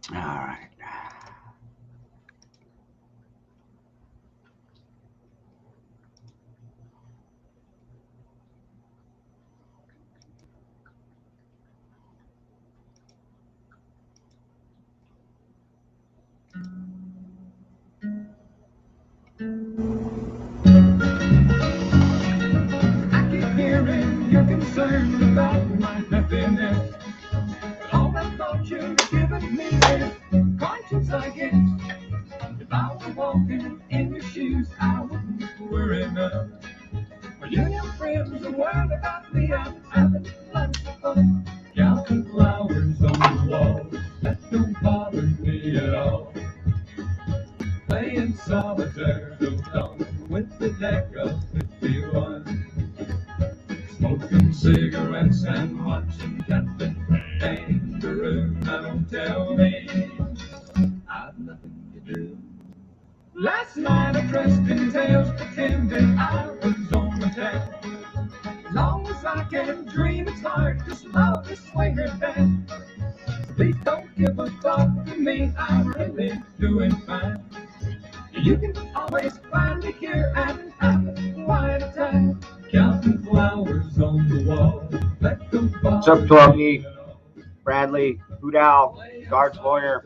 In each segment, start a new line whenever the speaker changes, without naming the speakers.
All right.
I keep hearing you're concerned about my happiness. All I thought you'd given me is conscience, I guess. If I were walking in your shoes, I wouldn't worry none. For you and your friends are worried about me. I'm having lots of fun. Counting flowers on the wall, that don't bother me at all. Playing solitaire till dawn with the deck of 51. Smoking cigarettes and watching Captain Kangaroo. Now don't tell me I've nothing to do. Last night I dressed in tails, pretending I was on the town. As long as I can dream, it's hard to slow this swinger down. Please don't give a thought to me, I'm really doing fine. You can always find me here at quite a time. Counting flowers on the wall.
What's up, 12E? Bradley, Hoot Owl, Guards Lawyer.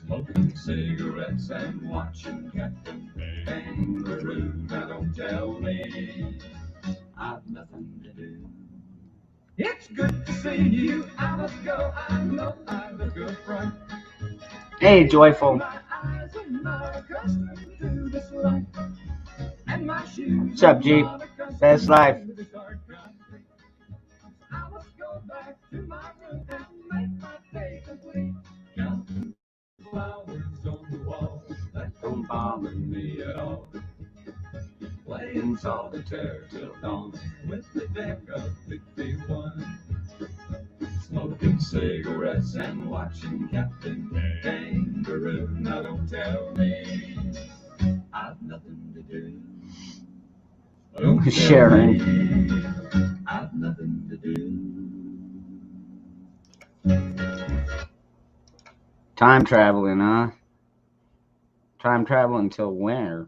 Smoking cigarettes and watching Captain Kangaroo. Now don't tell me I've nothing to do. It's good to see you. I must go. I know I look good front.
Hey, Joyful.
My eyes are not accustomed to this life. And my shoes
What's up, Jeep? Best life.
I must go back to my room and make my day complete. Counting flowers on the wall that don't bother me at all. Playing solitaire till dawn with the deck of 51. Smoking cigarettes and watching Captain Kangaroo. Now don't tell me I've nothing to do. Don't tell
Sharon.
me I've nothing to do.
Time traveling, huh? Time traveling till where?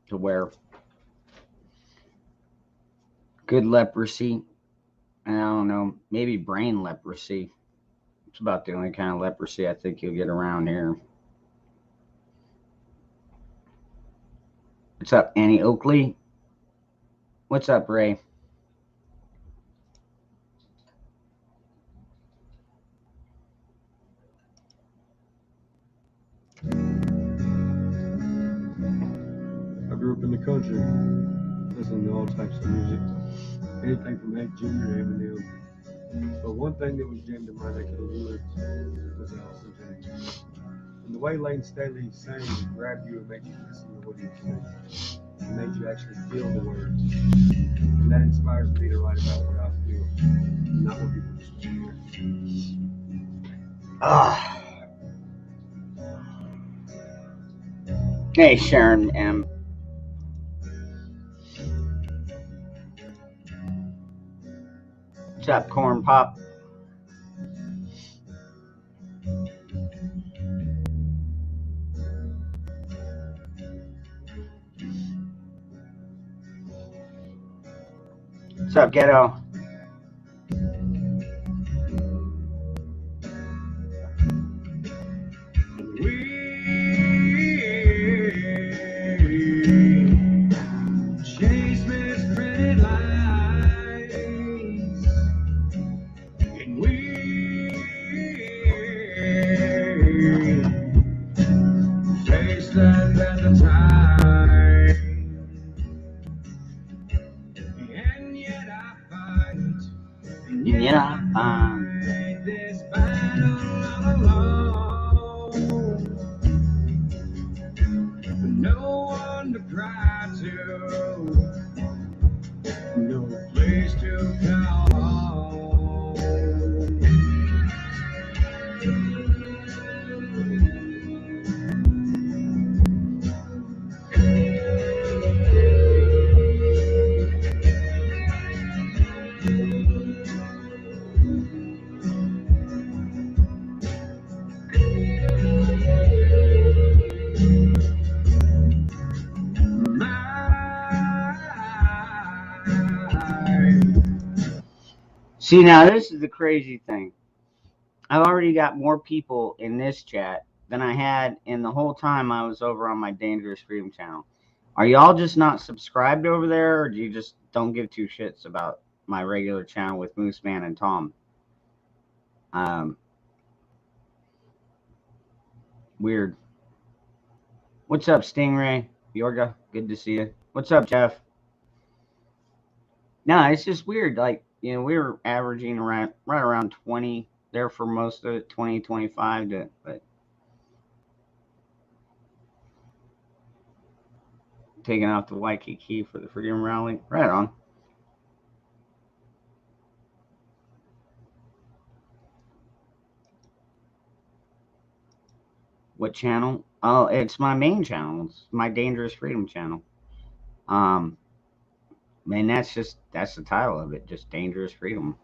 To where? Good leprosy. I don't know. Maybe brain leprosy. It's about the only kind of leprosy I think you'll get around here. What's up, Annie Oakley? What's up, Ray?
I grew up in the country, listening to all types of music, anything from Hank Jr. to Eminem. But one thing that was jammed in my neck of the woods was Allison Janney. And the way Lane Staley sang grabbed you and made you listen to what he was saying. It made you actually feel the words. And that inspires me to write about what I feel, not what people just hear.
Hey, Sharon M. What's up, Corn Pop? What's up, Ghetto?
Chase Miss Pretty Lights, and we face that at the time, and yet I fight, and yet I fight this battle all alone. No one to cry to, no place to call home.
See, now this is the crazy thing. I've already got more people in this chat than I had in the whole time I was over on my Dangerous Freedom channel. Are y'all just not subscribed over there, or do you just don't give two shits about my regular channel with Mooseman and Tom? Weird. What's up, Stingray? Yorga, good to see you. What's up, Jeff? No, it's just weird. Like, you know, we were averaging right around 20 there for most of it, 20, 25 to, but taking out the Waikiki for the Freedom Rally. Right on. What channel? Oh, it's my main channel. It's my Dangerous Freedom channel. And that's the title of it, just Dangerous Freedom.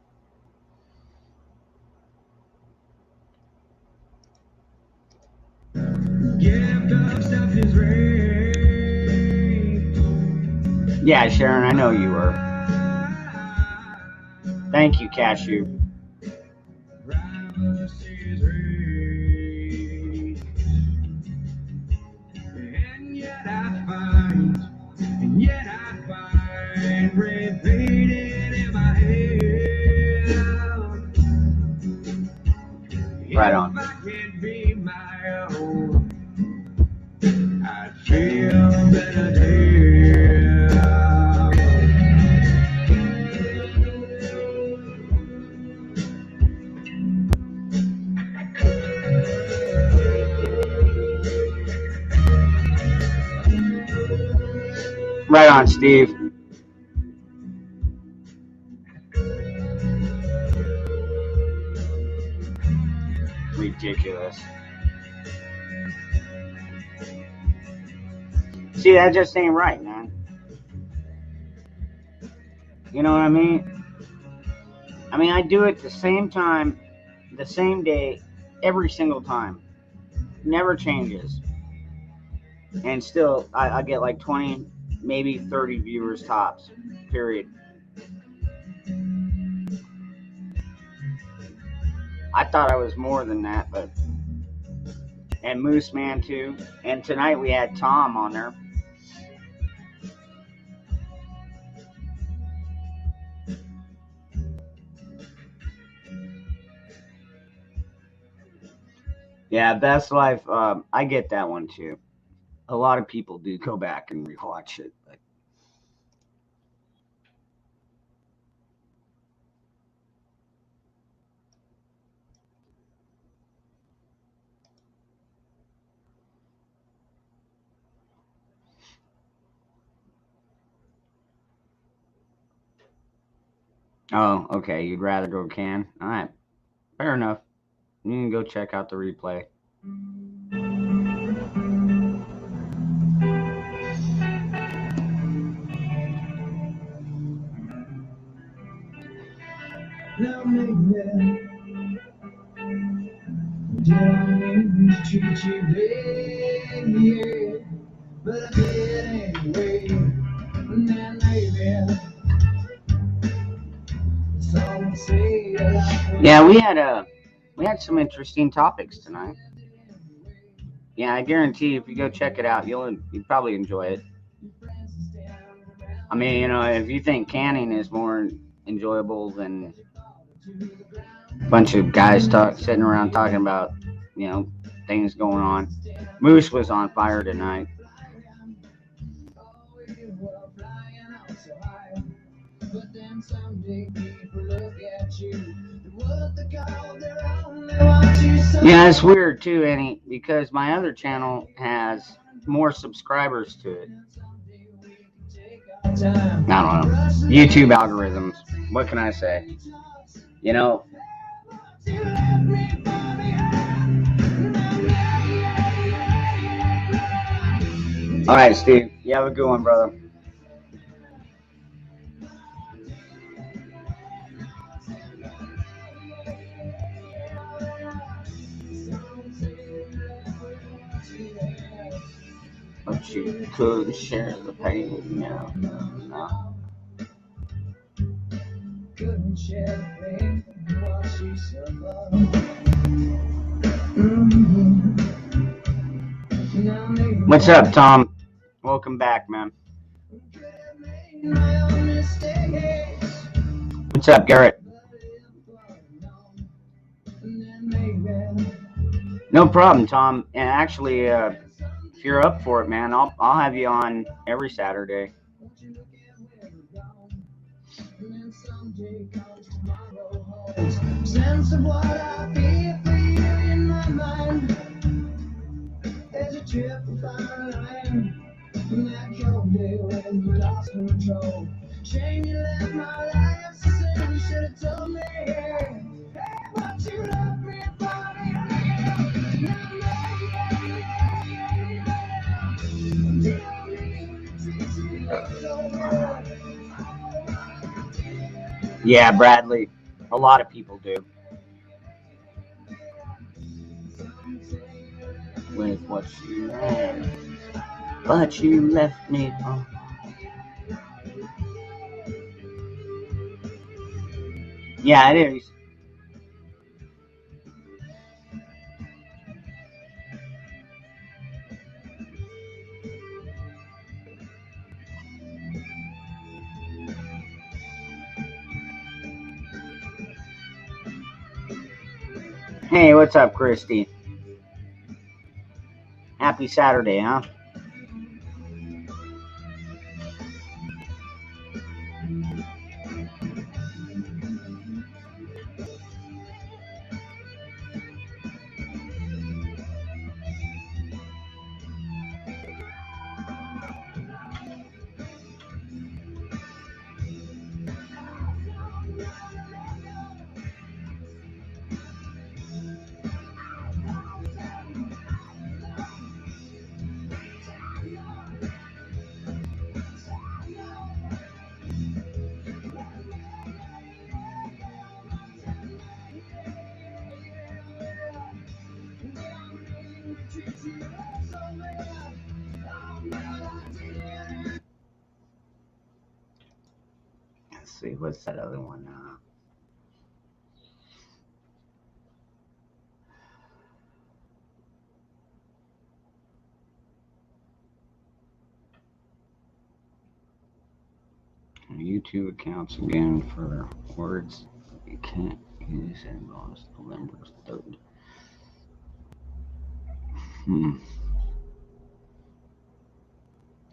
Yeah, Sharon, I know you were. Thank you, Cashew.
And yet I find repeated in my head.
Right on.
If I can't be my own, I'd feel better dead.
Right on, Steve. Ridiculous. See, that just ain't right, man. You know what I mean? I mean, I do it the same time, the same day, every single time. Never changes. And still, I get like 20, maybe 30 viewers tops, period. I thought I was more than that, but... And Mooseman too. And tonight we had Tom on there. Yeah, Best Life, I get that one too. A lot of people do go back and rewatch it. But oh, okay, you'd rather go can? All right, fair enough. You can go check out the replay.
Now maybe did I mean to treat you bad? But I did anyway. And then maybe someone say I like
Yeah, we had some interesting topics tonight. Yeah, I guarantee if you go check it out, you'll probably enjoy it. I mean, you know, if you think canning is more enjoyable than a bunch of guys sitting around talking about, you know, things going on. Moose was on fire tonight. Yeah, it's weird too, Annie, because my other channel has more subscribers to it. I don't know. YouTube algorithms. What can I say? You know. All right, Steve. You have a good one, brother. But you could share the pain, no. What's up, Tom? Welcome back, man. What's up, Garrett? No problem, Tom. And actually, if you're up for it, man, I'll have you on every Saturday. Sense of what I feel for you in my mind. There's a trip fine line from that cold day when we lost control. Shame you left my life so soon. You should have told me, hey, what you left me for me. Yeah, Bradley. A lot of people do. With what you had, but you left me home. Yeah, it is. Hey, what's up, Christy? Happy Saturday, huh? Let's see, what's that other one? YouTube accounts again for words you can't use and lost November 3rd.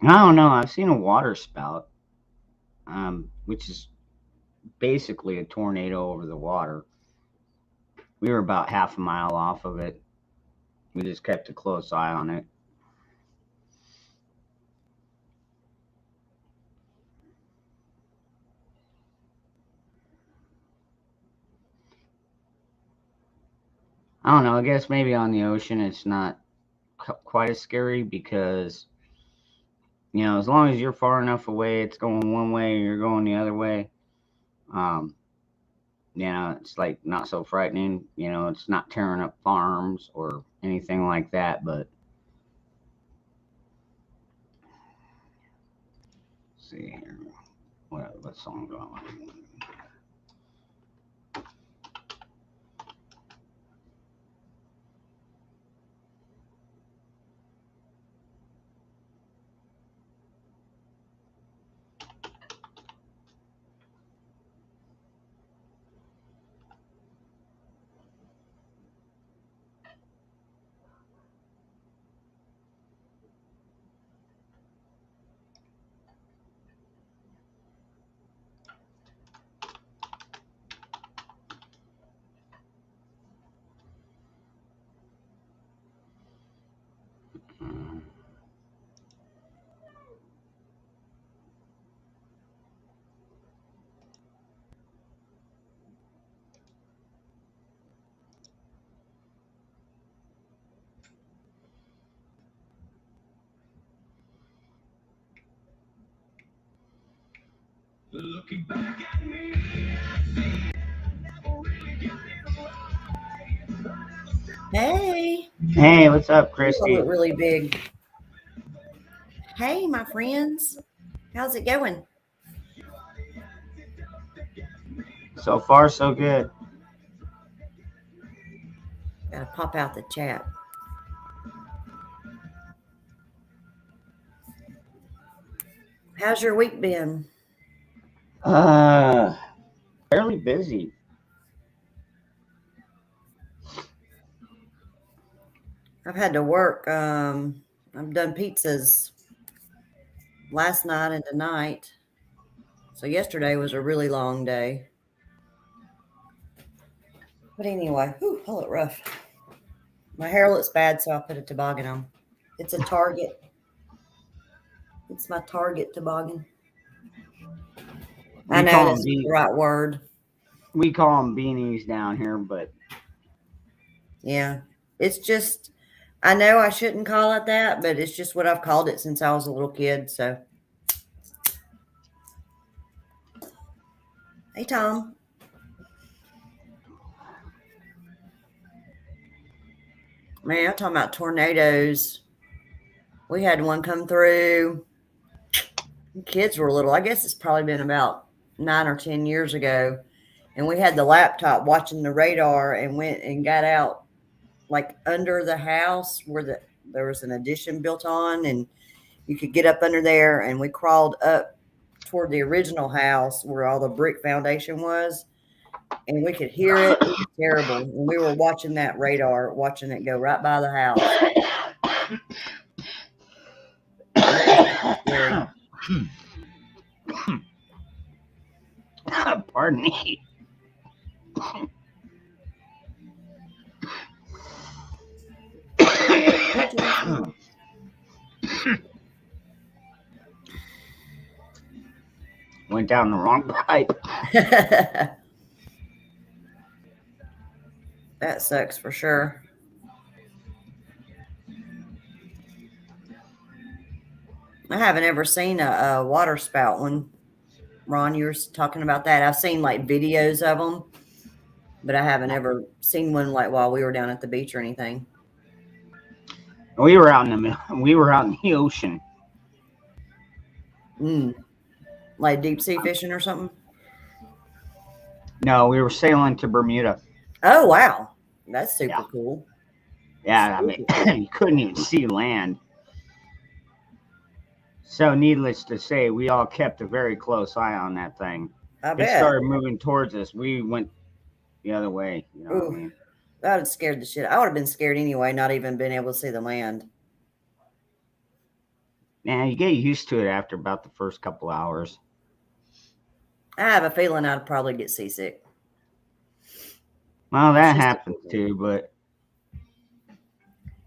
I don't know. I've seen a water spout, which is basically a tornado over the water. We were about half a mile off of it. We just kept a close eye on it. I don't know. I guess maybe on the ocean it's not quite as scary because, you know, as long as you're far enough away, it's going one way, you're going the other way. You know, it's like not so frightening. You know, it's not tearing up farms or anything like that. But let's see here, what song do I want?
Looking back at me, I see never really got it right.
Hey.
Hey, what's up,
You
Christy?
look really big. Hey, my friends. How's it going?
So far, so good.
Gotta pop out the chat. How's your week been?
Fairly busy.
I've had to work. I've done pizzas last night and tonight. So yesterday was a really long day. But anyway, whew, I look rough. My hair looks bad, so I put a toboggan on. It's a Target. It's my Target toboggan. I know that's the right word.
We call them beanies down here, but
yeah, it's just, I know I shouldn't call it that, but it's just what I've called it since I was a little kid. So, hey, Tom. Man, I'm talking about tornadoes. We had one come through. Kids were little. I guess it's probably been about 9 or 10 years ago. And we had the laptop watching the radar and went and got out like under the house where there was an addition built on, and you could get up under there. And we crawled up toward the original house where all the brick foundation was, and we could hear it. It was terrible. And we were watching that radar, watching it go right by the house.
Pardon me. Went down the wrong pipe.
That sucks for sure. I haven't ever seen a water spout one. Ron, you were talking about that. I've seen like videos of them, but I haven't ever seen one like while we were down at the beach or anything.
We were out in the ocean.
Like deep sea fishing or something?
No, we were sailing to Bermuda.
Oh, wow. That's super cool.
Yeah, I mean, you couldn't even see land. So needless to say, we all kept a very close eye on that thing.
I bet.
It started moving towards us. We went the other way. You know what I mean?
That would have scared the shit. I would have been scared anyway, not even being able to see the land.
Nah, you get used to it after about the first couple hours.
I have a feeling I'd probably get seasick.
Well, that happens too, but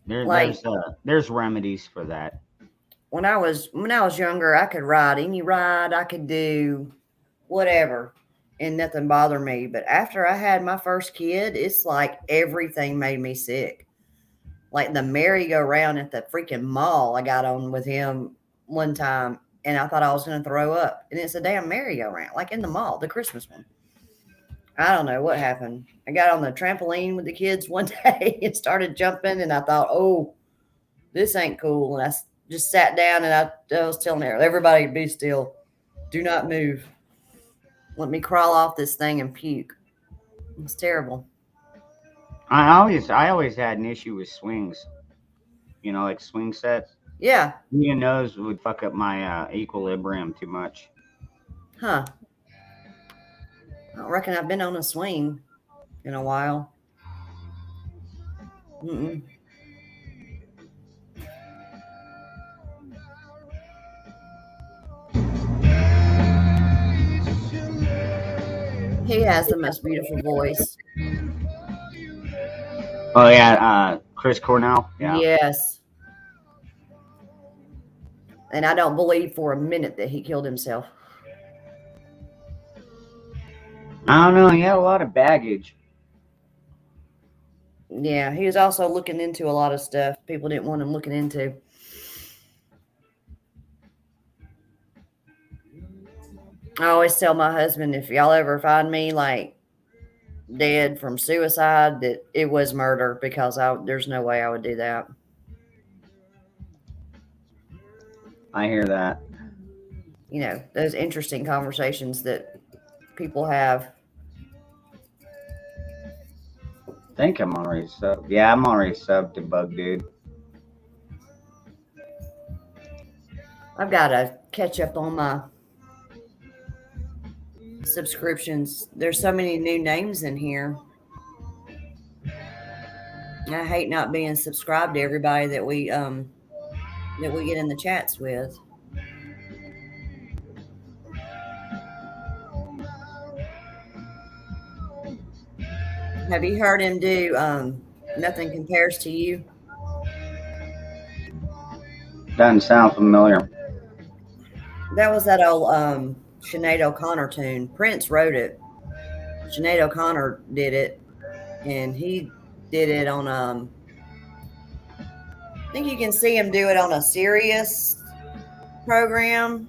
there's remedies for that.
When I was younger, I could ride any ride, I could do whatever, and nothing bothered me. But after I had my first kid, it's like everything made me sick. Like the merry-go-round at the freaking mall I got on with him one time, and I thought I was going to throw up. And it's a damn merry-go-round, like in the mall, the Christmas one. I don't know what happened. I got on the trampoline with the kids one day and started jumping, and I thought, oh, this ain't cool. And I just sat down, and I was telling everybody to be still. Do not move. Let me crawl off this thing and puke. It's terrible.
I always had an issue with swings. You know, like swing sets.
Yeah.
Even those would fuck up my equilibrium too much.
Huh. I don't reckon I've been on a swing in a while. He has the most beautiful voice.
Oh yeah, Chris Cornell. Yeah.
Yes. And I don't believe for a minute that he killed himself.
I don't know. He had a lot of baggage.
Yeah, he was also looking into a lot of stuff people didn't want him looking into. I always tell my husband, if y'all ever find me like dead from suicide, that it was murder, because there's no way I would do that.
I hear that.
You know, those interesting conversations that people have.
think I'm already subbed. Yeah, I'm already subbed to Bug Dude.
I've got to catch up on my subscriptions. There's so many new names in here. I hate not being subscribed to everybody that we get in the chats with. Have you heard him do Nothing Compares to You?
Doesn't sound familiar.
That was that old Sinead O'Connor tune. Prince wrote it. Sinead O'Connor did it, and he did it on I think you can see him do it on a Sirius program,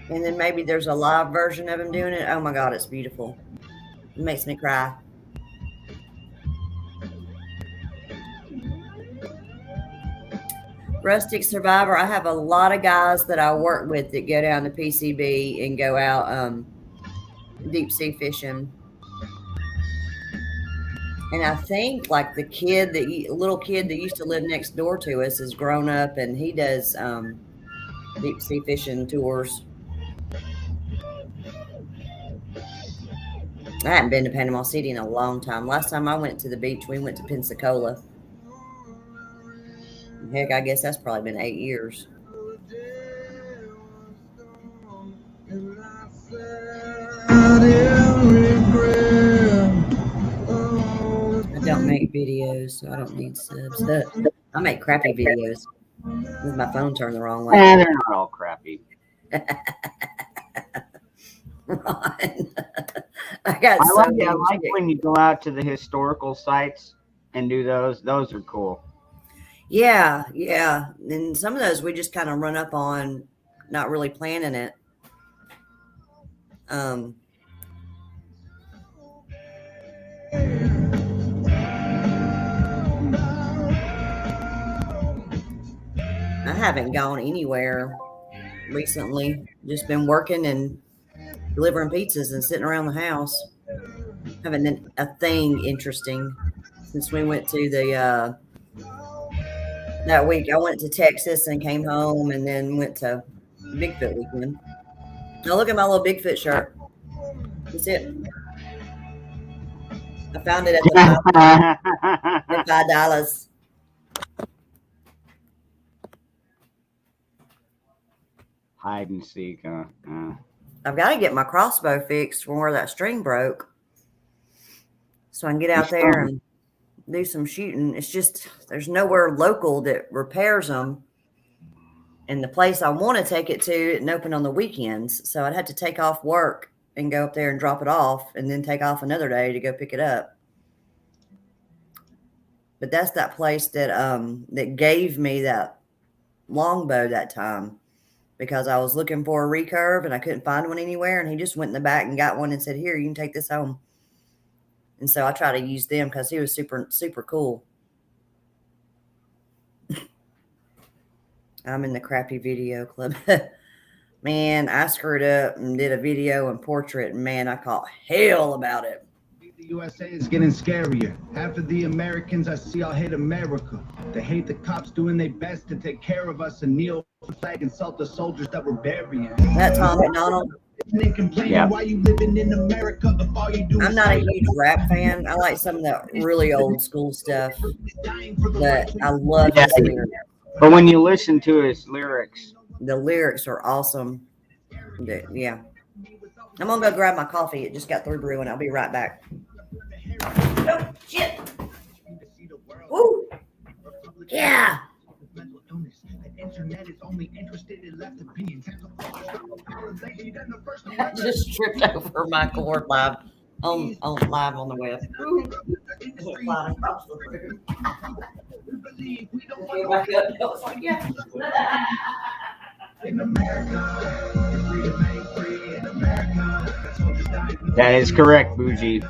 and then maybe there's a live version of him doing it. Oh my God, it's beautiful. It makes me cry. Rustic Survivor. I have a lot of guys that I work with that go down to PCB and go out deep sea fishing. And I think like the little kid that used to live next door to us has grown up, and he does deep sea fishing tours. I haven't been to Panama City in a long time. Last time I went to the beach, we went to Pensacola. Heck, I guess that's probably been 8 years. I don't make videos, so I don't need subs. I make crappy videos with my phone turned the wrong way.
They're not all crappy.
Ron. I
like when you go out to the historical sites and do those. Those are cool.
Yeah. And some of those we just kind of run up on, not really planning it. I haven't gone anywhere recently. Just been working and delivering pizzas and sitting around the house. Haven't done a thing interesting since we went to the that week. I went to Texas and came home, and then went to Bigfoot weekend. Now look at my little Bigfoot shirt. That's it. I found it at the $5.
Hide and seek.
I've got to get my crossbow fixed from where that string broke, so I can get out there and do some shooting. It's just there's nowhere local that repairs them, and the place I want to take it to isn't open on the weekends, so I'd have to take off work and go up there and drop it off, and then take off another day to go pick it up. But that's that place that that gave me that longbow that time, because I was looking for a recurve and I couldn't find one anywhere, and he just went in the back and got one and said, "Here, you can take this home." And so I try to use them because he was super, super cool. I'm in the crappy video club. Man, I screwed up and did a video and portrait, and man, I caught hell about it.
The USA is getting scarier. Half of the Americans I see all hate America. They hate the cops doing their best to take care of us, and kneel for the flag, insult the soldiers that we're burying.
That Tom McDonald.
Yeah.
Why you living in America if all you do
I'm not a huge rap fan. I like some of the really old school stuff, but I love his lyrics.
But when you listen to his lyrics,
The lyrics are awesome. Yeah. I'm going to go grab my coffee. It just got through brewing. I'll be right back. Oh, shit. Woo. Yeah. I just tripped over my cord live on the web.
that is correct, Bougie.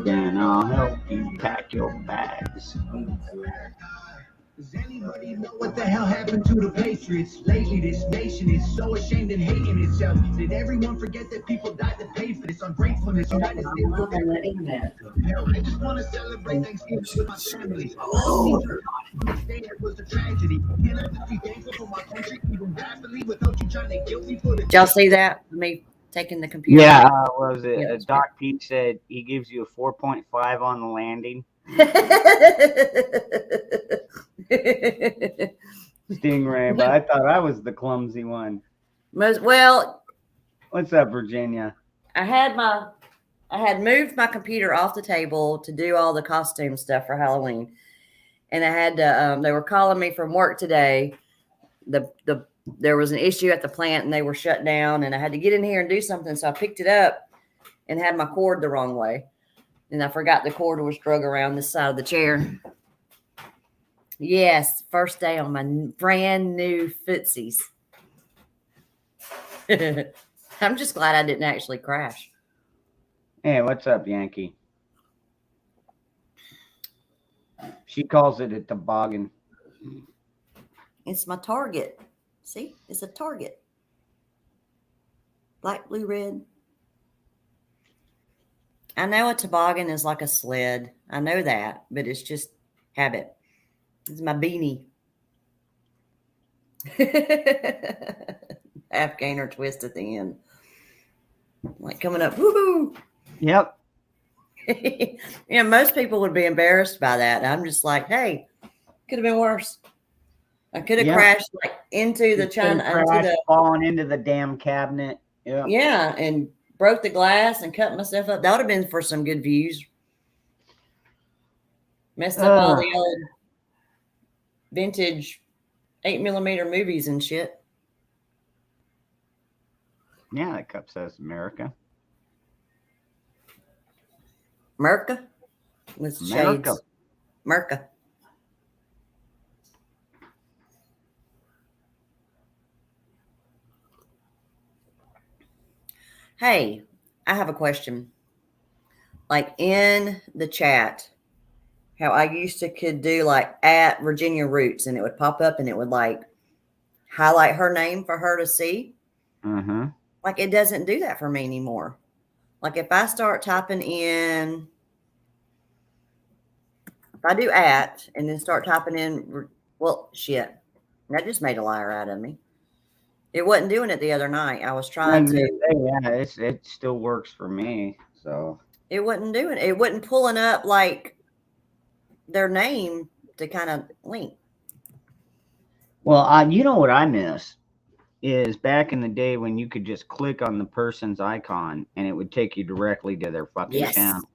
Then I'll help you pack your bags.
Does anybody know what the hell happened to the Patriots? Lately, this nation is so ashamed and hating itself. Did everyone forget that people died to pay for this ungratefulness? Right as they put their hell, I just want to celebrate Thanksgiving with my family. This day it was a tragedy. Can I just be thankful for my country, even rapidly, without you trying to guilt me for the
Did y'all see that? Me taking the computer.
Yeah, was it?
Yeah, that's
Doc Pete said he gives you a 4.5 on the landing. Stingray, but I thought I was the clumsy one.
Well,
What's up, Virginia?
I had moved my computer off the table to do all the costume stuff for Halloween, and I had to. They were calling me from work today. There was an issue at the plant, and they were shut down, and I had to get in here and do something. So I picked it up and had my cord the wrong way, and I forgot the cord was drug around this side of the chair. Yes, first day on my brand new footsies. I'm just glad I didn't actually crash.
Hey, what's up, Yankee? She calls it a toboggan.
It's my target. See, it's a target. Black, blue, red. I know a toboggan is like a sled. I know that, but it's just habit. It's my beanie. Half gainer twist at the end. Like coming up, woohoo!
Yep.
Most people would be embarrassed by that. I'm just like, hey, could have been worse. I could have crashed like into the China,
falling into the damn cabinet. Yeah.
Yeah, and broke the glass and cut myself up. That would have been for some good views. Messed up all the old vintage 8mm movies and shit.
Yeah, that cup says America.
Merca? With shades. Merca. Hey, I have a question. Like in the chat, how I used to could do like at Virginia Roots, and it would pop up and it would like highlight her name for her to see.
Mm-hmm.
Like it doesn't do that for me anymore. Like if I start typing in, if I do at and then start typing in, well, shit, that just made a liar out of me. It wasn't doing it the other night. I was trying to.
Yeah, it still works for me. So
it wasn't doing it. It wasn't pulling up like their name to kind of link.
Well, you know what I miss is back in the day when you could just click on the person's icon and it would take you directly to their fucking channel.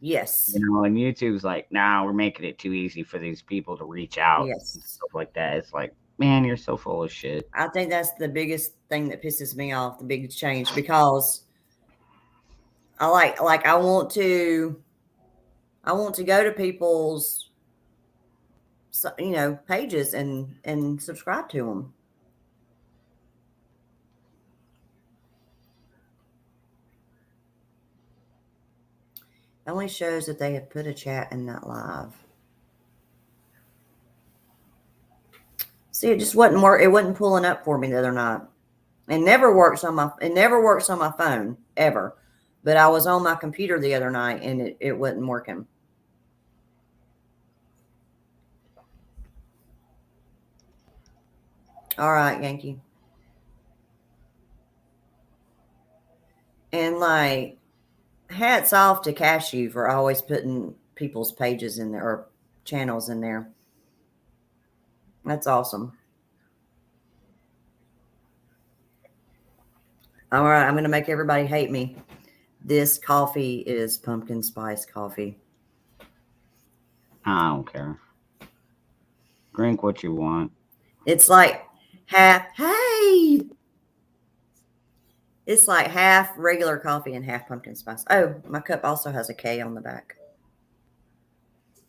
Yes.
You know, and YouTube's like, nah, we're making it too easy for these people to reach out.
Yes.
And stuff like that. It's like, man, you're so full of shit.
I think that's the biggest thing that pisses me off, the biggest change, because I want to go to people's, pages and subscribe to them. It only shows that they have put a chat and not live. See, it just wasn't work. It wasn't pulling up for me the other night. It never works on my phone ever. But I was on my computer the other night and it wasn't working. All right, Yankee. And like, hats off to Cashew for always putting people's pages in there or channels in there. That's awesome. All right, I'm going to make everybody hate me. This coffee is pumpkin spice coffee.
I don't care. Drink what you want.
It's like it's like half regular coffee and half pumpkin spice. Oh, my cup also has a K on the back.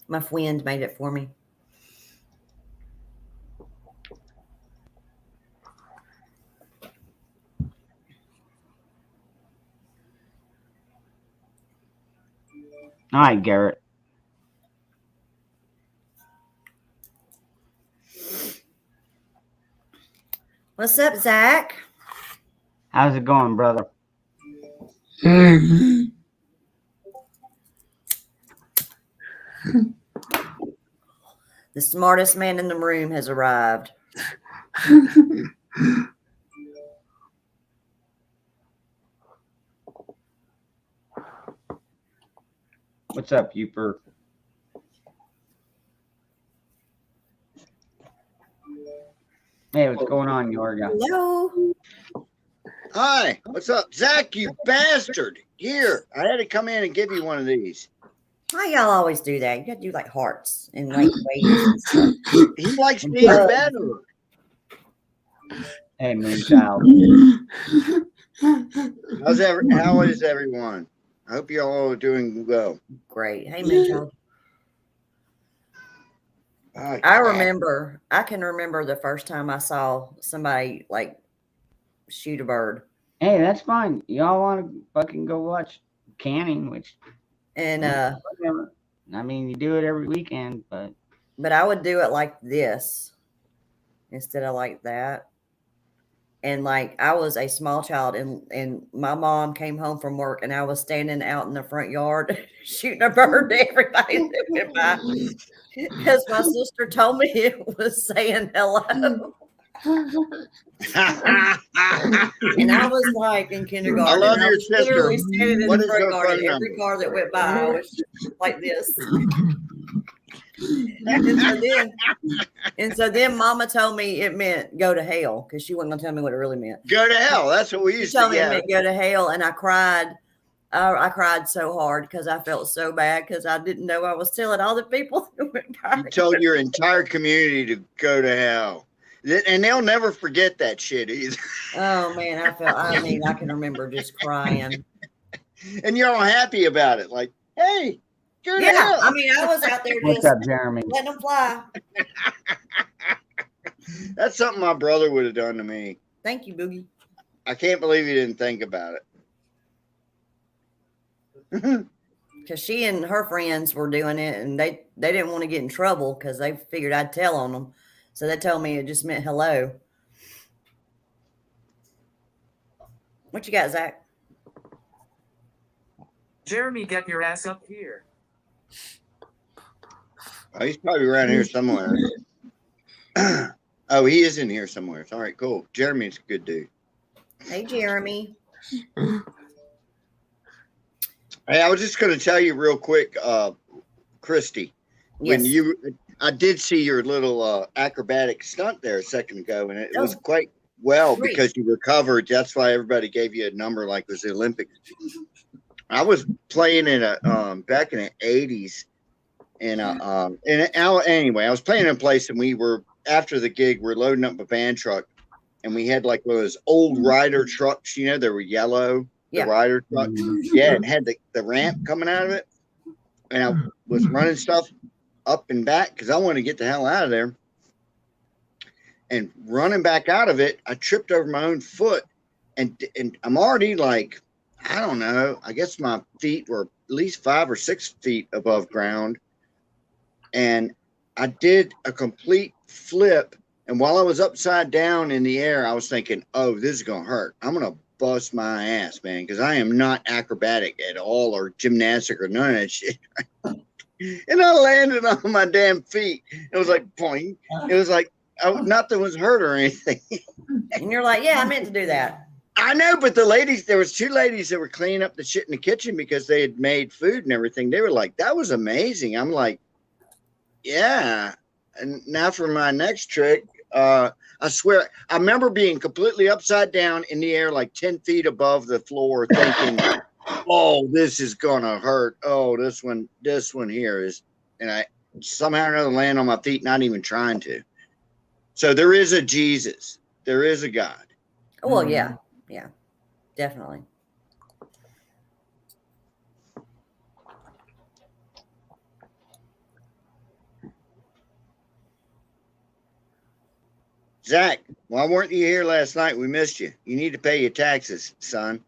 My friend made it for me.
All right, Garrett.
What's up, Zach?
How's it going, brother?
The smartest man in the room has arrived.
What's up, Youper? Hey, what's going on, Yorga?
Hello.
Hi, what's up? Zach, you bastard. Here, I had to come in and give you one of these.
Why y'all always do that? You gotta do like hearts and like waves and stuff.
He likes being better.
Hey, Moonchild.
How is everyone? I hope you all are doing well.
Great. Hey, Mitchell. I can remember the first time I saw somebody like shoot a bird.
Hey, that's fine. Y'all want to fucking go watch canning, which,
And
whatever. I mean, you do it every weekend, but
I would do it like this instead of like that. And like I was a small child, and my mom came home from work, and I was standing out in the front yard shooting a bird to everybody that went by because my sister told me it was saying hello. And I was like in kindergarten.
I love
and
your
was literally
sister.
standing in
What
the
is
front
her
yard,
phone
and every
number?
car that went by, I was like this. And so then Mama told me it meant go to hell because she wasn't gonna tell me what it really meant.
Go to hell. That's what we
She
used
told
to
me it
get.
meant go to hell, and I cried. I cried so hard because I felt so bad because I didn't know I was telling all the people who went by.
You told your entire community to go to hell. And they'll never forget that shit either.
Oh man, I can remember just crying.
And you're all happy about it. Like, hey, go to
Yeah,
hell.
I mean, I was out there
what's
just
up, Jeremy?
letting them fly.
That's something my brother would have done to me.
Thank you, Boogie.
I can't believe he didn't think about it.
Because she and her friends were doing it, and they didn't want to get in trouble because they figured I'd tell on them. So they told me it just meant hello. What you got, Zach?
Jeremy, get your ass up here.
Oh, he's probably around here somewhere. Oh, he is in here somewhere. All right, cool. Jeremy's a good dude.
Hey, Jeremy.
Hey, I was just going to tell you real quick, Christy, when
Yes.
I did see your little acrobatic stunt there a second ago, and it
Oh,
was quite well
great.
because you recovered. That's why everybody gave you a number like it was the Olympics. I was playing in a back in the 80s, and anyway, I was playing in a place, and we were after the gig, we're loading up a van truck, and we had like one of those old rider trucks, you know, they were yellow.
Yeah.
The rider truck. Yeah, it had the ramp coming out of it. And I was running stuff up and back because I wanted to get the hell out of there. And running back out of it, I tripped over my own foot. And I'm already like, I don't know, I guess my feet were at least 5 or 6 feet above ground. And I did a complete flip. And while I was upside down in the air, I was thinking, oh, this is going to hurt. I'm going to bust my ass, man, because I am not acrobatic at all or gymnastic or none of that shit. And I landed on my damn feet. It was like point. It was like nothing was hurt or anything.
And you're like, yeah, I meant to do that.
I know, but the ladies, there was 2 ladies that were cleaning up the shit in the kitchen because they had made food and everything. They were like, that was amazing. I'm like, yeah. And now for my next trick, I swear, I remember being completely upside down in the air, like 10 feet above the floor, thinking, oh, this is going to hurt. Oh, this one here is, and I somehow or another land on my feet, not even trying to. So there is a Jesus. There is a God.
Well, yeah, definitely.
Zach, why weren't you here last night? We missed you. You need to pay your taxes, son.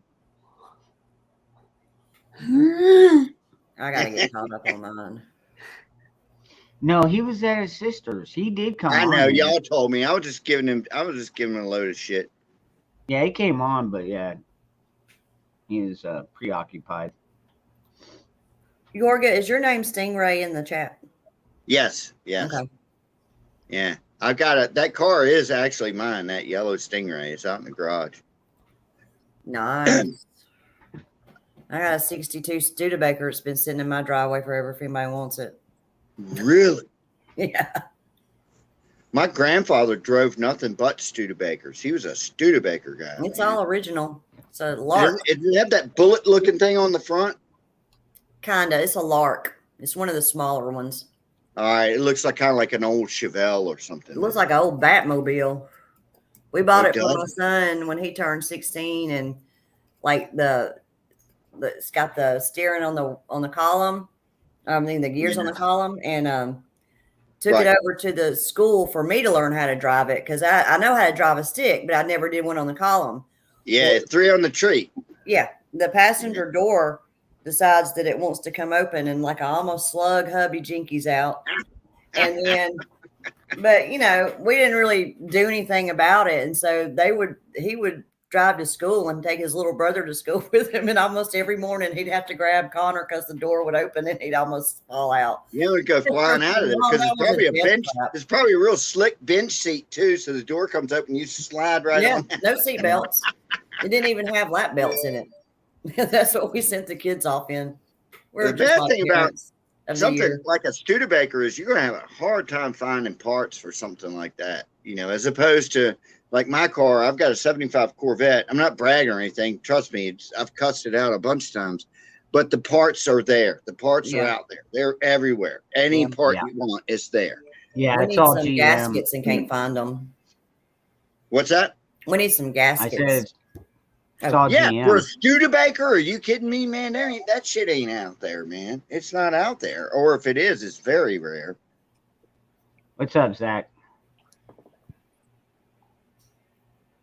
I gotta get caught up on mine.
No, he was at his sister's. He did come
I
on.
know,
here.
y'all told me. I was just giving him a load of shit.
Yeah, he came on, but yeah, he was preoccupied.
Yorga, is your name Stingray in the chat?
Yes.
Okay.
Yeah. I got it. That car is actually mine, that yellow Stingray. It's out in the garage.
Nice. I got a 62 Studebaker. It's been sitting in my driveway forever if anybody wants it.
Really?
Yeah.
My grandfather drove nothing but Studebakers. He was a Studebaker guy.
It's
man.
all original. It's a lark.
Does it have that bullet looking thing on the front?
Kinda. It's a lark. It's one of the smaller ones.
All right. It looks like kind of like an old Chevelle or something.
It looks like an old Batmobile. We bought
It
it for my
does?
son when he turned 16, and like it's got the steering on the column. I mean the gears on the column, and took
Right.
it over to the school for me to learn how to drive it because I know how to drive a stick, but I never did one on the column.
Yeah, 3 on the tree.
Yeah, the passenger door decides that it wants to come open, and like I almost slug hubby Jinkies out, and then. But you know, we didn't really do anything about it, and so he would drive to school and take his little brother to school with him, and almost every morning he'd have to grab Connor because the door would open and he'd almost fall out.
You would go flying out of there because it's probably a bench. It's probably a real slick bench seat too. So the door comes open, you slide right
Yeah,
on.
no seat belts. It didn't even have lap belts in it. That's what we sent the kids off in. We're
The
just
bad
like
thing about
parents of the
something
year.
like a Studebaker is you're going to have a hard time finding parts for something like that, you know, as opposed to like my car. I've got a 75 Corvette. I'm not bragging or anything. Trust me. I've cussed it out a bunch of times, but the parts are there. The parts are out there. They're everywhere. Any part you want is there.
Yeah,
We
it's
need
all
some
GM.
gaskets and can't find them.
What's that?
We need some
I
gaskets.
said it's all
Yeah,
GM.
for a Studebaker, are you kidding me, man? That shit ain't out there, man. It's not out there. Or if it is, it's very rare.
What's up, Zach?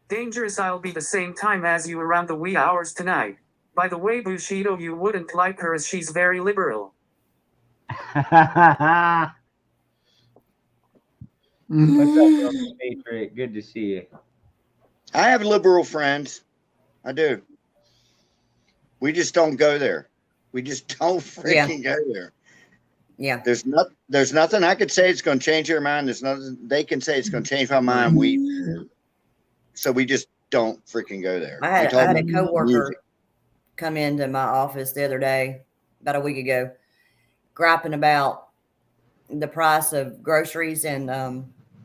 Dangerous, I'll be the same time as you around the wee hours tonight. By the way, Bushido, you wouldn't like her as she's very liberal.
What's up, Broken Patriot? Good to see you.
I have liberal friends. I do. We just don't go there. We just don't freaking go there.
Yeah.
There's nothing I could say it's going to change their mind. There's nothing they can say it's going to change my mind. So we just don't freaking go there.
I had a
music.
coworker come into my office the other day, about a week ago, griping about the price of groceries and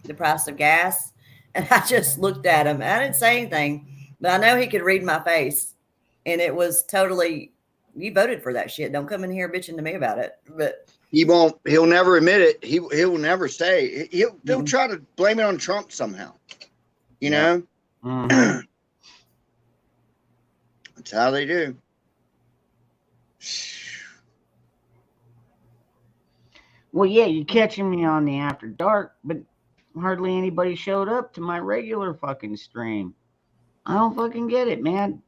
the price of gas. And I just looked at him. I didn't say anything, but I know he could read my face. And it was totally, you voted for that shit. Don't come in here bitching to me about it. But
he'll never admit it. He'll never say. He'll try to blame it on Trump somehow. You know?
Mhm.
That's how they do.
Well, yeah, you're catching me on the After Dark, but hardly anybody showed up to my regular fucking stream. I don't fucking get it, man.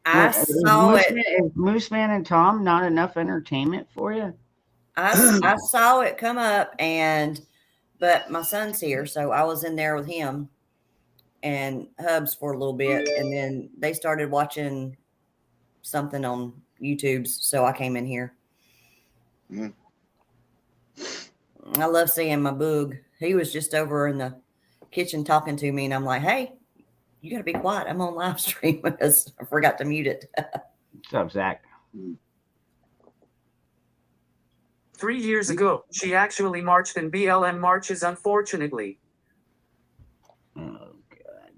I saw it.
Is Mooseman and Tom not enough entertainment for you?
I saw it come up, but my son's here, so I was in there with him and Hubs for a little bit, and then they started watching something on YouTube, so I came in here.
Mm.
I love seeing my boog. He was just over in the kitchen talking to me, and I'm like, "Hey, you gotta be quiet. I'm on live stream," because I forgot to mute it.
What's up, Zach?
3 years ago, she actually marched in BLM marches, unfortunately.
Oh, God.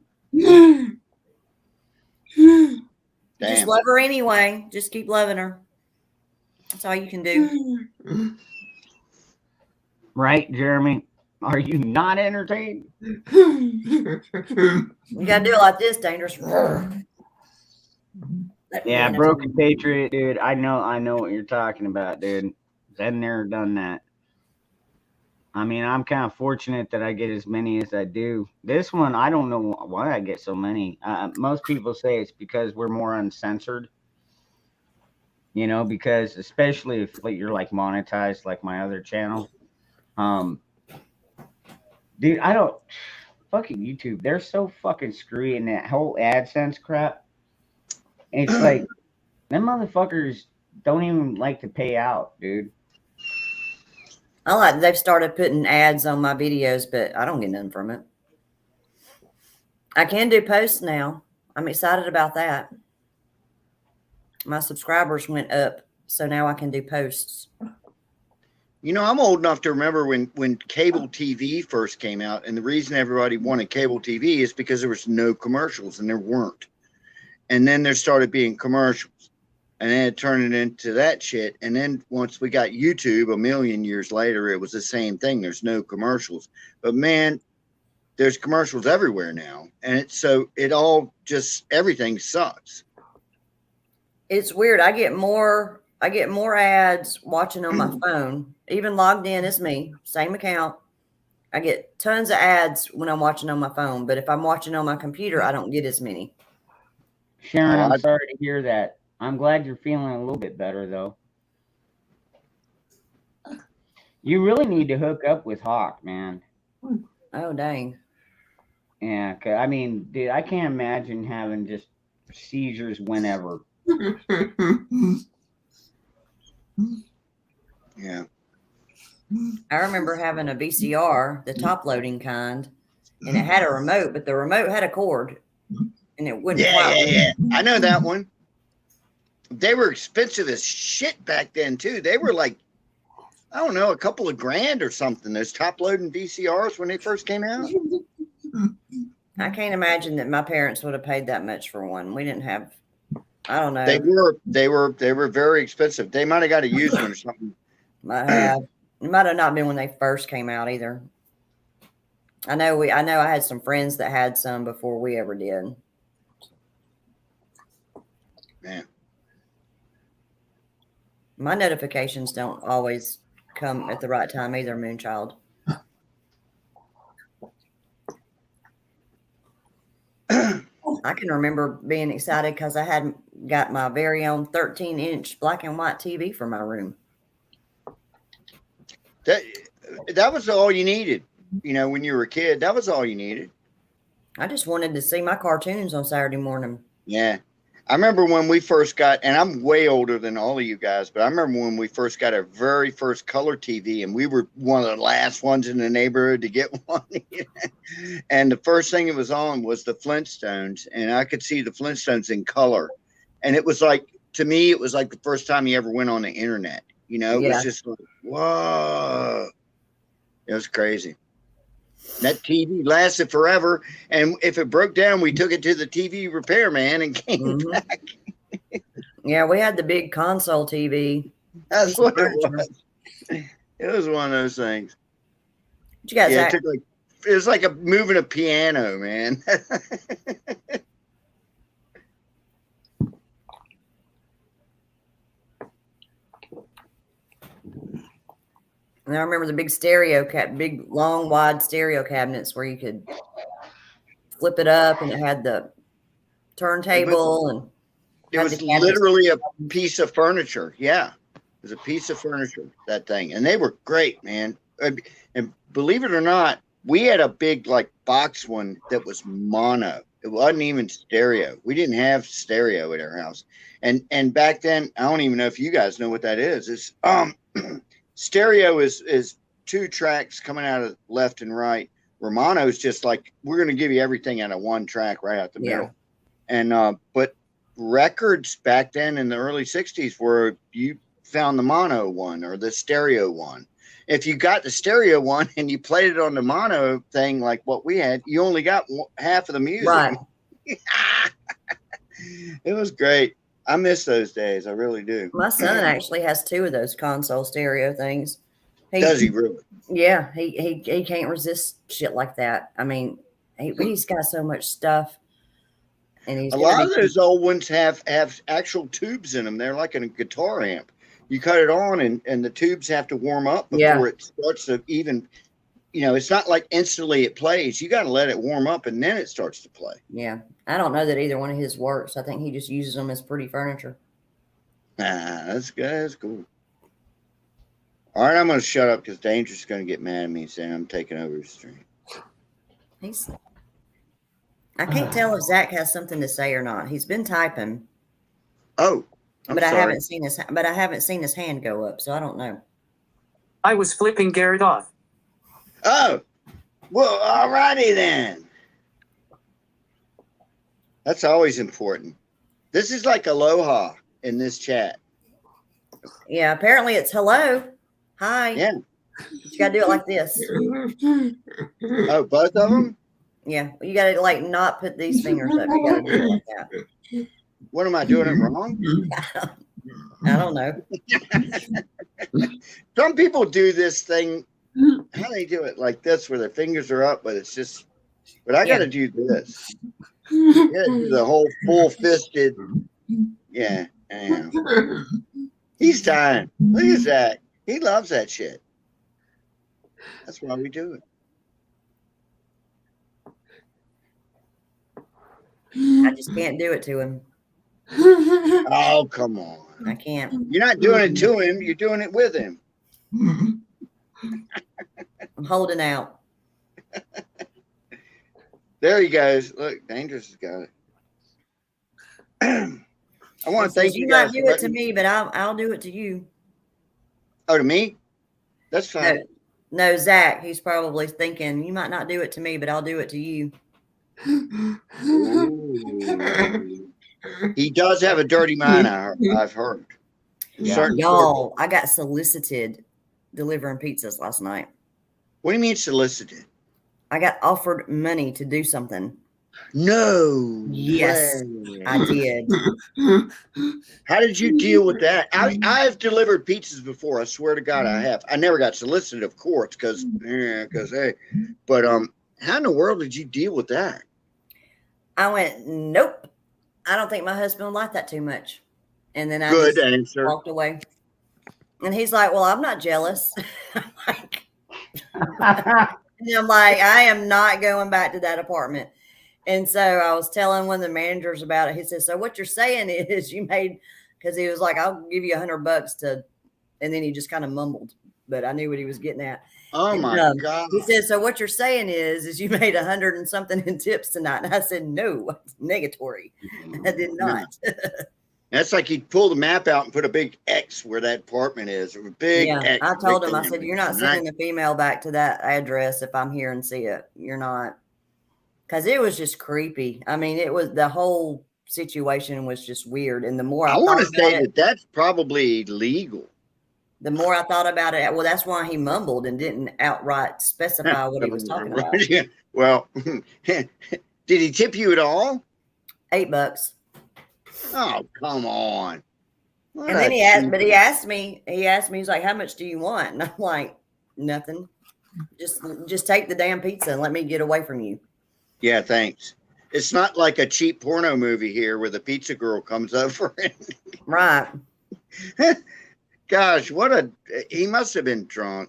Just
Damn.
love her anyway. Just keep loving her. That's all you can do.
Right, Jeremy? Are you not entertained?
You gotta do it like this, Dangerous.
Yeah, Broken Patriot, dude. I know what you're talking about, dude. I've never done that. I mean, I'm kind of fortunate that I get as many as I do. This one, I don't know why I get so many. Most people say it's because we're more uncensored. You know, because especially if you're like monetized like my other channel, Dude, I don't fucking YouTube. They're so fucking screwy in that whole AdSense crap. And it's like them motherfuckers don't even like to pay out, dude.
I like they've started putting ads on my videos, but I don't get nothing from it. I can do posts now. I'm excited about that. My subscribers went up, so now I can do posts.
You know, I'm old enough to remember when cable TV first came out, and the reason everybody wanted cable TV is because there was no commercials, and there weren't. And then there started being commercials, and then it turned it into that shit. And then once we got YouTube a million years later, it was the same thing. There's no commercials, but man, there's commercials everywhere now, and it all just everything sucks.
It's weird. I get more ads watching on my phone. Even logged in as me, same account. I get tons of ads when I'm watching on my phone, but if I'm watching on my computer, I don't get as many.
Sharon, I'm sorry to hear that. I'm glad you're feeling a little bit better, though. You really need to hook up with Hawk, man.
Oh, dang.
Yeah, I mean, dude, I can't imagine having just seizures whenever.
Yeah.
I remember having a VCR, the top loading kind, and it had a remote, but the remote had a cord, and it wouldn't.
Yeah. I know that one. They were expensive as shit back then too. They were like, I don't know, a couple of grand or something. Those top loading VCRs when they first came out.
I can't imagine that my parents would have paid that much for one. We didn't have. I don't know.
They were very expensive. They might have got a used one or something.
It might have not been when they first came out either. I know I had some friends that had some before we ever did.
Man.
My notifications don't always come at the right time either, Moonchild. I can remember being excited because I had got my very own 13-inch black and white TV for my room.
That was all you needed. You know, when you were a kid, that was all you needed.
I just wanted to see my cartoons on Saturday morning.
Yeah. I remember when we first got, and I'm way older than all of you guys, but I remember when we first got our very first color TV, and we were one of the last ones in the neighborhood to get one. And the first thing it was on was the Flintstones, and I could see the Flintstones in color. And it was like, to me, it was like the first time you ever went on the internet. You know, it was just like, whoa. It was crazy. That TV lasted forever, and if it broke down, we took it to the TV repairman and came back.
Yeah, we had the big console TV.
That's what it was. It was one of those things.
What you guys
it was like moving a piano, man.
And I remember the big big long wide stereo cabinets where you could flip it up, and it had the turntable
it was literally a piece of furniture. Yeah, it was a piece of furniture, that thing, and they were great, man. And believe it or not, we had a big like box one that was mono. It wasn't even stereo. We didn't have stereo at our house, and back then, I don't even know if you guys know what that is. It's stereo is two tracks coming out of left and right. Romano is just like, we're going to give you everything out of one track right out the middle. And but records back then in the early 60s were, you found the mono one or the stereo one. If you got the stereo one and you played it on the mono thing like what we had, you only got half of the music.
Right.
It was great. I miss those days. I really do.
My son actually has two of those console stereo things.
Does he really?
Yeah, he can't resist shit like that. I mean, he's got so much stuff. And
a lot of those old ones have actual tubes in them. They're like a guitar amp. You cut it on, and the tubes have to warm up before it starts to even. You know, it's not like instantly it plays. You got to let it warm up, and then it starts to play.
Yeah. I don't know that either one of his works. I think he just uses them as pretty furniture.
That's good. That's cool. All right, I'm going to shut up because Danger's going to get mad at me saying I'm taking over the stream.
I can't tell if Zach has something to say or not. He's been typing.
Oh,
I haven't seen his hand go up, so I don't know.
I was flipping Garrett off.
Oh, well, all righty then. That's always important. This is like aloha in this chat.
Yeah, apparently it's hello. Hi.
Yeah.
You gotta do it like this.
Oh, both of them?
Yeah. You gotta like not put these fingers up. You gotta do it like that.
What am I doing it wrong?
I don't know.
Some people do this thing. How do they do it? Like this, where their fingers are up, but it's just. But I got to do this. You got to do the whole full-fisted. Yeah, I am. He's dying. Look at Zach. He loves that shit. That's why we do it.
I just can't do it to him.
Oh, come on.
I can't.
You're not doing it to him. You're doing it with him.
I'm holding out.
There he goes. Look, Dangerous has got it. I want to thank you guys.
You might do it to me, but I'll do it to you.
Oh, to me? That's fine.
No, Zach, he's probably thinking, you might not do it to me, but I'll do it to you.
He does have a dirty mind, I've heard.
Yeah.
Y'all, I got solicited delivering pizzas last night.
What do you mean solicited?
I got offered money to do something.
No.
Yes,
way.
I did.
How did you deal with that? I've delivered pizzas before. I swear to God, I have. I never got solicited, of course, because hey. But how in the world did you deal with that?
I went, nope. I don't think my husband would like that too much. And then I
Good
just
answer.
walked away. And he's like, well, I'm not jealous. I'm like, I am not going back to that apartment. And so I was telling one of the managers about it. He said, so what you're saying is you made, because he was like, I'll give you $100 to, and then he just kind of mumbled, but I knew what he was getting at.
Oh
And,
my God.
He said, so what you're saying is you made 100 and something in tips tonight. And I said, no, negatory. I did not.
That's like he pulled the map out and put a big X where that apartment is. A big X.
I told him, I said, you're not sending a female back to that address if I'm here and see it. You're not. Because it was just creepy. I mean, it was, the whole situation was just weird. And the more I
want to
thought
say
about it,
that's probably illegal.
the more I thought about it, well, that's why he mumbled and didn't outright specify what he was talking about.
Well, did he tip you at all?
$8.
Oh, come on. What
And then
a
he asked,
cheap-
but he asked me, he's like, how much do you want? And I'm like, nothing. Just take the damn pizza and let me get away from you.
Yeah, thanks. It's not like a cheap porno movie here where the pizza girl comes over.
Right.
Gosh, he must have been drunk.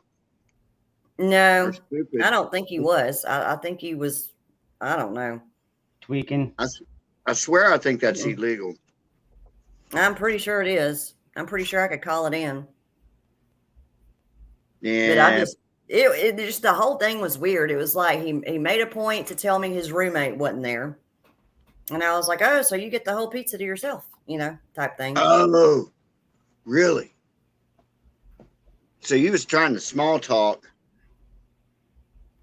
No,
Or stupid.
I don't think he was. I think he was, I don't know.
Tweaking.
I swear I think that's illegal.
I'm pretty sure it is. I'm pretty sure I could call it in.
Yeah.
But I just, it just, the whole thing was weird. It was like he made a point to tell me his roommate wasn't there. And I was like, oh, so you get the whole pizza to yourself, type thing.
Oh, really? So you was trying to small talk.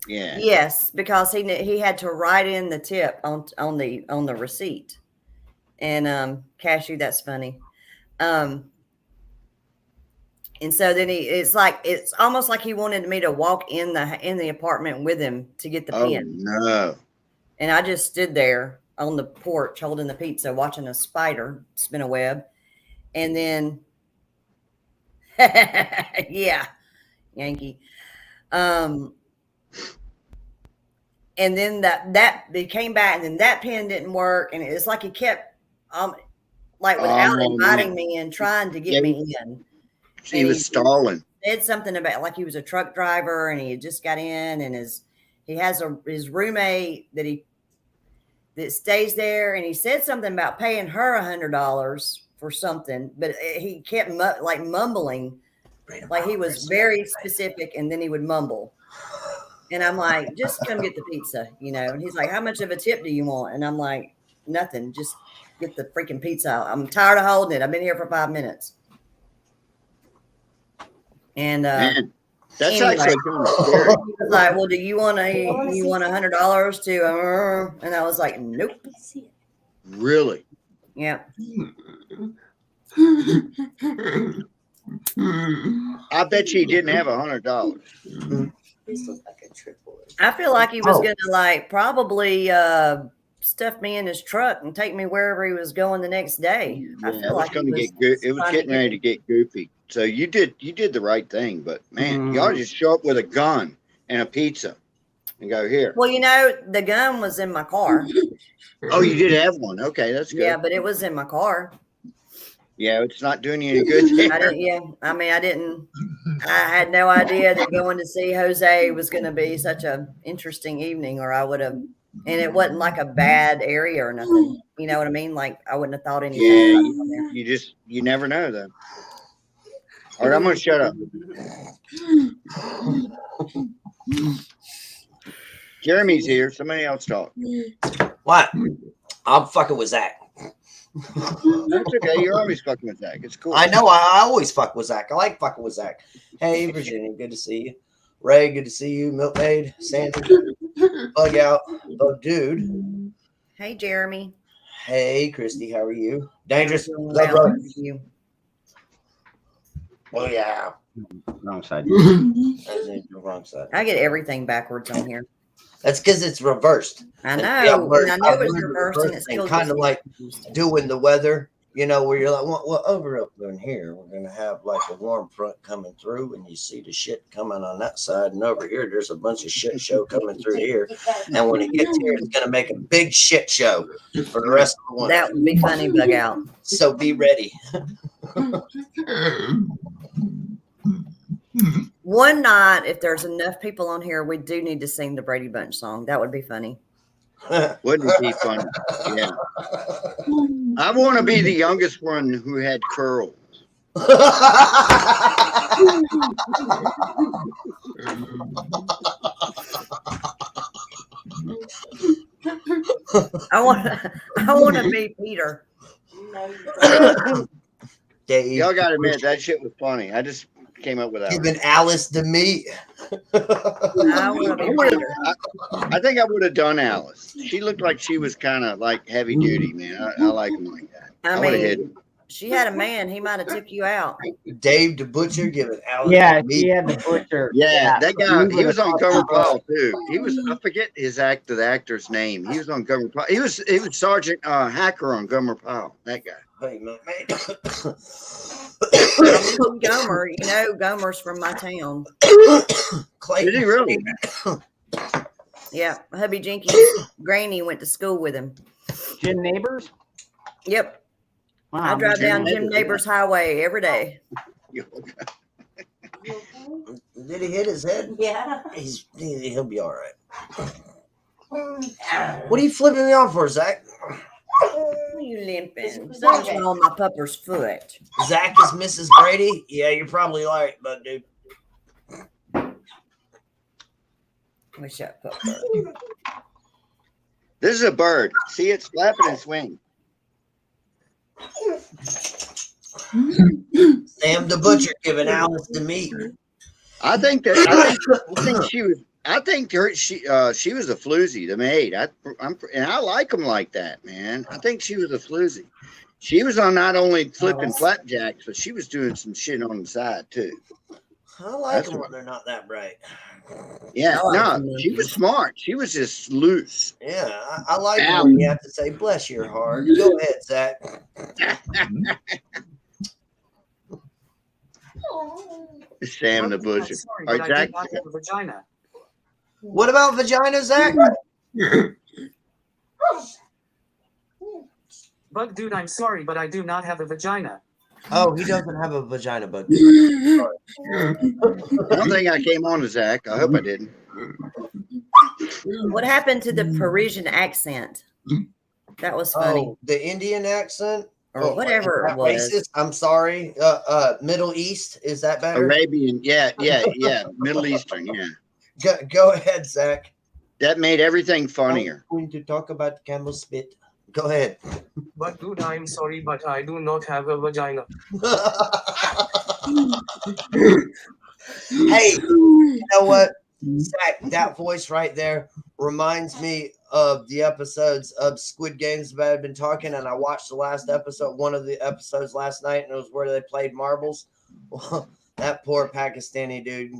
Yeah.
Yes, because he had to write in the tip on the receipt. And cashew, that's funny. And so then it's almost like he wanted me to walk in the apartment with him to get the pin.
No.
And I just stood there on the porch holding the pizza, watching a spider spin a web. And then, yeah, Yankee. And then that they came back, and then that pin didn't work. And it's like he kept, without inviting me and trying to get me in.
He was stalling.
Said something about like he was a truck driver and he had just got in, and he has his roommate that stays there, and he said something about paying her $100 for something, but he kept mumbling Like he was very specific, and then he would mumble. And I'm like, just come get the pizza, you know. And he's like, how much of a tip do you want? And I'm like, nothing. Just get the freaking pizza. I'm tired of holding it. I've been here for 5 minutes. And
Man, that's
anyway.
actually kind of scary.
He was like, well, do you want $100 to? And I was like, nope.
Really?
Yeah.
I bet you he didn't have $100.
I feel like he was gonna like probably stuff me in his truck and take me wherever he was going the next day. I
Yeah,
feel like
it was getting ready to get goofy. So you did the right thing, but man, y'all just show up with a gun and a pizza and go here.
Well, you know, the gun was in my car.
Oh, you did have one. Okay, that's good.
Yeah, but it was in my car.
Yeah, it's not doing you any good there.
I had no idea that going to see Jose was going to be such a interesting evening, or I would have. And it wasn't like a bad area or nothing. You know what I mean? Like I wouldn't have thought anything.
Yeah,
about it there.
you never know though. All right, I'm gonna shut up. Jeremy's here. Somebody else talk.
What? I'm fucking with Zach.
That's okay. You're always fucking with Zach. It's cool.
I know. I always fuck with Zach. I like fucking with Zach. Hey, Virginia, good to see you. Ray, good to see you. Milkmaid, Sandy, Bug Out, Bug Dude.
Hey, Jeremy.
Hey, Christy, how are you? Dangerous.
Well,
Love, bro.
you.
Oh yeah.
Wrong side.
That's the wrong side.
I get everything backwards on here.
That's because it's reversed.
I
And,
know.
yeah, I've learned-
and I
I've
knew it was
learned the
reversed, and it still
kind
gets
of
me
like
confused.
doing the weather, you know, where you're like, well, over up in here, we're gonna have like a warm front coming through, and you see the shit coming on that side, and over here, there's a bunch of shit show coming through here, and when it gets here, it's gonna make a big shit show for the rest of the winter.
That would be funny, Bug Out.
So be ready.
One night, if there's enough people on here, we do need to sing the Brady Bunch song. That would be funny.
Wouldn't it be fun? Yeah. I want to be the youngest one who had curls.
I want to be Peter.
Dave,
Y'all got to admit that shit was funny. I just came up with that.
giving Alice the meat.
I want to be Peter.
I think I would have done Alice. She looked like she was kind of like heavy duty, man. I like them like that.
I
would have hit
mean,
it.
she had a man. He might have took you out.
Dave the Butcher giving Alice
Yeah,
the meat.
he had the butcher.
Yeah, that guy. He was on Gomer
Pyle.
Pyle too. He was. I forget the actor's name. He was on Gomer Pyle. He was Sergeant Hacker on Gomer Pyle. That guy.
Hey, man.
Gomer, you know, Gomer's from my town.
Clayton.
Did he really?
Yeah, hubby Jenkins' granny went to school with him.
Jim Neighbors?
Yep,
Wow,
I drive
Jim
down Jim
Neighbors,
Neighbors Highway every day.
Did he hit his head?
Yeah.
He'll be all right. What are you flipping me off for, Zach?
You limping? Something on my pupper's foot.
Zach is Mrs. Brady? Yeah, you're probably right, but dude.
Wish that pupper.
This is a bird. See it flapping its wing.
Sam the Butcher giving Alice the meat.
I think she was. I think she was a floozy, the maid. And I like them like that, man. I think she was a floozy. She was on not only flipping flapjacks, but she was doing some shit on the side too.
I like them when they're not that bright.
Yeah,
I like
no,
them.
she was smart. She was just loose.
Yeah, I like it when you have to say, bless your heart. Go ahead, Zach.
Sam the Butcher.
Sorry,
All
but
right,
I
Zach.
did not have a vagina.
What about vagina, Zach?
Bug dude, I'm sorry, but I do not have a vagina.
Oh, he doesn't have a vagina, but
I don't think I came on to Zach. I hope I didn't.
What happened to the Parisian accent? That was funny.
oh, the Indian accent.
or whatever
is
it
that
was.
racist? I'm sorry. Middle East, is that better?
Arabian, yeah, Middle Eastern, yeah.
Go ahead, Zach.
That made everything funnier.
I'm going to talk about camel spit. Go ahead.
But dude, I'm sorry, but I do not have a vagina.
Hey, you know what? Zach, that voice right there reminds me of the episodes of Squid Games that I've been talking, and I watched the last episode, one of the episodes last night, and it was where they played marbles. Well, that poor Pakistani dude,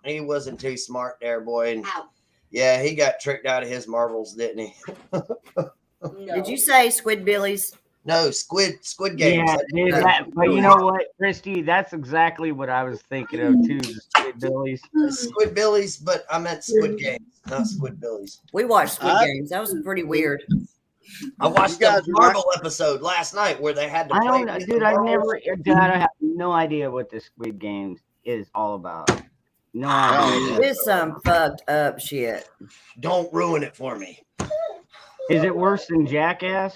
he wasn't too smart there, boy. And yeah, he got tricked out of his marbles, didn't he?
Did you say Squidbillies?
No, Squid Games.
Yeah, dude, but you know what, Christy? That's exactly what I was thinking of too. The Squidbillies.
Squidbillies, but I meant Squid Games, not Squidbillies.
We watched Squid Games. That was pretty weird.
I watched the Marvel episode last night where they had to
I
play.
don't know, dude. I have no idea what the Squid Games is all about. No idea.
It's some fucked up shit.
Don't ruin it for me.
Is it worse than Jackass?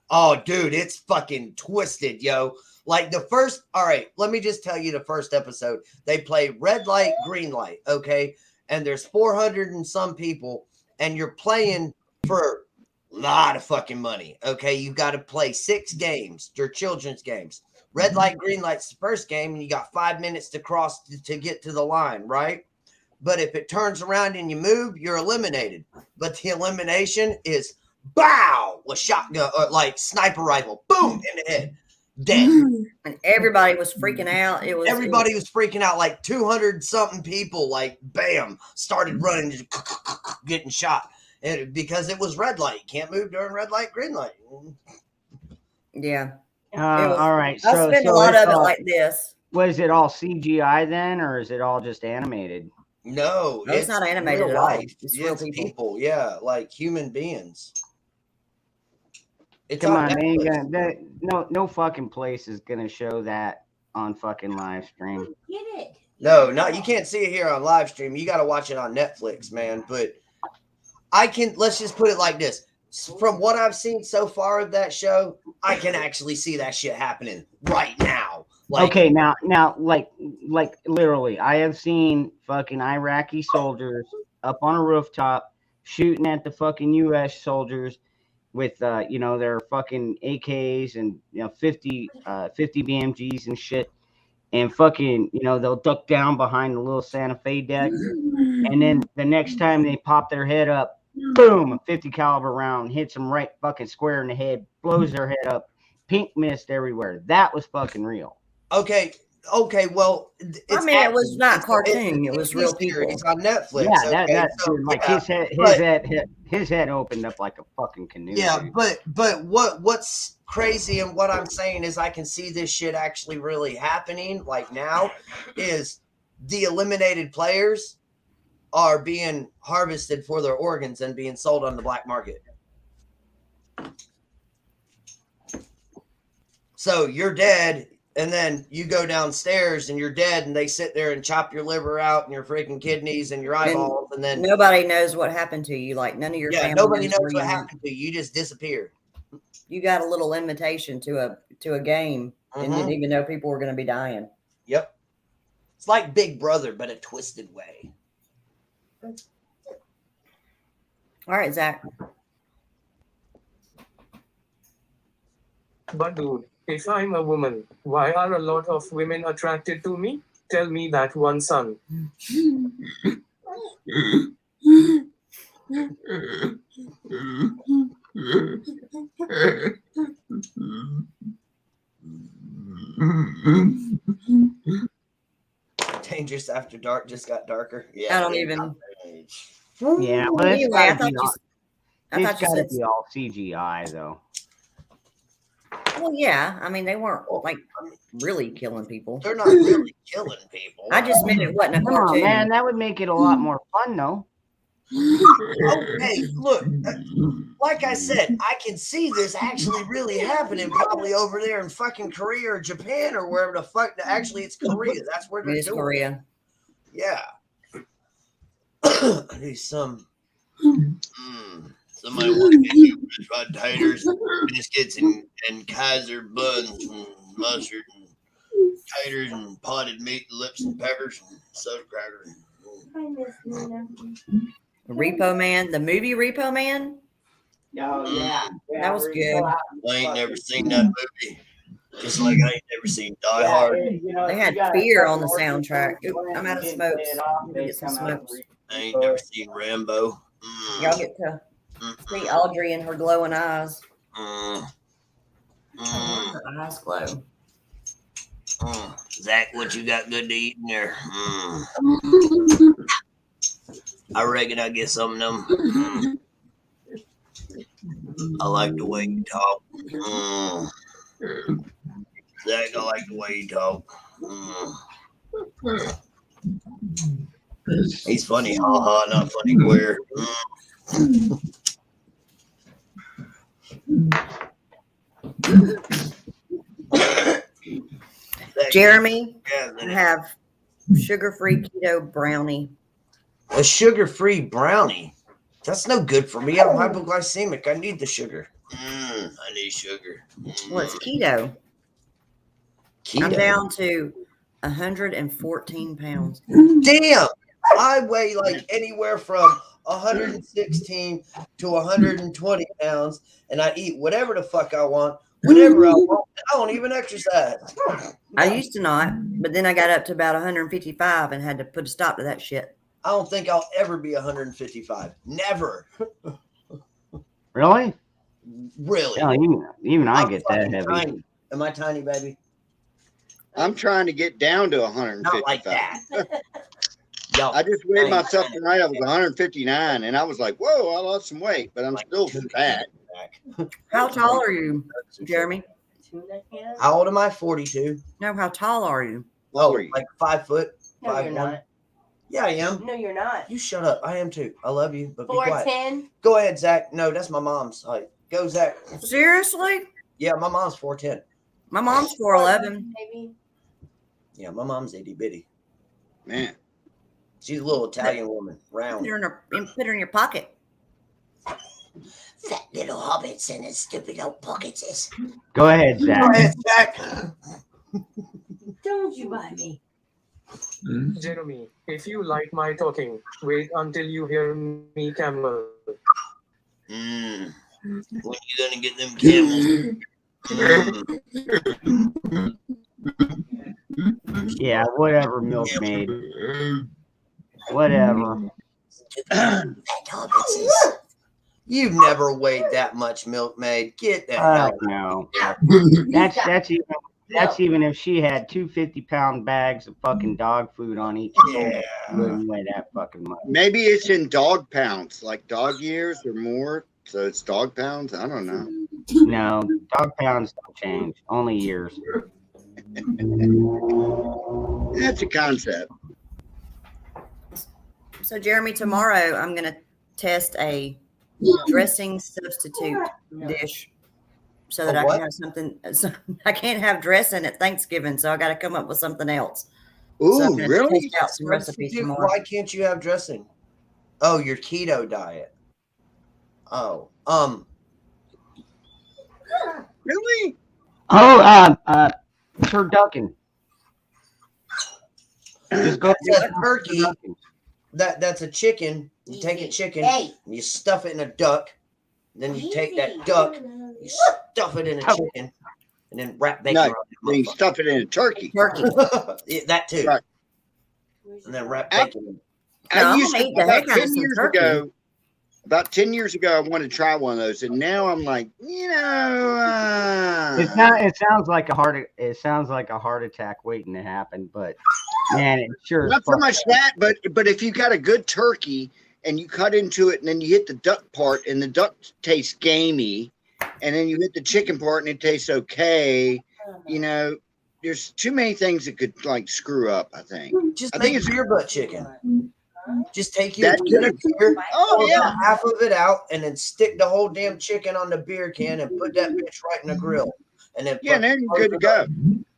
Oh, dude, it's fucking twisted, yo. Like the first, all right, let me just tell you the first episode. They play red light, green light, okay? And there's 400 and some people, and you're playing for a lot of fucking money, okay? You got to play 6 games. They're children's games. Red light, green light's the first game, and you got 5 minutes to cross to get to the line, right? But if it turns around and you move, you're eliminated. But the elimination is bow with shotgun or like sniper rifle, boom in the head, dead.
And everybody was freaking out.
Everybody was freaking out. Like 200 something people, like bam, started running, just getting shot, and because it was red light, can't move during red light, green light.
Yeah.
All right.
I spent a lot of it like this.
Was it all CGI then, or is it all just animated?
No,
it's not animated
real
at all.
life.
It's real
It's
people.
yeah, like human beings. It's
Come
on
on,
Netflix.
man. No fucking place is gonna show that on fucking live stream.
Get it.
No, you can't see it here on live stream. You got to watch it on Netflix, man. But let's just put it like this. From what I've seen so far of that show, I can actually see that shit happening right now. Like,
Okay, now, like literally, I have seen fucking Iraqi soldiers up on a rooftop shooting at the fucking U.S. soldiers with, their fucking AKs and 50 BMGs and shit, and fucking, they'll duck down behind the little Santa Fe deck, and then the next time they pop their head up, boom, a 50 caliber round hits them right fucking square in the head, blows their head up, pink mist everywhere. That was fucking real.
Okay. Well,
it was not cartoon. It was real people.
It's on Netflix.
Yeah,
okay?
his head opened up like a fucking canoe.
Yeah,
dude.
but what's crazy and what I'm saying is I can see this shit actually really happening like now is the eliminated players are being harvested for their organs and being sold on the black market. So you're dead, and then you go downstairs and you're dead, and they sit there and chop your liver out and your freaking kidneys and your eyeballs, and then
nobody knows what happened to you. Like none of your family
nobody
knows
knows what happened to you. You just disappeared.
You got a little invitation to a game and didn't even know people were going to be dying.
Yep, it's like Big Brother, but a twisted way.
All right, Zach.
But dude, if I'm a woman, why are a lot of women attracted to me? Tell me that one, son.
Dangerous After Dark just got darker. Yeah,
I don't even.
Yeah, but it's
Anyway,
gotta be all CGI though.
Well, yeah. I mean, they weren't like really killing people.
They're not really killing people.
I just meant it wasn't a
Come on,
cartoon.
man, that would make it a lot more fun though.
Okay, look, like I said, I can see this actually really happening probably over there in fucking Korea or Japan or wherever the fuck. Actually, it's Korea. That's where they're
It is
doing
Korea.
it. Yeah. I need some. Somebody want to get you French fried taters, biscuits, and Kaiser buns, and mustard, and taters, and potted meat, lips, and peppers, and soda crackers.
Repo Man, the movie Repo Man.
Oh yeah,
That was good.
I ain't never seen that movie. Just like I ain't never seen Die Hard.
They had Fear on the soundtrack. Oop, I'm out of smokes. Let me get some smokes.
I ain't never seen Rambo.
Y'all get to see Audrey and her glowing eyes. Her eyes glow.
Zach, what you got good to eat in there? I reckon I get some of them. I like the way you talk. Zach, I like the way you talk. He's funny, haha, not funny queer.
Jeremy, I have sugar-free keto brownie.
A sugar-free brownie? That's no good for me. I'm hypoglycemic. I need the sugar. I need sugar.
Well, it's keto. I'm down to 114 pounds.
Damn! I weigh like anywhere from 116 to 120 pounds, and I eat whatever the fuck I want, whenever I want. I don't even exercise.
I used to not, but then I got up to about 155 and had to put a stop to that shit.
I don't think I'll ever be 155. Never.
Really?
Really.
Hell, even I
I'm
get that
fucking
heavy.
tiny. Am I tiny, baby?
I'm trying to get down to 155.
Not like that. Yo,
I just weighed
I-
myself tonight. I was 159, and I was like, "Whoa, I lost some weight, but I'm still fat."
How tall are you, Jeremy?
How old am I? 42.
No, how tall are you?
Oh,
are you?
like 5 foot.
No,
5'1".
you're not.
Yeah, I am.
No, you're not.
You shut up. I am too. I love you, but be quiet.
4'10".
Go ahead, Zach. No, that's my mom's height. Go, Zach.
Seriously?
Yeah, my mom's 4'10".
My mom's 4'11".
Maybe.
Yeah, my mom's itty bitty.
Man,
She's a little Italian woman,
Put
round.
her in your pocket.
Fat little hobbits and his stupid old pockets.
Go ahead,
Go
Zach.
ahead, Zach.
Don't you buy me?
Jeremy, if you like my talking, wait until you hear me camel.
When you gonna get them camels?
Yeah, whatever, milkmaid. Whatever.
You've never weighed that much, milkmaid. Get the hell out.
No. That's even if she had 2 50-pound bags of fucking dog food on each shoulder. She wouldn't weigh that fucking much.
maybe it's in dog pounds, like dog years or more. So it's dog pounds. I don't know.
No, dog pounds don't change. Only years.
That's a concept.
So, Jeremy, tomorrow I'm going to test a dressing substitute dish so that
A
I
what?
can have something. So I can't have dressing at Thanksgiving, so I got to come up with something else.
Ooh,
So I'm gonna
really?
test out some recipes
Dude,
tomorrow.
why can't you have dressing? Oh, your keto diet. Oh,
Really?
Oh, turducken. Just go
That's a turkey.
turducken.
that's a chicken. You take a chicken,
Hey.
you stuff it in a duck, then you take that duck, you stuff it in a chicken, and then wrap bacon
No,
around
then you
that
stuff it in a turkey.
Turkey.
motherfucker. Yeah, that too.
Right.
And then wrap
I-
bacon in it.
No,
I
I'm
used
gonna
to,
eat the
about
heck out of
10
some
years
turkey.
ago. About 10 years ago, I wanted to try one of those, and now I'm like,
It sounds like a heart attack waiting to happen, but man, it sure.
not so much that, but if you got a good turkey and you cut into it, and then you hit the duck part, and the duck tastes gamey, and then you hit the chicken part, and it tastes okay. You know, there's too many things that could like screw up. I think.
Just
I
make
think it's
beer butt chicken. Just take your
That
can of beer,
Oh
pour
yeah.
about half of it out, and then stick the whole damn chicken on the beer can and put that bitch right in the grill. And then
Yeah, and then you're good to go.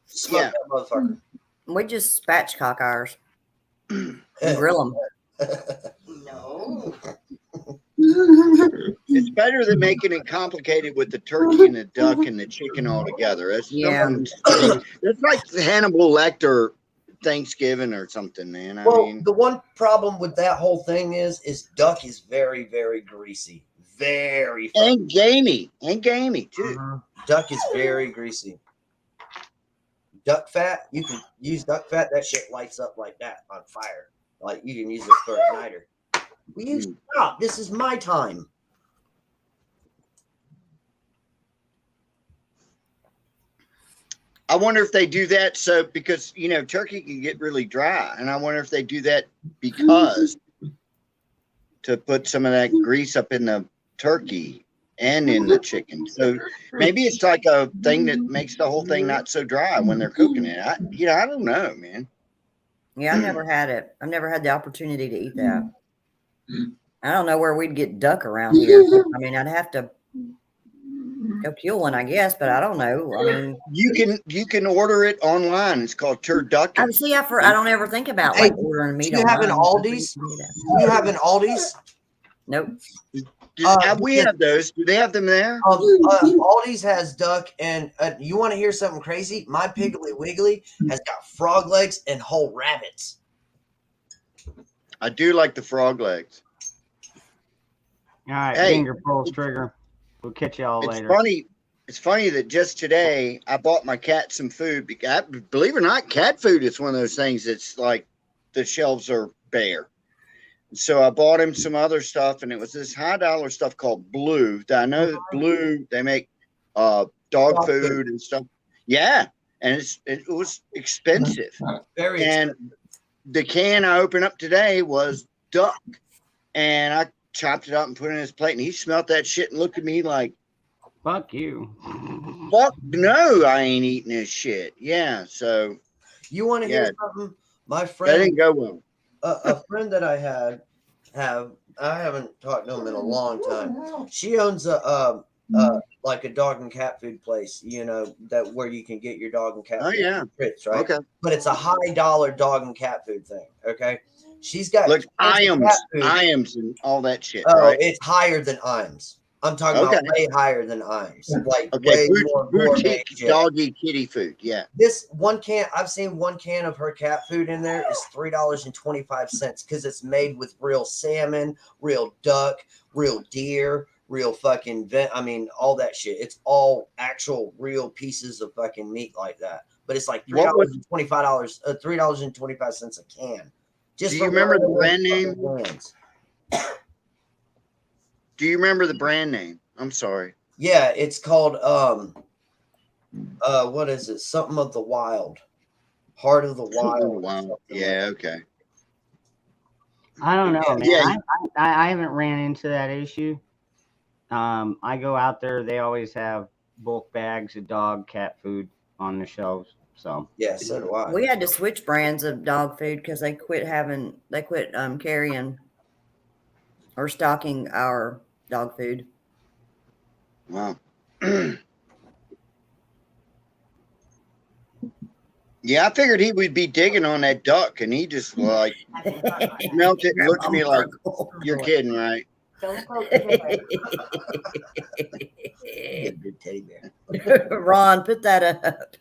Smoke
Yeah.
that motherfucker.
We just spatchcock ours and grill them.
No.
Yeah,
It's better than making it complicated with the turkey and the duck and the chicken all together. It's
Yeah.
it's like the Hannibal Lecter Thanksgiving or something, man. I
Well,
mean,
the one problem with that whole thing is duck is very, very greasy. Very
and gamey too.
Duck is very greasy. Duck fat, you can use duck fat. That shit lights up like that on fire. Like you can use it for a igniter. Will you stop? This is my time.
I wonder if they do that so because turkey can get really dry, and I wonder if they do that because to put some of that grease up in the turkey and in the chicken. So maybe it's like a thing that makes the whole thing not so dry when they're cooking it. I don't know, man.
Yeah, I've never had it. I've never had the opportunity to eat that. I don't know where we'd get duck around here. I mean, I'd have to go kill one, I guess, but I don't know. I mean,
you can order it online. It's called turducken.
See, I don't ever think about
Hey,
ordering meat.
do you have an
online.
Aldi's? Do you have an Aldi's?
Nope.
We have those. Do they have them there?
Aldi's has duck, and you want to hear something crazy? My Piggly Wiggly has got frog legs and whole rabbits.
I do like the frog legs.
All right,
Hey.
finger pulls trigger. We'll catch y'all
It's
later.
funny. It's funny that just today I bought my cat some food. Believe it or not, cat food is one of those things that's like the shelves are bare. So I bought him some other stuff, and it was this high dollar stuff called Blue. I know that Blue, they make dog food and stuff. Yeah, and it was expensive.
Very
And the can I opened up today was duck, and I chopped it up and put it in his plate, and he smelled that shit and looked at me like,
Fuck you.
fuck no, I ain't eating this shit. Yeah, so
You want to
Yeah.
hear something? My
that
friend,
didn't go well.
a friend that I I haven't talked to him in a long time. She owns like a dog and cat food place, that where you can get your dog and cat
Oh,
food
yeah.
treats, right?
Okay.
But it's a high dollar dog and cat food thing. Okay. She's got
Look,
expensive
IAMS,
cat food.
IAMS and all that shit,
Oh,
right?
it's higher than IAMS. I'm talking
Okay.
about way higher than IAMS. Like
Okay,
way more gourmet
boutique
shit.
doggy kitty food. Yeah.
This one can, I've seen one can of her cat food in there is $3.25 because it's made with real salmon, real duck, real deer, real fucking all that shit. It's all actual real pieces of fucking meat like that. But it's like $3.25, $3.25 a can. Just
Do you
for
remember the
one of
brand
those
name?
fucking cans.
Do you remember the brand name? I'm sorry.
Yeah, it's called what is it? Something of the Wild. Heart of the Wild.
Wow. Yeah, okay.
I don't know, man.
Yeah.
I haven't ran into that issue. I go out there, they always have bulk bags of dog cat food on the shelves. So
Yeah, so do I.
We had to switch brands of dog food because they quit carrying or stocking our dog food.
Wow. Yeah, I figured he would be digging on that duck, and he just like smelt it and looked at me like, "You're kidding, right?"
Good teddy bear.
Ron, put that up.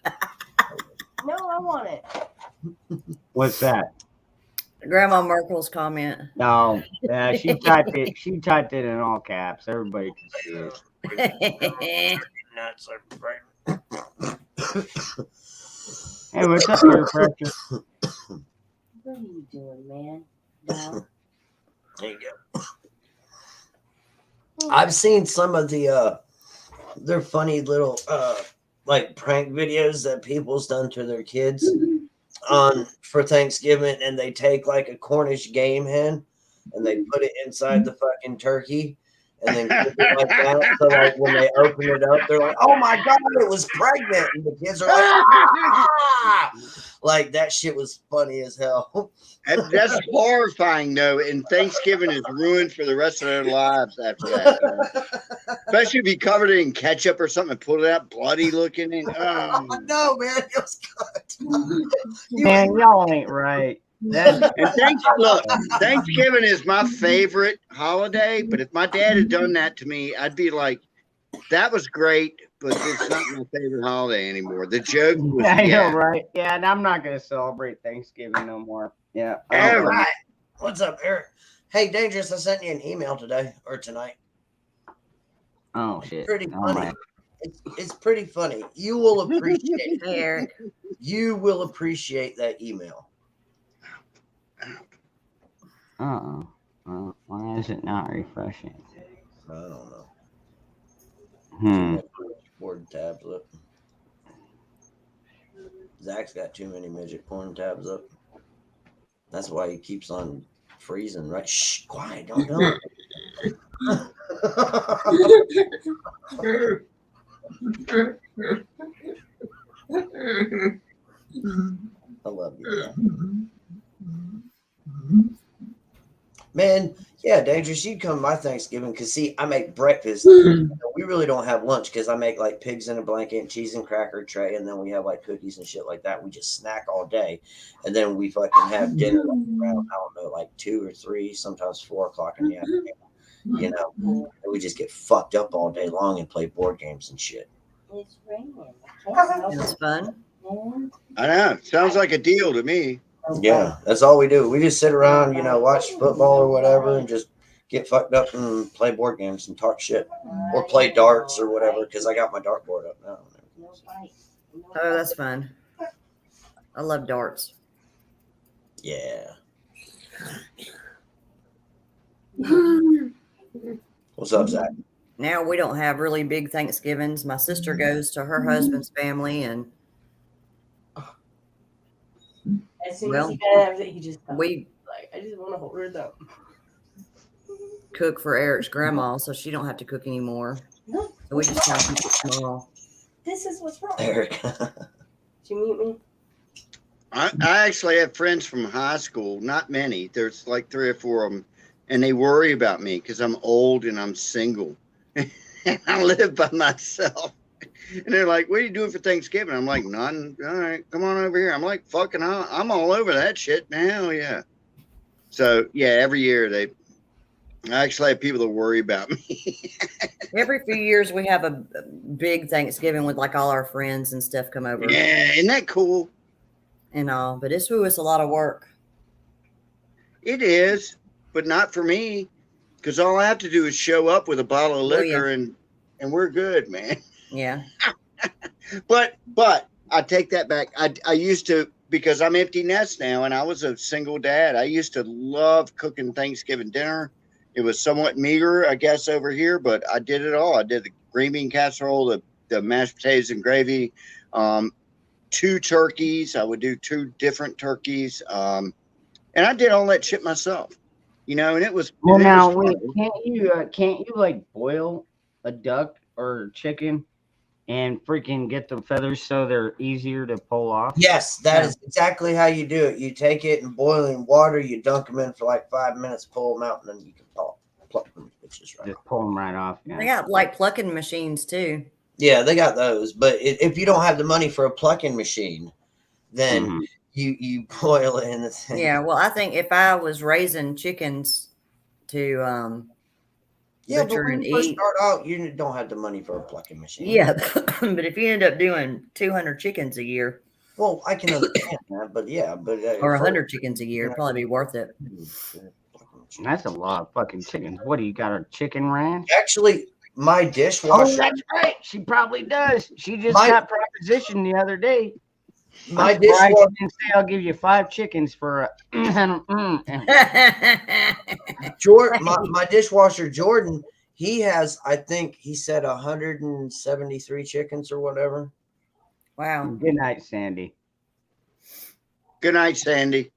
No, I want it.
what's that?
Grandma Merkel's comment.
No, she typed it. She typed it in all caps. Everybody can see it.
Nuts are breaking.
Hey, what's up, Peter Pressure?
What are you doing, man? No.
There you go. I've seen some of the their funny little like prank videos that people's done to their kids on for Thanksgiving, and they take like a Cornish game hen and they put it inside the fucking turkey and then cook it like that. So like when they open it up, they're like, "Oh my god, it was pregnant!" And the kids are like, "Ah!" Like that shit was funny as hell.
That's horrifying, though, and Thanksgiving is ruined for the rest of their lives after that. Especially if you covered it in ketchup or something and pulled it out bloody looking. And
No, man, it was good.
Man, y'all ain't right. That,
Look, Thanksgiving is my favorite holiday, but if my dad had done that to me, I'd be like, that was great, but it's not my favorite holiday anymore. The joke was,
I know,
yeah.
right? Yeah, and I'm not gonna celebrate Thanksgiving no more. Yeah.
Ever.
All right. What's up, Eric? Hey, Dangerous, I sent you an email today or tonight.
Oh shit.
Pretty
Oh,
funny.
my.
It's pretty funny. You will appreciate
Hey, Eric.
you will appreciate that email.
Why is it not refreshing?
I don't know.
Hmm.
Board tabs up. Zach's got too many midget porn tabs up. That's why he keeps on freezing, right? Shh, quiet, don't do it. I love you. Man, yeah, Dangerous, you'd come to my Thanksgiving because, see, I make breakfast. We really don't have lunch because I make like pigs in a blanket and cheese and cracker tray, and then we have like cookies and shit like that. We just snack all day, and then we fucking have dinner like around, I don't know, like 2 or 3, sometimes 4 o'clock in the afternoon. You know, and we just get fucked up all day long and play board games and shit.
It's raining. I can't help
It's
it,
fun.
man.
I know. Sounds like a deal to me.
Yeah, that's all we do. We just sit around, you know, watch football or whatever, and just get fucked up and play board games and talk shit, or play darts or whatever. Because I got my dartboard up now.
No fight. No
Oh, that's fun. I love darts.
Yeah. What's up, Zach?
Now we don't have really big Thanksgivings. My sister goes to her husband's family, and
As soon as
Well,
he got everything, he just
we
like, I just want to hold her though.
cook for Eric's grandma, so she don't have to cook anymore.
No,
So we just kind of keep it small.
this is what's wrong.
Eric.
Did you mute me?
I actually have friends from high school, not many. There's like 3 or 4 of them, and they worry about me because I'm old and I'm single. And I live by myself. And they're like, what are you doing for Thanksgiving? I'm like, none. All right, come on over here. I'm like, fucking, I'm all over that shit. Hell yeah. So, yeah, every year I actually have people that worry about me.
Every few years we have a big Thanksgiving with like all our friends and stuff come over
Yeah, isn't that cool?
and all. But it's a lot of work.
It is, but not for me, because all I have to do is show up with a bottle of
Oh,
liquor and we're good, man.
Yeah.
But I take that back. I used to, because I'm empty nest now and I was a single dad. I used to love cooking Thanksgiving dinner. It was somewhat meager, I guess, over here, but I did it all. I did the green bean casserole, the mashed potatoes and gravy, 2 turkeys. I would do 2 different turkeys. And I did all that shit myself, you know, and it was.
Well,
it
now,
was
wait, can't you like boil a duck or chicken and freaking get the feathers so they're easier to pull off?
Yes, that is exactly how you do it. You take it and boil in water. You dunk them in for like 5 minutes, pull them out, and then you can pluck them. Bitches right
Just
off.
pull them right off.
They got like plucking machines too.
Yeah, they got those. But if you don't have the money for a plucking machine, then
Mhm.
you boil it in the thing.
Yeah. Well, I think if I was raising chickens to
Yeah, but
butcher
when
and
you first
eat.
start out, you don't have the money for a plucking machine.
Yeah, but if you end up doing 200 chickens a year
Well, I can understand that, but yeah, but
or
for-
100 chickens a year, it'd probably be worth it.
That's a lot of fucking chickens. What do you got, a chicken ranch?
Actually, my
Oh,
dishwasher,
that's right. She probably does. She just
My-
got propositioned the other day.
my
I'm surprised
dishwasher,
she didn't say I'll give you 5 chickens for a.
My dishwasher Jordan, he has, I think he said 173 chickens or whatever.
Wow.
Good night, Sandy.
Good night, Sandy.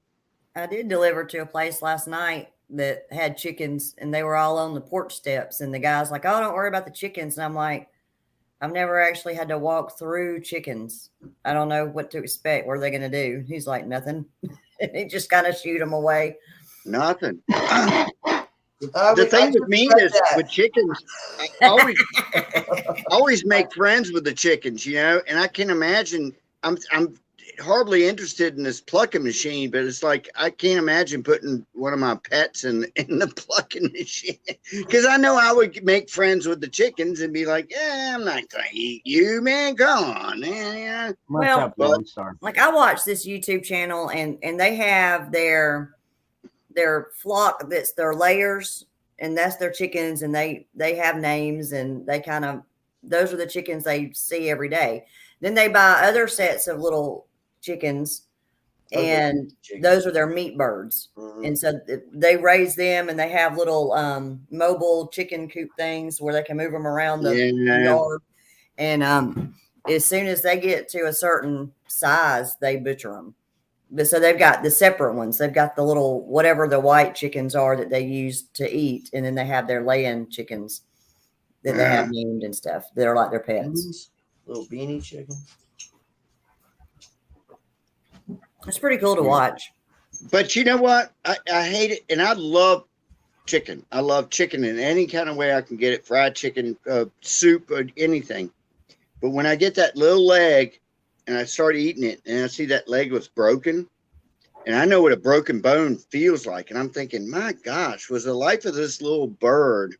I did deliver to a place last night that had chickens and they were all on the porch steps. And the guy's like, oh, don't worry about the chickens. And I'm like, I've never actually had to walk through chickens. I don't know what to expect. What are they going to do? He's like, nothing. He just kind of shoot them away.
Nothing.
I
The thing with me
read
is
that.
with chickens, I always make friends with the chickens, you know, and I can imagine hardly interested in this plucking machine, but it's like I can't imagine putting one of my pets in the plucking machine because I know I would make friends with the chickens and be like, "Yeah, I'm not gonna eat you, man. Come on, man." Yeah.
What's
Well,
up, Lone Star?
like I watch this YouTube channel and they have their flock, that's their layers, and that's their chickens, and they have names, and they kind of, those are the chickens they see every day. Then they buy other sets of little chickens, and those are their meat birds.
Mhm.
And so they raise them, and they have little mobile chicken coop things where they can move them around the yard. And as soon as they get to a certain size, they butcher them. But so they've got the separate ones. They've got the little, whatever the white chickens are that they use to eat, and then they have their laying chickens that they have named and stuff that are like their pets.
Little beanie chicken.
It's pretty cool to watch.
But you know what? I hate it, and I love chicken. I love chicken in any kind of way I can get it. Fried chicken, soup, or anything. But when I get that little leg and I start eating it, and I see that leg was broken, and I know what a broken bone feels like, and I'm thinking, my gosh, was the life of this little bird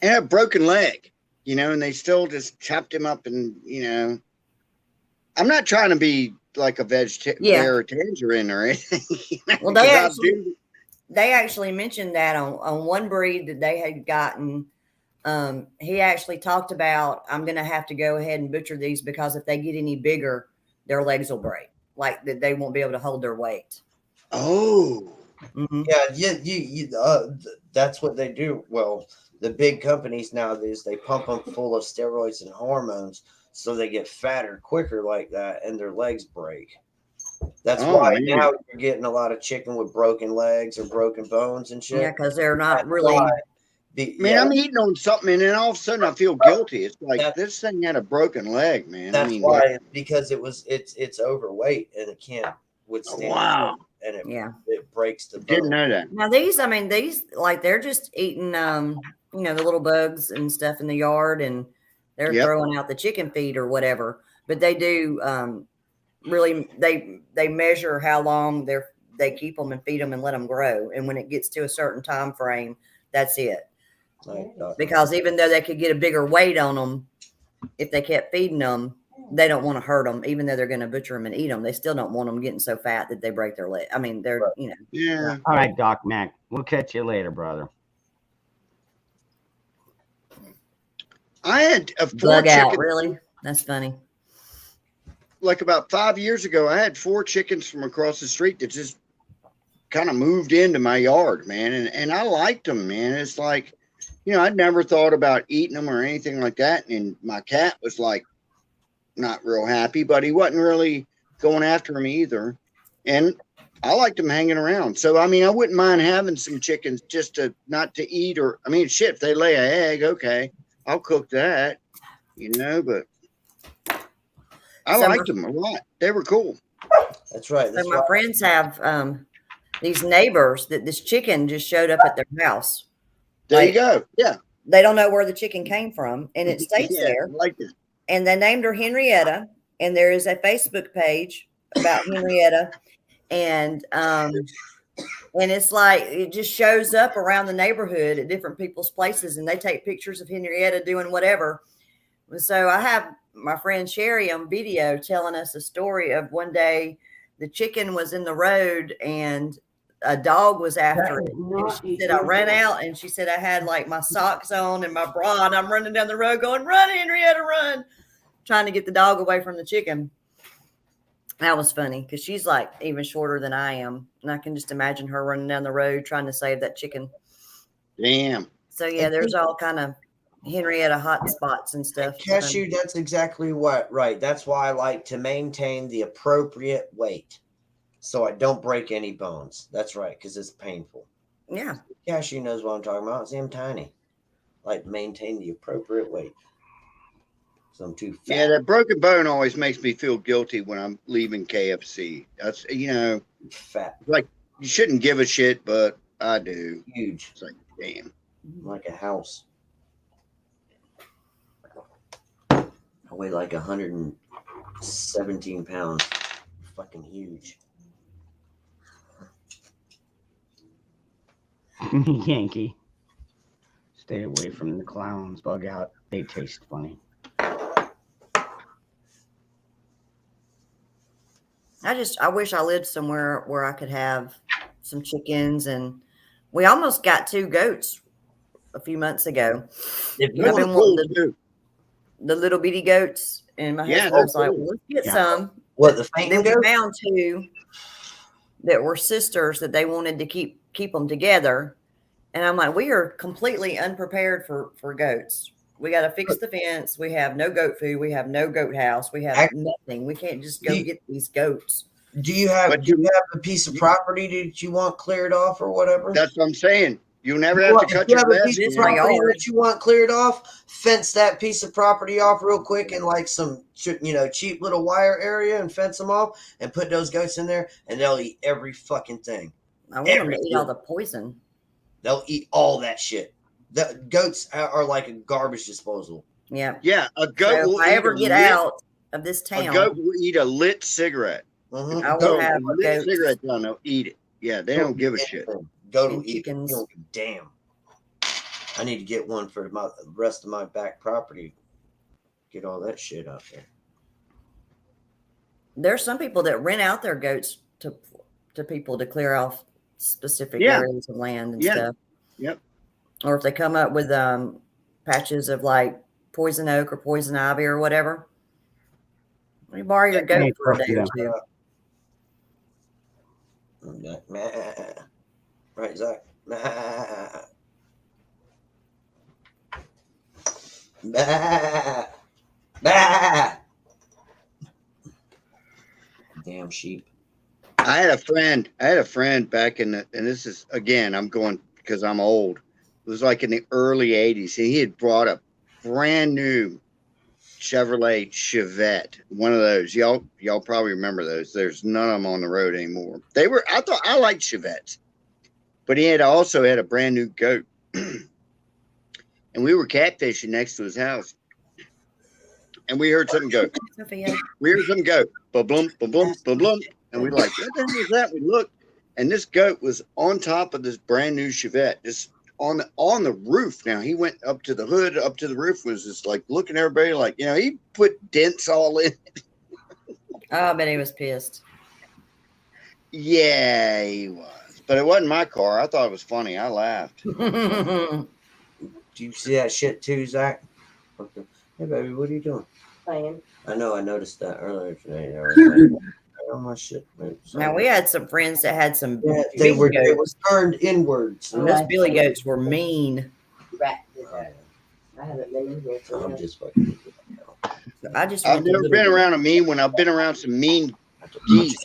and a broken leg, you know, and they still just chopped him up, and you know, I'm not trying to be like a vegetarian or anything.
Well, they actually mentioned that on one breed that they had gotten. He actually talked about, I'm going to have to go ahead and butcher these because if they get any bigger, their legs will break. Like that, they won't be able to hold their weight.
Oh,
Yeah. That's what they do. Well, the big companies nowadays, they pump them full of steroids and hormones, so they get fatter quicker like that, and their legs break. That's why now you're getting a lot of chicken with broken legs or broken bones and shit.
Yeah, because they're not really.
I'm eating on something, and then all of a sudden I feel guilty. It's like this thing had a broken leg, man.
That's why, because it's overweight and it can't withstand.
Wow.
And it breaks the bone.
Didn't know that.
Now these like they're just eating you know, the little bugs and stuff in the yard, and they're throwing out the chicken feed or whatever. But they do really they measure how long they keep them and feed them and let them grow. And when it gets to a certain time frame, that's it. Because even though they could get a bigger weight on them, if they kept feeding them, they don't want to hurt them. Even though they're going to butcher them and eat them, they still don't want them getting so fat that they break their leg. I mean, they're you know.
Yeah.
All right, Doc Mac. We'll catch you later, brother.
I had a 4
Bug out,
chickens.
really? That's funny.
Like about 5 years ago, I had 4 chickens from across the street that just kind of moved into my yard, man. And I liked them, man. It's like, you know, I'd never thought about eating them or anything like that. And my cat was like, not real happy, but he wasn't really going after them either. And I liked them hanging around. So, I mean, I wouldn't mind having some chickens just to not to eat, or, I mean, shit, if they lay an egg, okay, I'll cook that, you know, but I liked them a lot. They were cool.
That's right.
So my friends have these neighbors that this chicken just showed up at their house.
There you go. Yeah.
They don't know where the chicken came from, and it stays there.
I like it.
And they named her Henrietta, and there is a Facebook page about Henrietta, and it's like it just shows up around the neighborhood at different people's places, and they take pictures of Henrietta doing whatever. And so I have my friend Sherry on video telling us a story of one day the chicken was in the road and a dog was after it. And she said, I ran out, and she said, I had like my socks on and my bra, and I'm running down the road going, run, Henrietta, run, trying to get the dog away from the chicken. That was funny because she's like even shorter than I am. And I can just imagine her running down the road trying to save that chicken.
Damn.
So yeah, there's all kind of Henrietta hot spots and stuff.
Cashew, that's exactly right. That's why I like to maintain the appropriate weight so I don't break any bones. That's right, because it's painful.
Yeah.
Cashew knows what I'm talking about. See, I'm tiny. Like maintain the appropriate weight. So I'm too fat.
Yeah, that broken bone always makes me feel guilty when I'm leaving KFC. That's, you know,
fat.
Like you shouldn't give a shit, but I do.
Huge.
It's like, damn.
Like a house. I weigh like 100 17 pounds. Fucking huge.
Yankee. Stay away from the clowns. Bug out. They taste funny.
I wish I lived somewhere where I could have some chickens, and we almost got 2 goats a few months ago.
If you
I've
want
been
Cool,
wanting
too.
the little bitty goats, and my
Yeah,
husband was
they're
like,
cool.
well, let's get
Yeah.
some.
what the
Then
fainting
we
goat?
found 2 that were sisters that they wanted to keep them together. And I'm like, we are completely unprepared for goats. We got to fix the fence. We have no goat food. We have no goat house. We have nothing. We can't just go get these goats.
Do you have
But
do you have a piece of property that you want cleared off or whatever?
That's what I'm saying. You never have to
If
cut
you
your
have a
grass.
piece of
This my
property
yard.
that you want cleared off, fence that piece of property off real quick in like some cheap little wire area and fence them off and put those goats in there and they'll eat every fucking thing.
I want them to eat all the poison.
They'll eat all that shit. The goats are like a garbage disposal.
Yeah.
Yeah, a goat
So
will
if I
eat
ever
a
get
lit,
out of this
A
town,
goat will eat a lit cigarette.
Mhm.
I will
Goat,
have
a lit
goats
cigarette down, they'll eat it. Yeah, they don't give a shit.
Goat
and
will eat it.
chickens.
You don't give a damn. I need to get one for the rest of my back property. Get all that shit out there.
There's some people that rent out their goats to people to clear off specific
Yeah.
areas of land and
Yeah.
stuff.
Yep.
Or if they come up with patches of like poison oak or poison ivy or whatever, you borrow your goat
Hey,
for a day or
yeah.
2.
I'm like, "Meh." Right, Zach? Meh. Meh. Meh. Damn sheep.
I had a friend back in and this is again, I'm going because I'm old. It was like in the early 80s, and he had brought a brand new Chevrolet Chevette, one of those. Y'all probably remember those. There's none of them on the road anymore. I liked Chevettes, but he also had a brand new goat, and we were catfishing next to his house, and we heard something go.
Sophia.
We heard something go, ba-blum, ba-blum, ba-blum, and we're like, what the hell is that? We looked, and this goat was on top of this brand new Chevette, just on the roof. Now he went up to the hood, up to the roof, was just like looking at everybody like, he put dents all in.
Oh, I bet he was pissed.
Yeah, he was, but it wasn't my car. I thought it was funny. I laughed.
Do you see that shit too, Zach? Okay. Hey, baby, what are you doing?
Playing.
I know. I noticed that earlier today. I was like, oh my shit.
Now we had some friends that had some
Yeah,
big
it
goats.
was turned inwards.
And those billy goats were mean.
Rat. I haven't been in here for
I'm
a
just fucking.
I just
I've
went to
never
Little
been
League.
around a mean one. I've been around some mean geese,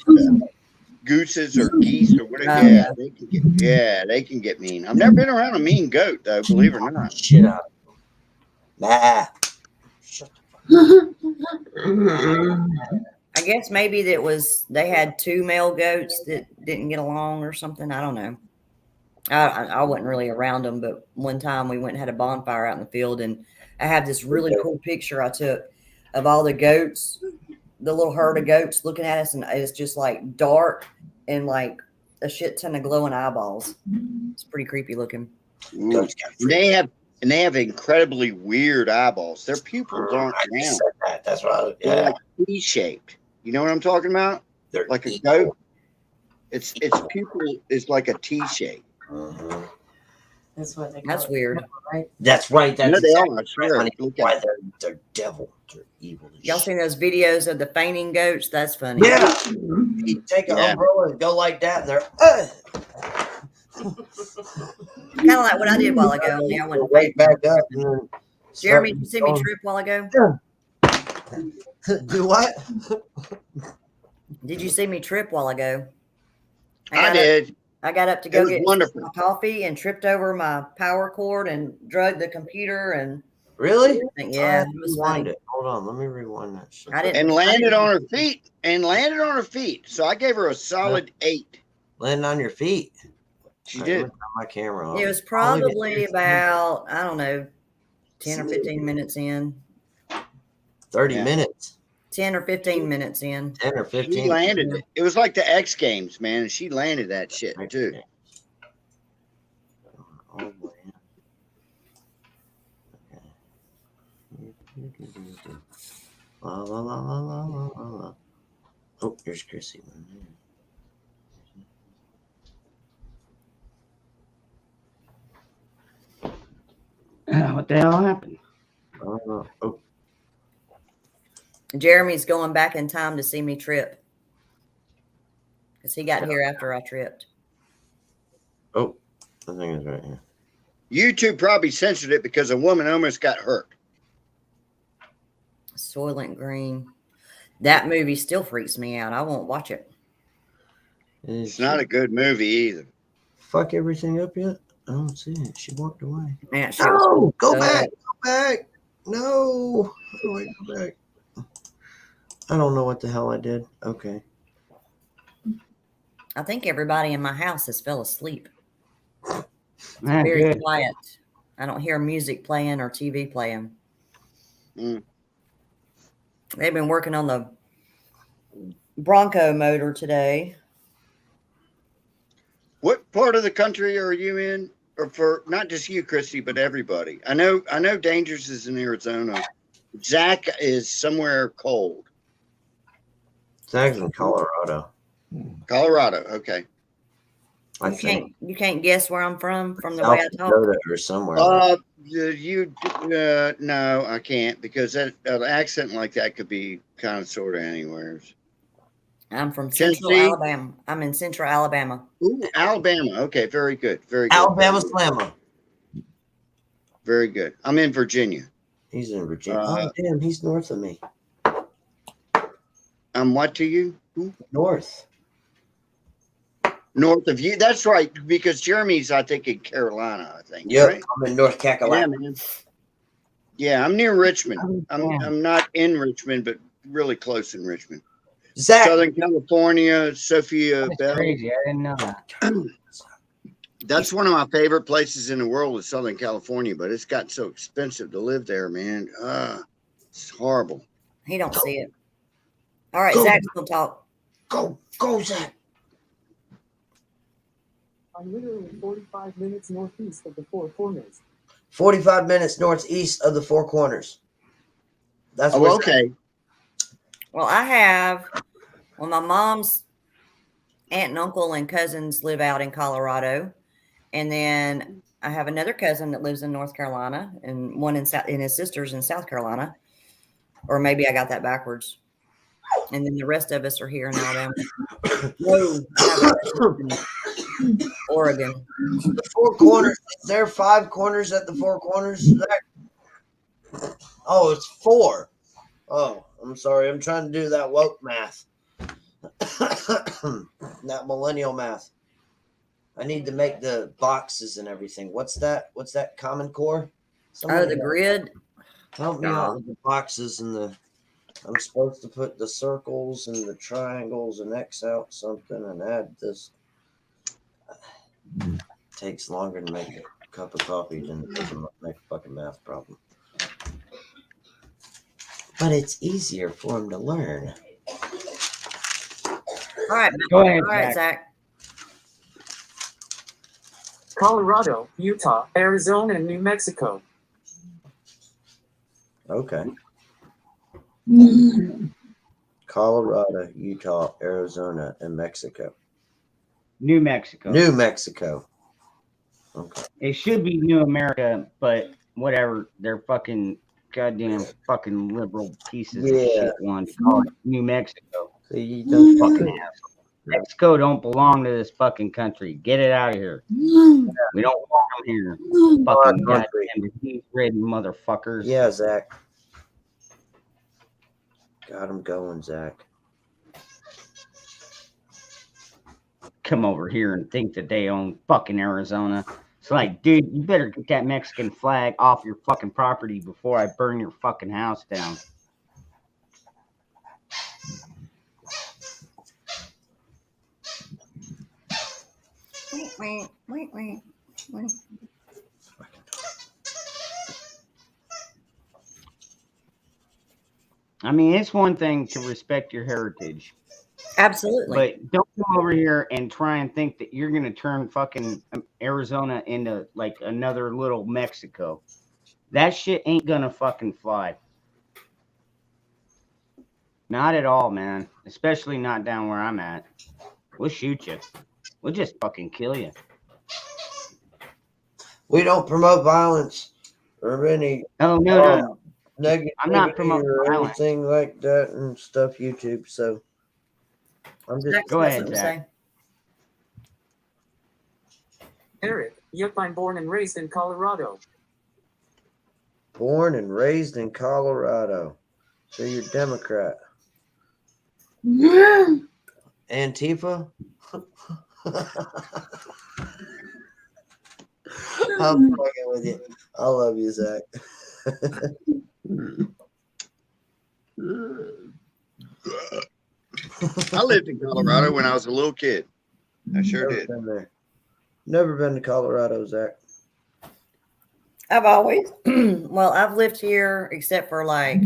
gooses or geese or whatever.
Oh,
Yeah, they can get mean. I've never been around a mean goat though, believe it or not.
Shit out. Nah. Shut
I guess maybe they had 2 male goats that didn't get along or something. I don't know. I wasn't really around them, but one time we went and had a bonfire out in the field, and I have this really cool picture I took of all the goats, the little herd of goats looking at us, and it's just like dark and like a shit ton of glowing eyeballs. It's pretty creepy looking.
Ooh.
Goats got
And they have incredibly weird eyeballs. Their pupils aren't
I just
round.
said that. That's right.
They're
Yeah.
like T-shaped. You know what I'm talking about?
They're
Like a
equal.
goat. Its pupil is like a T shape.
Mhm.
That's what they call
That's
it.
weird.
Right?
That's right. That's
No, they
exactly
are. I swear.
right.
Look
Why
at
they're devil. They're evil. as
Y'all
shit.
seen those videos of the fainting goats? That's funny.
Yeah. You take an
Yeah.
umbrella and go like that, and they're
Kind of like what I did a while ago. Only I went
right back up. And then
Jeremy,
start
did you see me
going.
trip a while ago?
Do what?
Did you see me trip a while ago?
I did.
I got up to
It
go
was
get
wonderful.
my coffee and tripped over my power cord and drugged the computer and
Really?
yeah,
Let
it
me
was
rewind
funny.
it. Hold on. Let me rewind that shit.
I didn't-
And landed on her feet. So I gave her a solid 8.
Landing on your feet.
She
All right, let
did.
me turn my camera on.
It was
I'll leave it
probably
there.
about, I don't know, 10 or 15 minutes in.
30
Yeah.
minutes.
10 or 15 minutes in.
10 or
She
15.
landed it. It was like the X Games, man. And she landed that shit too.
Oh boy. La, la, la, la, la, la, la, la. Oh, there's Chrissy.
What the hell happened?
Oh,
Jeremy's going back in time to see me trip. Because he got here after I tripped.
oh, I think it's right here.
YouTube probably censored it because a woman almost got hurt.
Soylent Green. That movie still freaks me out. I won't watch it.
It's not a good movie either.
Fuck everything up yet? I don't see it. She walked away.
Man, shit
No,
was
go
so-
back. Go back. No. How do I go back? I don't know what the hell I did. Okay.
I think everybody in my house has fell asleep.
Ah,
Very
good.
quiet. I don't hear music playing or TV playing.
Mm.
They've been working on the Bronco motor today.
What part of the country are you in? Or for not just you, Christy, but everybody. I know Dangerous is in Arizona. Zach is somewhere cold.
Zach's in Colorado.
Colorado. Okay.
I
You
think.
can't guess where I'm from the
South
way I talk.
Dakota or somewhere.
No, I can't because that an accent like that could be kind of sort of anywhere.
I'm from Central
Tennessee?
Alabama. I'm in Central Alabama.
Ooh, Alabama. Okay, very good. Very good.
Alabama Slammer.
Very good. I'm in Virginia.
He's in Virginia. Oh, damn, he's north of me.
I'm what to you?
North.
North of you. That's right, because Jeremy's, I think, in Carolina, I think.
Yep,
Right?
I'm in North
Yeah,
Kakalaka.
man. Yeah, I'm near Richmond. I'm not in Richmond, but really close in Richmond.
Zach,
Southern California, Sophia
That's
Bell.
crazy. I didn't know that.
That's one of my favorite places in the world is Southern California, but it's gotten so expensive to live there, man. It's horrible.
He don't see it. All right,
Go.
Zach's gonna talk.
go, Zach.
I'm literally 45 minutes northeast of the Four Corners.
45 minutes northeast of the Four Corners. That's
Oh,
where
okay.
Well, my mom's aunt and uncle and cousins live out in Colorado. And then I have another cousin that lives in North Carolina and one in his sister's in South Carolina. Or maybe I got that backwards. And then the rest of us are here in Alabama. No, I have a cousin in Oregon.
The Four Corners. There are 5 corners at the Four Corners, Zach? Oh, it's 4. Oh, I'm sorry. I'm trying to do that woke math. That millennial math. I need to make the boxes and everything. What's that? What's that? Common Core?
Oh, the grid.
Help me out with the boxes and the. I'm supposed to put the circles and the triangles and X out something and add this. Takes longer to make a cup of coffee than it does to make a fucking math problem. But it's easier for him to learn.
All right.
Go ahead,
All right,
Zach.
Zach.
Colorado, Utah, Arizona, and New Mexico.
Okay. Colorado, Utah, Arizona, and Mexico.
New Mexico.
New Mexico. Okay.
It should be New America, but whatever. They're fucking goddamn fucking liberal pieces of
Yeah.
shit want to call it New Mexico.
So you don't
Fucking asshole. Mexico don't belong to this fucking country. Get it out of here. We don't want them here. Fucking goddamn disease-ridden motherfuckers.
Yeah, Zach. Got him going, Zach.
Come over here and think that they own fucking Arizona. It's like, dude, you better get that Mexican flag off your fucking property before I burn your fucking house down. I mean, it's one thing to respect your heritage,
Absolutely.
but don't come over here and try and think that you're gonna turn fucking Arizona into like another little Mexico. That shit ain't gonna fucking fly. Not at all, man. Especially not down where I'm at. We'll shoot you. We'll just fucking kill you.
We don't promote violence or any
Oh no.
negativity
I'm not promoting
or
violence.
anything like that and stuff. YouTube. So I'm just
Zach's
Go
got
ahead,
something to
Zach.
say.
Eric, yep, I'm born and raised in Colorado.
born and raised in Colorado. So you're Democrat. Antifa? I'm fucking with you. I love you, Zach.
I lived in Colorado when I was a little kid. I sure
Never
did.
been there. Never been to Colorado, Zach.
I've always, well, I've lived here except for like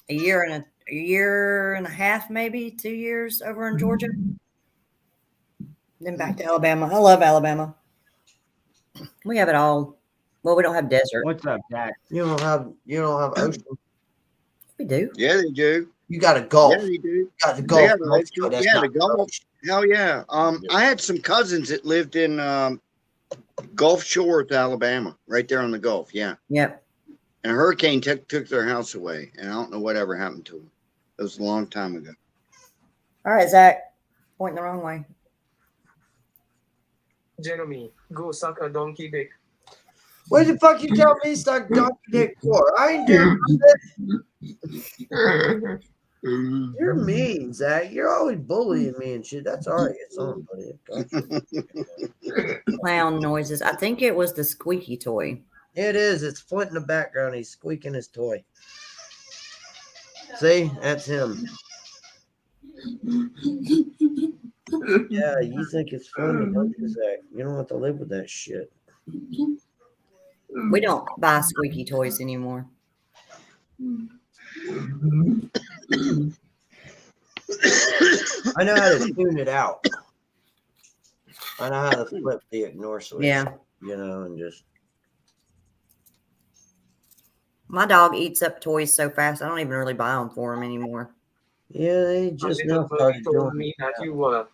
a year and a half, maybe 2 years over in Georgia. Then back to Alabama. I love Alabama. We have it all. Well, we don't have desert.
What's up, Zach?
You don't have ocean.
We do.
Yeah, they do.
You got a Gulf.
Yeah, they do.
You got the
They
Gulf.
have the ocean.
That's
Yeah,
not
the Gulf. Hell yeah. I had some cousins that lived in Gulf Shores, Alabama, right there on the Gulf. Yeah.
Yep.
And a hurricane took their house away, and I don't know whatever happened to them. It was a long time ago.
All right, Zach. Pointing the wrong way.
Jeremy, go suck a donkey dick.
What the fuck you tell me suck donkey dick for? I ain't doing nothing. You're mean, Zach. You're always bullying me and shit. That's all right. It's on, buddy.
Clown noises. I think it was the squeaky toy.
It is. It's Flint in the background. He's squeaking his toy. See? That's him. Yeah, you think it's funny, don't you, Zach? You don't have to live with that shit.
We don't buy squeaky toys anymore.
I know how to tune it out. I know how to flip the ignore switch.
Yeah.
You know, and just.
My dog eats up toys so fast, I don't even really buy them for him anymore.
Yeah, they just
A
now
little
started
birdie told
doing
me that
it.
you were.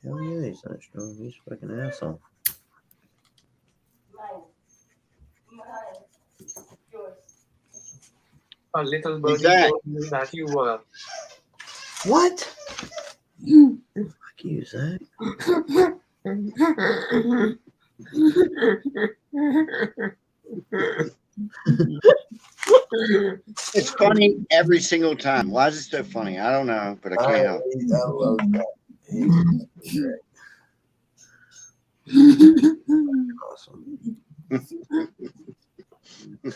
Hell yeah, he's not strong. He's a fucking asshole.
A little birdie
Zach.
told me that you were.
What? Fuck you, Zach.
It's funny every single time. Why is it so funny? I don't know, but I can't help it.
I love that. He's great. Awesome.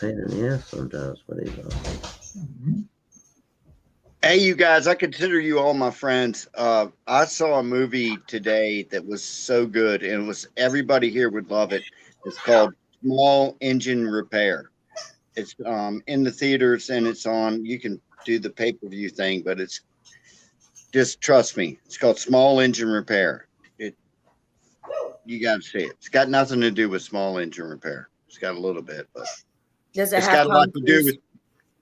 Pain in the ass sometimes, but he's awesome.
Hey, you guys, I consider you all my friends. I saw a movie today that was so good, and it was everybody here would love it. It's called Small Engine Repair. It's in the theaters, and it's on. You can do the pay-per-view thing, but it's just trust me. It's called Small Engine Repair. You got to see it. It's got nothing to do with small engine repair. It's got a little bit, but
Does it
it's
have
got a lot
Tom
to do
Cruise?
with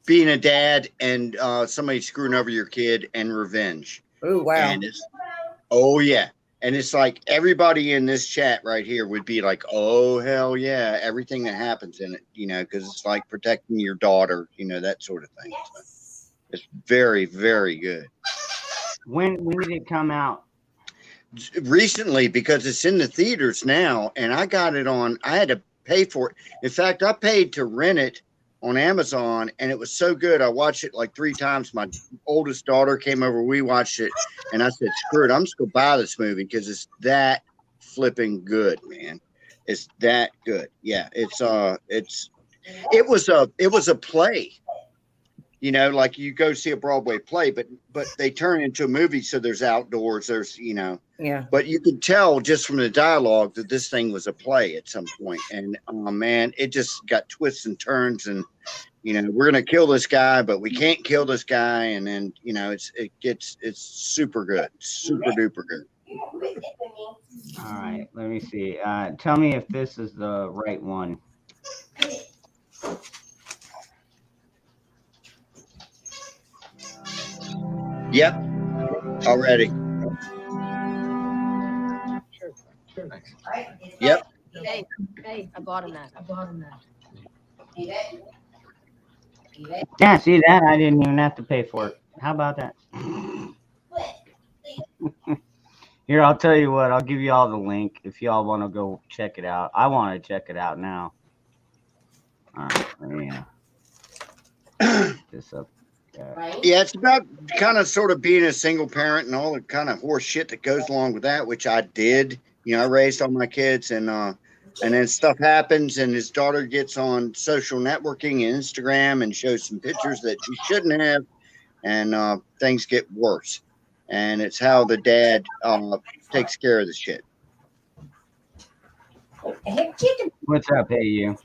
being a dad and somebody screwing over your kid and revenge.
Oh, wow.
And it's, oh yeah. And it's like everybody in this chat right here would be like, oh, hell yeah. Everything that happens in it, you know, because it's like protecting your daughter, you know, that sort of thing. So it's very, very good.
When did it come out?
Recently, because it's in the theaters now, and I got it on, I had to pay for it. In fact, I paid to rent it on Amazon, and it was so good. I watched it like 3 times. My oldest daughter came over, we watched it, and I said, screw it, I'm just gonna buy this movie because it's that flipping good, man. It's that good. Yeah, it was a play. You know, like you go see a Broadway play, but they turn into a movie, so there's outdoors, there's
Yeah.
but you could tell just from the dialogue that this thing was a play at some point. And oh man, it just got twists and turns, and we're gonna kill this guy, but we can't kill this guy, and then it's super good, super duper good.
All right, let me see. Tell me if this is the right one.
Yep, already. Yep.
Hey, I bought him that.
Yeah, see that? I didn't even have to pay for it. How about that? Here, I'll tell you what. I'll give you all the link if y'all want to go check it out. I want to check it out now. All right, this up.
Yeah, it's about kind of sort of being a single parent and all the kind of horse shit that goes along with that, which I did. I raised all my kids, and then stuff happens, and his daughter gets on social networking and Instagram and shows some pictures that she shouldn't have, and things get worse. And it's how the dad takes care of the shit.
What's up, hey you?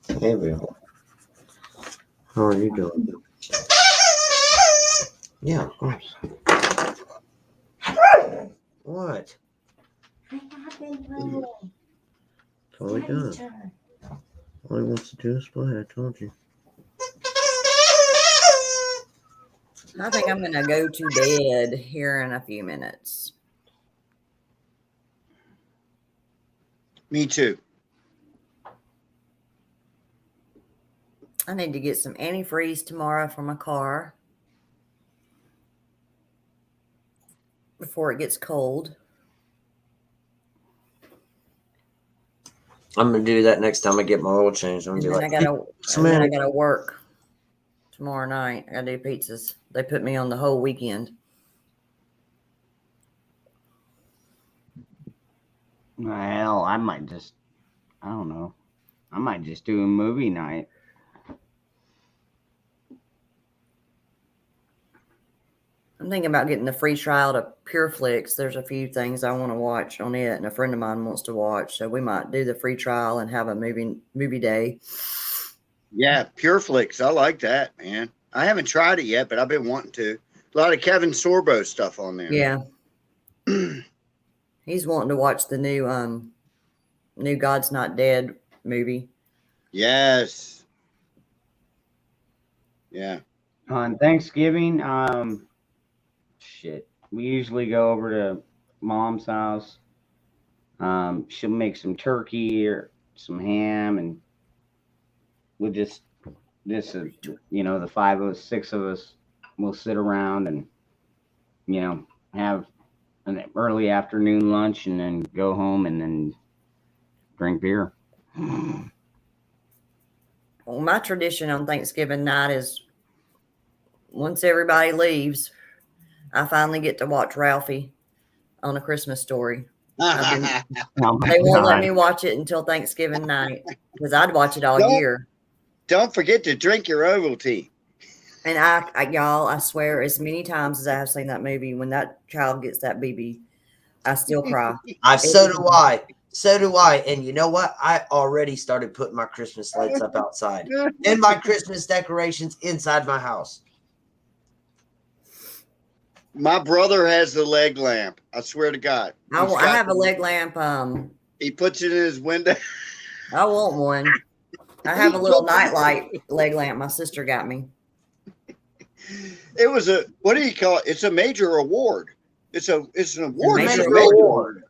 Hey, Bill. How are you doing? Yeah, of course. What? Totally good. All he wants to do is play, I told you.
I think I'm going to go to bed here in a few minutes.
Me too.
I need to get some antifreeze tomorrow for my car before it gets cold.
I'm gonna do that next time I get my oil changed. I'm
And
gonna
then
be
I
like,
gotta, I gotta work tomorrow night. I gotta do pizzas. They put me on the whole weekend.
Well, I don't know. I might just do a movie night.
I'm thinking about getting the free trial to PureFlix. There's a few things I want to watch on it, and a friend of mine wants to watch. So we might do the free trial and have a movie day.
Yeah, PureFlix. I like that, man. I haven't tried it yet, but I've been wanting to. A lot of Kevin Sorbo stuff on there.
Yeah. He's wanting to watch the new God's Not Dead movie.
Yes. Yeah.
On Thanksgiving, we usually go over to Mom's house. She'll make some turkey or some ham, and we'll the 5 of us, 6 of us, will sit around and have an early afternoon lunch, and then go home and then drink beer.
Well, my tradition on Thanksgiving night is once everybody leaves, I finally get to watch Ralphie on A Christmas Story.
Oh
They won't let
God.
me watch it until Thanksgiving night because I'd watch it all
Don't-
year.
Don't forget to drink your Ovaltine.
And y'all, I swear, as many times as I have seen that movie, when that child gets that BB, I still cry.
So do I. So do I. And you know what? I already started putting my Christmas lights up outside and my Christmas decorations inside my house.
My brother has the leg lamp. I swear to God.
I
He's
I
got
have a
the-
leg lamp.
He puts it in his window.
I want one. I have a little nightlight leg lamp my sister got me.
It was what do you call it? It's a major award. It's an award.
major
It's a
award.
award.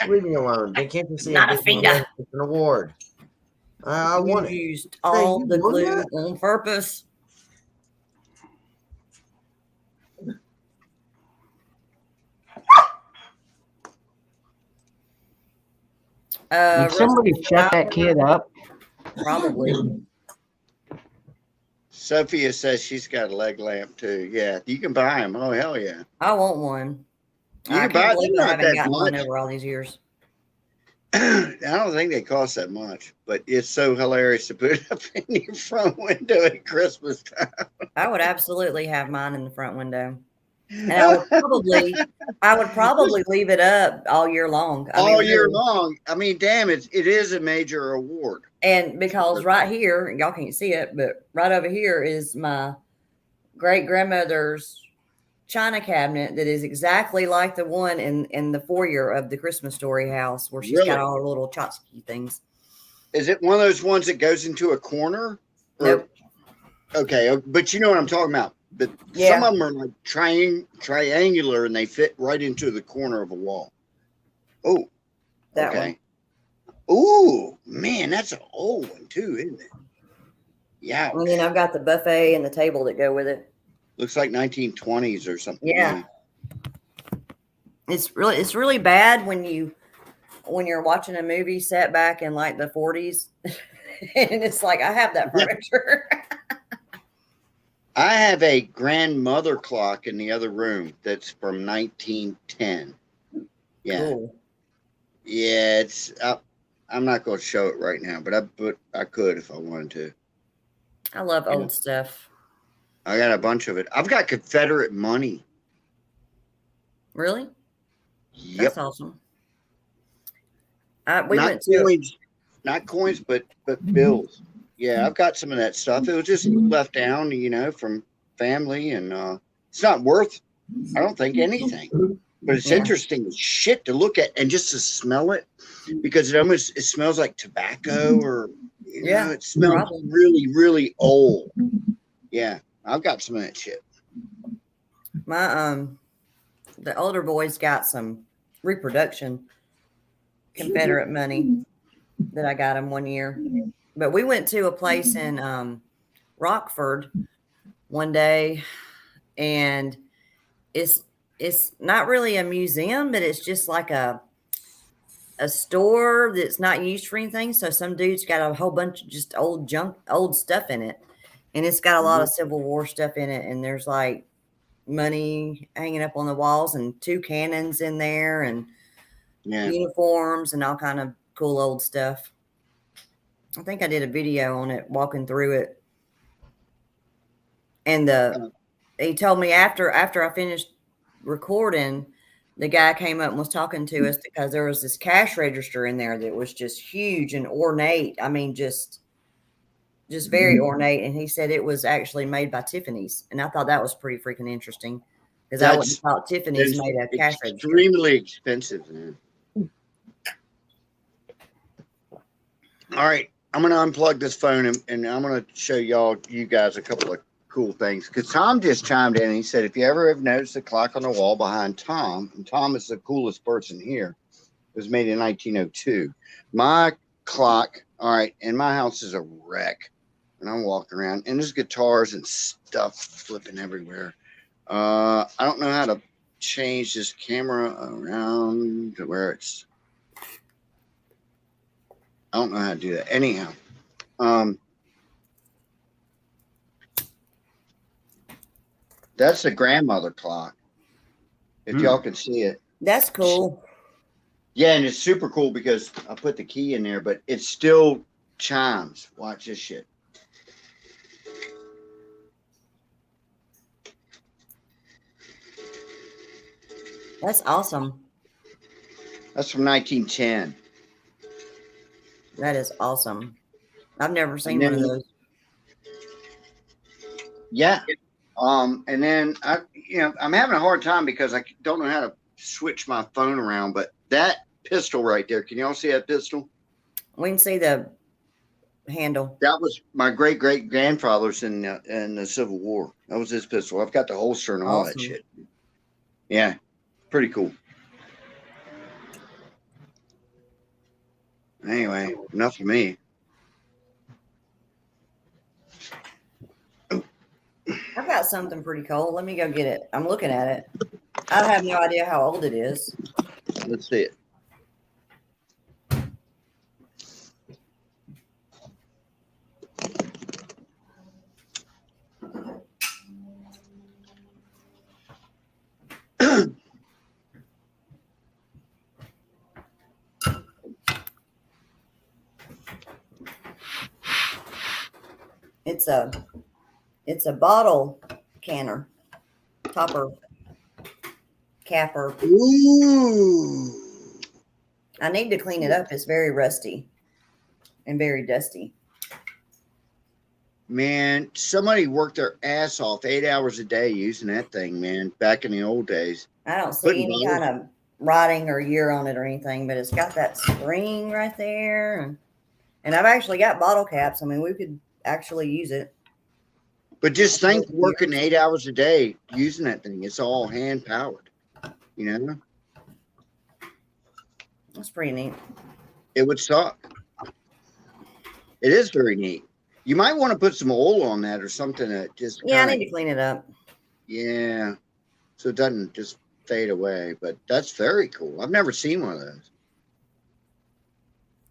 Leave me alone. They can't see
Not a
it.
finger.
It's an award. I want it.
Used all
you
the
want
glue
that?
on purpose.
Did somebody shut that kid up?
Probably.
Sophia says she's got a leg lamp too. Yeah, you can buy them. Oh hell yeah!
I want one.
You
I
can buy
can't
it.
believe
They're
I
not
haven't
that
gotten one
much.
over all these years.
I don't think they cost that much, but it's so hilarious to put it up in your front window at Christmas time.
I would absolutely have mine in the front window. And I would probably leave it up all year long.
All year
really.
long. I mean, damn, it is a major award.
And because right here, y'all can't see it, but right over here is my great grandmother's china cabinet that is exactly like the one in the foyer of the Christmas Story house where she's
Really?
got all her little tchotchke things.
Is it one of those ones that goes into a corner?
Nope.
Okay, but you know what I'm talking about. But some of them are like triangular and they fit right into the corner of a wall. Oh,
That
okay. Ooh, man, that's an old one too, isn't it? Yeah.
one. And then I've got the buffet and the table that go with it.
Looks like 1920s or something.
Yeah. It's really bad when you're watching a movie set back in like the 40s and it's like I have that furniture.
I have a grandmother clock in the other room that's from 1910. Yeah.
Cool.
Yeah, it's I'm not going to show it right now, but I could if I wanted to.
I love old stuff.
I got a bunch of it. I've got Confederate money.
Really?
Yep.
That's awesome. We
Not
went to
coins, not coins, but bills. Yeah, I've got some of that stuff. It was just left down, from family, and it's not worth, I don't think, anything. But it's interesting as shit to look at and just to smell it, because it smells like tobacco, or it smells really, really old. Yeah, I've got some of that shit.
my the older boys got some reproduction Confederate money that I got them one year. But we went to a place in Rockford one day, and it's not really a museum, but it's just like a store that's not used for anything. So some dude's got a whole bunch of just old stuff in it, and it's got a lot of Civil War stuff in it. And there's like money hanging up on the walls, and 2 cannons in there, and uniforms, and all kind of cool old stuff. I think I did a video on it, walking through it. And he told me after I finished recording, the guy came up and was talking to us because there was this cash register in there that was just huge and ornate. I mean, just very ornate. And he said it was actually made by Tiffany's. And I thought that was pretty freaking interesting, because I wouldn't have thought Tiffany's made a cash register.
Extremely expensive, man. All right, I'm going to unplug this phone and I'm going to show you guys a couple of cool things. Because Tom just chimed in and he said, if you ever have noticed the clock on the wall behind Tom, and Tom is the coolest person here, it was made in 1902. My clock, all right, in my house is a wreck. And I'm walking around, and there's guitars and stuff flipping everywhere. I don't know how to change this camera around to where it's. I don't know how to do that. Anyhow, that's the grandmother clock. If y'all can see it.
That's cool.
Yeah, and it's super cool because I put the key in there, but it still chimes. Watch this shit.
That's awesome.
That's from 1910.
That is awesome. I've never seen one of those.
Yeah. And then I'm having a hard time because I don't know how to switch my phone around, but that pistol right there, can y'all see that pistol?
We can see the handle.
That was my great grandfather's in the Civil War. That was his pistol. I've got the holster and all that shit. Yeah. Pretty cool. Anyway, enough of me.
I've got something pretty cool. Let me go get it. I'm looking at it. I have no idea how old it is.
Let's see it.
It's a bottle canner, topper, capper.
Ooh.
I need to clean it up. It's very rusty and very dusty.
Man, somebody worked their ass off 8 hours a day using that thing, man, back in the old days.
I don't see any kind of writing or year on it or anything, but it's got that spring right there. And I've actually got bottle caps. I mean, we could actually use it.
But just think working 8 hours a day using that thing. It's all hand powered, you know?
That's pretty neat.
It would suck. It is very neat. You might want to put some oil on that or something that just
I need to clean it up.
Yeah. So it doesn't just fade away. But that's very cool. I've never seen one of those.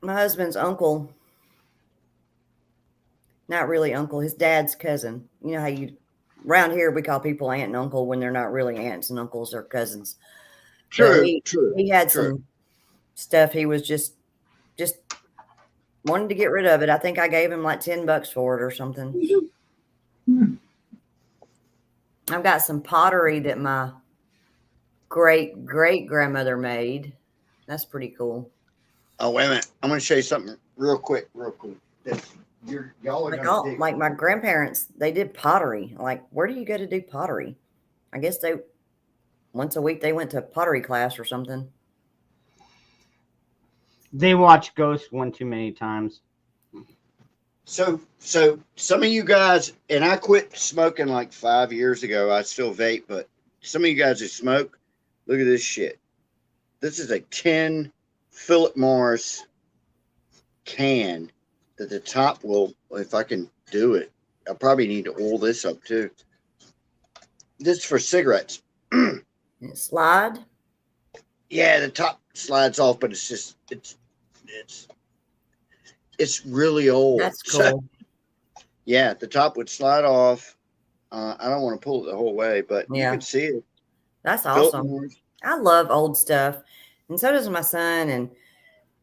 My husband's uncle, not really uncle, his dad's cousin. You know how around here we call people aunt and uncle when they're not really aunts and uncles, or cousins.
True,
true. He had some stuff. He was just wanted to get rid of it. I think I gave him like $10 for it or something. I've got some pottery that my great grandmother made. That's pretty cool.
Oh, wait a minute. I'm going to show you something real quick. Y'all are
like my grandparents, they did pottery. Like, where do you go to do pottery? I guess once a week they went to pottery class or something.
They watch Ghost one too many times.
So some of you guys, and I quit smoking like 5 years ago. I still vape, but some of you guys who smoke, look at this shit. This is a 10 Philip Morris can that the top will, if I can do it, I probably need to oil this up too. This is for cigarettes.
It slide?
Yeah, the top slides off, but it's really old.
That's cool.
Yeah, the top would slide off. I don't want to pull it the whole way, but you can see it.
That's awesome. I love old stuff, and so does my son. And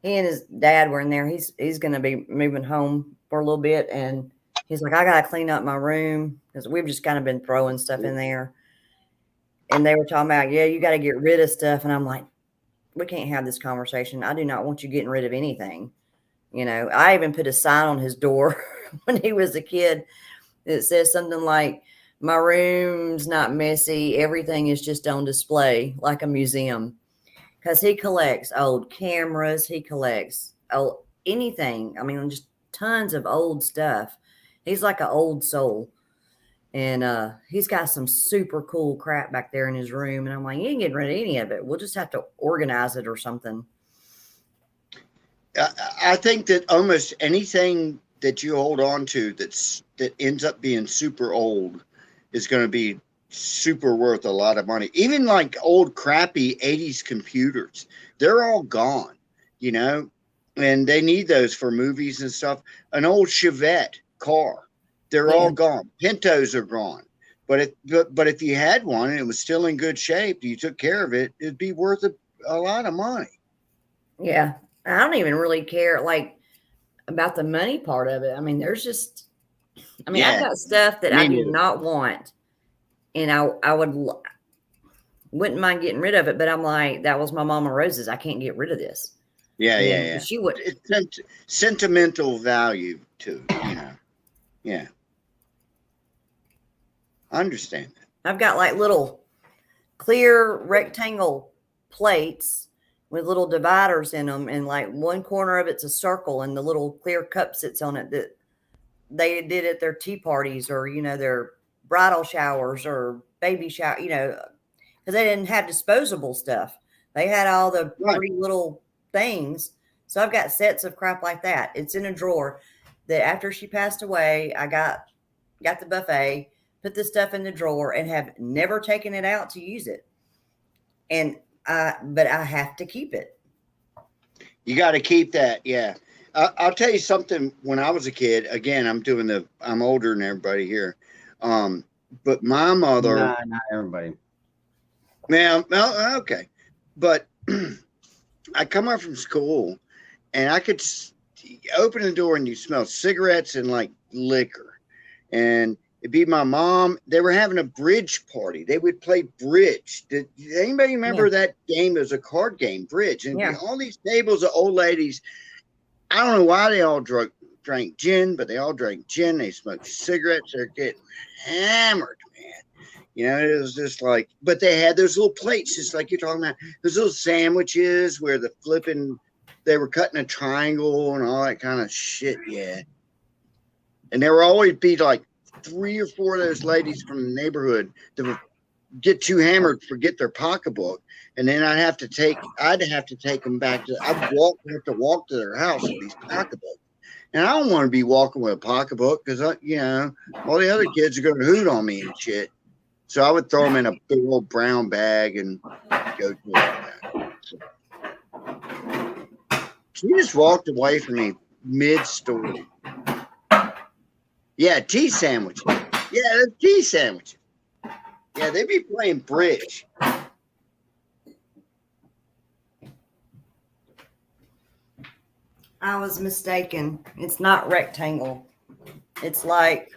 he and his dad were in there. He's going to be moving home for a little bit, and he's like, I got to clean up my room because we've just kind of been throwing stuff in there. And they were talking about, yeah, you got to get rid of stuff, and I'm like, we can't have this conversation. I do not want you getting rid of anything. You know, I even put a sign on his door when he was a kid that says something like, my room's not messy. Everything is just on display like a museum. Because he collects old cameras. He collects anything. I mean, just tons of old stuff. He's like an old soul. And he's got some super cool crap back there in his room. And I'm like, you ain't getting rid of any of it. We'll just have to organize it or something.
I think that almost anything that you hold on to that ends up being super old is going to be super worth a lot of money. Even like old crappy 80s computers, they're all gone, you know, and they need those for movies and stuff. An old Chevette car, they're all gone. Pintos are gone. But if you had one and it was still in good shape, you took care of it, it'd be worth a lot of money.
Yeah. I don't even really care like about the money part of it. I mean, there's just, I've got stuff that I do not want, and I wouldn't mind getting rid of it. But I'm like, that was my Mama Rose's. I can't get rid of this.
Yeah.
She would.
It's sentimental value to it, you know. Yeah, I understand that.
I've got like little clear rectangle plates with little dividers in them, and like one corner of it's a circle, and the little clear cup sits on it that they did at their tea parties, or, you know, their bridal showers or baby shower, you know, because they didn't have disposable stuff. They had all the pretty little things. So I've got sets of crap like that. It's in a drawer that after she passed away, I got the buffet, put the stuff in the drawer, and have never taken it out to use it. But I have to keep it.
You got to keep that. Yeah. I'll tell you something. When I was a kid, again, I'm older than everybody here. But my mother,
not everybody.
Man, well, okay. But I come up from school and I could open the door and you smell cigarettes and like liquor. and it'd be my mom. They were having a bridge party. They would play bridge. Did anybody remember that game? It was a card game, bridge. And it'd be all these tables of old ladies. I don't know why they all drank gin, but they all drank gin. They smoked cigarettes. They're getting hammered, man. You know, it was just like, but they had those little plates, just like you're talking about, those little sandwiches where they were cutting a triangle and all that kind of shit. Yeah. And there would always be like 3 or 4 of those ladies from the neighborhood that would get too hammered, forget their pocketbook. And then I'd have to take them back I'd have to walk to their house with these pocketbooks. And I don't want to be walking with a pocketbook because, you know, all the other kids are going to hoot on me and shit. So I would throw them in a big old brown bag and go to it. She just walked away from me mid-story. Yeah, tea sandwiches. Yeah, they're tea sandwiches. Yeah, they be playing bridge.
I was mistaken. It's not rectangle. It's like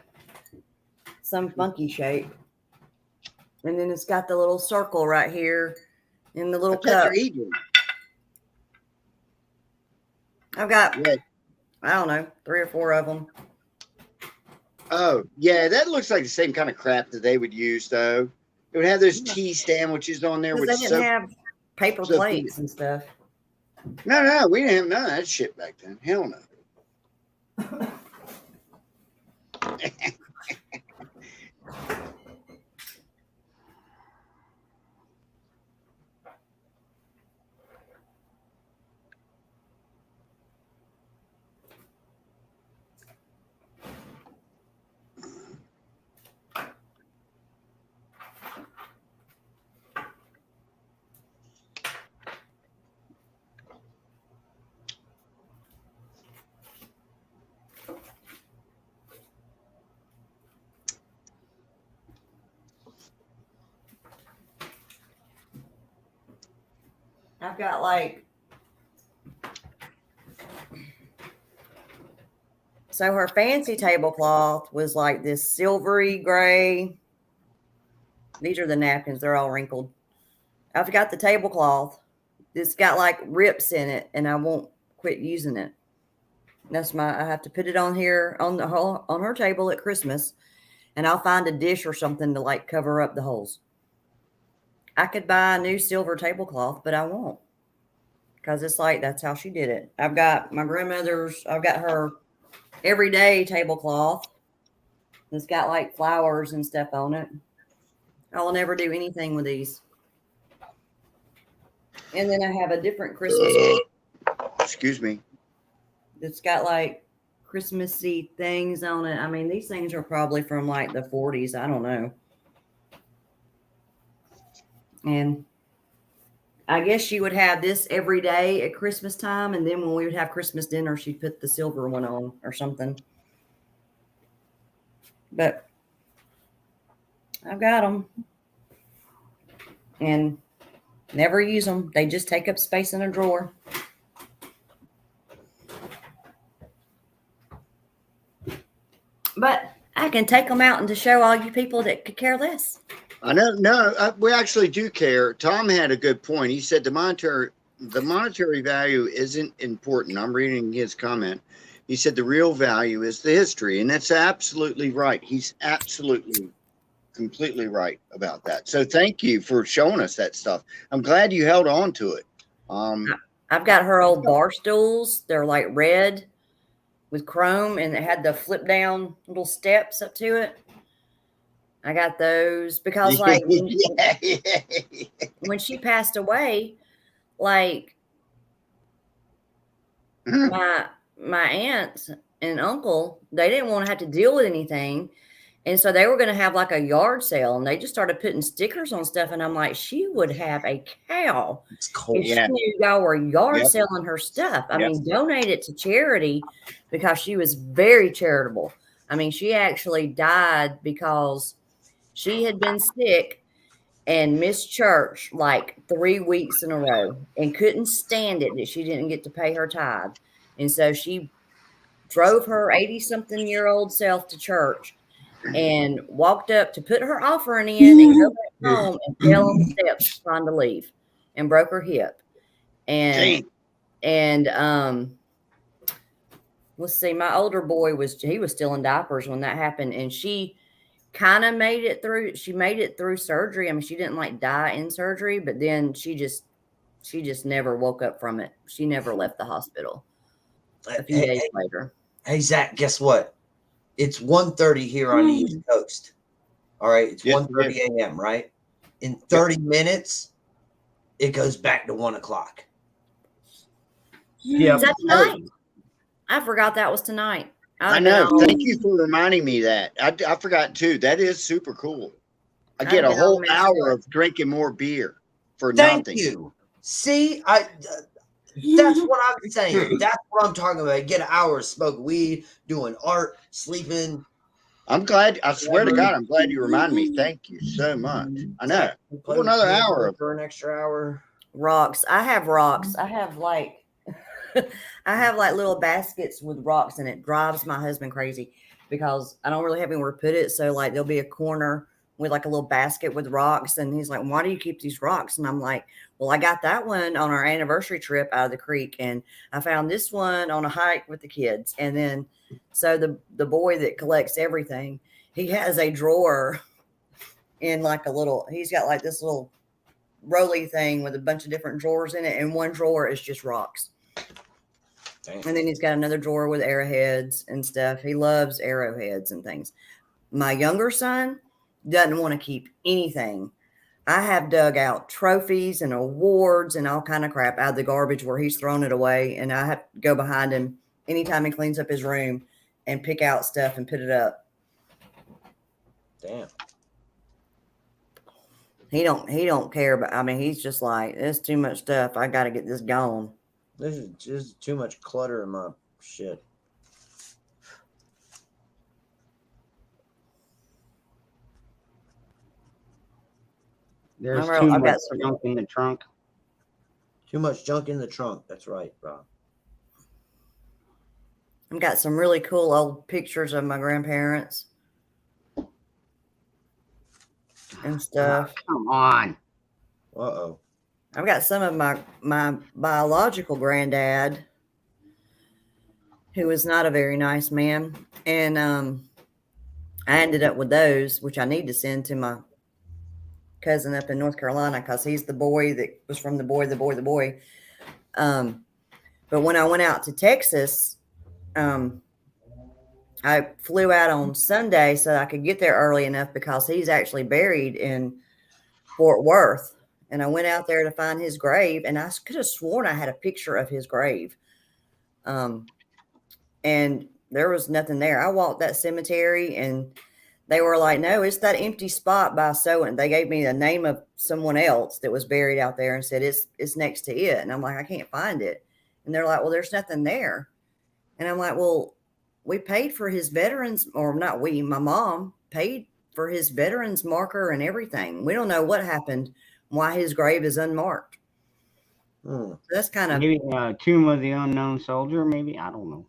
some funky shape. And then it's got the little circle right here in the little cup. I've got, I don't know, 3 or 4 of them.
Oh, yeah, that looks like the same kind of crap that they would use, though. It would have those tea sandwiches on there.
Because they didn't have paper plates and stuff.
No, we didn't have none of that shit back then. Hell no.
I've got like, so her fancy tablecloth was like this silvery gray. These are the napkins. They're all wrinkled. I've got the tablecloth. It's got like rips in it and I won't quit using it. I have to put it on here on her table at Christmas and I'll find a dish or something to like cover up the holes. I could buy a new silver tablecloth, but I won't. Because it's like, that's how she did it. I've got my grandmother's, I've got her everyday tablecloth. It's got like flowers and stuff on it. I'll never do anything with these. And then I have a different Christmas one.
Excuse me.
It's got like Christmassy things on it. I mean, these things are probably from like the 40s. I don't know. And I guess she would have this every day at Christmas time. And then when we would have Christmas dinner, she'd put the silver one on or something. But I've got them. And never use them. They just take up space in a drawer. But I can take them out and to show all you people that could care less.
I know. No, we actually do care. Tom had a good point. He said the monetary value isn't important. I'm reading his comment. He said the real value is the history, and that's absolutely right. He's absolutely, completely right about that. So thank you for showing us that stuff. I'm glad you held on to it.
I've got her old bar stools. They're like red with chrome, and it had the flip down little steps up to it. I got those because like when she passed away, like my aunts and uncle, they didn't want to have to deal with anything. And so they were going to have like a yard sale and they just started putting stickers on stuff. And I'm like, she would have a cow.
It's cold.
If she knew y'all were yard selling her stuff. I mean, donate it to charity because she was very charitable. I mean, she actually died because she had been sick and missed church like 3 weeks in a row and couldn't stand it that she didn't get to pay her tithe. And so she drove her 80-something-year-old self to church and walked up to put her offering in and go back home and fell on the steps trying to leave and broke her hip. And let's see, my older boy was still in diapers when that happened, and she kind of made it through. She made it through surgery. I mean, she didn't like die in surgery, but then she just never woke up from it. She never left the hospital. A few days later.
Hey Zach, guess what? It's 1:30 here on the East Coast. All right, it's 1:30 a.m. Right? In 30 minutes, it goes back to 1 o'clock.
Is that tonight? I forgot that was tonight.
I know. Thank you for reminding me that. I forgot too. That is super cool. I get a whole hour of drinking more beer for nothing.
Thank you. See, that's what I'm saying. That's what I'm talking about. Get an hour of smoking weed, doing art, sleeping.
I'm glad. I swear to God, I'm glad you reminded me. Thank you so much. I know. For another hour.
For an extra hour.
Rocks. I have rocks. I have like little baskets with rocks, and it drives my husband crazy because I don't really have anywhere to put it. So like there'll be a corner with like a little basket with rocks, and he's like, "Why do you keep these rocks?" And I'm like, "Well, I got that one on our anniversary trip out of the creek, and I found this one on a hike with the kids." And then so the boy that collects everything, he has a drawer in like he's got like this little rolly thing with a bunch of different drawers in it, and one drawer is just rocks. Dang. And then he's got another drawer with arrowheads and stuff. He loves arrowheads and things. My younger son doesn't want to keep anything. I have dug out trophies and awards and all kind of crap out of the garbage where he's thrown it away, and I have to go behind him anytime he cleans up his room and pick out stuff and put it up.
Damn.
He don't care, but I mean, he's just like, there's too much stuff. I got to get this gone.
This is just too much clutter in my shit.
There's too much junk in the trunk.
Too much junk in the trunk. That's right, Rob.
I've got some really cool old pictures of my grandparents and stuff.
Oh, come on.
Uh-oh.
I've got some of my biological granddad, who was not a very nice man. And I ended up with those, which I need to send to my cousin up in North Carolina because he's the boy that was from the boy. But when I went out to Texas, I flew out on Sunday so I could get there early enough because he's actually buried in Fort Worth. And I went out there to find his grave, and I could have sworn I had a picture of his grave. And there was nothing there. I walked that cemetery, and they were like, "No, it's that empty spot by so," and they gave me the name of someone else that was buried out there and said it's next to it. And I'm like, I can't find it. And they're like, "Well, there's nothing there." And I'm like, "Well, we paid for his veterans, or not we, my mom paid for his veterans marker and everything. We don't know what happened, why his grave is unmarked." So that's kind of
maybe Tomb of the Unknown Soldier. Maybe, I don't know.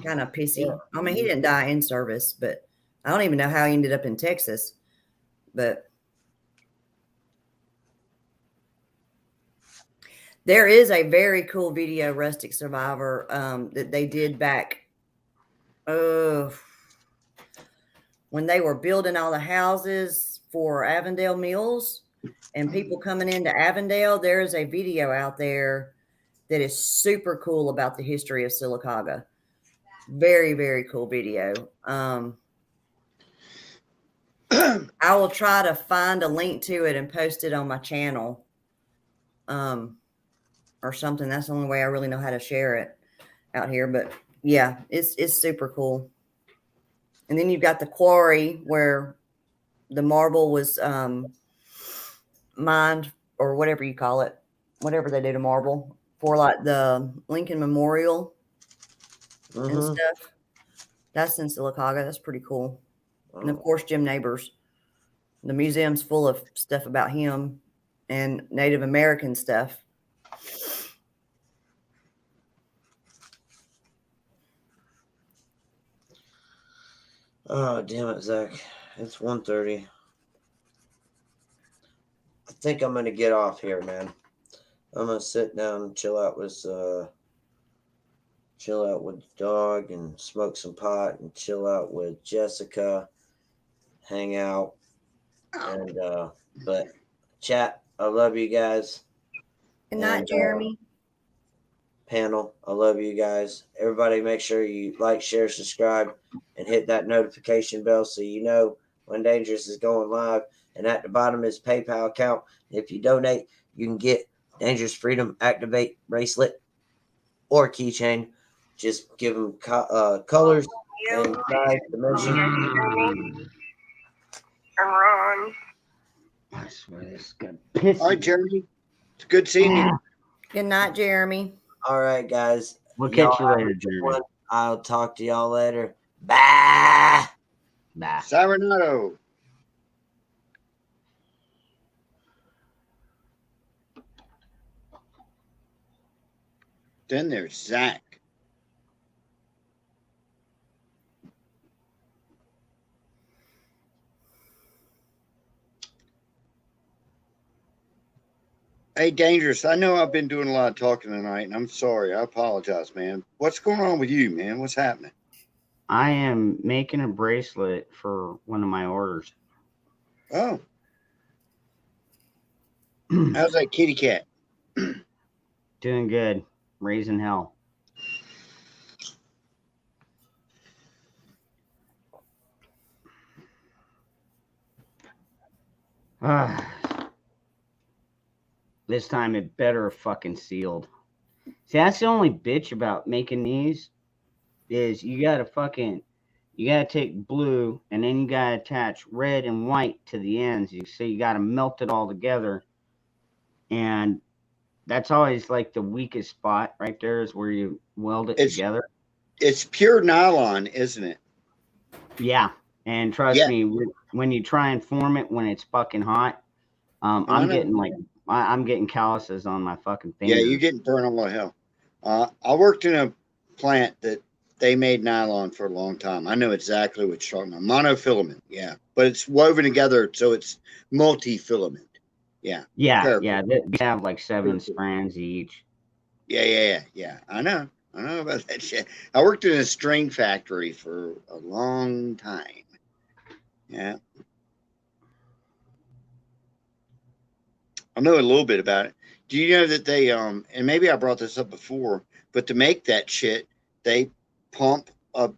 Kind of pissy. Yeah. I mean, he didn't die in service, but I don't even know how he ended up in Texas. But there is a very cool video, Rustic Survivor, that they did back when they were building all the houses for Avondale Mills and people coming into Avondale. There is a video out there that is super cool about the history of Sylacauga. Very, very cool video. I will try to find a link to it and post it on my channel or something. That's the only way I really know how to share it out here. But yeah, it's super cool. And then you've got the quarry where the marble was mined, or whatever you call it, whatever they do to marble, for like the Lincoln Memorial and stuff. That's in Sylacauga. That's pretty cool. And of course, Jim Neighbors. The museum's full of stuff about him and Native American stuff.
Oh, damn it, Zach. It's 1:30. I think I'm gonna get off here, man. I'm gonna sit down and chill out with the dog and smoke some pot and chill out with Jessica, hang out, and but chat. I love you guys.
Good night,
And,
Jeremy.
Panel, I love you guys. Everybody, make sure you like, share, subscribe, and hit that notification bell so you know when Dangerous is going live. And at the bottom is PayPal account. If you donate, you can get Dangerous Freedom Activate bracelet or keychain. Just give them colors and size, dimension.
I swear this is gonna piss
All right,
me.
Jeremy. It's good seeing you.
Good night, Jeremy.
All right, guys.
We'll
Y'all
catch you
have a
later,
good
Jeremy.
one. I'll talk to y'all later. Bye.
Bye.
Serenado. Then there's Zach. Hey, Dangerous. I know I've been doing a lot of talking tonight, and I'm sorry. I apologize, man. What's going on with you, man? What's happening?
I am making a bracelet for one of my orders.
Oh. How's that kitty cat?
Doing good. Raising hell. This time it better fucking sealed. See, that's the only bitch about making these is you gotta take blue and then you gotta attach red and white to the ends. So you gotta melt it all together. And that's always like the weakest spot right there is where you weld it together.
It's pure nylon, isn't it?
Yeah. And trust me, when you try and form it when it's fucking hot, I'm getting calluses on my fucking fingers.
Yeah, you're getting burned all the hell. I worked in a plant that they made nylon for a long time. I know exactly what you're talking about. Monofilament, yeah. But it's woven together, so it's multi-filament. Yeah.
Yeah,
Careful.
yeah. They have like 7 strands each.
Yeah. I know about that shit. I worked in a string factory for a long time. Yeah. I know a little bit about it. Do you know that they and maybe I brought this up before, but to make that shit, they pump a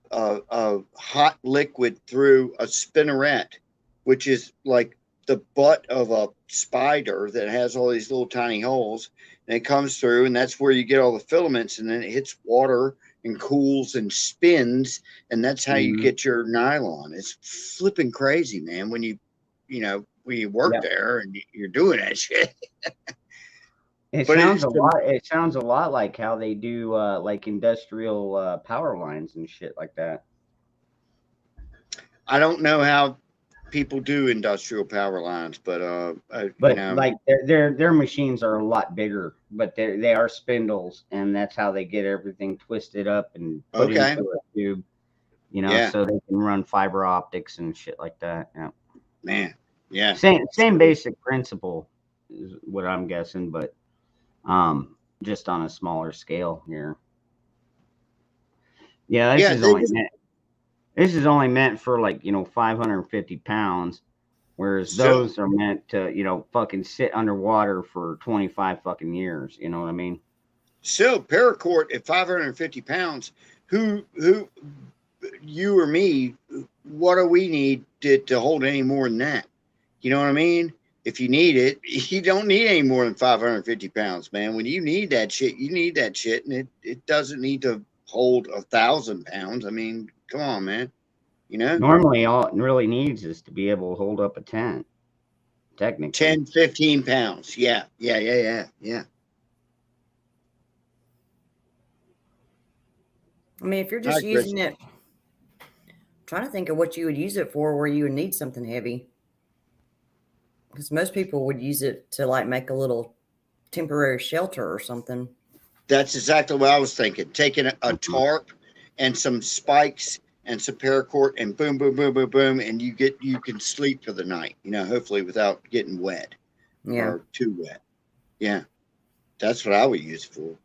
hot liquid through a spinneret, which is like the butt of a spider that has all these little tiny holes, and it comes through, and that's where you get all the filaments, and then it hits water and cools and spins, and that's how you get your nylon. It's flipping crazy, man, when you work there and you're doing that shit.
It sounds a lot like how they do like industrial power lines and shit like that.
I don't know how people do industrial power lines, but
like their machines are a lot bigger, but they are spindles, and that's how they get everything twisted up and put into a tube, so they can run fiber optics and shit like that. Yeah,
man, yeah,
same basic principle is what I'm guessing, but just on a smaller scale here. Yeah, this is only meant for 550 pounds, whereas those are meant to, fucking sit underwater for 25 fucking years. You know what I mean?
So paracord at 550 pounds, who, you or me, what do we need to hold any more than that? You know what I mean? If you need it, you don't need any more than 550 pounds, man. When you need that shit, you need that shit, and it doesn't need to hold 1,000 pounds. I mean, come on, man.
Normally all it really needs is to be able to hold up a tent. Technically.
10, 15 pounds. Yeah.
I mean, if you're just using it, I'm trying to think of what you would use it for where you would need something heavy. Because most people would use it to make a little temporary shelter or something.
That's exactly what I was thinking. Taking a tarp and some spikes and some paracord, and boom, boom, boom, boom, boom, and you can sleep for the night. Hopefully without getting wet or too wet. Yeah, that's what I would use it for.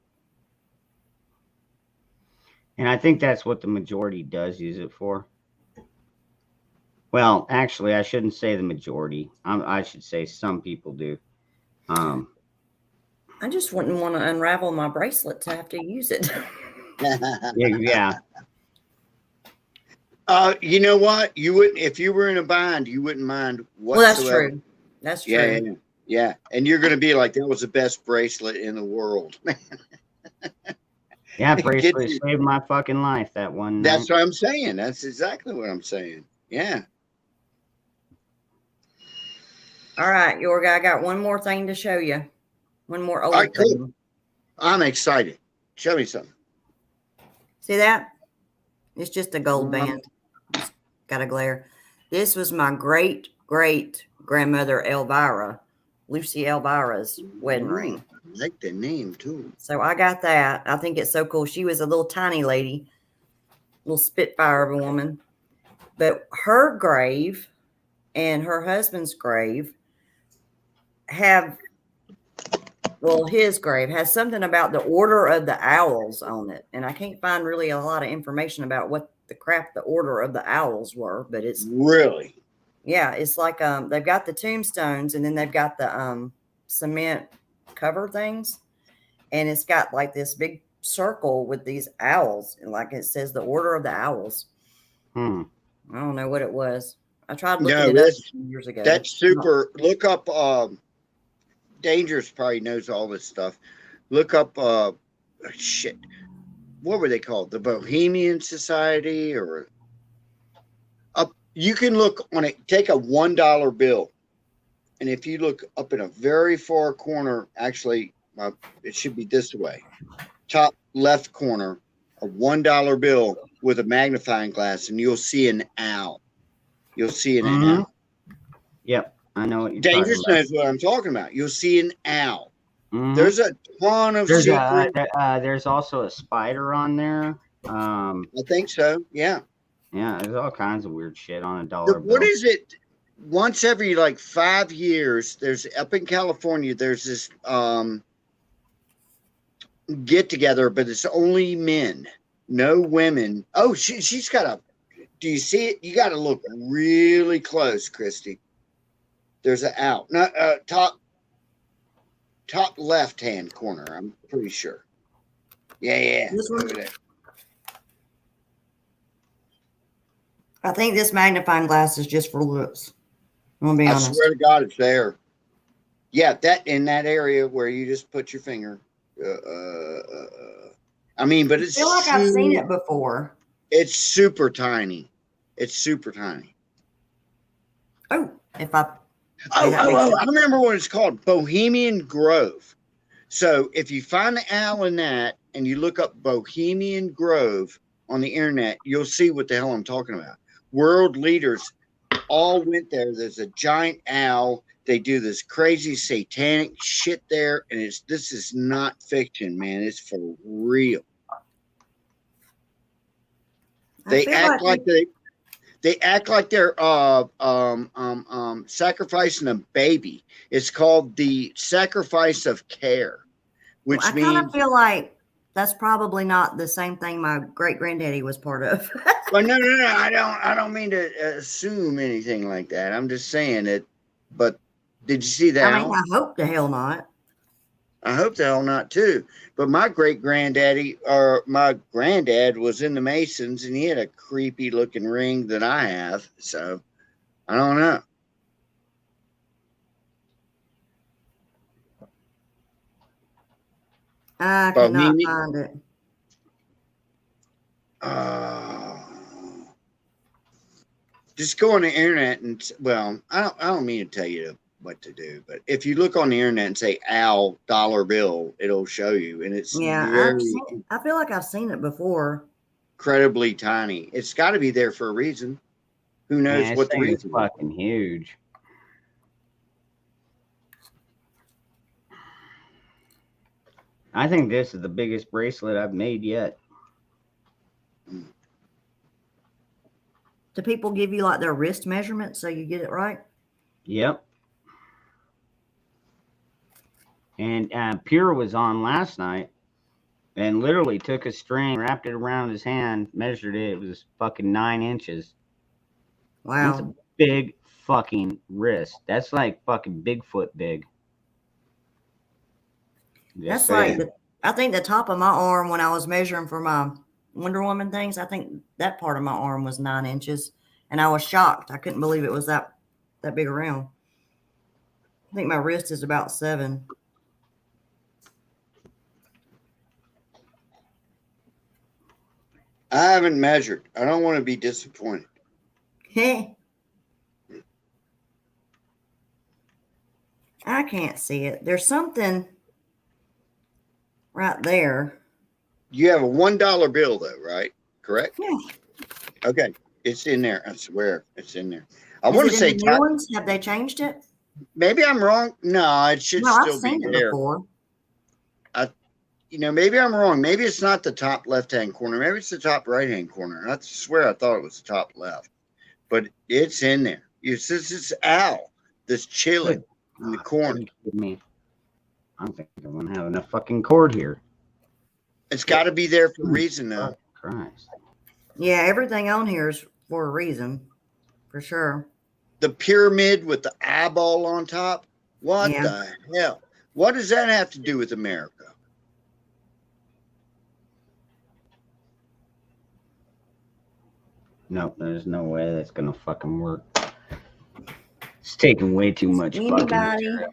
And I think that's what the majority does use it for. Well, actually, I shouldn't say the majority. I should say some people do.
I just wouldn't want to unravel my bracelet to have to use it.
Yeah.
You know what? You wouldn't, if you were in a bind, you wouldn't mind whatsoever.
Well, that's true. That's true.
Yeah. And you're going to be like, that was the best bracelet in the world.
Yeah, bracelet saved my fucking life that one night.
That's what I'm saying. That's exactly what I'm saying. Yeah.
All right, Yorga, I got one more thing to show you. One more old
right,
thing.
cool. I'm excited. Show me something. See
that? It's just a gold band. It's got a glare. This was my great grandmother Elvira, Lucy Elvira's wedding ring.
I like the name too.
So I got that. I think it's so cool. She was a little tiny lady, little spitfire of a woman. But her grave and her husband's grave his grave has something about the Order of the Owls on it. And I can't find really a lot of information about what the crap the Order of the Owls were, but it's
really,
yeah, it's like they've got the tombstones and then they've got the cement cover things, and it's got like this big circle with these owls, and like it says the Order of the Owls. I don't know what it was. I tried looking it up years ago.
That's super. Look up Dangerous probably knows all this stuff. Look up shit. What were they called? The Bohemian Society, or you can look on it. Take a $1 bill, and if you look up in a very far corner, actually, it should be this way. Top left corner, a $1 bill with a magnifying glass, and you'll see an owl. You'll see an owl.
Yep. I know what you're
Dangerous
talking about.
knows what I'm talking about. You'll see an owl. There's a ton of
there's also a spider on there.
I think so. Yeah.
Yeah, there's all kinds of weird shit on a dollar bill.
What is it? Once every like 5 years, there's up in California, there's this get together, but it's only men, no women. Oh, she's got a. Do you see it? You got to look really close, Christy. There's an owl. Not top left hand corner. I'm pretty sure. Yeah.
This one? I think this magnifying glass is just for looks. I'm gonna be honest.
I swear to God, it's there. Yeah, that in that area where you just put your finger. I mean, but it's.
I feel like I've seen it before.
It's super tiny. It's super tiny.
Oh, if I.
I remember what it's called, Bohemian Grove. So if you find the owl in that and you look up Bohemian Grove on the internet, you'll see what the hell I'm talking about. World leaders all went there. There's a giant owl. They do this crazy satanic shit there, and this is not fiction, man. It's for real. They act like they're sacrificing a baby. It's called the sacrifice of care, which means I
kind of feel like that's probably not the same thing my great granddaddy was part of.
Well, no. I don't mean to assume anything like that. I'm just saying it. But did you see that?
I mean, I hope the hell not.
I hope the hell not too. But my great granddaddy or my granddad was in the Masons, and he had a creepy looking ring that I have. So I don't know.
I cannot find it.
Just go on the internet and, well, I don't mean to tell you what to do, but if you look on the internet and say owl dollar bill, it'll show you, and it's
I feel like I've seen it before.
Incredibly tiny. It's got to be there for a reason. Who knows what the reason?
It's fucking huge. I think this is the biggest bracelet I've made yet.
Do people give you like their wrist measurement so you get it right?
Yep. And Pure was on last night and literally took a string, wrapped it around his hand, measured it. It was fucking 9 inches. That's a
Wow.
big fucking wrist. That's like fucking Bigfoot big.
That's
Just
like
saying.
I think the top of my arm when I was measuring for my Wonder Woman things, I think that part of my arm was 9 inches. And I was shocked. I couldn't believe it was that big around. I think my wrist is about 7.
I haven't measured. I don't want to be disappointed.
I can't see it. There's something right there.
You have a $1 bill though, right? Correct?
Yeah.
Okay. It's in there. I swear it's in there. I
Is
want
it
to
in
say
the new ones? Have they changed it?
maybe I'm wrong. No, it should
No, I've
still be
seen it
there.
before.
Maybe I'm wrong. Maybe it's not the top left-hand corner. Maybe it's the top right-hand corner. I swear I thought it was the top left, but it's in there. It's this Al that's chilling in the corner.
Me. I don't think I'm gonna have enough fucking cord here.
It's got to be there for a reason, though.
Christ.
Yeah, everything on here is for a reason, for sure.
The pyramid with the eyeball on top. What
Yeah.
the hell? What does that have to do with America?
Nope, there's no way that's gonna fucking work. It's taking way too much fucking
Anybody?
material.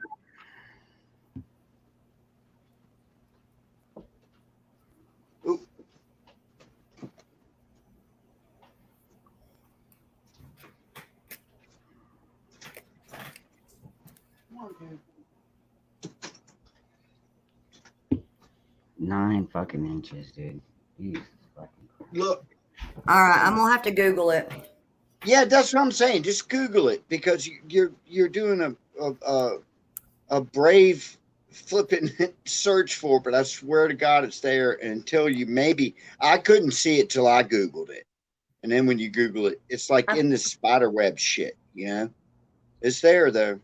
Nine fucking inches, dude. Jesus fucking Christ.
Look.
All right, I'm gonna have to Google it.
Yeah, that's what I'm saying. Just Google it because you're doing a brave flipping search for it, but I swear to God it's there until you maybe I couldn't see it till I Googled it. And then when you Google it, it's like in the spider web shit, you know? It's there though.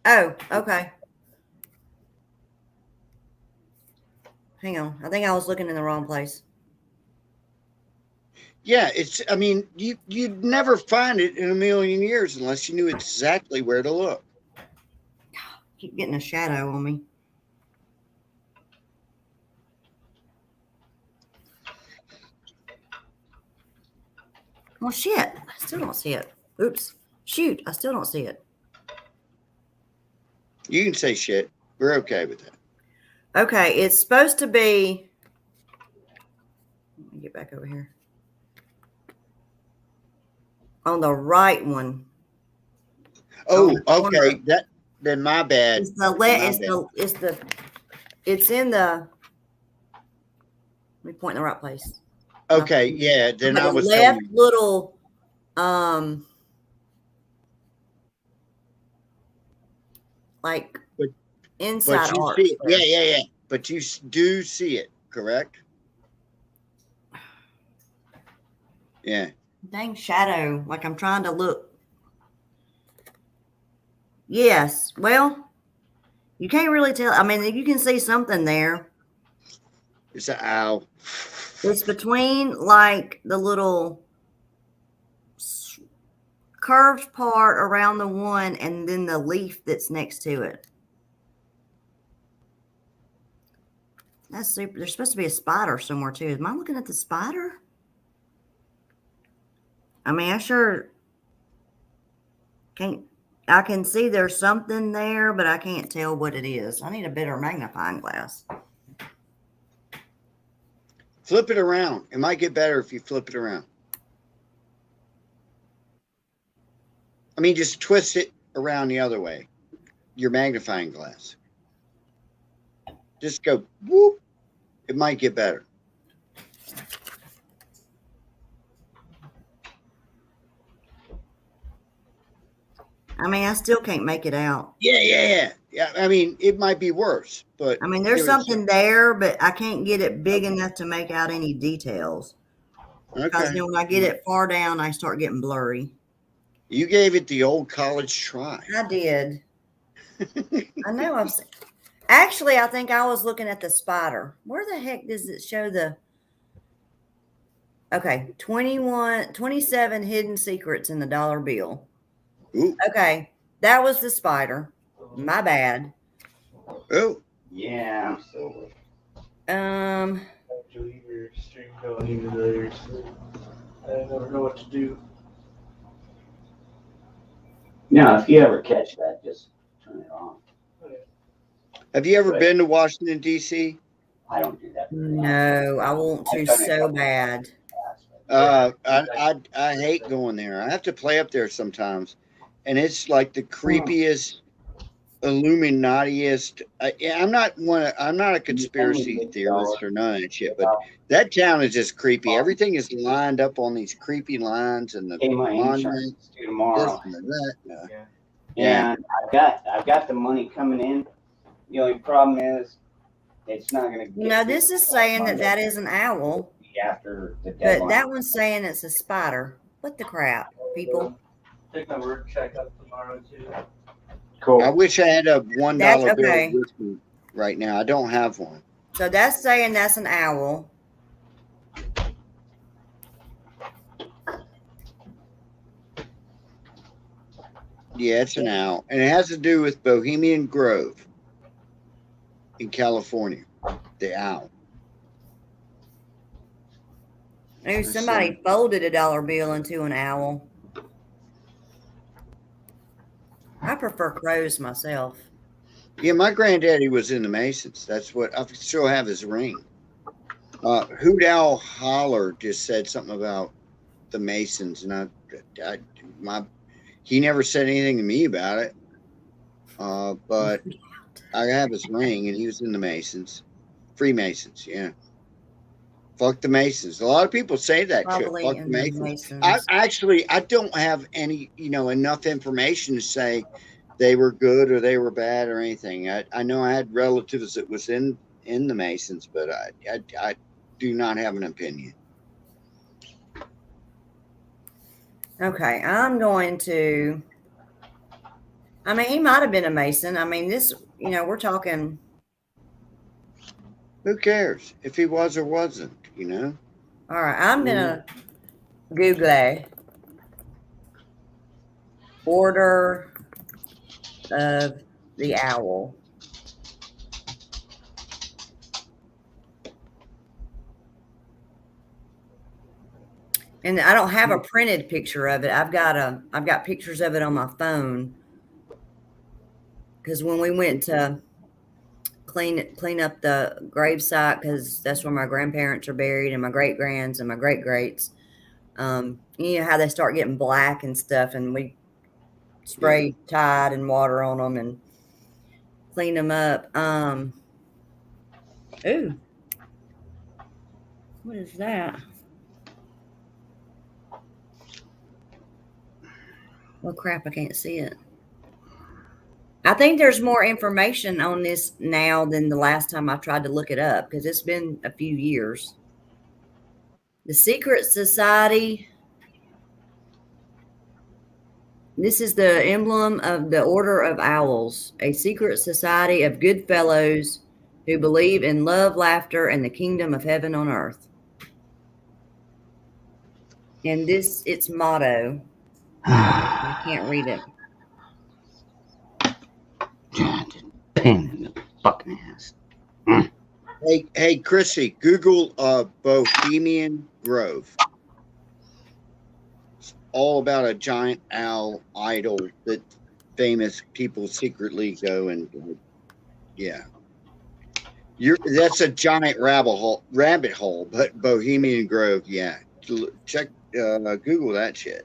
Oh, okay. Hang on. I think I was looking in the wrong place.
Yeah, I mean, you'd never find it in a million years unless you knew exactly where to look.
Keep getting a shadow on me. Well, shit. I still don't see it. Oops. Shoot. I still don't see it.
You can say shit. We're okay with that.
Okay. It's supposed to be. Let me get back over here. On the right one.
Oh, okay. Then my bad.
It's the it's in the. Let me point in the right place.
Okay, yeah. Then I was
left
telling you.
little like
But
inside
you
arc.
see it. Yeah. But you do see it, correct? Yeah.
Dang shadow. Like I'm trying to look. Yes. Well, you can't really tell. I mean, you can see something there.
It's an owl.
It's between like the little curved part around the one and then the leaf that's next to it. That's super. There's supposed to be a spider somewhere too. Am I looking at the spider? I mean, I sure can't. I can see there's something there, but I can't tell what it is. I need a better magnifying glass.
Flip it around. It might get better if you flip it around. I mean, just twist it around the other way. Your magnifying glass. Just go whoop. It might get better.
I mean, I still can't make it out.
Yeah. I mean, it might be worse, but
I mean, there's
it was-
something there, but I can't get it big enough to make out any details. Because
Okay.
then when I get it far down, I start getting blurry.
You gave it the old college try.
I did. I know I've seen. Actually, I think I was looking at the spider. Where the heck does it show the? Okay, 27 hidden secrets in the dollar bill.
Ooh.
Okay, that was the spider. My bad.
Oh.
Yeah, I'm still.
Delete your stream going into there. I never know what to do.
No, if you ever catch that, just turn it on.
Have you ever
Right.
been to Washington, D.C.?
I don't do that.
No, I want to
I've done it a
so
couple
bad.
I hate going there. I have to play up there sometimes, and it's like the creepiest, Illuminatiest. I'm not a conspiracy theorist or none of that shit, but that town is just creepy. Everything is lined up on these creepy lines, and the
Pay my
monuments,
insurance due tomorrow.
this and that.
Yeah.
And I've got the money coming in. The only problem is it's not going to get.
You know, this is saying that is an owl,
after the
but
deadline.
that one's saying it's a spider. What the crap, people?
Take my work check up tomorrow too.
Cool.
I wish I had a $1
That's
bill
okay.
with me right now. I don't have one.
So that's saying that's an owl.
Yeah, it's an owl, and it has to do with Bohemian Grove in California. The owl.
Maybe somebody folded a dollar bill into an owl. I prefer crows myself.
Yeah, my granddaddy was in the Masons. That's what I still have his ring. Hoot Owl Holler just said something about the Masons, and he never said anything to me about it. But I have his ring, and he was in the Masons, Freemasons. Yeah, fuck the Masons. A lot of people say that
Probably
shit. Fuck
in
the
the
Masons.
Masons.
I don't have any, enough information to say they were good or they were bad or anything. I know I had relatives that was in the Masons, but I do not have an opinion.
Okay, I'm going to. I mean, he might have been a Mason. I mean, this, we're talking.
Who cares if he was or wasn't,
All right, I'm going to Google Order of the Owl. And I don't have a printed picture of it. I've got pictures of it on my phone. Because when we went to clean up the gravesite, because that's where my grandparents are buried, and my great grands and my great greats. You know how they start getting black and stuff, and we spray Tide and water on them and clean them up. Ooh, what is that? Well, crap, I can't see it. I think there's more information on this now than the last time I tried to look it up, because it's been a few years. The Secret Society. This is the emblem of the Order of Owls, a secret society of good fellows who believe in love, laughter, and the kingdom of heaven on earth. And this, its motto. I can't read it.
Pain in the fucking ass.
Hey, Chrissy, Google Bohemian Grove. It's all about a giant owl idol that famous people secretly go and yeah. That's a giant rabbit hole, but Bohemian Grove, yeah. Check Google that shit.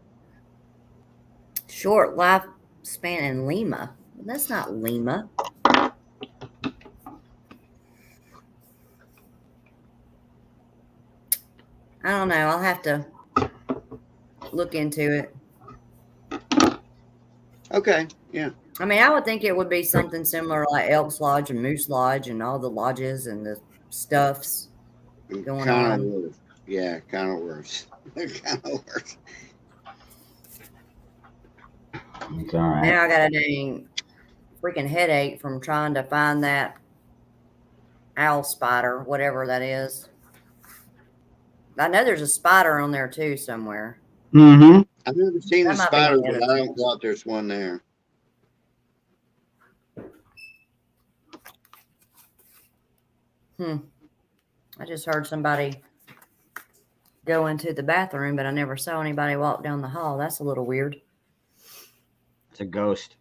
Short lifespan in Lima. That's not Lima. I don't know. I'll have to look into it.
Okay, yeah.
I mean, I would think it would be something similar like Elks Lodge and Moose Lodge and all the lodges and the stuffs going
Kind of
on.
worse. Yeah, kind of worse. Kind of worse.
It's all right.
Now I got a dang freaking headache from trying to find that owl spider, whatever that is. I know there's a spider on there too somewhere.
Mm-hmm.
I've never seen
That
the
might be
spider,
on the
but
other
I don't doubt there's one there.
I just heard somebody go into the bathroom, but I never saw anybody walk down the hall. That's a little weird.
It's a ghost.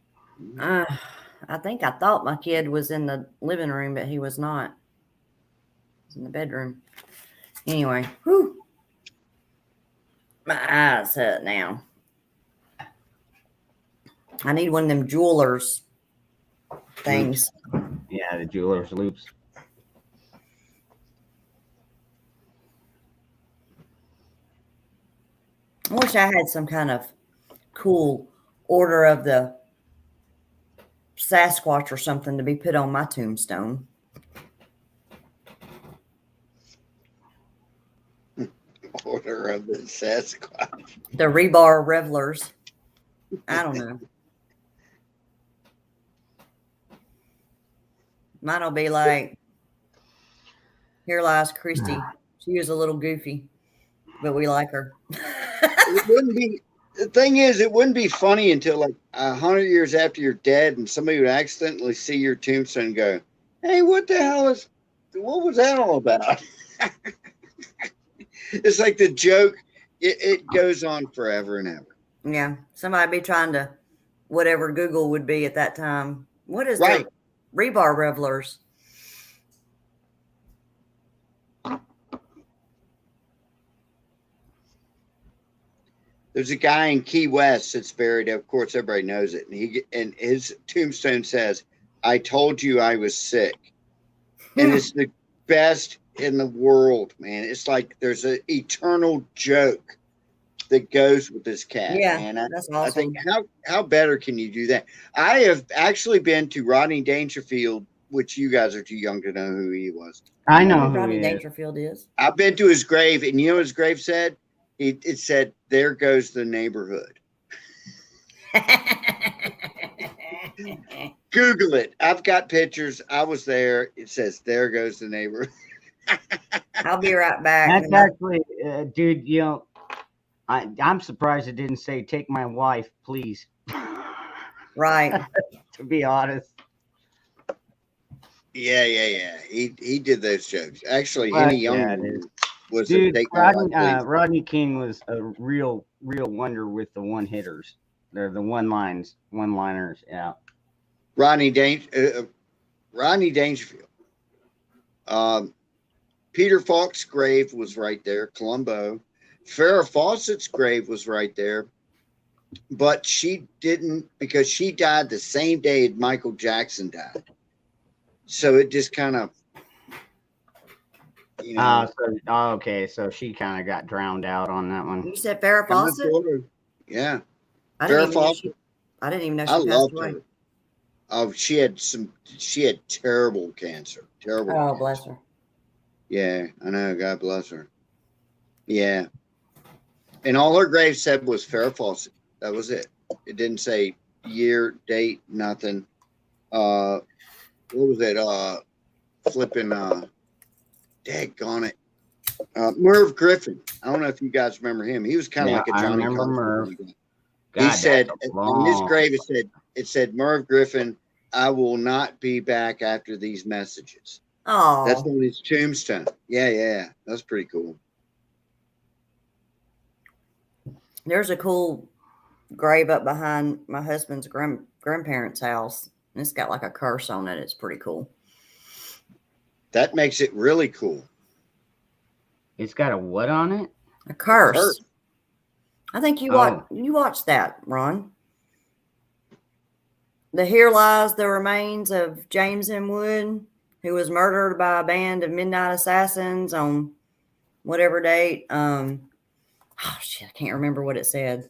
I thought my kid was in the living room, but he was not. He was in the bedroom. Anyway, whew. My eyes hurt now. I need one of them jewelers things.
Yeah, the jeweler's loops.
I wish I had some kind of cool order of the Sasquatch or something to be put on my tombstone.
Order of the Sasquatch.
The Rebar Revelers. I don't know. Mine'll be like, here lies Christy. She was a little goofy, but we like her.
It wouldn't be. The thing is, it wouldn't be funny until like 100 years after you're dead, and somebody would accidentally see your tombstone and go, "Hey, what was that all about?" It's like the joke. It goes on forever and ever.
Yeah, somebody be trying to, whatever Google would be at that time. What is
Right.
the Rebar Revelers?
There's a guy in Key West that's buried. Of course, everybody knows it, and his tombstone says, "I told you I was sick," and it's the best in the world, man. It's like there's an eternal joke that goes with this cat.
Yeah,
man.
that's
I
awesome.
think how better can you do that? I have actually been to Rodney Dangerfield, which you guys are too young to know who he was.
I know who
Rodney
he is.
Dangerfield is.
I've been to his grave, and you know what his grave said? It said, "There goes the neighborhood." Google it. I've got pictures. I was there. It says, "There goes the neighborhood."
I'll be right back.
That's actually, dude. You know, I'm surprised it didn't say "Take my wife, please."
Right.
To be honest.
Yeah. He did those jokes. Actually,
But,
any
yeah,
younger
dude.
was a
Dude,
take my wife, please.
Rodney King was a real wonder with the one hitters. They're the one-liners. Yeah.
Rodney Dangerfield. Peter Falk's grave was right there. Columbo. Farrah Fawcett's grave was right there. But she didn't, because she died the same day Michael Jackson died. So it just kind of, you know.
Okay, so she kind of got drowned out on that one.
You said Farrah Fawcett?
Yeah.
I didn't
Farrah
even know
Fawcett.
I didn't even know she
I
passed
loved
away.
her. Oh, she had terrible cancer. Terrible.
Oh,
cancer.
bless her.
Yeah, I know. God bless her. Yeah. And all her grave said was Farrah Fawcett. That was it. It didn't say year, date, nothing. What was it? Flipping, daggone it. Merv Griffin. I don't know if you guys remember him. He was kind of like a
I
Johnny
remember
Carson.
Merv.
He said,
that's a
on his
long-
grave, it said, Merv Griffin, I will not be back after these messages.
Oh,
That's on his tombstone. Yeah. That's pretty cool.
there's a cool grave up behind my husband's grandparents' house. And it's got like a curse on it. It's pretty cool.
That makes it really cool.
It's got a what on it?
A curse.
Curse.
I think you
Oh.
watched that, Ron. Here lies the remains of James M. Wood, who was murdered by a band of midnight assassins on whatever date. Oh shit, I can't remember what it said.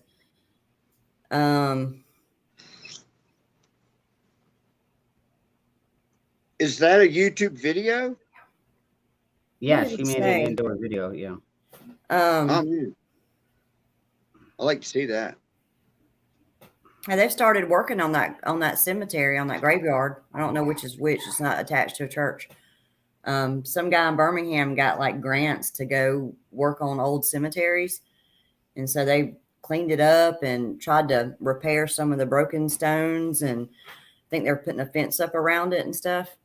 Is that a YouTube video?
Yeah,
did
she
it
made
say?
an indoor video. Yeah.
I'd like to see that.
And they've started working on that cemetery, on that graveyard. I don't know which is which. It's not attached to a church. Some guy in Birmingham got like grants to go work on old cemeteries, and so they cleaned it up and tried to repair some of the broken stones, and I think they're putting a fence up around it and stuff.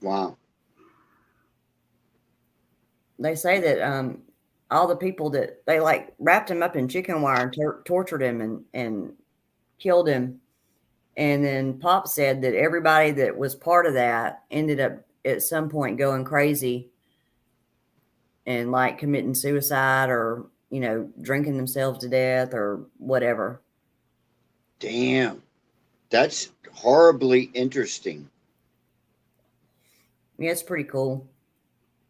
Wow.
They say that all the people that they like wrapped him up in chicken wire and tortured him and killed him. And then Pop said that everybody that was part of that ended up at some point going crazy and like committing suicide or, drinking themselves to death or whatever.
Damn. That's horribly interesting.
Yeah, it's pretty cool.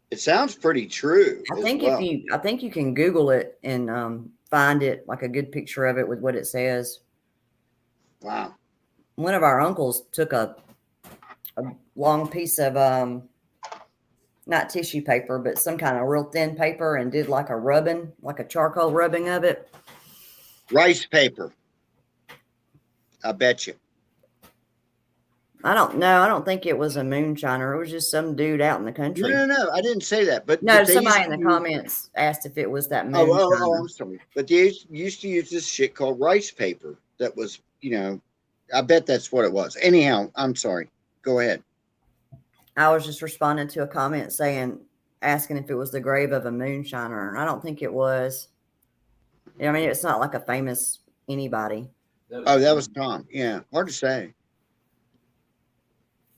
It sounds pretty true.
I think I think you can Google it and find it, like a good picture of it with what it says.
Wow.
One of our uncles took a long piece of not tissue paper, but some kind of real thin paper and did like a rubbing, like a charcoal rubbing of it.
Rice paper. I bet you.
I don't know. I don't think it was a moonshiner. It was just some dude out in the country.
No. I didn't say that. But
No,
but they
somebody
used
in
to
the
use-
comments asked if it was that moonshiner.
Oh, I'm sorry. But they used to use this shit called rice paper that was, I bet that's what it was. Anyhow, I'm sorry. Go ahead.
I was just responding to a comment asking if it was the grave of a moonshiner. And I don't think it was. I mean, it's not like a famous anybody.
Oh, that was Tom. Yeah. Hard to say.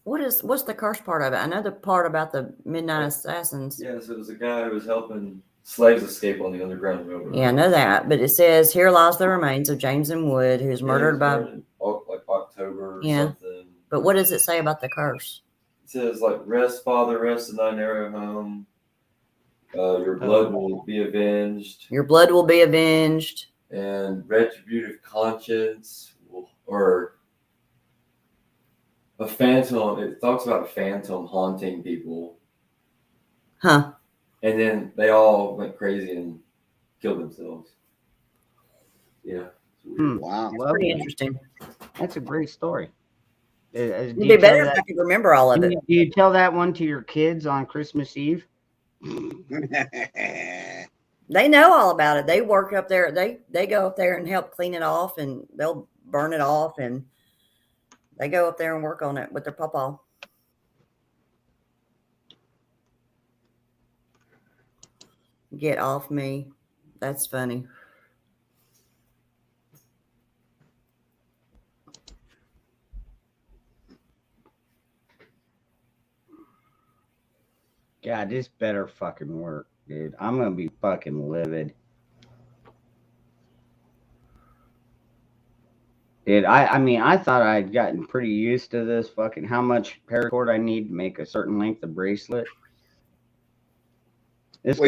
What's the curse part of it? I know the part about the Midnight Assassins.
Yes, it was a guy who was helping slaves escape on the Underground Railroad.
Yeah, I know that. But it says, here lies the remains of James M. Wood, who was murdered by...
in, like October or
Yeah.
something.
But what does it say about the curse?
It says, like, rest, Father, rest in thy narrow home. Your blood will be avenged.
Your blood will be avenged.
And retributive conscience or a phantom. It talks about a phantom haunting people.
Huh.
And then they all went crazy and killed themselves. Yeah.
Wow.
Pretty interesting.
That's a great story.
It'd be better if I could remember all of it.
Do you tell that one to your kids on Christmas Eve?
They know all about it. They work up there. They go up there and help clean it off, and they'll burn it off, and they go up there and work on it with their pawpaw. Get off me. That's funny.
God, this better fucking work, dude. I'm gonna be fucking livid. Dude, I mean, I thought I'd gotten pretty used to this fucking how much paracord I need to make a certain length of bracelet. This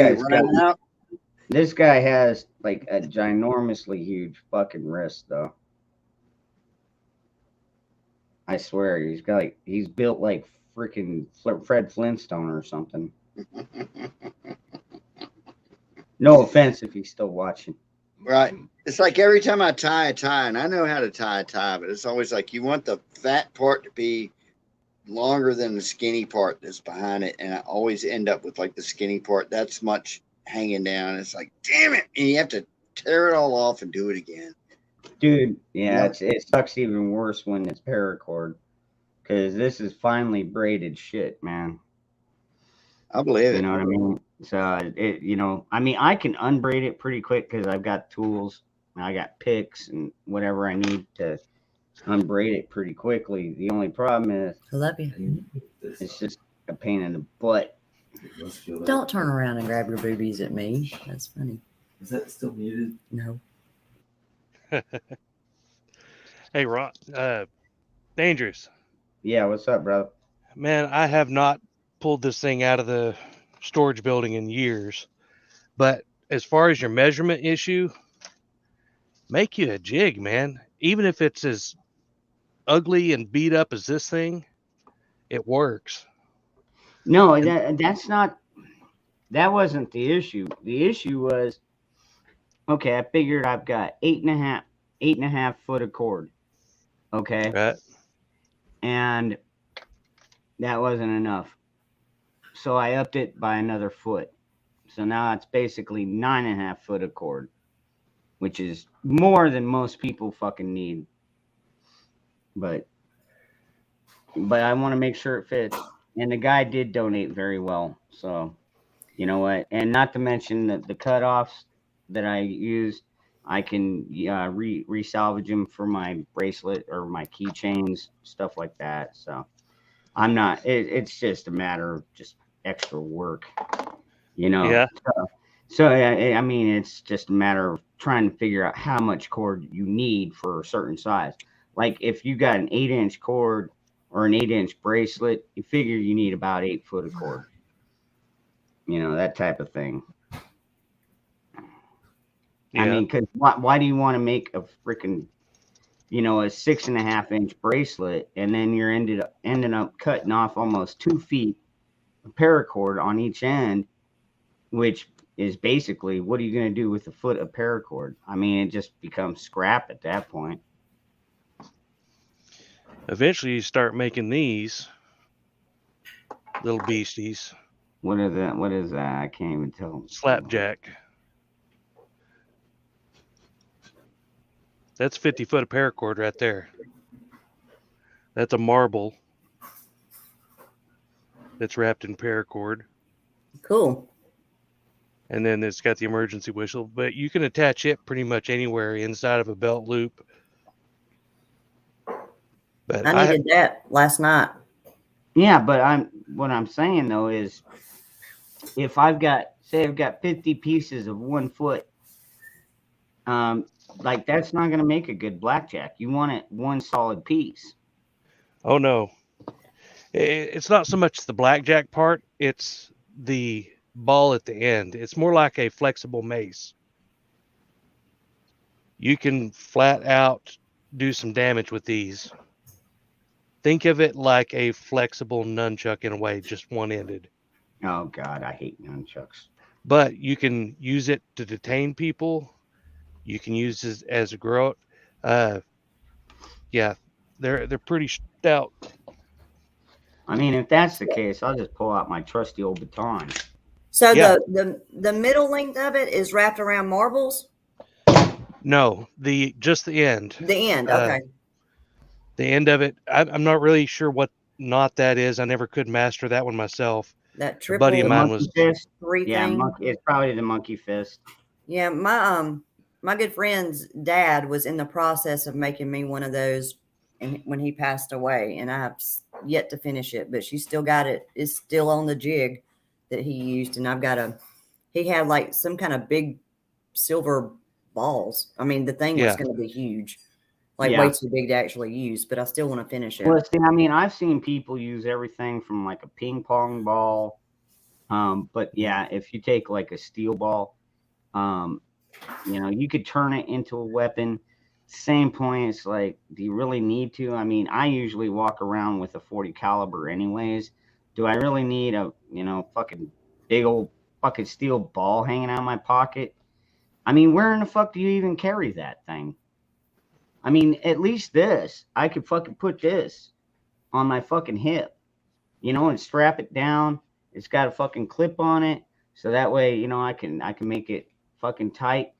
guy has like a ginormously huge fucking wrist, though. I swear, he's built like freaking Fred Flintstone or something. No offense if he's still watching.
Right. It's like every time I tie a tie, and I know how to tie a tie, but it's always like you want the fat part to be longer than the skinny part that's behind it. And I always end up with like the skinny part that's much hanging down. It's like, damn it. And you have to tear it all off and do it again.
Dude, yeah, it sucks even worse when it's paracord. Because this is finely braided shit, man.
I believe it.
You know what I mean? So, I mean, I can unbraid it pretty quick because I've got tools. I got picks and whatever I need to unbraid it pretty quickly. The only problem is,
I love you.
It's just a pain in the butt.
Don't turn around and grab your boobies at me. That's funny.
Is that still muted?
No.
Hey, Ron. Dangerous.
Yeah, what's up, bro?
Man, I have not pulled this thing out of the storage building in years. But as far as your measurement issue, make you a jig, man. Even if it's as ugly and beat up as this thing, it works.
No, that's not. That wasn't the issue. The issue was, okay, I figured I've got 8.5 foot of cord. Okay.
Right.
And that wasn't enough. So I upped it by another foot. So now it's basically 9.5 foot of cord, which is more than most people fucking need. But I want to make sure it fits. And the guy did donate very well. So, you know what? And not to mention that the cutoffs that I used, I can resalvage them for my bracelet or my keychains, stuff like that. So I'm not, it's just a matter of just extra work, you know?
Yeah.
So I mean, it's just a matter of trying to figure out how much cord you need for a certain size. Like if you got an 8-inch cord or an 8-inch bracelet, you figure you need about 8 foot of cord. You know, that type of thing.
Yeah.
I mean, because why do you want to make a freaking, you know, a 6.5-inch bracelet and then you're ending up cutting off almost 2 feet of paracord on each end, which is basically, what are you going to do with a foot of paracord? I mean, it just becomes scrap at that point.
Eventually, you start making these little beasties.
What is that? What is that? I can't even tell.
Slapjack. That's 50 foot of paracord right there. That's a marble that's wrapped in paracord.
Cool.
And then it's got the emergency whistle, but you can attach it pretty much anywhere inside of a belt loop. But
I needed that last night.
Yeah, but what I'm saying though is, if I've got 50 pieces of 1 foot, like that's not going to make a good blackjack. You want it one solid piece.
Oh no, it's not so much the blackjack part; it's the ball at the end. It's more like a flexible mace. You can flat out do some damage with these. Think of it like a flexible nunchuck in a way, just one-ended.
Oh God, I hate nunchucks.
But you can use it to detain people. You can use it as a grout. Yeah, they're pretty stout.
I mean, if that's the case, I'll just pull out my trusty old baton.
So
Yeah.
the middle length of it is wrapped around marbles?
No, just the end.
The end, okay.
The end of it, I'm not really sure what knot that is. I never could master that one myself.
That
A
triple
buddy of mine was.
Fist.
three
Yeah,
thing.
it's probably the monkey fist.
Yeah, my good friend's dad was in the process of making me one of those, and when he passed away, and I have yet to finish it, but she still got it. It's still on the jig that he used, and I've got he had like some kind of big silver balls. I mean, the thing was
Yeah.
going to be huge, like
Yeah.
way too big to actually use, but I still want to finish it.
Well, see, I mean, I've seen people use everything from like a ping pong ball. But yeah, if you take like a steel ball, you know, you could turn it into a weapon. Same point. It's like, do you really need to? I mean, I usually walk around with a 40 caliber anyways. Do I really need a, you know, fucking big old fucking steel ball hanging out of my pocket? I mean, where in the fuck do you even carry that thing? I mean, at least this, I could fucking put this on my fucking hip, you know, and strap it down. It's got a fucking clip on it. So that way, you know, I can make it fucking tight,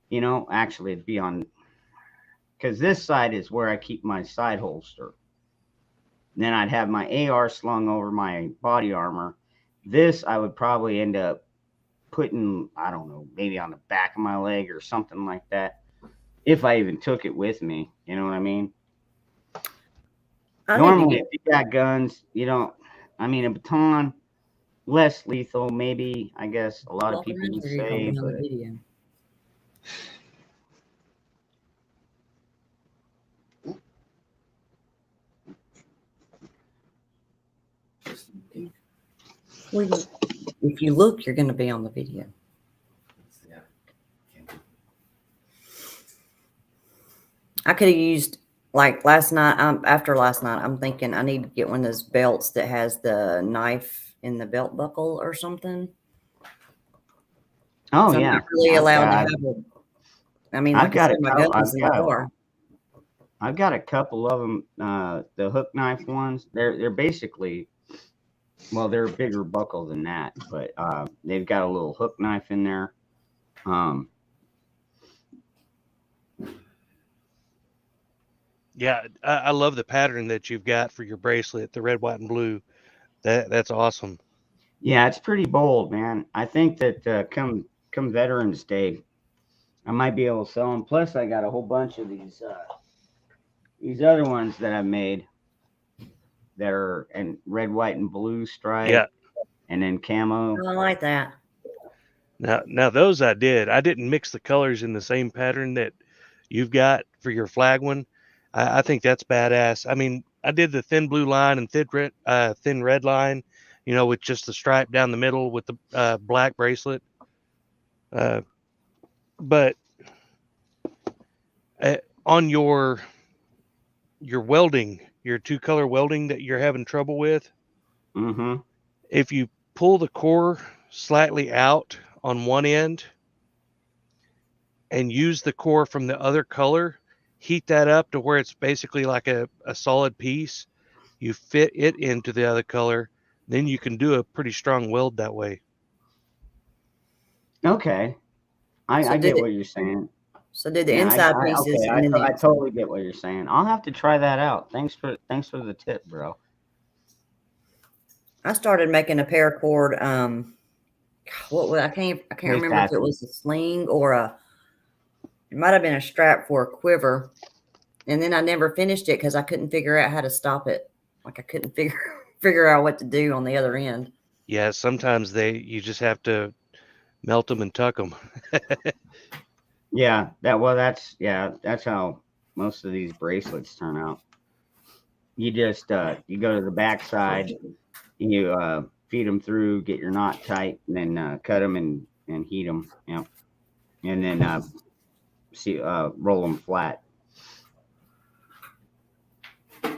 you know. Actually, it'd be on, because this side is where I keep my side holster. Then I'd have my AR slung over my body armor. This I would probably end up putting, I don't know, maybe on the back of my leg or something like that, if I even took it with me. You know what I mean? Normally, if you got guns, you don't. I mean, a baton, less lethal, maybe. I guess a lot of people would say, but
If you look, you're going to be on the video. I could have used like last night, after last night, I'm thinking I need to get one of those belts that has the knife in the belt buckle or something.
Oh
So I'm
yeah,
not really
I've
allowed to
got,
have a. I mean,
I've
like I
got
said, my gun is in the car.
I've got a couple of them. The hook knife ones. They're basically, well, they're a bigger buckle than that, but they've got a little hook knife in there.
Yeah, I love the pattern that you've got for your bracelet, the red, white, and blue. That's awesome.
Yeah, it's pretty bold, man. I think that come Veterans Day, I might be able to sell them. Plus, I got a whole bunch of these other ones that I made that are in red, white, and blue stripe.
Yeah.
And then camo.
I like that.
Now those I did. I didn't mix the colors in the same pattern that you've got for your flag one. I think that's badass. I mean, I did the thin blue line and thin red line, with just the stripe down the middle with the black bracelet. But on your welding, your 2-color welding that you're having trouble with, if you pull the core slightly out on one end and use the core from the other color, heat that up to where it's basically like a solid piece, you fit it into the other color, then you can do a pretty strong weld that way.
Okay. I get what you're saying.
So did the inside pieces.
Okay, I totally get what you're saying. I'll have to try that out. Thanks for the tip, bro.
I started making a paracord. I can't remember if it was a sling or it might have been a strap for a quiver, and then I never finished it because I couldn't figure out how to stop it. Like I couldn't figure out what to do on the other end.
Yeah, sometimes you just have to melt them and tuck them.
Yeah, that's how most of these bracelets turn out. You just you go to the back side, you feed them through, get your knot tight, and then cut them and heat them. Yeah, and then roll them flat.
I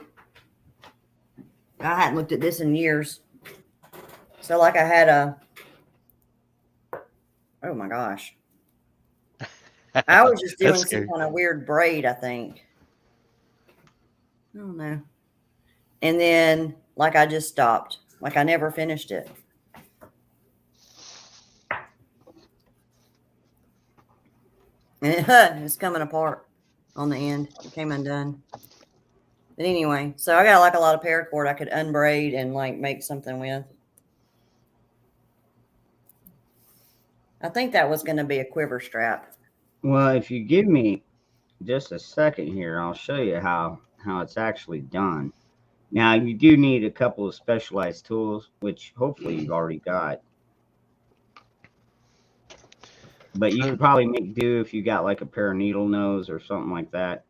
hadn't looked at this in years. So like I had oh my gosh. I was just doing some kind of weird braid, I think. I don't know. And then like I just stopped. Like I never finished it. And it's coming apart on the end. It came undone. But anyway, so I got like a lot of paracord I could unbraid and like make something with. I think that was going to be a quiver strap.
Well, if you give me just a second here, I'll show you how it's actually done. Now, you do need a couple of specialized tools, which hopefully you've already got. But you could probably make do if you got like a pair of needle nose or something like that.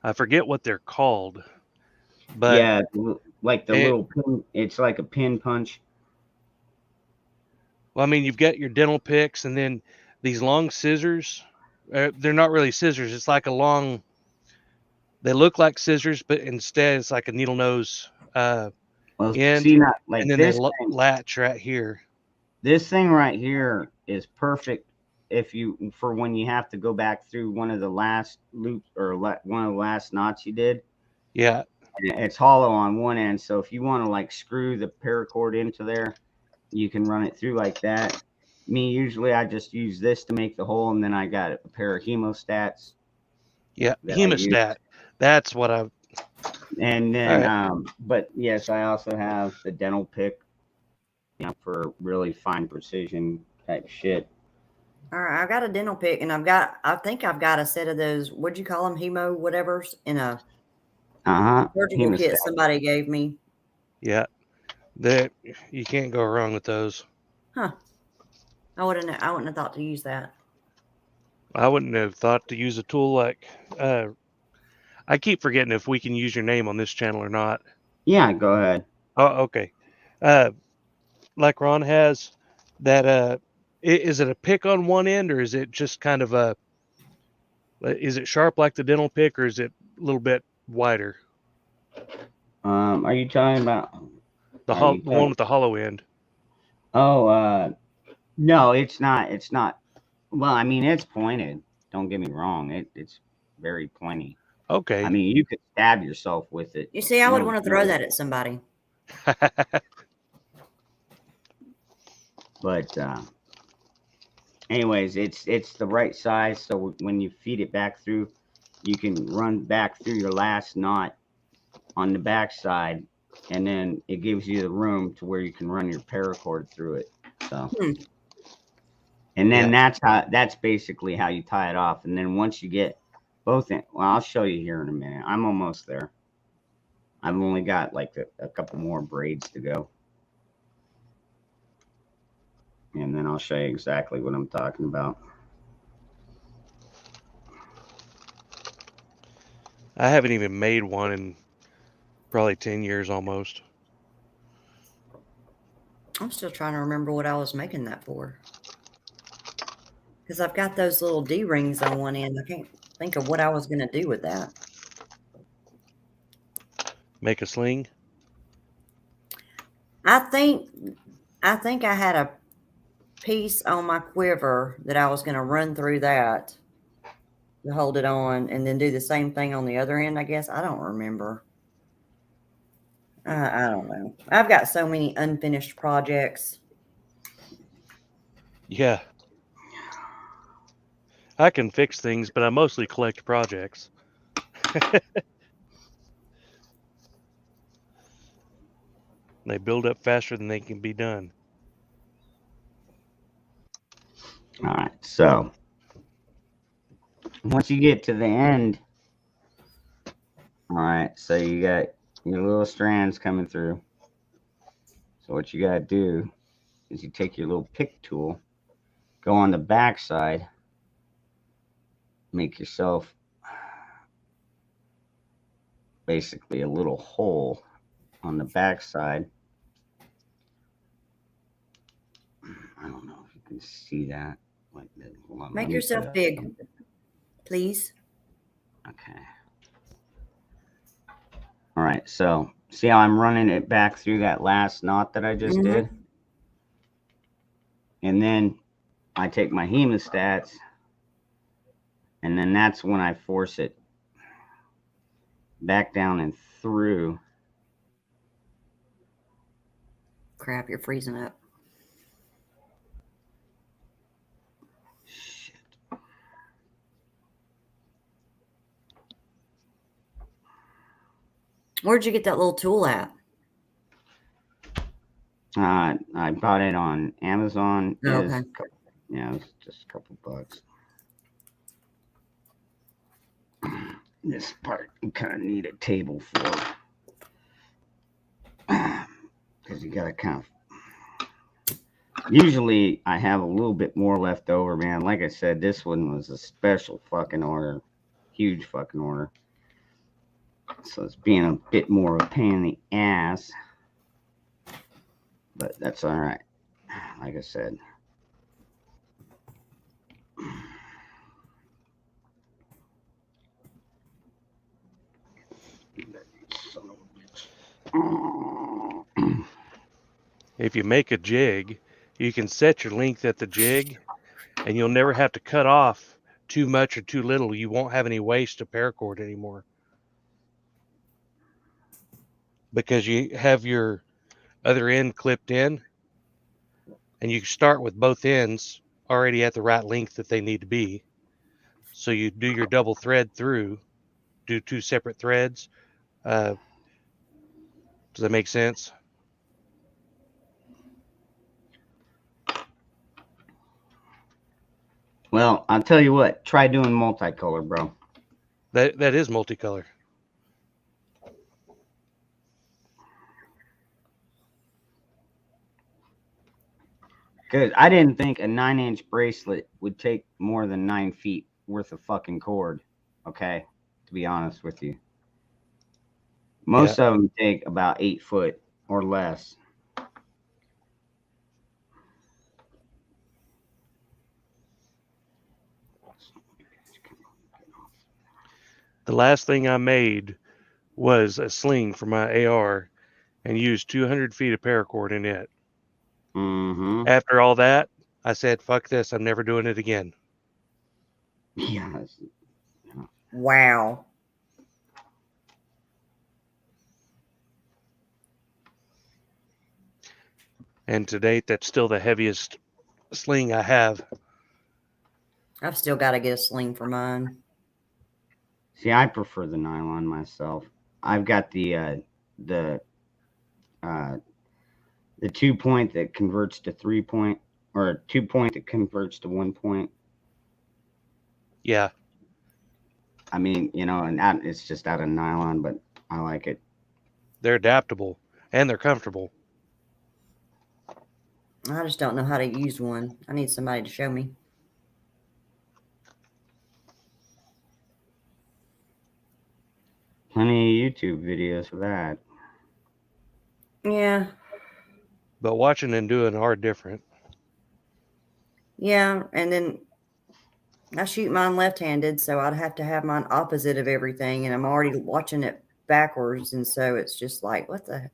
I forget what they're called. But
yeah, like the little pin, it's like a pin punch.
Well, I mean, you've got your dental picks and then these long scissors. They're not really scissors. It's like a long, they look like scissors, but instead it's like a needle nose end.
See, not like
and then
this
they latch right here.
This thing right here is perfect for when you have to go back through one of the last loops or one of the last knots you did.
Yeah.
And it's hollow on one end. So if you want to like screw the paracord into there, you can run it through like that. Usually I just use this to make the hole, and then I got a pair of hemostats.
Yeah, hemostat. That's what I.
And then, but yes, I also have the dental pick, for really fine precision type shit.
All right, I've got a dental pick, and I think I've got a set of those. What'd you call them? Hemo whatevers in a surgical kit somebody gave me.
Yeah. You can't go wrong with those.
Huh. I wouldn't have thought to use that.
I wouldn't have thought to use a tool like I keep forgetting if we can use your name on this channel or not.
Yeah, go ahead.
Oh, okay. Like Ron has that is it a pick on one end, or is it just kind of Is it sharp like the dental pick, or is it a little bit wider?
Are you talking about
The one with the hollow end.
Oh, no, it's not. It's not. Well, I mean, it's pointed. Don't get me wrong. It's very pointy.
Okay.
I mean, you could stab yourself with it.
You see, I would
No
want to throw
joke.
that at somebody.
But anyways, it's the right size. So when you feed it back through, you can run back through your last knot on the back side, and then it gives you the room to where you can run your paracord through it. So, and then that's basically how you tie it off. And then once you get both in, well, I'll show you here in a minute. I'm almost there. I've only got like a couple more braids to go. And then I'll show you exactly what I'm talking about.
I haven't even made one in probably 10 years almost.
I'm still trying to remember what I was making that for. Because I've got those little D-rings on one end. I can't think of what I was going to do with that.
Make a sling?
I think I had a piece on my quiver that I was going to run through that to hold it on and then do the same thing on the other end, I guess. I don't remember. I don't know. I've got so many unfinished projects.
Yeah. I can fix things, but I mostly collect projects. They build up faster than they can be done.
All right, so once you get to the end, all right, so you got your little strands coming through. So what you got to do is you take your little pick tool, go on the back side, make yourself basically a little hole on the back side. I don't know if you can see that. Like, hold on,
Make
let me
yourself
put-
big, please.
Okay. All right, so see how I'm running it back through that last knot that I just did? And then I take my hemostats, and then that's when I force it back down and through.
Crap, you're freezing up. Where'd you get that little tool at?
I bought it on Amazon.
Oh,
It was
okay.
a couple- yeah, it was just a couple bucks. This part you kind of need a table for, because you gotta kind of. Usually I have a little bit more left over, man. Like I said, this one was a special fucking order, huge fucking order. So it's being a bit more of a pain in the ass, but that's all right. Like I said.
If you make a jig, you can set your length at the jig, and you'll never have to cut off too much or too little. You won't have any waste of paracord anymore, because you have your other end clipped in, and you start with both ends already at the right length that they need to be. So you do your double thread through, do 2 separate threads. Does that make sense?
Well, I'll tell you what, try doing multicolor, bro.
That is multicolor.
Because I didn't think a 9-inch bracelet would take more than 9 feet worth of fucking cord. Okay, to be honest with you. Most of them take about 8 foot or less.
last thing I made was a sling for my AR and used 200 feet of paracord in it.
Mm-hmm.
After all that, I said, fuck this. I'm never doing it again.
Yeah.
Wow.
And to date, that's still the heaviest sling I have.
I've still got to get a sling for mine.
See, I prefer the nylon myself. I've got the 2-point that converts to 3-point, or a 2-point that converts to 1-point.
Yeah.
I mean, and that it's just out of nylon, but I like it.
They're adaptable and they're comfortable.
I just don't know how to use one. I need somebody to show me.
Plenty of YouTube videos for that.
Yeah.
But watching and doing are different.
Yeah, and then I shoot mine left-handed, so I'd have to have mine opposite of everything, and I'm already watching it backwards, and so it's just like, what the...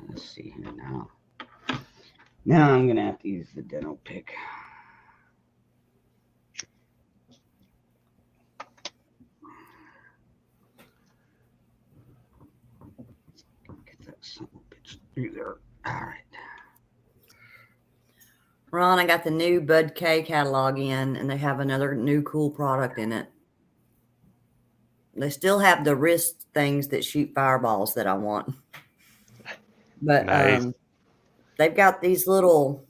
Let's see here now. Now I'm going to have to use the dental pick. Get that son of a bitch through there. All right.
Ron, I got the new Bud K catalog in, and they have another new cool product in it. They still have the wrist things that shoot fireballs that I want. But
Nice.
they've got these little,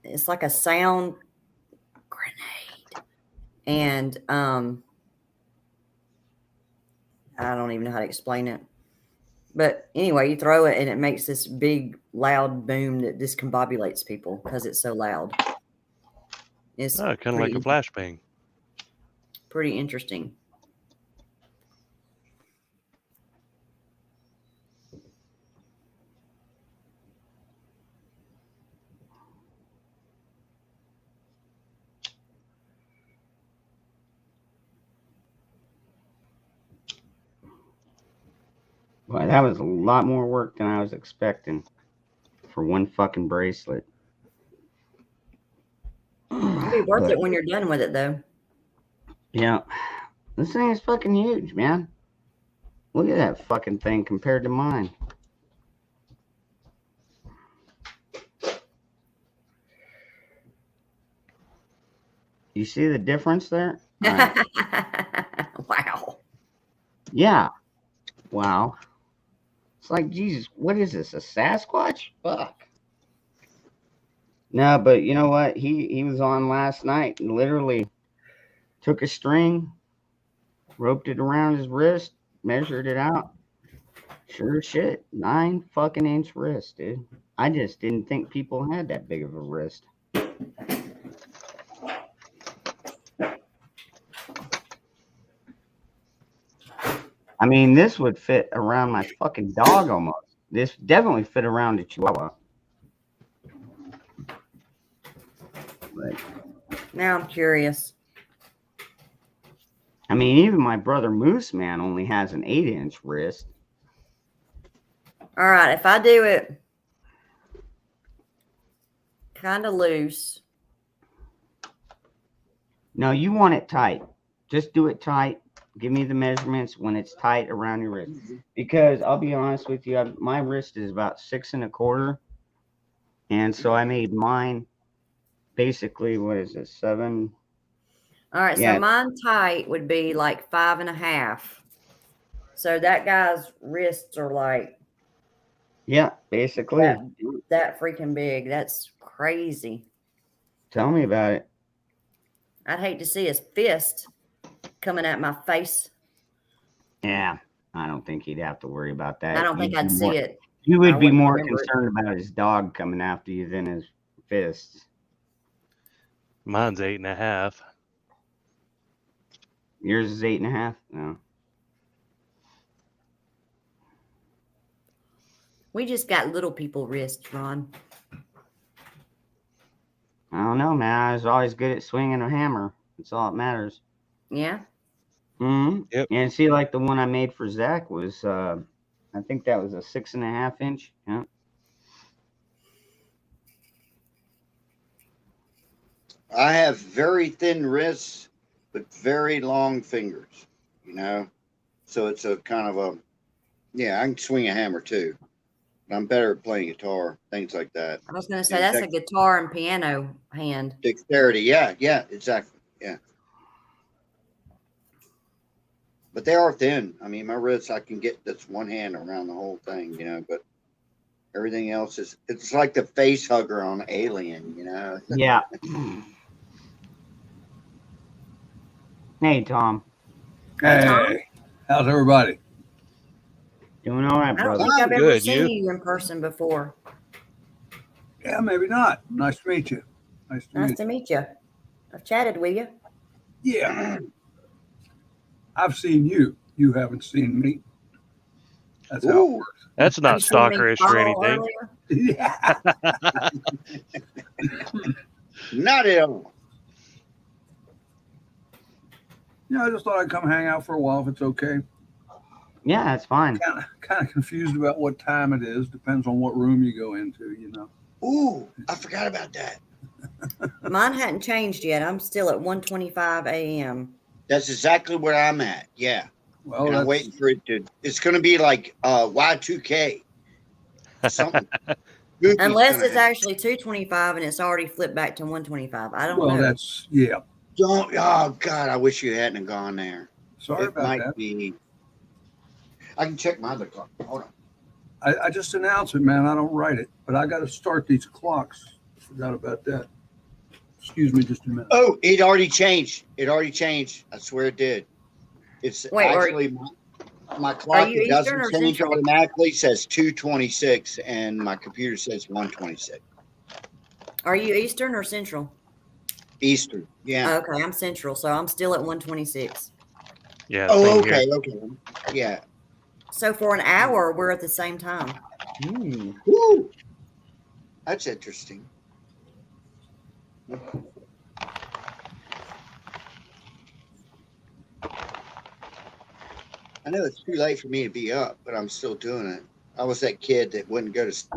it's like a sound grenade. And I don't even know how to explain it. But anyway, you throw it and it makes this big, loud boom that discombobulates people because it's so loud. It's
kind of like a flashbang.
Pretty interesting.
Boy, that was a lot more work than I was expecting for one fucking bracelet.
It'll be worth it when you're done with it, though.
Yeah. This thing is fucking huge, man. Look at that fucking thing compared to mine. You see the difference there?
Wow.
Yeah. Wow. It's like, Jesus, what is this? A Sasquatch? Fuck. No, but you know what? He was on last night and literally took a string, roped it around his wrist, measured it out. Sure as shit. 9 fucking inch wrist, dude. I just didn't think people had that big of a wrist. I mean, this would fit around my fucking dog almost. This definitely fit around a Chihuahua. But
Now I'm curious.
I mean, even my brother Moose Man only has an 8-inch wrist.
All right, if I do it kind of loose.
No, you want it tight. Just do it tight. Give me the measurements when it's tight around your wrist. Because I'll be honest with you, my wrist is about 6 1/4. And so I made mine basically, what is it, 7?
All right,
Yeah.
so mine tight would be like 5 1/2. So that guy's wrists are like
Yeah, basically.
that freaking big. That's crazy.
Tell me about it.
I'd hate to see his fist coming at my face.
Yeah, I don't think he'd have to worry about that.
I don't think I'd see it.
You
I
would be
wouldn't
more
remember it.
concerned about his dog coming after you than his fists.
Mine's 8 1/2.
Yours is 8 1/2? No.
We just got little people wrists, Ron.
I don't know, man. I was always good at swinging a hammer. That's all that matters.
Yeah.
Mm-hmm.
Yep.
And see, like the one I made for Zach was, I think that was a 6.5 inch. Yeah.
I have very thin wrists, but very long fingers, you know? So it's a kind of a, yeah, I can swing a hammer too. But I'm better at playing guitar, things like that.
I was going to say, that's a guitar and piano hand.
Dexterity, yeah, exactly, yeah. But they are thin. I mean, my wrists, I can get this one hand around the whole thing, you know, but everything else is, it's like the face hugger on Alien, you know?
Yeah. Hey, Tom.
Hey, how's everybody?
Doing all right,
I don't
brother.
think I've ever
Good,
seen you in person before.
Yeah, maybe not. Nice to meet you. Nice
to meet you. I've chatted with you.
Yeah. I've seen you. You haven't seen me. That's how it works.
That's not
You seen me
stalkerish or
fall
anything.
earlier?
Yeah.
Not at all.
Yeah, I just thought I'd come hang out for a while if it's okay.
Yeah, that's fine.
Kind of confused about what time it is. Depends on what room you go into, you know.
Ooh, I forgot about that.
Mine hadn't changed yet. I'm still at 1:25 a.m.
That's exactly where I'm at. Yeah.
Well,
And I'm waiting for it to, it's going to be like Y2K. Something. goofy's
Unless
gonna
it's
happen.
actually 2:25 and it's already flipped back to 1:25. I don't
well,
know.
that's, yeah.
Don't, oh, God, I wish you hadn't gone there.
Sorry
It
about
might
that.
be. I can check my other clock. Hold on.
I just announce it, man. I don't write it, but I got to start these clocks. Forgot about that. Excuse me just a minute.
Oh, it already changed. It already changed. I swear it did. It's
Wait,
actually my clock.
you
It
Eastern or
doesn't change
Central?
automatically. Says 2:26, and my computer says 1:26.
Are you Eastern or Central?
Eastern. Yeah.
Okay, I'm Central, so I'm still at 1:26.
Yeah.
Oh,
same here.
okay. Yeah.
So for an hour, we're at the same time.
Woo. That's interesting. I know it's too late for me to be up, but I'm still doing it. I was that kid that wouldn't go to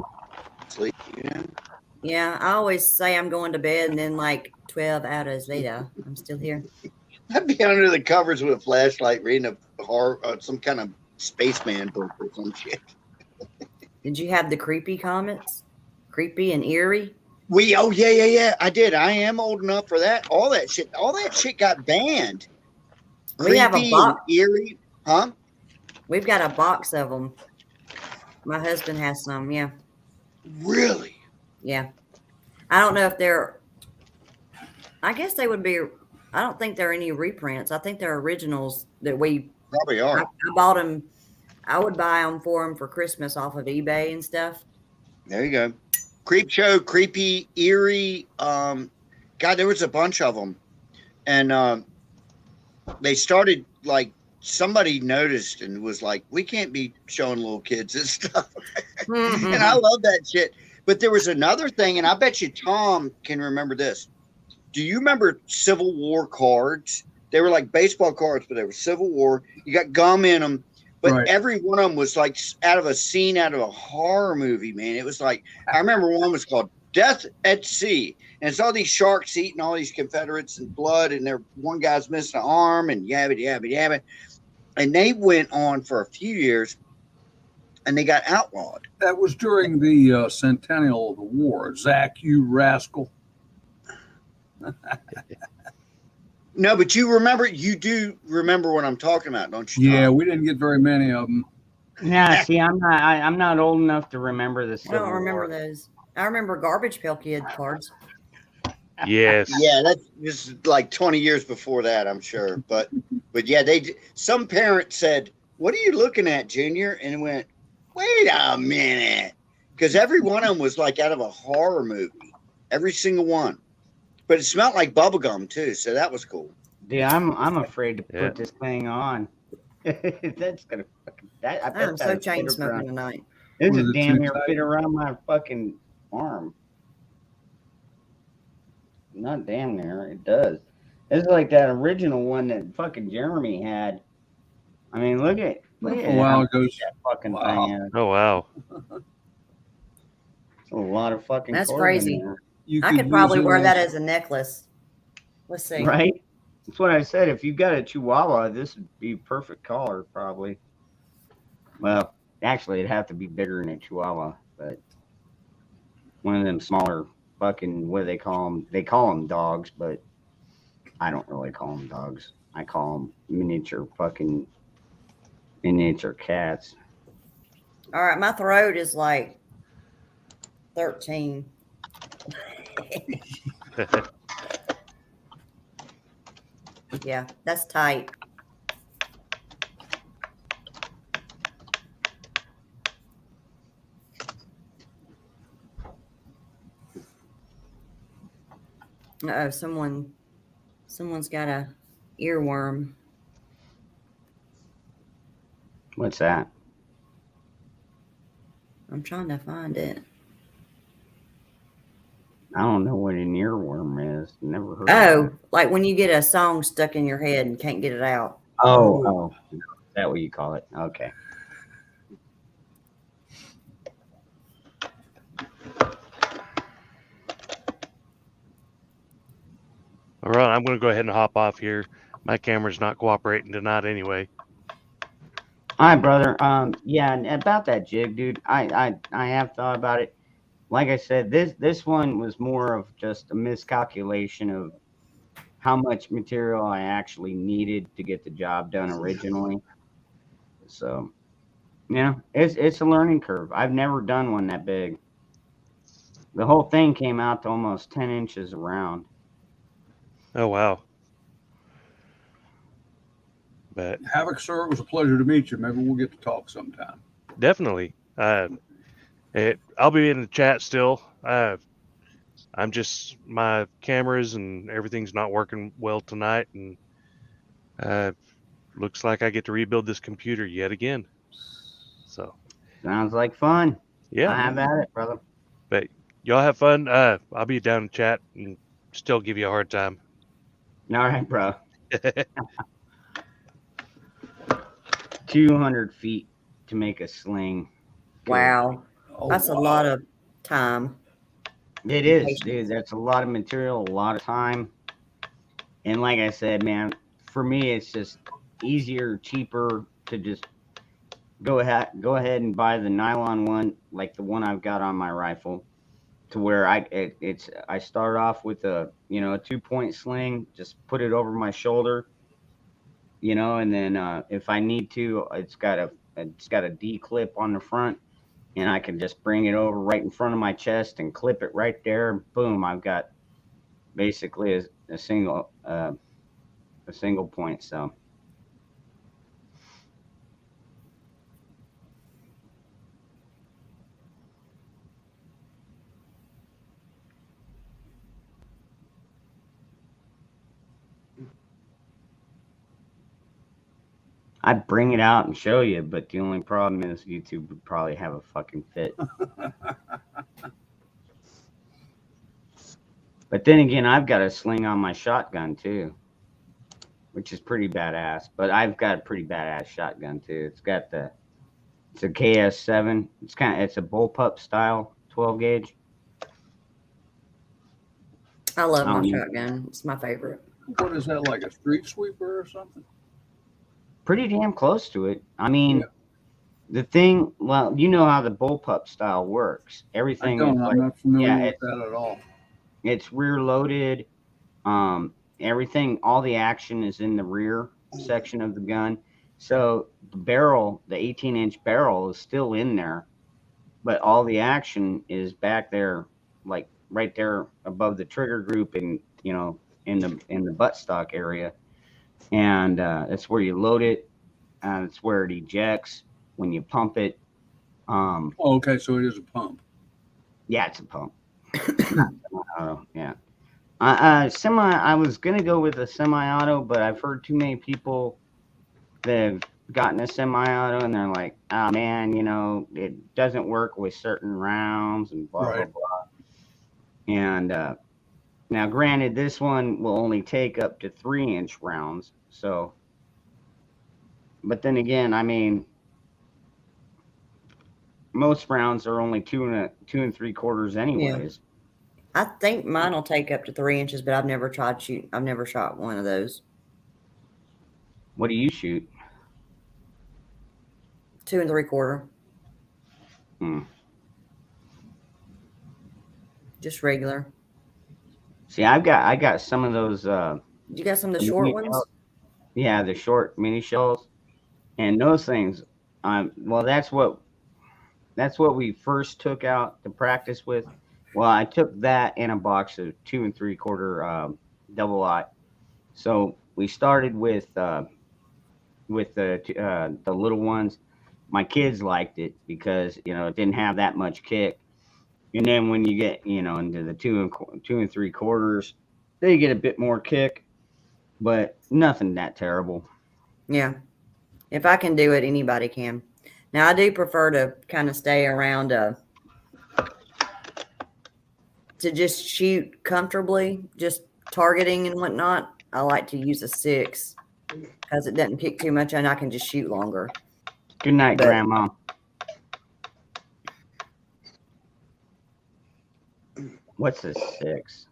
sleep, you know?
Yeah, I always say I'm going to bed, and then like 12 hours later, I'm still here.
I'd be under the covers with a flashlight reading a horror, some kind of spaceman book or some shit.
Did you have the creepy comments? Creepy and eerie?
Oh yeah. I did. I am old enough for that. All that shit got banned.
We have a
Creepy
box.
and eerie, huh?
We've got a box of them. My husband has some. Yeah.
Really?
Yeah. I don't know if they're. I guess they would be. I don't think they're any reprints. I think they're originals that we
Probably are.
I bought them. I would buy them for him for Christmas off of eBay and stuff.
There you go. Creep Show, Creepy, Eerie. God, there was a bunch of them. And they started, like, somebody noticed and was like, we can't be showing little kids this stuff. And I love that shit. But there was another thing, and I bet you Tom can remember this. Do you remember Civil War cards? They were like baseball cards, but they were Civil War. You got gum in them. But
Right.
every one of them was like out of a scene out of a horror movie, man. It was like, I remember one was called Death at Sea. And it's all these sharks eating all these Confederates and blood. And one guy's missing an arm and yabba. And they went on for a few years and they got outlawed.
That was during the centennial of the war. Zach, you rascal.
No, but you do remember what I'm talking about, don't you, Tom?
Yeah, we didn't get very many of them.
Yeah, see, I'm not old enough to remember the
I
Civil
don't remember
War.
those. I remember Garbage Pail Kid cards.
Yes.
Yeah, this is like 20 years before that, I'm sure. But yeah, some parent said, "What are you looking at, Junior?" And went, "Wait a minute," because every one of them was like out of a horror movie, every single one. But it smelled like bubblegum too, so that was cool.
Yeah, I'm afraid to
Yeah.
put this thing on. That's gonna fucking. I bet
I'm so
that'll
chain
put her
smoking
around.
tonight.
This
Was
is
it
damn
too
near
tight?
fit around my fucking arm. Not damn near. It does. It's like that original one that fucking Jeremy had. I mean, look at
A while
how
ago.
big that fucking
Wow.
thing is.
Oh wow.
It's a lot of fucking
That's
cord in
crazy.
there.
You
I
could
could
use
probably
it
wear that
as-
as a necklace. Let's see.
Right? That's what I said. If you got a Chihuahua, this would be perfect collar, probably. Well, actually, it'd have to be bigger than a Chihuahua, but one of them smaller fucking, what do they call them? They call them dogs, but I don't really call them dogs. I call them miniature cats.
All right, my throat is like 13. Yeah, that's tight. Uh-oh, someone's got a earworm.
What's that?
I'm trying to find it.
I don't know what an earworm is. Never heard of
Oh,
it.
like when you get a song stuck in your head and can't get it out.
Oh. Is that what you call it? Okay.
All right, I'm going to go ahead and hop off here. My camera's not cooperating tonight anyway.
All right, brother. Yeah, and about that jig, dude. I have thought about it. Like I said, this one was more of just a miscalculation of how much material I actually needed to get the job done originally. So, yeah, it's a learning curve. I've never done one that big. The whole thing came out to almost 10 inches around.
Oh wow. But
Havoc, sir, it was a pleasure to meet you. Maybe we'll get to talk sometime.
definitely, I'll be in the chat still. I'm just, my cameras and everything's not working well tonight, and looks like I get to rebuild this computer yet again. So
Sounds like fun.
yeah,
Have at it, brother.
but y'all have fun. I'll be down in chat and still give you a hard time.
All right, bro. 200 feet to make a sling.
Wow.
Oh,
That's a
wow.
lot of time.
It is, dude. That's a lot of material, a lot of time. And like I said, man, for me, it's just easier, cheaper to just go ahead and buy the nylon one, like the one I've got on my rifle, to where I start off with a 2-point sling, just put it over my shoulder, and then if I need to, it's got a D clip on the front, and I can just bring it over right in front of my chest and clip it right there. Boom! I've got basically a single point. So I'd bring it out and show you, but the only problem is YouTube would probably have a fucking fit. But then again, I've got a sling on my shotgun too, which is pretty badass. But I've got a pretty badass shotgun too. It's a KS7. It's a bullpup style 12 gauge.
I love my shotgun. It's my favorite.
What is that, like a street sweeper or something?
Pretty damn close to it. I mean, the thing, well, you know how the bullpup style works. Everything
I'm not familiar
yeah,
with that at all.
It's rear loaded. Everything, all the action is in the rear section of the gun. So the barrel, the 18-inch barrel is still in there, but all the action is back there, like right there above the trigger group and, in the buttstock area. And that's where you load it. It's where it ejects when you pump it.
Okay, so it is a pump.
Yeah, it's a pump. Yeah. Semi. I was gonna go with a semi-auto, but I've heard too many people that have gotten a semi-auto and they're like, oh man, you know, it doesn't work with certain rounds and blah, blah,
Right.
blah. And now, granted, this one will only take up to 3-inch rounds. So, but then again, I mean, most rounds are only 2 3/4 anyways.
I think mine will take up to 3 inches, but I've never shot one of those.
What do you shoot?
2 3/4.
Hmm.
Just regular.
See, I got some of those.
You got some of the short
mini
ones?
shells. Yeah, the short mini shells, and those things. Well, that's what we first took out to practice with. Well, I took that in a box of 2 3/4 double aught. So we started with the little ones. My kids liked it because it didn't have that much kick. And then when you get into the 2 3/4, they get a bit more kick, but nothing that terrible.
Yeah. If I can do it, anybody can. Now, I do prefer to kind of stay around to just shoot comfortably, just targeting and whatnot. I like to use a 6 because it doesn't kick too much and I can just shoot longer.
Good night,
But-
Grandma. What's a 6?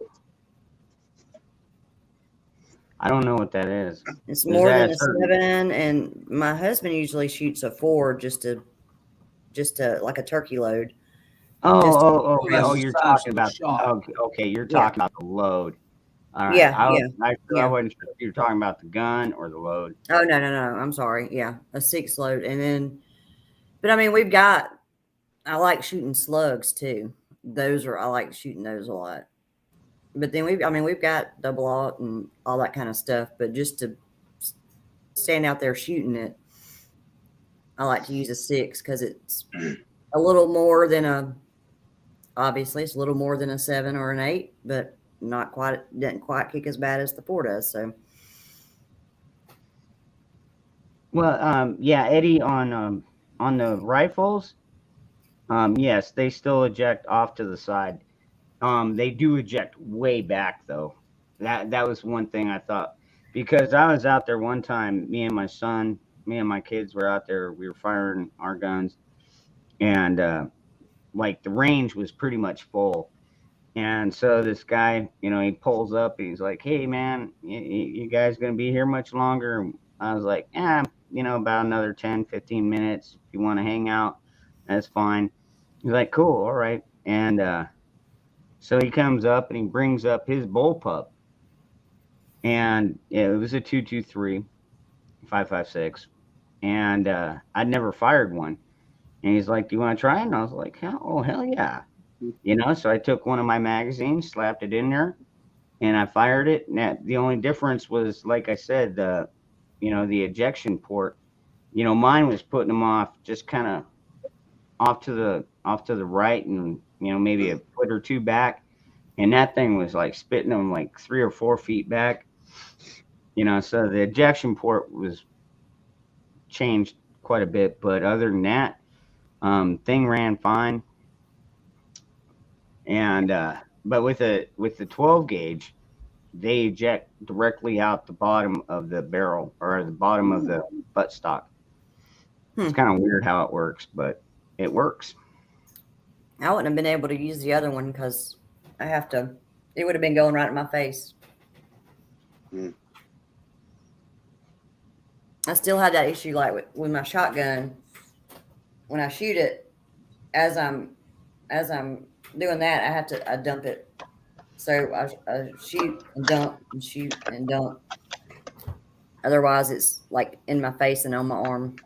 I don't know what that is.
It's
Is
more
that
than
a
a
certain-
7, and my husband usually shoots a 4 just to like a turkey load. Just-
You're talking about. Okay, you're talking about the load. All right.
Yeah,
I
yeah.
wasn't sure if you were talking about the gun or the load.
Oh, no. I'm sorry. Yeah, a 6 load. And then, but I mean, I like shooting slugs too. I like shooting those a lot. But then we've got double aught and all that kind of stuff. But just to stand out there shooting it, I like to use a 6 because it's a little more than obviously it's a little more than a 7 or an 8, but doesn't quite kick as bad as the 4 does. So.
Well, yeah, Eddie, on the rifles, yes, they still eject off to the side. They do eject way back though. That was one thing I thought, because I was out there one time, me and my kids were out there, we were firing our guns, and like the range was pretty much full. And so this guy, he pulls up and he's like, "Hey man, you guys gonna be here much longer?" And I was like, about another 10, 15 minutes. If you want to hang out, that's fine. He's like, "Cool, all right." And so he comes up and he brings up his bullpup. And it was a 223, 5.56. And I'd never fired one. And he's like, "Do you want to try it?" And I was like, hell yeah. So I took one of my magazines, slapped it in there, and I fired it. And the only difference was, like I said, the ejection port. Mine was putting them off, just kind of off to the right, and maybe a foot or two back, and that thing was like spitting them like 3 or 4 feet back. So the ejection port was changed quite a bit, but other than that, thing ran fine. And but with the 12 gauge, they eject directly out the bottom of the barrel, or the bottom of the buttstock. It's kind of weird how it works, but it works.
I wouldn't have been able to use the other one because it would have been going right in my face. I still had that issue like with my shotgun. When I shoot it, as I'm doing that, I dump it. So I shoot and dump and shoot and dump. Otherwise, it's like in my face and on my arm.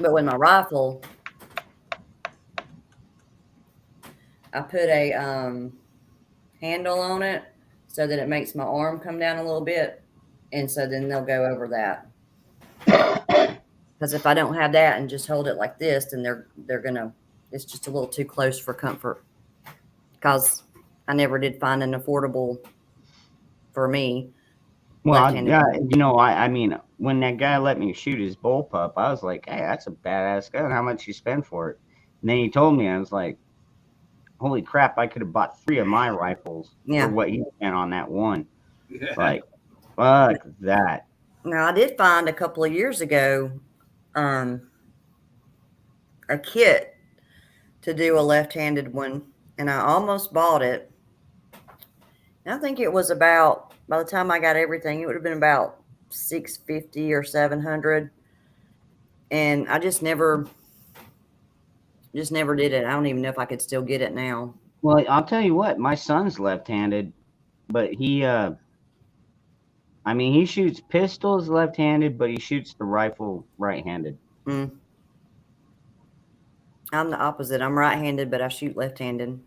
But with my rifle, I put a handle on it so that it makes my arm come down a little bit. And so then they'll go over that. Because if I don't have that and just hold it like this, then they're gonna, it's just a little too close for comfort. Because I never did find an affordable, for me,
Well,
left-handed.
yeah, you know, I mean, when that guy let me shoot his bullpup, I was like, hey, that's a badass gun. How much you spend for it? And then he told me, I was like, holy crap, I could have bought 3 of my rifles
Yeah.
for what he spent on that one.
Yeah.
Like, fuck that.
Now, I did find a couple of years ago a kit to do a left-handed one, and I almost bought it. And I think it was about, by the time I got everything, it would have been about $650 or $700, and I just never did it. I don't even know if I could still get it now.
Well, I'll tell you what, my son's left-handed, but he, I mean, he shoots pistols left-handed, but he shoots the rifle right-handed.
I'm the opposite. I'm right-handed, but I shoot left-handed.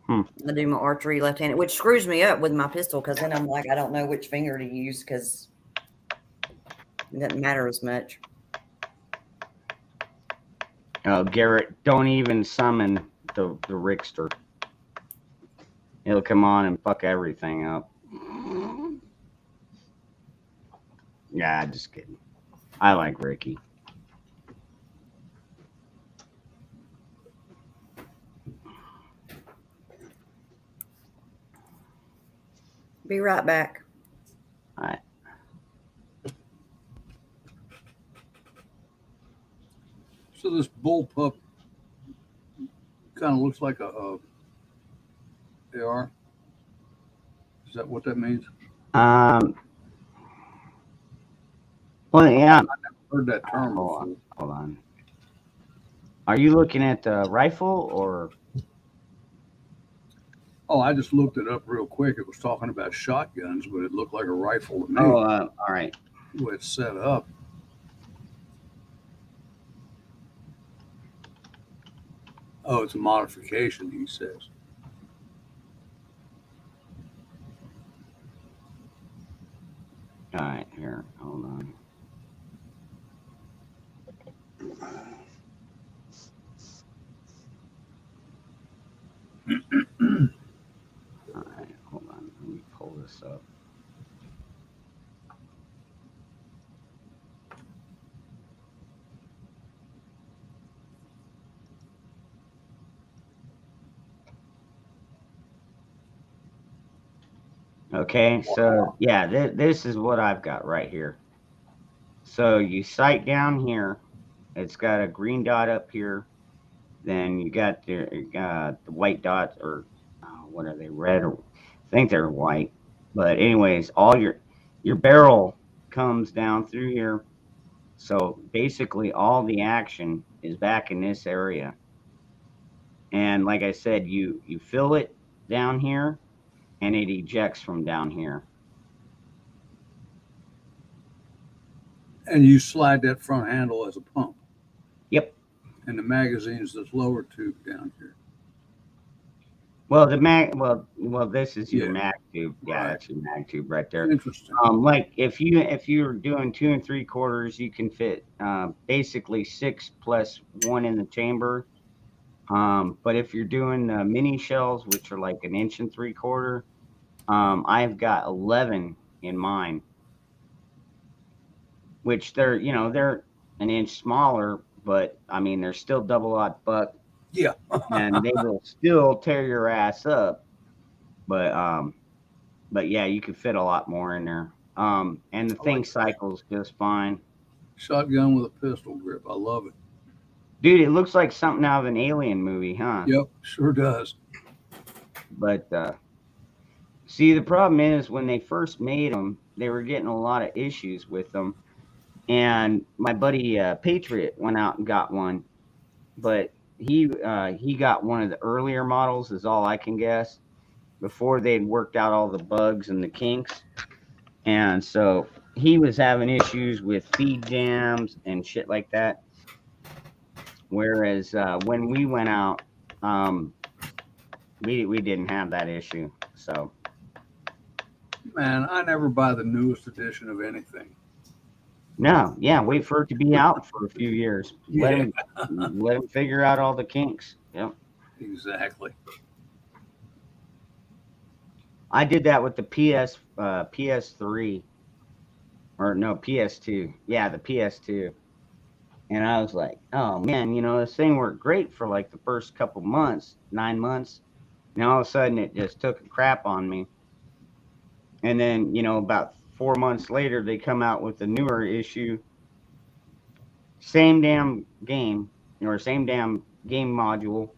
I do my archery left-handed, which screws me up with my pistol, because then I'm like, I don't know which finger to use, because it doesn't matter as much.
Oh, Garrett, don't even summon the Rickster. It'll come on and fuck everything up. Yeah, just kidding. I like Ricky.
Be right back.
All right.
So this bullpup kind of looks like a AR. Is that what that means?
Well, yeah.
I never heard that term before.
Hold on. Are you looking at the rifle or?
Oh, I just looked it up real quick. It was talking about shotguns, but it looked like a rifle to me.
Oh, all right.
The way it's set up. Oh, it's a modification, he says.
All right, here, hold on. All right, hold on. Let me pull this up. Okay, so yeah, this is what I've got right here. So you sight down here. It's got a green dot up here. Then you got the white dots, or what are they, red? Or I think they're white. But anyways, all your barrel comes down through here. So basically all the action is back in this area. And like I said, you fill it down here and it ejects from down here.
And you slide that front handle as a pump.
Yep.
And the magazine's this lower tube down here.
Well, well, this is your mag tube. Yeah, that's your mag tube right there.
Interesting.
Like if you're doing 2 3/4, you can fit basically 6 plus 1 in the chamber. But if you're doing mini shells, which are like 1 3/4 inches, I've got 11 in mine, which they're 1 inch smaller, but I mean they're still double-aught buck.
Yeah.
And they will still tear your ass up. But yeah, you can fit a lot more in there. And the thing cycles just fine.
Shotgun with a pistol grip. I love it.
Dude, it looks like something out of an Alien movie, huh?
Yep, sure does.
But see, the problem is when they first made them, they were getting a lot of issues with them. And my buddy Patriot went out and got one, but he got one of the earlier models, is all I can guess, before they'd worked out all the bugs and the kinks. And so he was having issues with feed jams and shit like that. Whereas when we went out, we didn't have that issue. So,
Man, I never buy the newest edition of anything.
no, yeah, wait for it to be out for a few years. Let him figure out all the kinks. Yep.
Exactly.
I did that with the PS3 or no PS2. Yeah, the PS2. And I was like, oh man, this thing worked great for like the first couple months, 9 months. And all of a sudden it just took a crap on me. And then, about 4 months later, they come out with a newer issue. Same damn game or same damn game module.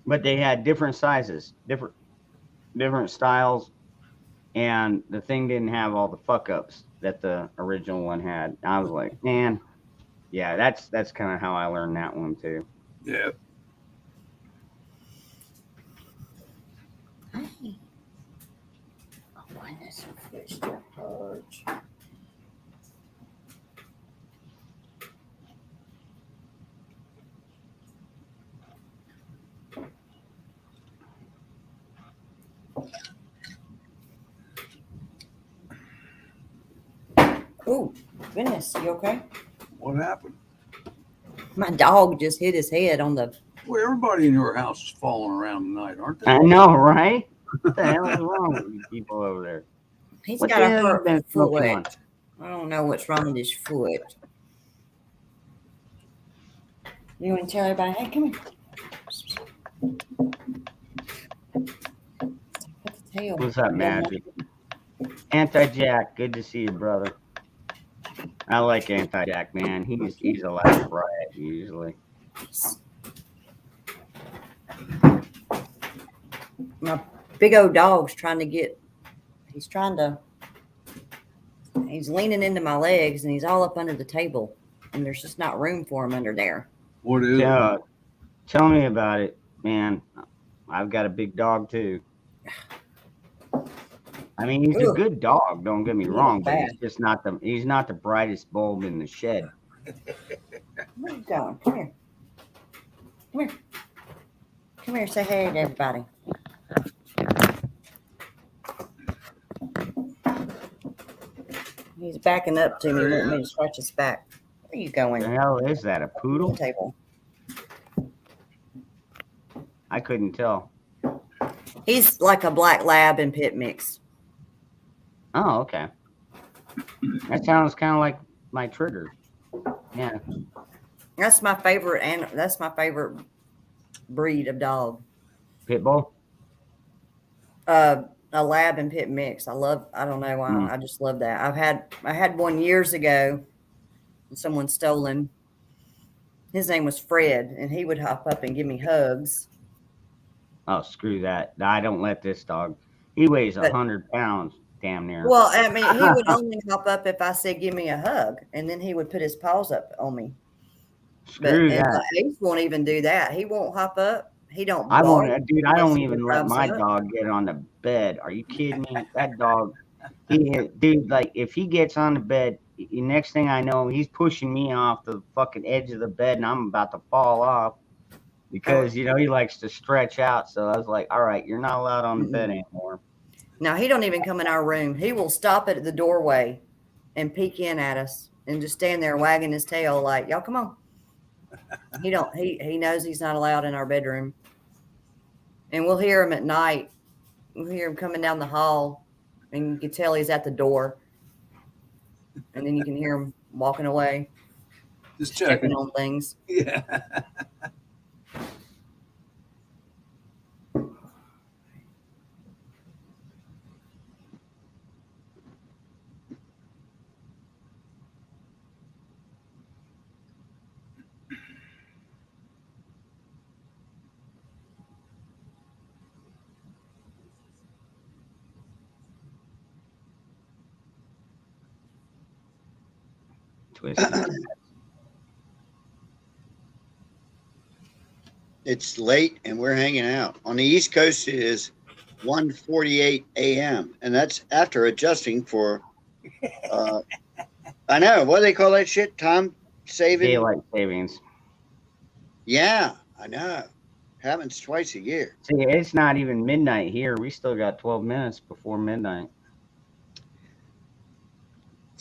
But they had different sizes, different styles. And the thing didn't have all the fuck ups that the original one had. I was like, man, yeah, that's kind of how I learned that one too.
Yeah.
Oh, goodness, you okay?
What happened?
My dog just hit his head on the.
Well, everybody in your house is falling around tonight, aren't they?
I know, right? What the hell is wrong with you people over there?
He's
What
got
the
a
hell you
hurt
been smoking on?
foot. I don't know what's wrong with his foot. You want to tell everybody? Hey, come here.
What's up, Magic? Anti-Jack, good to see you, brother. I like Anti-Jack, man. He's a laugh riot usually.
My big old dog's he's leaning into my legs and he's all up under the table and there's just not room for him under there.
What is it?
Tell me about it, man. I've got a big dog too. I mean, he's a good dog, don't get me wrong, but he's just not the brightest bulb in the shed.
Where are you going? Come here. Come here. Come here, say hey to everybody. He's backing up to me, wanting me to scratch his back. Where are you going?
The hell is that? A poodle?
Table.
I couldn't tell.
He's like a black lab and pit mix.
Oh, okay. That sounds kind of like my Trigger. Yeah.
That's my favorite, and that's my favorite breed of dog.
Pit bull?
A lab and pit mix. I don't know why. I just love that. I had one years ago. Someone stole him. His name was Fred, and he would hop up and give me hugs.
Oh, screw that. I don't let this dog. He weighs 100 pounds, damn near.
Well, I mean, he would only hop up if I said, give me a hug. And then he would put his paws up on me.
Screw that.
Ace won't even do that. He won't hop up. He don't.
I won't, dude. I don't even let my dog get on the bed. Are you kidding me? That dog, dude. Like if he gets on the bed, the next thing I know, he's pushing me off the fucking edge of the bed, and I'm about to fall off because he likes to stretch out. So I was like, all right, you're not allowed on the bed anymore.
Now he don't even come in our room. He will stop at the doorway and peek in at us and just stand there wagging his tail like, y'all come on. He knows he's not allowed in our bedroom. And we'll hear him at night. We'll hear him coming down the hall and you can tell he's at the door. And then you can hear him walking away.
Just checking
on things.
Yeah.
It's late and we're hanging out. On the East Coast, it is 1:48 a.m. and that's after adjusting for. I know what do they call that shit. Time saving.
Daylight savings.
Yeah, I know. Happens twice a year.
See, it's not even midnight here. We still got 12 minutes before midnight.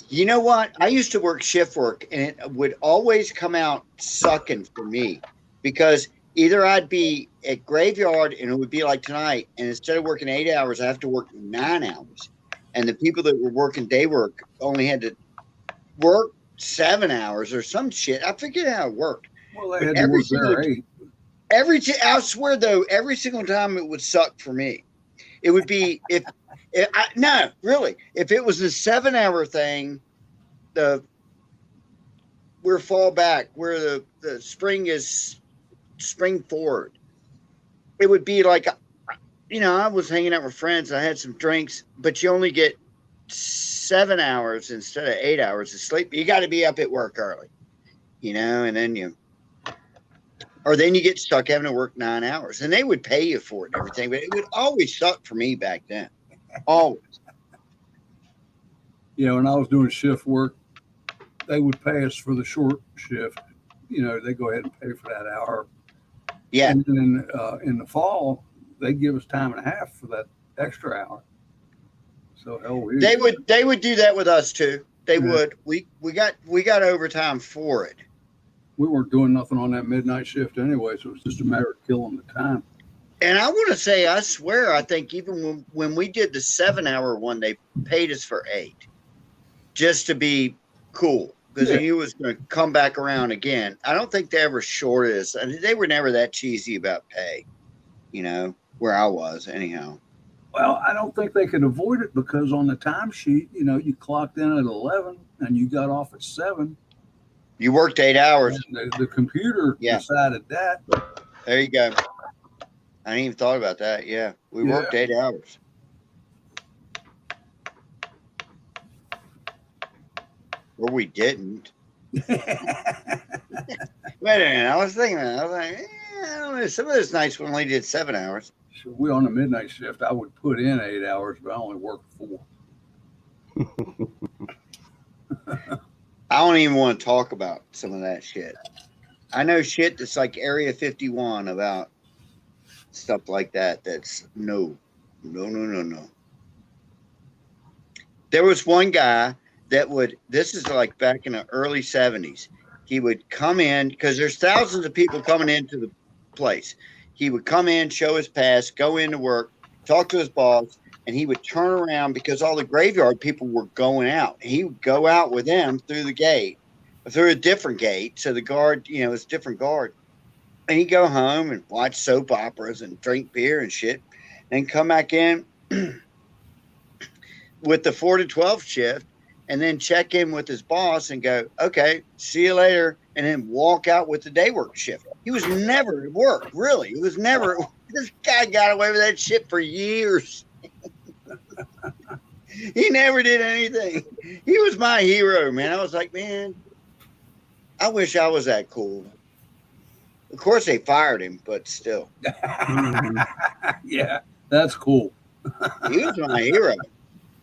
You know what? I used to work shift work, and it would always come out sucking for me because either I'd be at graveyard and it would be like tonight, and instead of working 8 hours, I have to work 9 hours. And the people that were working day work only had to work 7 hours or some shit. I forget how it worked.
Well, they had to work their 8.
I swear though, every single time it would suck for me. It would be if it was a 7-hour thing, we're fall back where the spring is spring forward. It would be like, I was hanging out with friends. I had some drinks, but you only get 7 hours instead of 8 hours of sleep. You got to be up at work early, and then you get stuck having to work 9 hours, and they would pay you for it and everything, but it would always suck for me back then. Always.
When I was doing shift work, they would pay us for the short shift. They go ahead and pay for that hour.
Yeah.
And then in the fall, they give us time and a half for that extra hour. So
they would do that with us too. They would. We got overtime for it.
We weren't doing nothing on that midnight shift anyway, so it was just a matter of killing the time.
And I want to say, I swear, I think even when we did the 7-hour one, they paid us for 8, just to be cool, because they knew it was going to come back around again. I don't think they ever shorted us. I mean, they were never that cheesy about pay, where I was anyhow.
Well, I don't think they could avoid it, because on the timesheet, you clocked in at 11 and you got off at 7.
You worked 8 hours.
The computer decided that.
There you go. I didn't even thought about that. Yeah, we worked 8 hours. Or we didn't. Wait a minute. I was thinking, I was like, I don't know. Some of those nights we only did 7 hours.
So we on the midnight shift, I would put in 8 hours, but I only worked 4.
I don't even want to talk about some of that shit. I know shit that's like Area 51 about stuff like that. That's no. There was one guy that this is like back in the early 70s. He would come in, because there's thousands of people coming into the place. He would come in, show his pass, go into work, talk to his boss, and he would turn around because all the graveyard people were going out. He would go out with them through the gate, through a different gate. So the guard, it's a different guard. And he'd go home and watch soap operas and drink beer and shit, and come back in with the 4 to 12 shift, and then check in with his boss and go, okay, see you later, and then walk out with the day work shift. He was never at work, really. He was never. This guy got away with that shit for years. He never did anything. He was my hero, man. I was like, man, I wish I was that cool. Of course, they fired him, but still.
Yeah, that's cool.
He was my hero.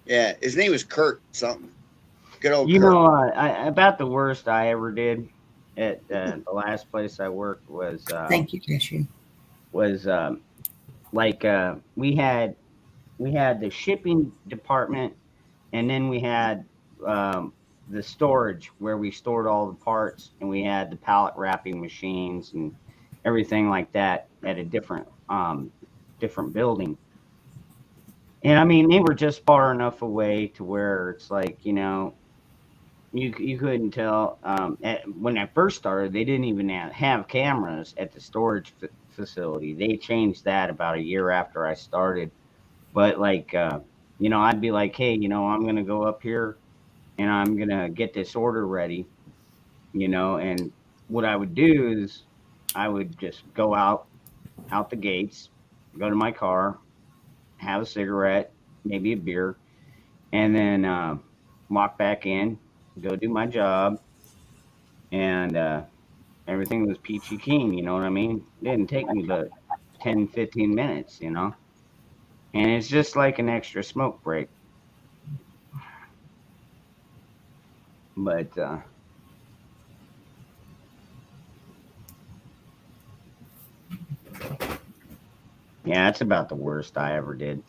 Yeah, his name was Kurt something. Good old Kurt.
About the worst I ever did at the last place I worked was
thank you, Cashew.
Was we had the shipping department, and then we had the storage where we stored all the parts, and we had the pallet wrapping machines and everything like that at a different building. And I mean, they were just far enough away to where it's like, you couldn't tell. When I first started, they didn't even have cameras at the storage facility. They changed that about a year after I started. But I'd be like, hey, I'm going to go up here and I'm going to get this order ready, and what I would do is I would just go out the gates, go to my car, have a cigarette, maybe a beer, and then walk back in, go do my job, and everything was peachy keen, you know what I mean? It didn't take me but 10, 15 minutes, and it's just like an extra smoke break. But yeah, that's about the worst I ever did.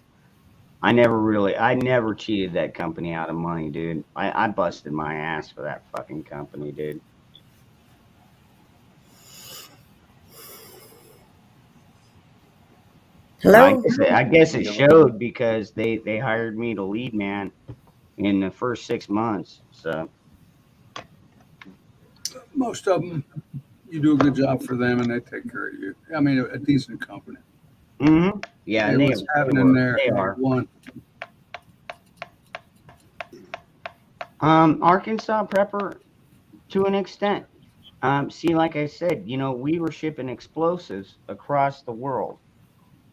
I never cheated that company out of money, dude. I busted my ass for that fucking company, dude.
Hello?
I guess it showed because they hired me to lead man in the first 6 months. So
Most of them, you do a good job for them, and they take care of you. I mean, a decent company.
yeah,
Hey,
and
what's happening there?
They are.
One.
Arkansas Prepper, to an extent. See, like I said, we were shipping explosives across the world.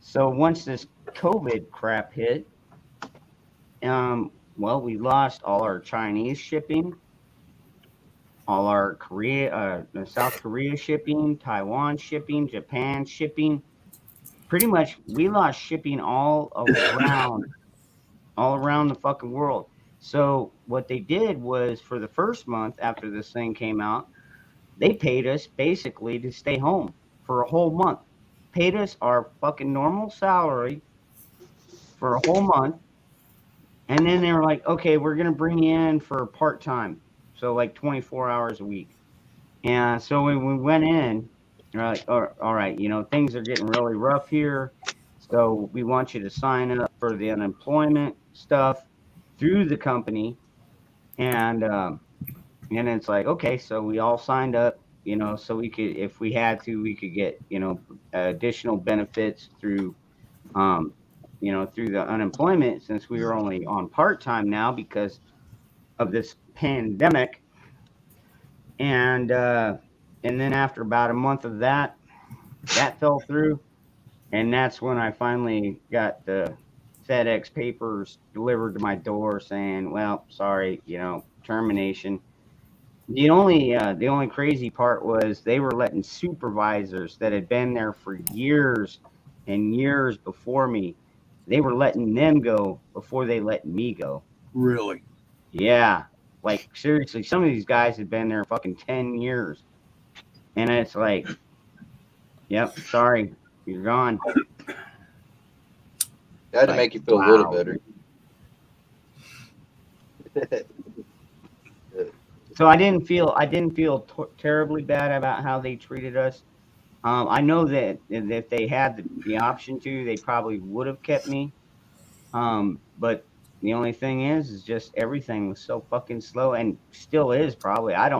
So once this COVID crap hit, well, we lost all our Chinese shipping, all our South Korea shipping, Taiwan shipping, Japan shipping. Pretty much, we lost shipping all around the fucking world. So what they did was, for the first month after this thing came out, they paid us basically to stay home for a whole month. Paid us our fucking normal salary for a whole month. And then they were like, okay, we're going to bring you in for part-time. So like 24 hours a week. And so when we went in, they're like, all right, things are getting really rough here. So we want you to sign up for the unemployment stuff through the company. And it's like, okay, so we all signed up, so we could, if we had to, we could get, additional benefits through, through the unemployment, since we were only on part-time now because of this pandemic. And then after about a month of that fell through. And that's when I finally got the FedEx papers delivered to my door saying, well, sorry, termination. The only crazy part was they were letting supervisors that had been there for years and years before me, they were letting them go before they let me go.
Really?
Yeah. Like, seriously, some of these guys had been there fucking 10 years. And it's like, yep, sorry, you're gone.
That had to make you feel a little better.
So I didn't feel terribly bad about how they treated us. I know that if they had the option to, they probably would have kept me. But the only thing is just everything was so fucking slow, and still is probably. I'd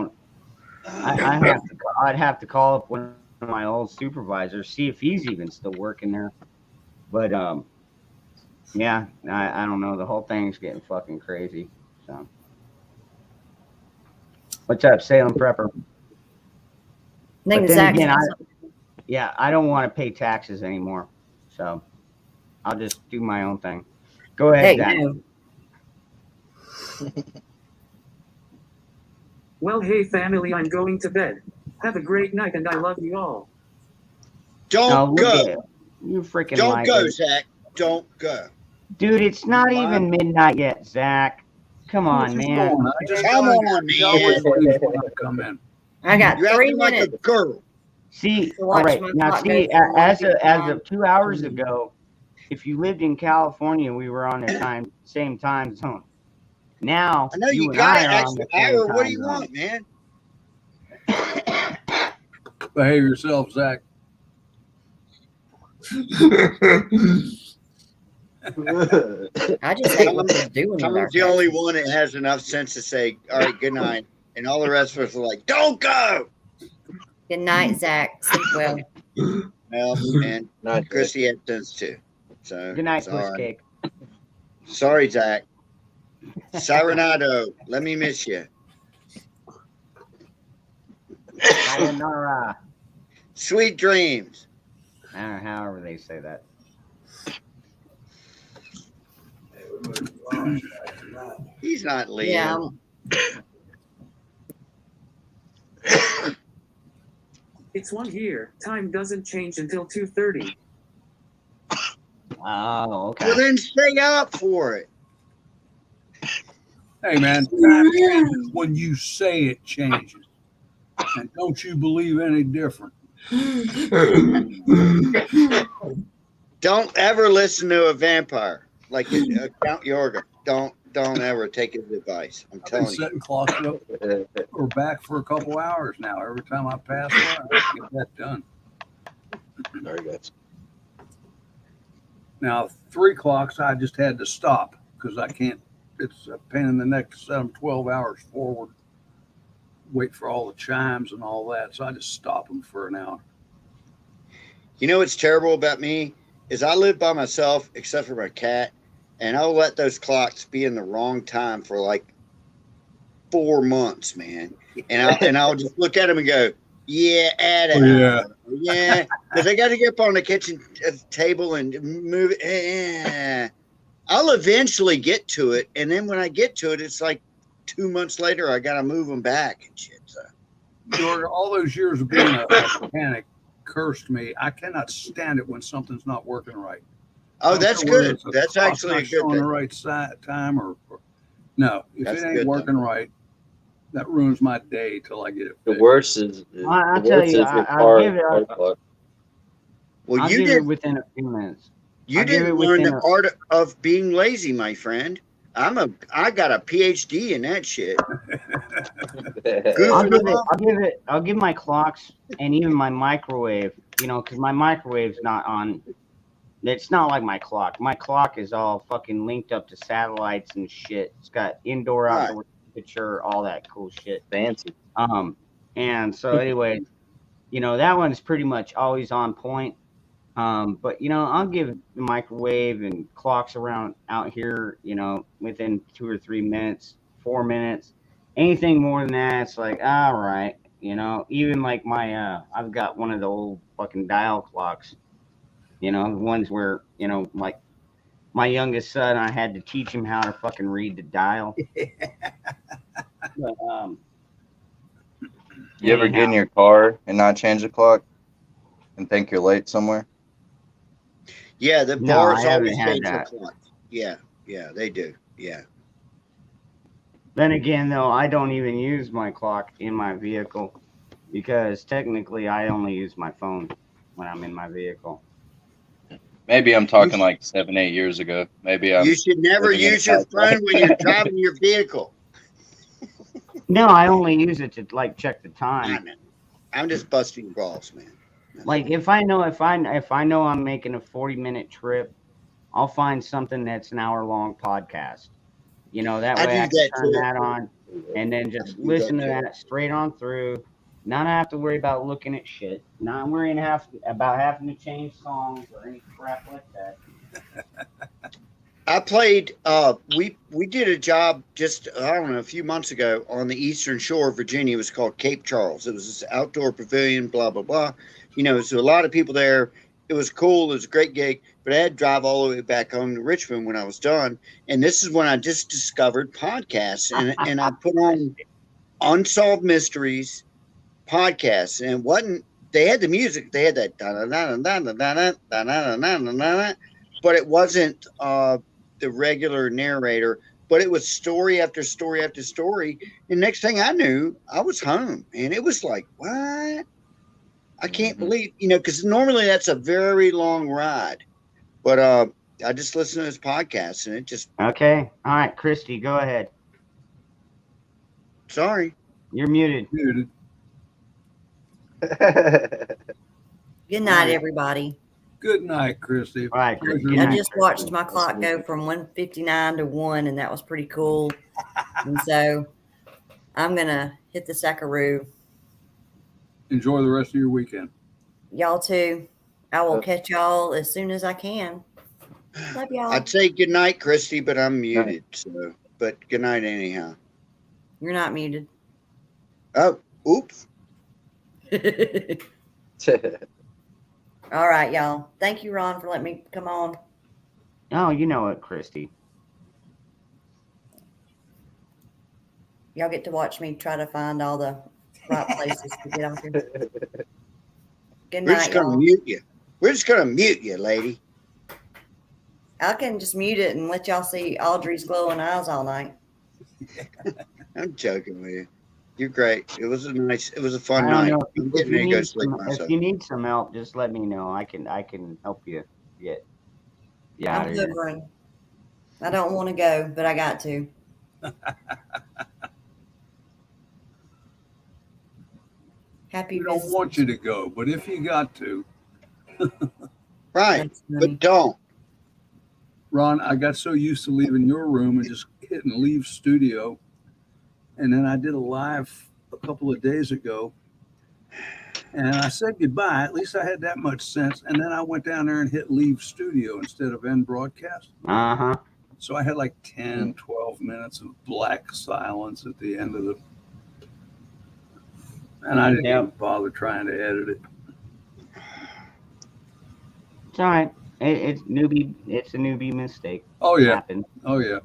have to call up one of my old supervisors, see if he's even still working there. But yeah, I don't know. The whole thing's getting fucking crazy. So. What's up, Salem Prepper? But then again, I don't want to pay taxes anymore, so I'll just do my own thing. Go ahead, Zach.
Well, hey family, I'm going to bed. Have a great night, and I love you all.
Don't go.
You freaking
Don't go,
it.
Zach. Don't go.
Dude, it's not even midnight yet, Zach. Come on, man.
Come on, man.
I got
You're
3
acting like
minutes.
a girl.
See,
to
all
watch
right.
my
Now,
clock
see,
go from
as of 2 hours ago, if you lived in California, we were on the same time zone. Now,
I know you
and
got
I
an
are on
extra
the same
hour. What do
time
you
zone.
want, man?
Behave yourself, Zach.
I just hate what they're doing with our
Tom's the only one that has enough sense to say, all right, good night. And all the rest of us are like, don't go.
Good night, Zach. Sleep well.
Well, and Chrissy had sense too. So
Good night,
it's all
Puss
right.
Cake.
Sorry, Zach. Serenado, let me miss you.
Sayonara.
Sweet dreams.
However they say that.
He's not leaving.
It's 1 here. Time doesn't change until 2:30.
Oh, okay.
Well, then stay up for it.
Hey, man, time changes when you say it changes. And don't you believe any different?
Don't ever listen to a vampire like Count Yorga. Don't ever take his advice. I'm
I've been
telling you.
setting clocks up or back for a couple hours now. Every time I pass by, I get that done.
Sorry, guys.
Now 3 o'clocks, I just had to stop because I can't. It's a pain in the neck to set them 12 hours forward. Wait for all the chimes and all that, so I just stop them for an hour.
You know what's terrible about me is I live by myself except for my cat, and I'll let those clocks be in the wrong time for like 4 months, man. And I'll just look at them and go, yeah, add it.
Yeah.
Yeah, because I got to get up on the kitchen table and move it. I'll eventually get to it, and then when I get to it, it's like 2 months later. I got to move them back and shit. So.
George, all those years of being a mechanic cursed me. I cannot stand it when something's not working right.
Oh, that's good. That's actually a good
thing.
thing.
The right time or no, if
That's
it ain't working right, that ruins my day till I get it
The
fixed.
worst is
I'll tell you, I'll give it.
Well,
I'll
you
give
did.
it within a few minutes.
You
I'll give
didn't
it
learn
within
the art of being lazy, my friend. I got a PhD in that shit.
I'll give my clocks and even my microwave, because my microwave's not on. It's not like my clock. My clock is all fucking linked up to satellites and shit. It's got indoor, outdoor temperature, all that cool shit.
Fancy.
And so anyway, that one's pretty much always on point. But I'll give the microwave and clocks around out here, within 2 or 3 minutes, 4 minutes. Anything more than that, it's like, all right, even like my I've got one of the old fucking dial clocks, the ones where, like my youngest son, I had to teach him how to fucking read the dial. But,
You ever get in your car and not change the clock and think you're late somewhere?
Yeah, the
No,
bars
I haven't
always
had
change the
that.
clock. Yeah, they do. Yeah.
Then again, though, I don't even use my clock in my vehicle because technically I only use my phone when I'm in my vehicle.
Maybe I'm talking like 7-8 years ago. Maybe I'm.
You should never
living in
use your
the past.
phone when you're driving your vehicle.
No, I only use it to check the time.
I'm just busting balls, man.
Like if I know I'm making a 40-minute trip, I'll find something that's an hour-long podcast. That way I can turn that on and then just listen to that straight on through. Not have to worry about looking at shit. Not worrying about having to change songs or any crap like that.
I played. We did a job just a few months ago on the Eastern Shore of Virginia. It was called Cape Charles. It was this outdoor pavilion. Blah blah blah. So a lot of people there. It was cool. It was a great gig. But I had to drive all the way back home to Richmond when I was done. And this is when I just discovered podcasts, and I put on Unsolved Mysteries podcasts, and it wasn't. They had the music. They had that but it wasn't the regular narrator, but it was story after story after story. And next thing I knew, I was home, and it was like, what? I can't believe, because normally that's a very long ride, but I just listened to this podcast, and it just.
Okay, all right, Christy, go ahead.
Sorry,
you're muted.
Good night, everybody.
Good night, Christy.
All right, Christy.
I just watched my clock go from 1:59 to 1, and that was pretty cool. And so I'm going to hit the Sackaroo.
Enjoy the rest of your weekend.
Y'all too. I will catch y'all as soon as I can. Love y'all.
I'd say good night, Christy, but I'm muted. So, but good night anyhow.
You're not muted.
Oh, oops.
All right, y'all. Thank you, Ron, for letting me come on.
Oh, you know it, Christy.
Y'all get to watch me try to find all the right places to get off here. Good
We're
night,
just gonna
y'all.
mute you. We're just gonna mute you, lady.
I can just mute it and let y'all see Audrey's glowing eyes all night.
I'm joking with you. You're great. It was a fun
I
night.
don't know.
I'm
If
getting
you,
ready to go
need
sleep
some,
myself.
if you need some help, just let me know. I can help you get out
I'm
of here.
hovering. I don't want to go, but I got to. Happy
We don't
business.
want you to go, but if you got to.
Right, but don't.
Ron, I got so used to leaving your room and just hitting leave studio. And then I did a live a couple of days ago. And I said goodbye. At least I had that much sense. And then I went down there and hit leave studio instead of end broadcast.
Uh-huh.
So I had like 10, 12 minutes of black silence at the end of the. And I didn't even bother trying to edit it.
It's all right. It's a newbie mistake.
Oh, yeah.
Happens.
Oh, yeah.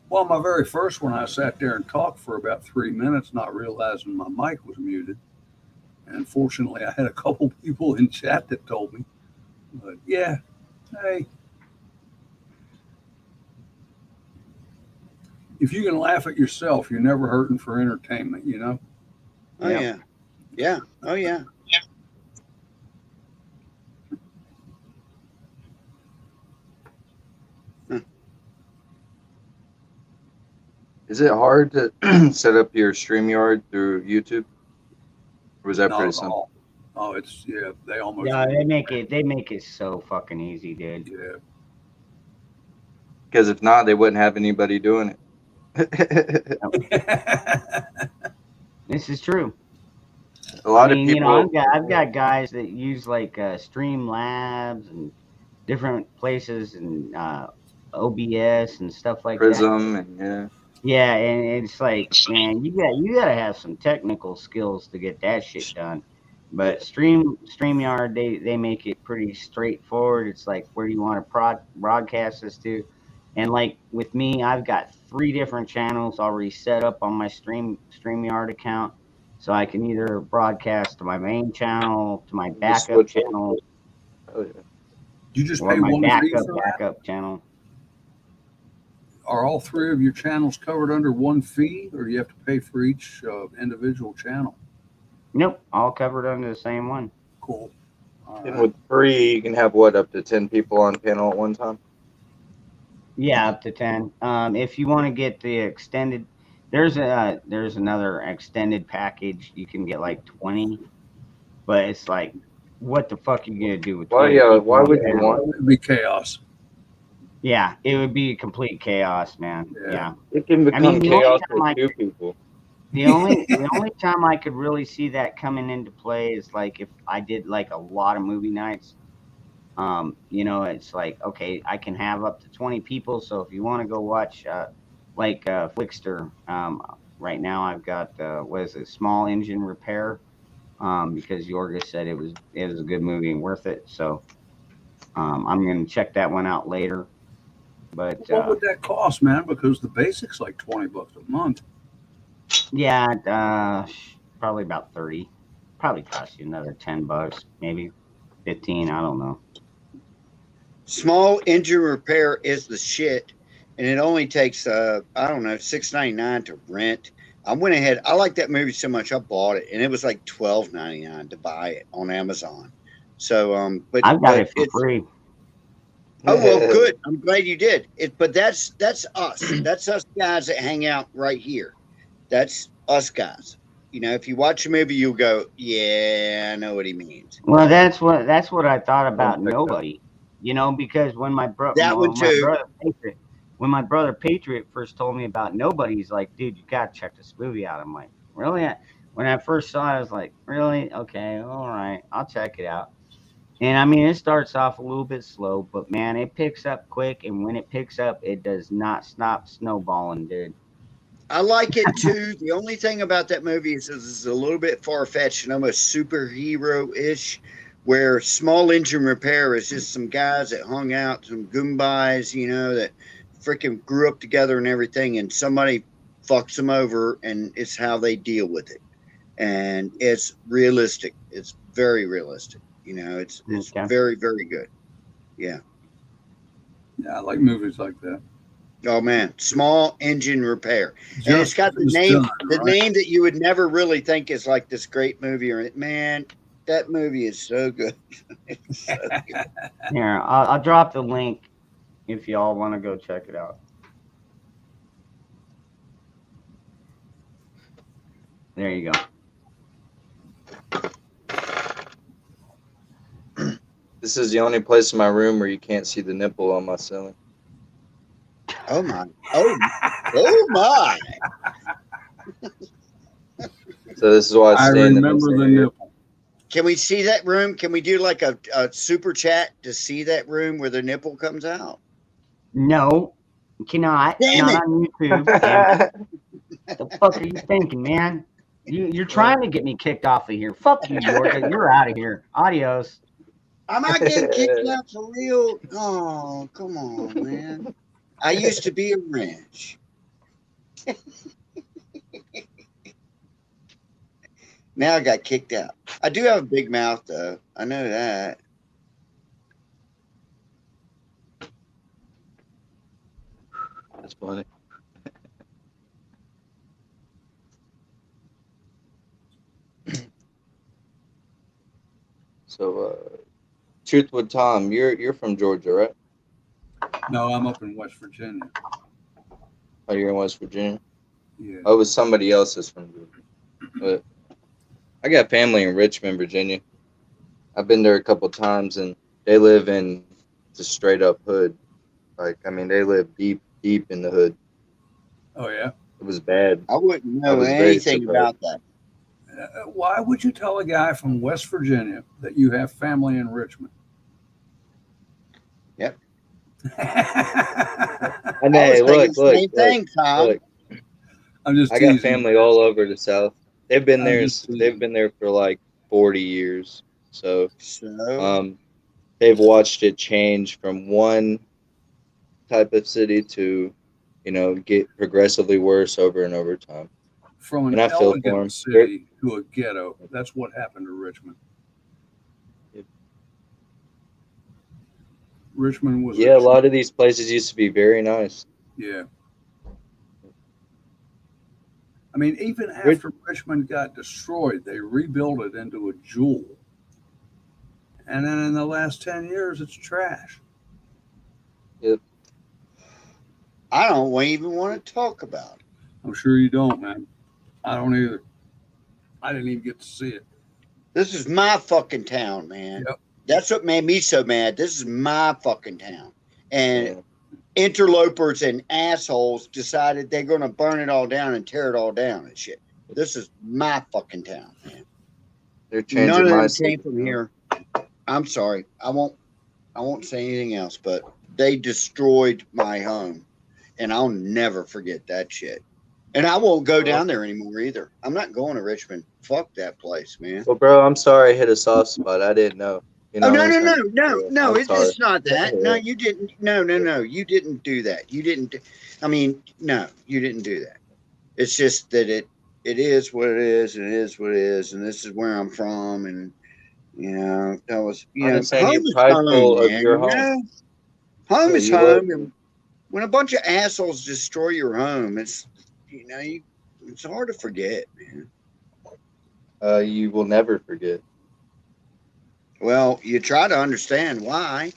Well, my very first one, I sat there and talked for about 3 minutes, not realizing my mic was muted. And fortunately, I had a couple people in chat that told me. But yeah, hey. If you can laugh at yourself, you're never hurting for entertainment, you know?
Oh, yeah. Yeah. Oh, yeah.
Is it hard to set up your StreamYard through YouTube? Or was that
Not
pretty
at
simple?
all. Oh, it's, yeah, they almost.
Yeah, they make it so fucking easy, dude.
Yeah.
Because if not, they wouldn't have anybody doing it.
This is true.
A lot
of people. You know, I've got guys that use like Streamlabs and different places and OBS and stuff like
Prism
that.
and yeah.
Yeah, and it's like, man, you gotta have some technical skills to get that shit done. But StreamYard, they make it pretty straightforward. It's like, where do you want to broadcast this to? And like with me, I've got 3 different channels already set up on my StreamYard account. So I can either broadcast to my main channel, to my backup channel.
Oh, yeah.
You just
or
pay
my
one fee for that?
backup channel.
Are all 3 of your channels covered under one fee, or do you have to pay for each individual channel?
Nope, all covered under the same one.
Cool.
And with 3, you can have what, up to 10 people on panel at one time?
Yeah, up to 10. If you want to get the extended, there's another extended package. You can get like 20, but it's like, what the fuck are you gonna do with 20?
Why would you want?
It'd be chaos.
Yeah, it would be complete chaos, man. Yeah.
It can become chaos with 2 people.
The only time I could really see that coming into play is like if I did like a lot of movie nights. You know, it's like, okay, I can have up to 20 people. So if you want to go watch like Flickster, right now I've got what is it, Small Engine Repair, because Yorgos said it was a good movie and worth it. So I'm gonna check that one out later. But
What would that cost, man? Because the basic's like $20 a month.
yeah, probably about 30. Probably cost you another $10, maybe 15. I don't know.
Small Engine Repair is the shit, and it only takes I don't know, $6.99 to rent. I went ahead. I like that movie so much, I bought it, and it was like $12.99 to buy it on Amazon. So, but
I've got it for free.
Oh well, good. I'm glad you did it. But that's us. That's us guys that hang out right here. That's us guys. You know, if you watch a movie, you'll go, "Yeah, I know what he means."
Well, that's what I thought about Nobody. You know, because when my brother Patriot first told me about Nobody, he's like, "Dude, you gotta check this movie out." I'm like, "Really?" When I first saw it, I was like, "Really? Okay, all right, I'll check it out." And I mean, it starts off a little bit slow, but man, it picks up quick. And when it picks up, it does not stop snowballing, dude.
I like it too. The only thing about that movie is it's a little bit far-fetched and almost superhero-ish, where Small Engine Repair is just some guys that hung out, some goombas, you know, that freaking grew up together and everything, and somebody fucks them over, and it's how they deal with it. And it's realistic. It's very realistic. You know, it's
Okay.
very, very good. Yeah.
Yeah, I like movies like that.
Oh man, Small Engine Repair, and it's got the name that you would never really think is like this great movie. Or man, that movie is so good. It's so good.
Here, I'll drop the link if y'all want to go check it out. There you go.
This is the only place in my room where you can't see the nipple on my ceiling.
Oh my! Oh my!
So this is why
I
stay in the
remember the
area.
nipple.
Can we see that room? Can we do like a super chat to see that room where the nipple comes out?
No, you cannot.
Damn
Not
it.
on YouTube. Damn it. The fuck are you thinking, man? You're trying to get me kicked off of here. Fuck you, Yorka. You're out of here. Adios.
I'm not getting kicked out for real. Oh, come on, man. I used to be a wrench. Now I got kicked out. I do have a big mouth, though. I know that.
That's funny. So, Truth with Tom, you're from Georgia, right?
No, I'm up in West Virginia.
Oh, you're in West Virginia?
Yeah.
Oh, it was somebody else that's from Georgia. But I got family in Richmond, Virginia. I've been there a couple times, and they live in the straight up hood. Like, I mean, they live deep in the hood.
Oh, yeah?
It was bad.
I wouldn't
I
know
was very
anything
surprised.
about that.
Why would you tell a guy from West Virginia that you have family in Richmond?
Yep.
And hey,
I was thinking
look,
the same thing, Tom.
look.
I'm just
I got
teasing.
family all over the South. They've been
I'm
there.
just teasing.
They've been there for like 40 years. So,
So,
they've watched it change from one type of city to, get progressively worse over and over time.
From an
And I feel for 'em.
elegant city to a ghetto. That's what happened to Richmond.
Yep.
Richmond was
Yeah, a lot of these places used to be very nice.
Yeah. I mean, even after Richmond got destroyed, they rebuilt it into a jewel. And then in the last 10 years, it's trash.
Yep.
I don't even want to talk about it.
I'm sure you don't, man. I don't either. I didn't even get to see it.
This is my fucking town, man.
Yep.
That's what made me so mad. This is my fucking town. And
Yeah.
interlopers and assholes decided they're going to burn it all down and tear it all down and shit. This is my fucking town, man.
They're changing
None of
my
them
city.
came from here. I'm sorry. I won't say anything else, but they destroyed my home. And I'll never forget that shit. And I won't go down there anymore either. I'm not going to Richmond. Fuck that place, man.
Well, bro, I'm sorry I hit a soft spot. I didn't know.
Oh, no,
what I'm saying?
no.
I'm
It's
sorry.
not that. No, you didn't. No. You didn't do that. You didn't. I mean, no, you didn't do that. It's just that it is what it is, and it is what it is, and this is where I'm from, and that was
I understand you're prideful of your home.
Home
Yeah,
is
you
home,
love-
and when a bunch of assholes destroy your home, it's it's hard to forget, man.
You will never forget.
Well, you try to understand why,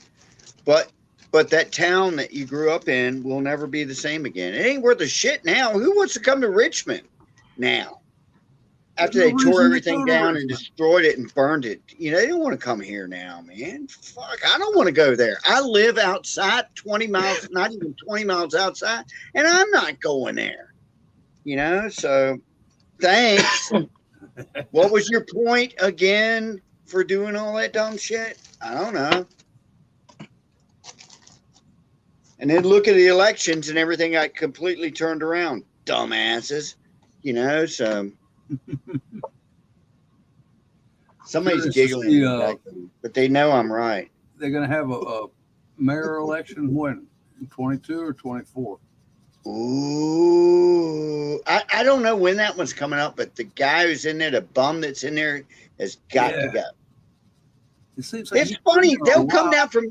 but that town that you grew up in will never be the same again. It ain't worth a shit now. Who wants to come to Richmond now? After they
There's no
tore
reason to
everything
go to
down and
Richmond.
destroyed it and burned it. They don't want to come here now, man. Fuck, I don't want to go there. I live outside 20 miles, not even 20 miles outside, and I'm not going there. So thanks. What was your point again for doing all that dumb shit? I don't know. And then look at the elections and everything got completely turned around. Dumbasses. So somebody's
Curious to
giggling,
see,
in the background, but they know I'm right.
They're going to have a mayor election when? In 22 or 24?
Ooh, I don't know when that one's coming up, but the guy who's in there, the bum that's in there, has got to go.
It seems like
It's
he's
funny.
been there a
They'll come
while.
down from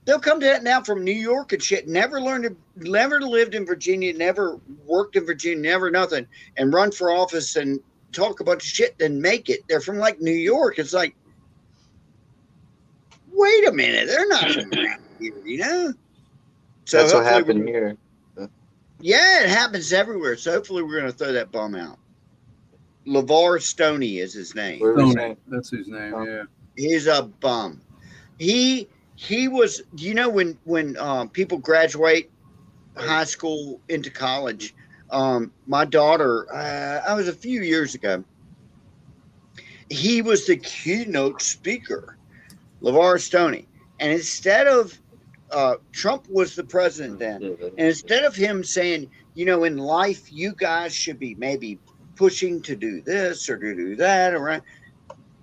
they'll come down from New York and shit. Never lived in Virginia, never worked in Virginia, never nothing, and run for office and talk a bunch of shit, then make it. They're from like New York. It's like, wait a minute, they're not from around here, So
That's what
hopefully
happened
we-
here.
Yeah, it happens everywhere. So hopefully we're going to throw that bum out. LeVar Stoney is his name.
Where was
Tony, that's his name, yeah.
He's a bum. He was, when people graduate high school into college. My daughter, I was a few years ago. He was the keynote speaker, LeVar Stoney, and instead of Trump was the president then, and instead of him saying, you know, in life you guys should be maybe pushing to do this or to do that, or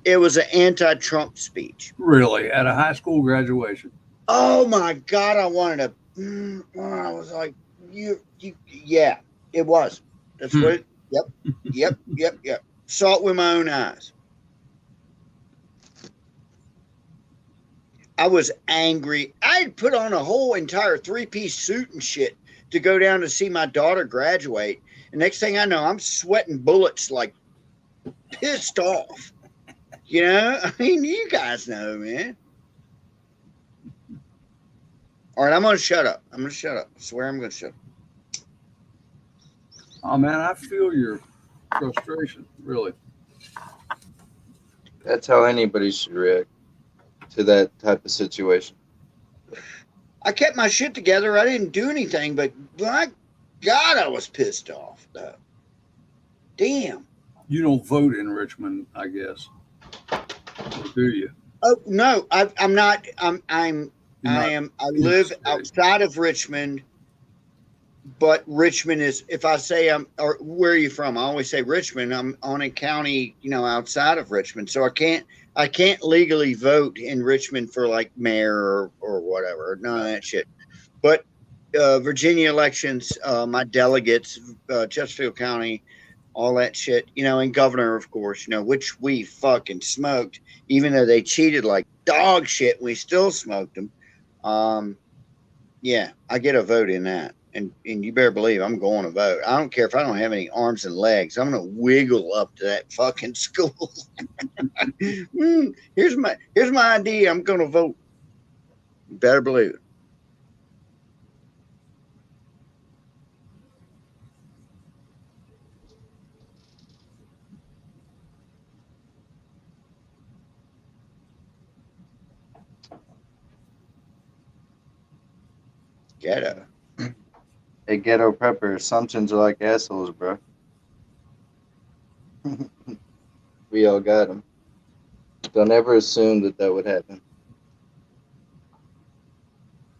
it was an anti-Trump speech.
Really, at a high school graduation.
Oh my God, I wanted to. I was like, yeah, it was. That's what. Yep. Saw it with my own eyes. I was angry. I had put on a whole entire 3-piece suit and shit to go down to see my daughter graduate. And next thing I know, I'm sweating bullets, like pissed off. You know, I mean, you guys know, man. All right, I'm going to shut up. I swear I'm going to shut up.
Oh, man, I feel your frustration, really.
That's how anybody should react to that type of situation.
I kept my shit together. I didn't do anything, but my God, I was pissed off, though. Damn.
You don't vote in Richmond, I guess. Or do you?
Oh, no, I'm not. I live outside of Richmond, but Richmond is, if I say or where are you from? I always say Richmond. I'm on a county, you know, outside of Richmond. So I can't legally vote in Richmond for like mayor or whatever. None of that shit. But Virginia elections, my delegates, Chesterfield County, all that shit, you know, and governor, of course, you know, which we fucking smoked, even though they cheated like dog shit. We still smoked them. Yeah, I get a vote in that. And you better believe I'm going to vote. I don't care if I don't have any arms and legs. I'm going to wiggle up to that fucking school. Here's my ID. I'm going to vote. You better believe it. Ghetto.
Hey, Ghetto Prepper, assumptions are like assholes, bro. We all got them. Don't ever assume that would happen.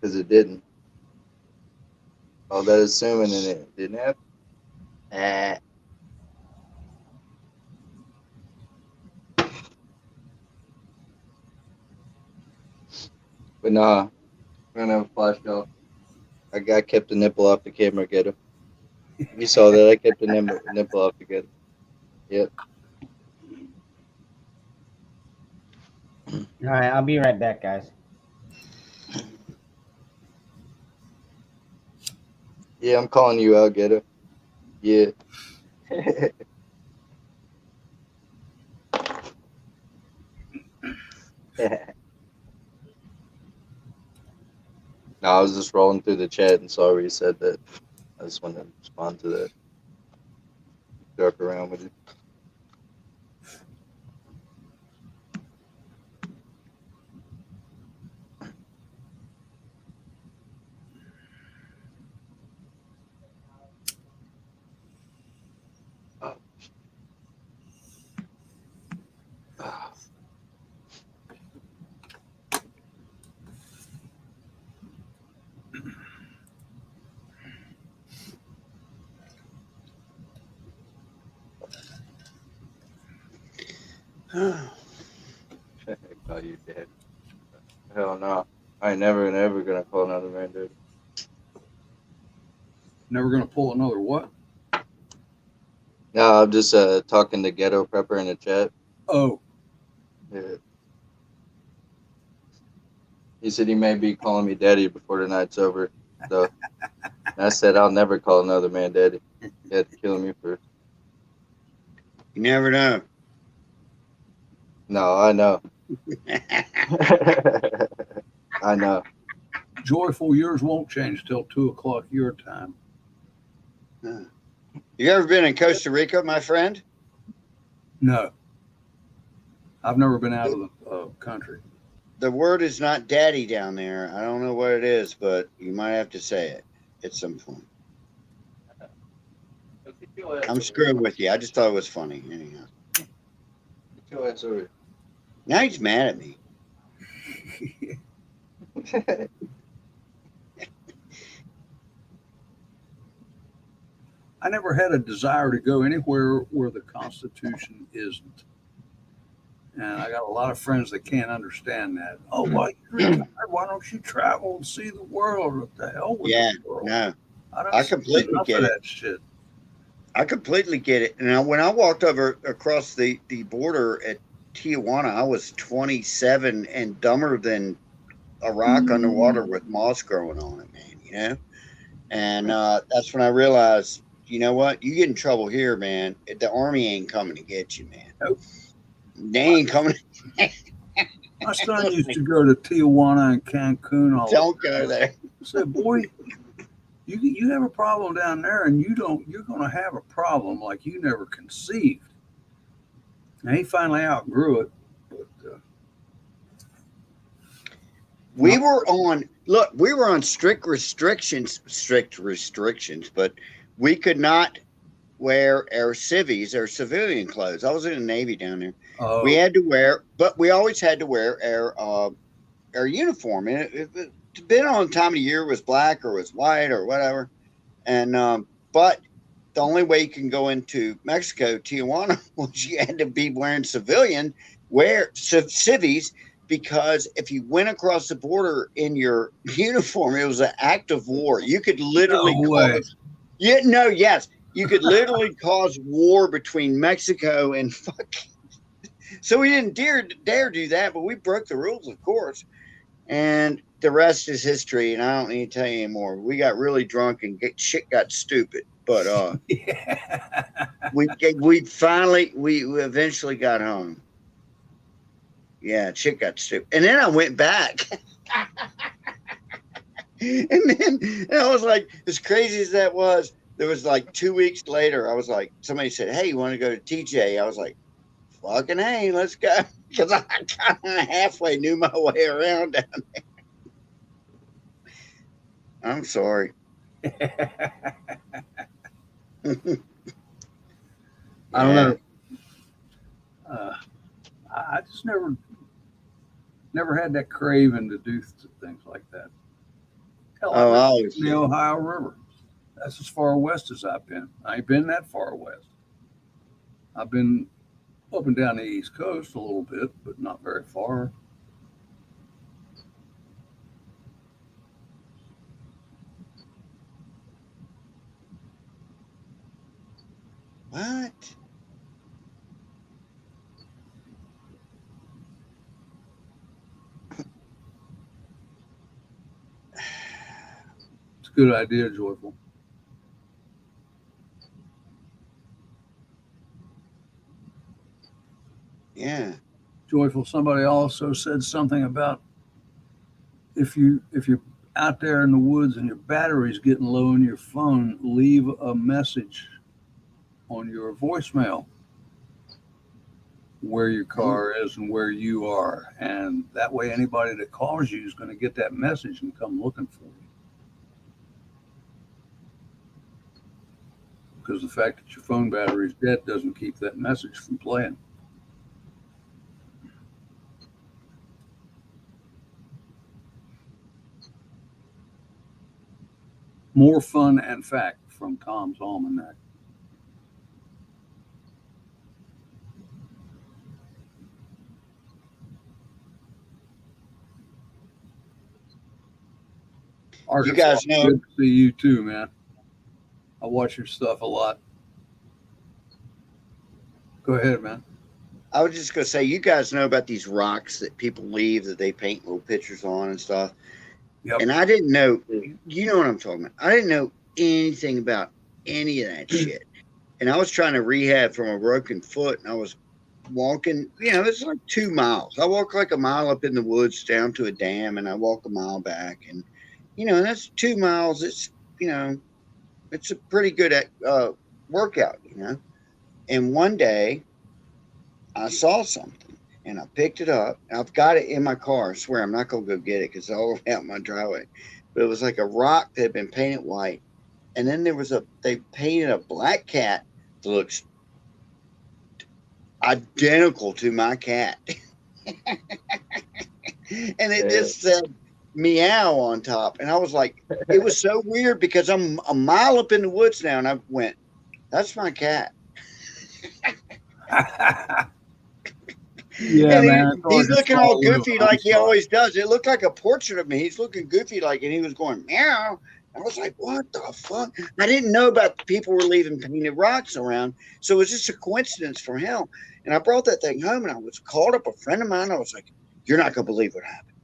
Because it didn't. All that assuming and it didn't happen. But nah, we're gonna have a flash off. I kept the nipple off the camera, Ghetto. You saw that. I kept the nipple off the camera. Yep.
All right, I'll be right back, guys.
Yeah, I'm calling you out, Ghetto. Yeah. No, I was just rolling through the chat and saw where you said that. I just wanted to respond to that. Joke around with you. Call you dad. Hell no. I ain't never and ever gonna call another man dude.
Never gonna pull another what?
No, I'm just talking to Ghetto Prepper in the chat.
Oh.
Yeah. He said he may be calling me daddy before the night's over. So I said I'll never call another man daddy. He had to kill me first.
You never know.
No, I know. I know.
Joyful, yours won't change till 2:00 your time.
You ever been in Costa Rica, my friend?
No. I've never been out of the country.
The word is not daddy down there. I don't know what it is, but you might have to say it. at some point. I'm screwing with you. I just thought it was funny. Anyhow. Now he's mad at me.
I never had a desire to go anywhere where the Constitution isn't. And I got a lot of friends that can't understand that. Oh, well, you're retired. Why don't you travel and see the world? What the hell with
Yeah,
the world?
no,
don't
I
see
completely
enough
get
of
it.
that shit.
I completely get it. Now, when I walked over across the border at Tijuana, I was 27 and dumber than a rock underwater with moss growing on it, man, you know? And that's when I realized, you know what? You get in trouble here, man. The Army ain't coming to get you, man.
Nope.
They ain't coming.
My son used to go to Tijuana and Cancun all
Don't
the time.
go there.
I said, boy, you have a problem down there, and you're going to have a problem like you never conceived. And he finally outgrew it. But
we were on strict restrictions, but we could not wear our civvies, our civilian clothes. I was in the Navy down there.
Oh.
We had to wear, but we always had to wear our uniform. And it depending on the time of the year, it was black or it was white or whatever. And but the only way you can go into Mexico, Tijuana, was you had to be wearing civvies, because if you went across the border in your uniform, it was an act of war. You could literally you could literally cause war between Mexico and fucking. So we didn't dare do that, but we broke the rules, of course. And the rest is history, and I don't need to tell you anymore. We got really drunk and shit got stupid. But we eventually got home. Yeah, shit got stupid. And then I went back. and I was like, as crazy as that was, there was like 2 weeks later, I was like, somebody said, hey, you want to go to TJ? I was like, fucking hey, let's go. Because I kind of halfway knew my way around down there. I'm sorry.
I don't know. I just never had that craving to do things like that. Hell, I lived in the Ohio River. That's as far west as I've been. I ain't been that far west. I've been up and down the East Coast a little bit, but not very far.
What?
It's a good idea, Joyful.
Yeah.
Joyful. Somebody also said something about if you're out there in the woods and your battery's getting low in your phone, leave a message on your voicemail where your car is and where you are. And that way anybody that calls you is going to get that message and come looking for you. Because the fact that your phone battery is dead doesn't keep that message from playing. More fun and fact from Tom's Almanac. Arkansas,
you guys know.
Good to see you too, man. I watch your stuff a lot. Go ahead, man.
I was just going to say, you guys know about these rocks that people leave that they paint little pictures on and stuff.
Yep.
And I didn't know, you know what I'm talking about. I didn't know anything about any of that shit. And I was trying to rehab from a broken foot, and I was walking, it's like 2 miles. I walk like a mile up in the woods down to a dam, and I walk a mile back. And, that's 2 miles. It's, it's a pretty good workout, And one day I saw something, and I picked it up. I've got it in my car. I swear I'm not going to go get it because it's all out my driveway. but it was like a rock that had been painted white. And then they painted a black cat that looks identical to my cat. And it just said meow on top. And I was like, it was so weird because I'm a mile up in the woods now. And I went, that's my cat.
Yeah, man.
He's looking all goofy like he always does. It looked like a portrait of me. He's looking goofy like, and he was going meow. I was like, what the fuck? I didn't know about the people were leaving painted rocks around. So it was just a coincidence from hell. And I brought that thing home and I was called up a friend of mine. I was like, you're not going to believe what happened.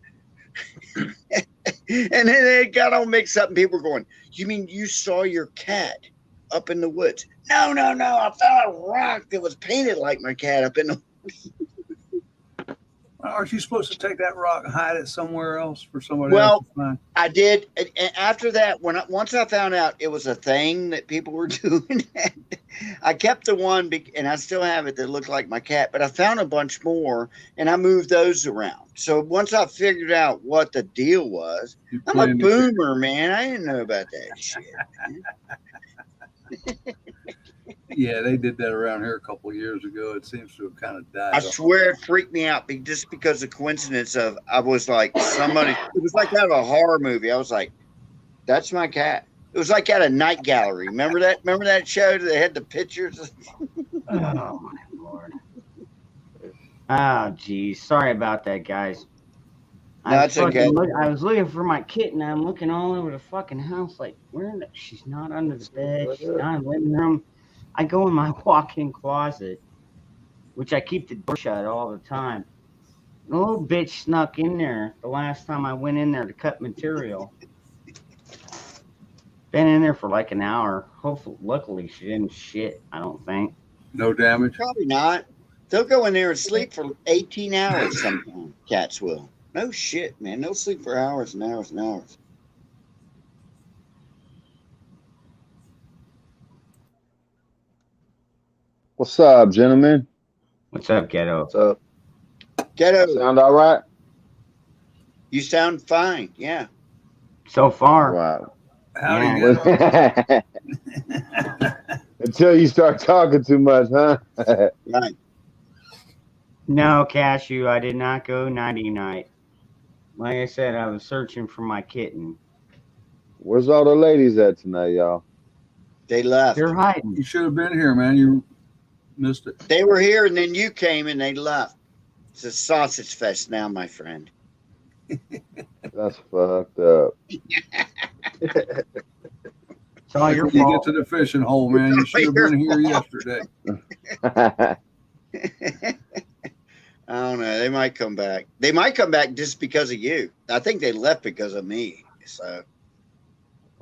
And then it got all mixed up and people were going, you mean you saw your cat up in the woods? No. I found a rock that was painted like my cat up in the woods.
Aren't you supposed to take that rock and hide it somewhere else for somebody else to find?
I did. And after that, once I found out it was a thing that people were doing, I kept the one, and I still have it, that looked like my cat. But I found a bunch more, and I moved those around. So once I figured out what the deal was, I'm a boomer, man. I didn't know about that shit.
Yeah, they did that around here a couple of years ago. It seems to have kind of died.
I swear it freaked me out just because of the coincidence of I was like it was like out of a horror movie. I was like, that's my cat. It was like at a night gallery. Remember that show that they had the pictures?
Oh my Lord. Oh geez. Sorry about that, guys.
That's okay.
I was looking for my kitten. I'm looking all over the fucking house like, she's not under the bed. She's not in the living room. I go in my walk-in closet, which I keep the door shut all the time. The little bitch snuck in there the last time I went in there to cut material. Been in there for like an hour. Luckily, she didn't shit, I don't think.
No damage?
Probably not. They'll go in there and sleep for 18 hours sometimes. Cats will. No shit, man. They'll sleep for hours and hours and hours.
What's up, gentlemen?
What's up, Ghetto?
What's up?
Ghetto.
Sound all right?
You sound fine, yeah.
So far.
Wow.
Howdy,
Until you start talking too much, huh?
Right.
No, Cashew, I did not go nighty-night. Like I said, I was searching for my kitten.
Where's all the ladies at tonight, y'all?
They left.
They're hiding.
You should have been here, man. You missed it.
They were here and then you came and they left. It's a sausage fest now, my friend.
That's fucked up.
It's all your
You
fault.
get to the fishing hole, man. You should have been here yesterday.
I don't know. They might come back. They might come back just because of you. I think they left because of me. So.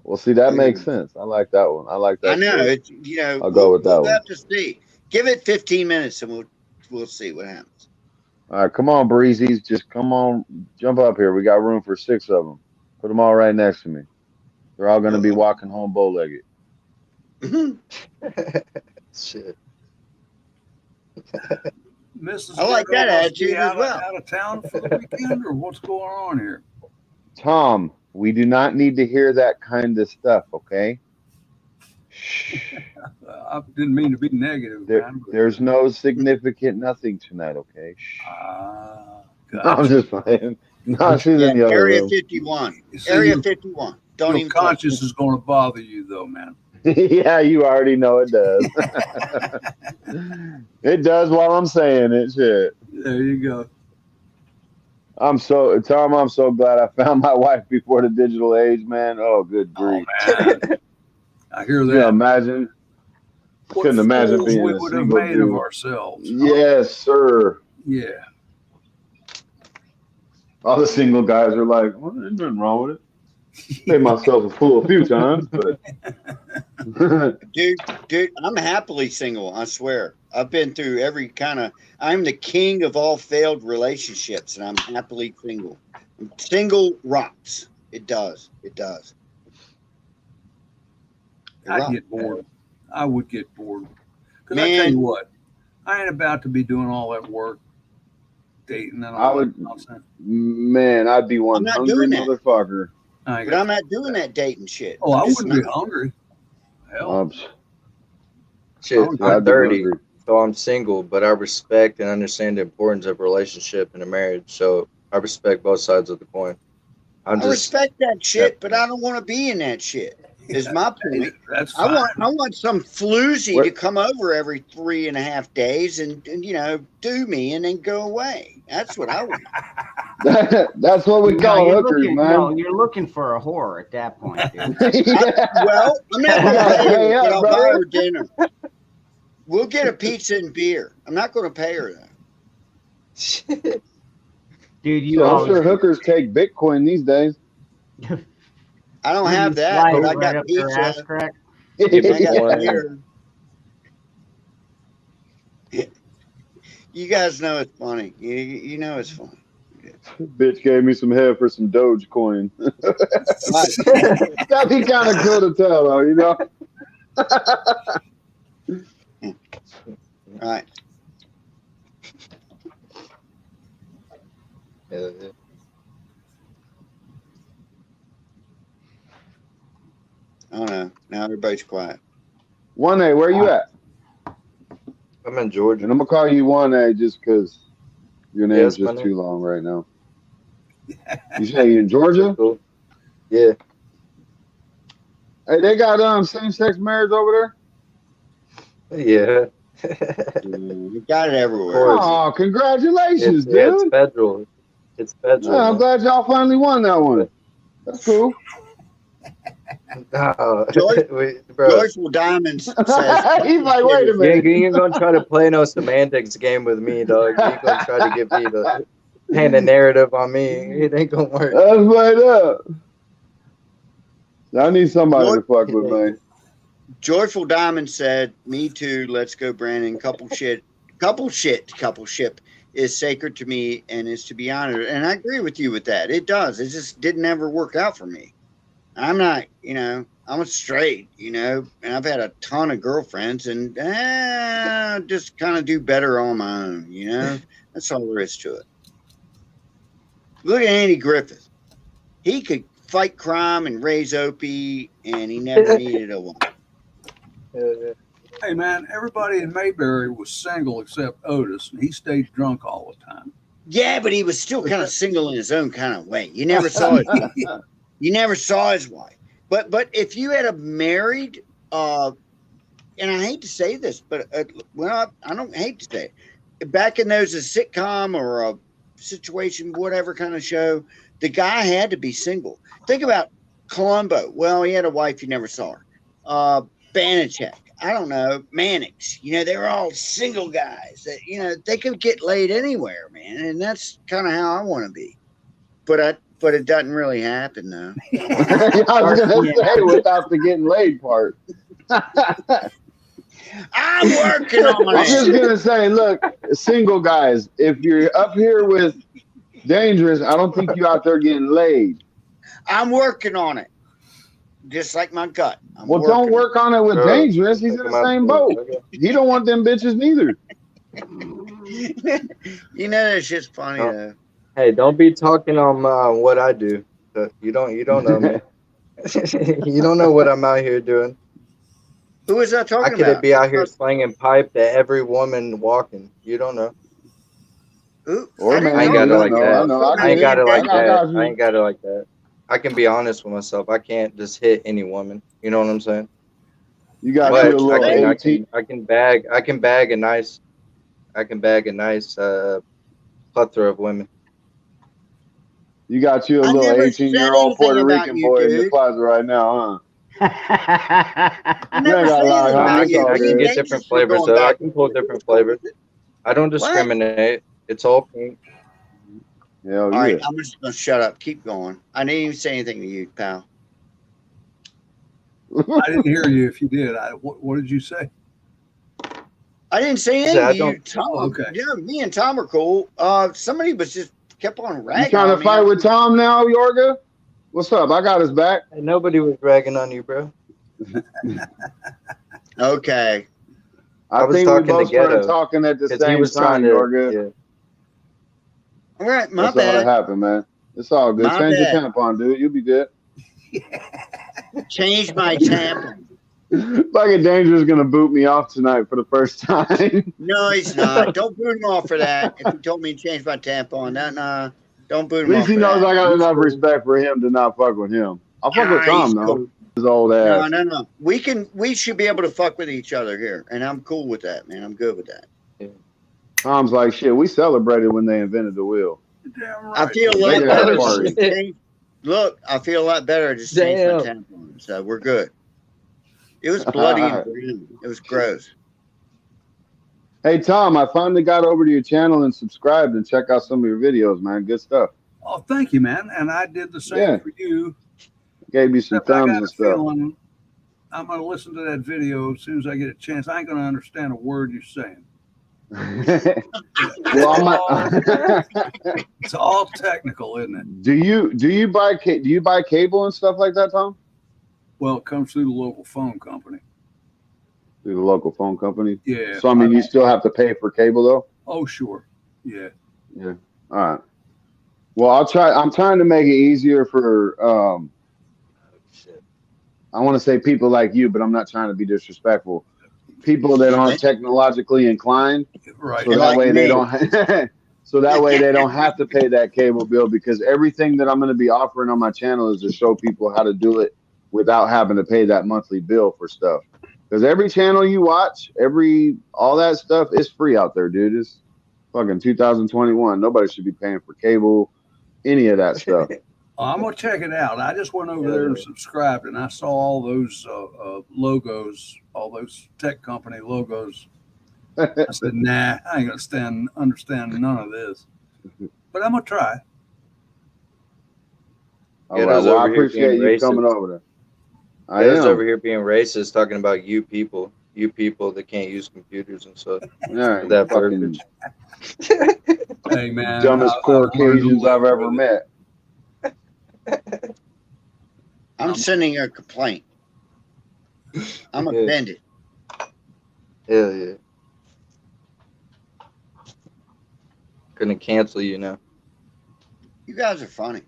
Well, see, that makes sense. I like that one. I like that.
I know.
too.
It's, you know,
I'll go with that
we'll
one.
have to see. Give it 15 minutes and we'll see what happens.
All right, come on, Breezies. Just come on, jump up here. We got room for 6 of them. Put them all right next to me. They're all going to be walking home bow-legged.
Shit.
Mrs.
I like that
Ghetto must
attitude
be
as well.
Out of town for the weekend, or what's going on here?
Tom, we do not need to hear that kind of stuff, okay?
I didn't mean to be negative, man.
There's no significant nothing tonight, okay?
Gotcha.
I'm just playing. No, she's in the other
Area
room.
51.
See,
Area 51. Don't
Your
even
conscience is going to bother you, though, man.
Yeah, you already know it does. It does while I'm saying it. Shit.
There you go.
Tom, I'm so glad I found my wife before the digital age, man. Oh, good grief.
I hear that.
Yeah, imagine.
What
Couldn't imagine
fools
being
we
a
would have
single
made
dude.
of ourselves.
Yes, sir.
Yeah.
All the single guys are like, well, there's nothing wrong with it. Made myself a fool a few times, but
dude, I'm happily single. I swear. I've been through every kind of. I'm the king of all failed relationships, and I'm happily single. Single rocks. It does. It does.
I'd get bored. I would get bored. Because I
Man.
tell you what, I ain't about to be doing all that work, dating and all
I
that
would,
nonsense.
man, I'd be one
not
hungry
doing that.
motherfucker.
I
But I'm not doing that dating shit.
Oh, I
I'm just
wouldn't be
not.
hungry. Hell,
Shit,
Oh,
yeah, I'd
I'm
be
30,
hungry.
so I'm single, but I respect and understand the importance of a relationship and a marriage. So I respect both sides of the coin. I'm
I
just
respect that shit, but I don't want to be in that shit. Is my point.
that's
I want some floozy
What-
to come over every 3.5 days and do me and then go away. That's what I want.
That's what we
No,
call
you're
hookers,
looking.
man.
No, you're looking for a whore at that point, dude.
Well, I'm not going to pay her,
Hey,
but
up,
I'll buy
brother.
her dinner. We'll get a pizza and beer. I'm not going to pay her though.
Dude, you
So I'm
always
sure hookers take Bitcoin these days.
I don't
you
have that,
slide
but
it
I
right
got
up your ass
pizza.
crack.
And I got
Bitcoin.
beer. You guys know it's funny. You know it's funny.
Bitch gave me some head for some Dogecoin.
Right.
That'd be kind of cool to tell, though, you know?
Right.
Yeah.
I don't know. Now everybody's quiet.
1A, where you at?
I'm in Georgia.
And I'm going to call you 1A just because your name's
Yes, my
just
name.
too long right now. You say you in Georgia?
Cool. Yeah.
Hey, they got same-sex marriage over
Yeah.
You got it
there?
everywhere.
Oh, congratulations,
It's, yeah, it's
dude.
federal. It's federal.
Yeah, I'm
man.
glad y'all finally won that one. That's cool.
No,
Joy-
bro.
Joyful Diamonds says
He's like, wait a
You
minute.
ain't gonna try to play no semantics game with me, dog. You ain't gonna try to get me to paint a narrative on me. It ain't gonna work.
That's right up. I need somebody
Joy-
to fuck with, man.
Joyful Diamond said, "Me too. Let's go, Brandon. Couple ship is sacred to me and is to be honored." And I agree with you with that. It does. It just didn't ever work out for me. I'm not, I'm straight, and I've had a ton of girlfriends, and just kind of do better on my own. That's all there is to it. Look at Andy Griffith. He could fight crime and raise Opie, and he never needed a woman.
Hey man, everybody in Mayberry was single except Otis, and he stayed drunk all the time.
Yeah, but he was still kind of single in his own kind of way. You never saw it. You never saw his wife. But if you had a married, and I hate to say this, but I don't hate to say it. Back in those a sitcom or a situation, whatever kind of show, the guy had to be single. Think about Columbo. Well, he had a wife, you never saw her. Banachek. I don't know. Mannix. They were all single guys that, they could get laid anywhere, man. And that's kind of how I want to be. But it doesn't really happen, though.
I was going to say without the getting laid part.
I'm working on
I'm just
it.
going to say, look, single guys, if you're up here with Dangerous, I don't think you out there getting laid.
I'm working on it. Just like my gut.
Well, don't work on it with
Bro,
Dangerous. He's in the same boat. He don't want them bitches neither.
That shit's funny, though.
Hey, don't be talking on what I do. You don't know me. You don't know what I'm out here doing.
Who is that talking
I could
about?
be out here slanging pipe to every woman walking. You don't know.
Or
I ain't got it like that.
I
I ain't got it like
I got
that.
you.
I ain't got it like that. I can be honest with myself. I can't just hit any woman. You know what I'm saying?
You got
But
you a little
I can bag a nice plethora of women.
You got you a
I
little
never
18-year-old
said
Puerto
anything
Rican
about you,
boy in the
dude.
closet right now, huh?
I
You
never
ain't got
said
a lot,
anything
huh?
about
It's
you.
all
I can
good.
get different flavors though. I can pull different flavors. I don't discriminate. It's all pink.
Hell
All
yeah.
right, I'm just going to shut up. Keep going. I didn't even say anything to you, pal.
I didn't hear you. If you did, what did you say?
I didn't say
I said,
anything
I
to you, Tom.
Okay.
Yeah, me and Tom are cool. Somebody was just kept on ragging.
You trying
on
to
me.
fight with Tom now, Yorga? What's up? I got his back.
Hey, nobody was ragging on you, bro.
Okay.
I
was
think we
talking to
both started
Ghetto,
talking at the
'cause he
same
was trying
time,
to.
Yorga.
Yeah.
All right, my
That's all that
bad.
happened, man. It's all good.
My
Change
bad.
your tampon, dude. You'll be good.
Change my tampon.
Fucking Danger's gonna boot me off tonight for the first time.
No, he's not. Don't boot him off for that. If he told me to change my tampon, nah, don't boot
At
him off
least he
for
knows
that.
I got
He's
enough
cool.
respect for him to not fuck with him. I'll fuck with
Nah,
Tom
he's
though.
cool.
His old ass.
No. We should be able to fuck with each other here, and I'm cool with that, man. I'm good with that.
Tom's like, shit, we celebrated when they invented the wheel.
Damn
I
right.
feel a
They
lot
can have a
better.
party.
Just change- Look, I feel a lot better. Just change my tampon, so we're good. It was bloody and green. It was gross.
Hey Tom, I finally got over to your channel and subscribed and check out some of your videos, man. Good stuff.
Oh, thank you, man. And I did the same
Yeah.
for you.
Gave you some
Except I
thumbs
got
and
a
stuff.
feeling I'm going to listen to that video as soon as I get a chance. I ain't going to understand a word you're saying.
Well,
It's all technical, isn't it?
do you buy cable and stuff like that, Tom?
Well, it comes through the local phone company.
Through the local phone company.
Yeah.
So I mean, you still have to pay for cable though.
Oh, sure. Yeah.
Yeah. All right. Well, I'm trying to make it easier for I want to say people like you, but I'm not trying to be disrespectful. People that aren't technologically inclined,
Right.
so that way they don't. So that way they don't have to pay that cable bill, because everything that I'm going to be offering on my channel is to show people how to do it without having to pay that monthly bill for stuff. Because every channel you watch, all that stuff is free out there, dude. It's fucking 2021. Nobody should be paying for cable, any of that stuff.
I'm going to check it out. I just went over there and subscribed, and I saw all those logos, all those tech company logos. I said, nah, I ain't going to understand none of this. But I'm going to try.
All right, well, I appreciate you coming over there. I am
over here being racist, talking about you people that can't use computers and stuff.
Yeah,
That
fucking
Hey, man.
dumbest Caucasians I've ever met.
I'm sending a complaint. I'm offended.
Hell yeah. Gonna cancel you now.
You guys are funny.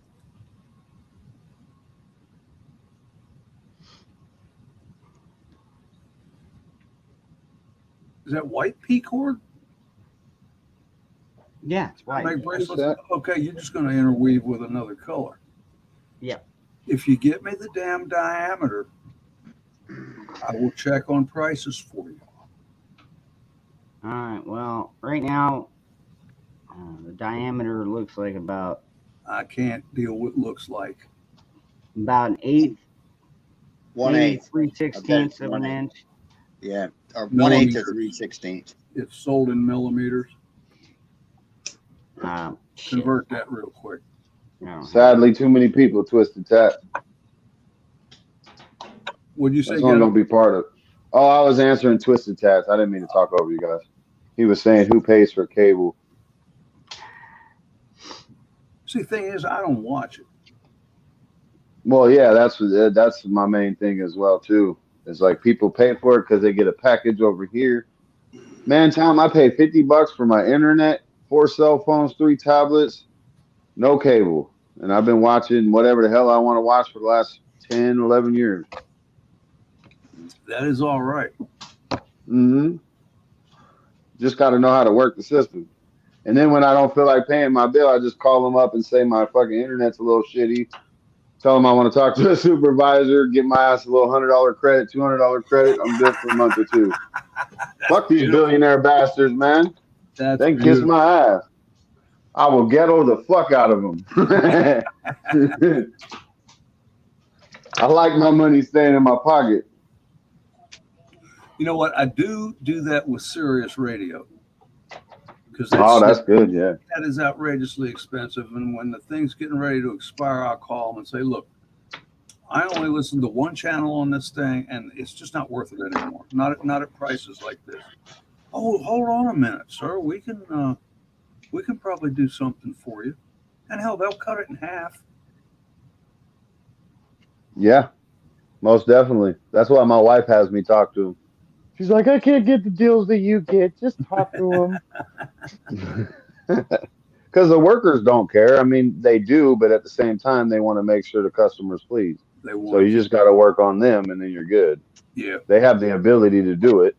Is that white pea cord?
Yeah, it's white.
Make bracelets? Okay, you're just going to interweave with another color.
Yeah.
If you get me the damn diameter, I will check on prices for you.
All right. Well, right now, the diameter looks like about.
I can't deal with looks like.
About an eighth.
1/8.
3/16 of an inch.
Yeah, or 1/8 to 3/16.
It's sold in millimeters. Convert that real quick.
Sadly, too many people twisted tap.
What'd you say?
That's what I'm gonna be part of. Oh, I was answering Twisted Tats. I didn't mean to talk over you guys. He was saying who pays for cable.
See, the thing is, I don't watch it.
Well, yeah, that's my main thing as well too. It's like people pay for it because they get a package over here. Man, Tom, I paid $50 for my internet, 4 cell phones, 3 tablets, no cable, and I've been watching whatever the hell I want to watch for the last 10, 11 years.
That is all right.
Mm-hmm. Just got to know how to work the system. And then when I don't feel like paying my bill, I just call them up and say my fucking internet's a little shitty. Tell them I want to talk to a supervisor, give my ass a little $100 credit, $200 credit. I'm good for a month or two. Fuck these billionaire bastards, man. They can kiss my ass. I will ghetto the fuck out of them. I like my money staying in my pocket.
You know what? I do that with Sirius Radio.
That's good, yeah.
That is outrageously expensive. And when the thing's getting ready to expire, I'll call them and say, look, I only listen to one channel on this thing, and it's just not worth it anymore. Not at prices like this. Oh, hold on a minute, sir. We can probably do something for you. And hell, they'll cut it in half.
Yeah, most definitely. That's why my wife has me talk to him. She's like, I can't get the deals that you get. Just talk to them. Because the workers don't care. I mean, they do, but at the same time, they want to make sure the customer's pleased.
They want
So you just got to work on them, and then you're good.
Yeah.
They have the ability to do it.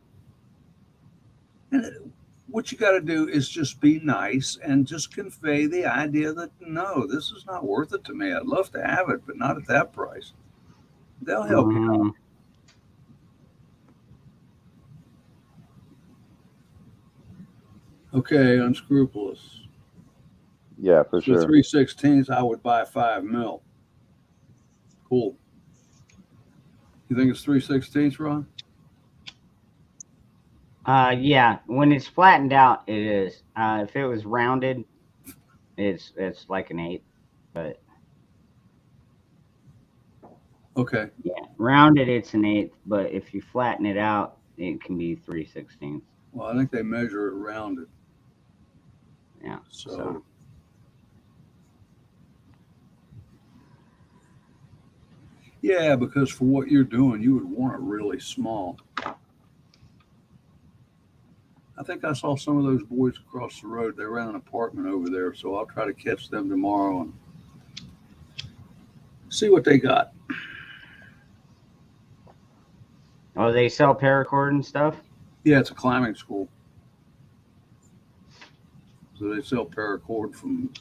And what you got to do is just be nice and just convey the idea that no, this is not worth it to me. I'd love to have it, but not at that price. They'll help you out. Okay, unscrupulous.
Yeah, for
So
sure.
3/16, I would buy 5 mil. Cool. You think it's 3/16, Ron?
Yeah, when it's flattened out, it is. If it was rounded, it's like an 8, but
okay.
Yeah, rounded it's an 8, but if you flatten it out, it can be 3/16.
Well, I think they measure it rounded.
Yeah.
So yeah, because for what you're doing, you would want it really small. I think I saw some of those boys across the road. They ran an apartment over there, so I'll try to catch them tomorrow and see what they got.
Oh, they sell paracord and stuff?
Yeah, it's a climbing school. So they sell paracord from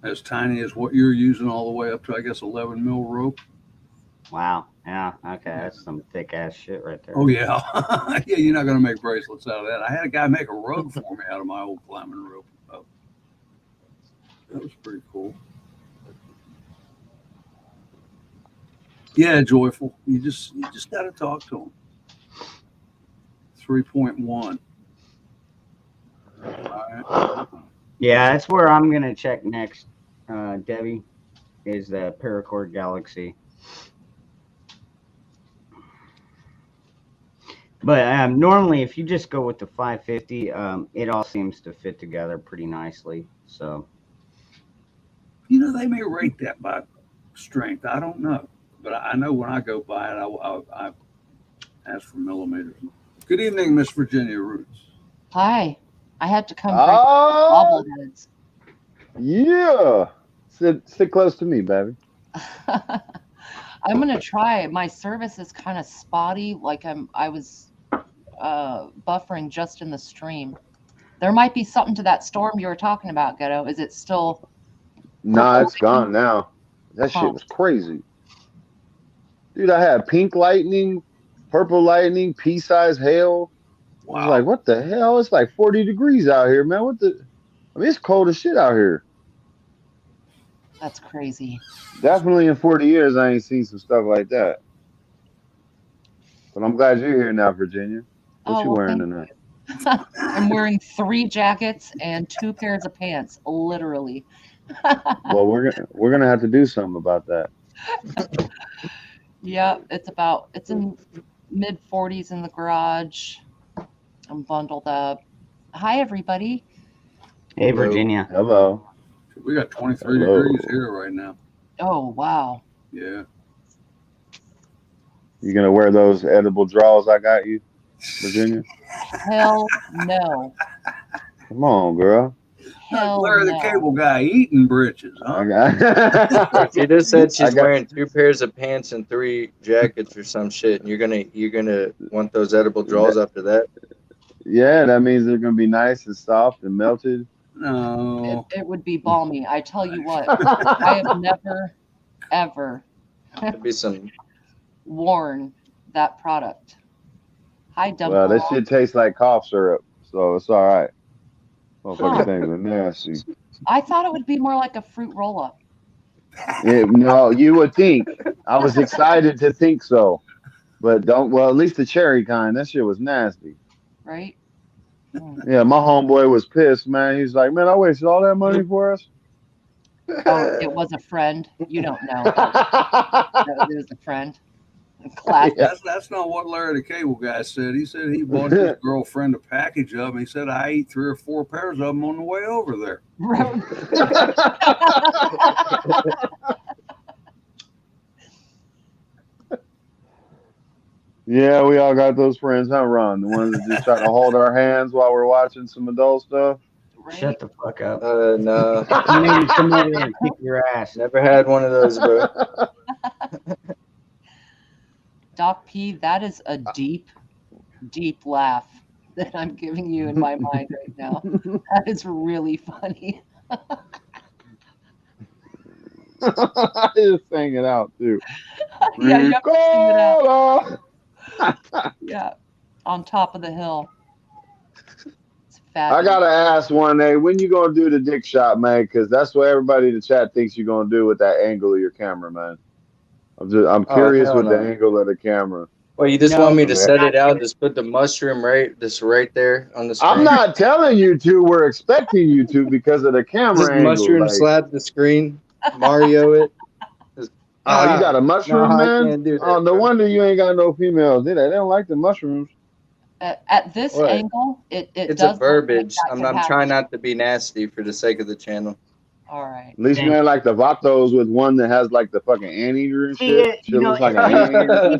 as tiny as what you're using all the way up to, I guess, 11 mil rope.
Wow. Yeah. Okay. That's some thick ass shit right there.
Oh, yeah. Yeah, you're not going to make bracelets out of that. I had a guy make a rug for me out of my old climbing rope. Oh, that was pretty cool. Yeah, Joyful. You just got to talk to him. 3.1. All right.
Yeah, that's where I'm gonna check next, Debbie, is the Paracord Galaxy. But normally, if you just go with the 550, it all seems to fit together pretty nicely. So,
You know, they may rate that by strength. I don't know. But I know when I go by it, I ask for millimeters. Good evening, Miss Virginia Roots.
Hi. I had to come
Oh,
break bobbleheads.
yeah. Sit close to me, baby.
I'm gonna try. My service is kind of spotty. Like I was buffering just in the stream. There might be something to that storm you were talking about, Ghetto. Is it still?
Nah, it's gone now. That shit was crazy. Dude, I had pink lightning, purple lightning, pea-sized hail. I was like, what the hell? It's like 40 degrees out here, man. I mean, it's cold as shit out here.
That's crazy.
Definitely in 40 years, I ain't seen some stuff like that. But I'm glad you're here now, Virginia. What you
well,
wearing
thank
tonight?
I'm wearing 3 jackets and 2 pairs of pants, literally.
Well, we're gonna have to do something about that.
Yeah, it's in mid 40s in the garage. I'm bundled up. Hi, everybody.
Hey, Virginia.
Hello.
We got 23
Hello.
degrees here right now.
Oh, wow.
Yeah.
You gonna wear those edible draws I got you, Virginia?
Hell no.
Come on, girl.
Hell
Larry the
no.
Cable Guy eating britches, huh?
She just said she's
I got-
wearing 2 pairs of pants and 3 jackets or some shit, and you're gonna want those edible draws after that.
Yeah, that means they're gonna be nice and soft and melted.
No.
It would be balmy. I tell you what, I have never, ever
Could be some.
worn that product. Hi, Dumbo.
Well, that shit tastes like cough syrup, so it's all right. Motherfucking things are nasty.
I thought it would be more like a fruit roll-up.
No, you would think. I was excited to think so, but don't. Well, at least the cherry kind. That shit was nasty.
Right?
Yeah, my homeboy was pissed, man. He's like, man, I wasted all that money for us.
Oh, it was a friend. You don't know. It was a friend. Classic.
That's not what Larry the Cable Guy said. He said he bought his girlfriend a package of them. He said, I ate 3 or 4 pairs of them on the way over there.
Yeah, we all got those friends, huh, Ron? The ones that just try to hold our hands while we're watching some adult stuff.
Shut the fuck up.
No.
You need to come over there and kick your ass.
Never had one of those, bro.
Doc P, that is a deep, deep laugh that I'm giving you in my mind right now. That is really funny.
I just sang it out too.
Yeah, you have to sing it out.
Ricola.
Yeah, on top of the hill. It's
I
fabulous.
gotta ask one day, when you gonna do the dick shot, man? Because that's what everybody in the chat thinks you're gonna do with that angle of your camera, man. I'm curious
hell
with the
no.
angle of the camera.
Well, you just
No,
want me to
man.
set it out, just put the mushroom right there on the screen.
I'm not telling you to. We're expecting you to because of the camera
Just
angle.
mushroom
Like,
slap the screen, Mario it. Just,
oh, you got a mushroom,
no, I
man?
can't do that,
Oh, no
bro.
wonder you ain't got no females, did they? They don't like the mushrooms.
At this
What?
angle, it
It's
does
a verbiage.
look like that
I'm
could happen.
trying not to be nasty for the sake of the channel.
All right.
At least you ain't like the vatos with one that has like the fucking anteater and
See,
shit. Shit looks like an anteater.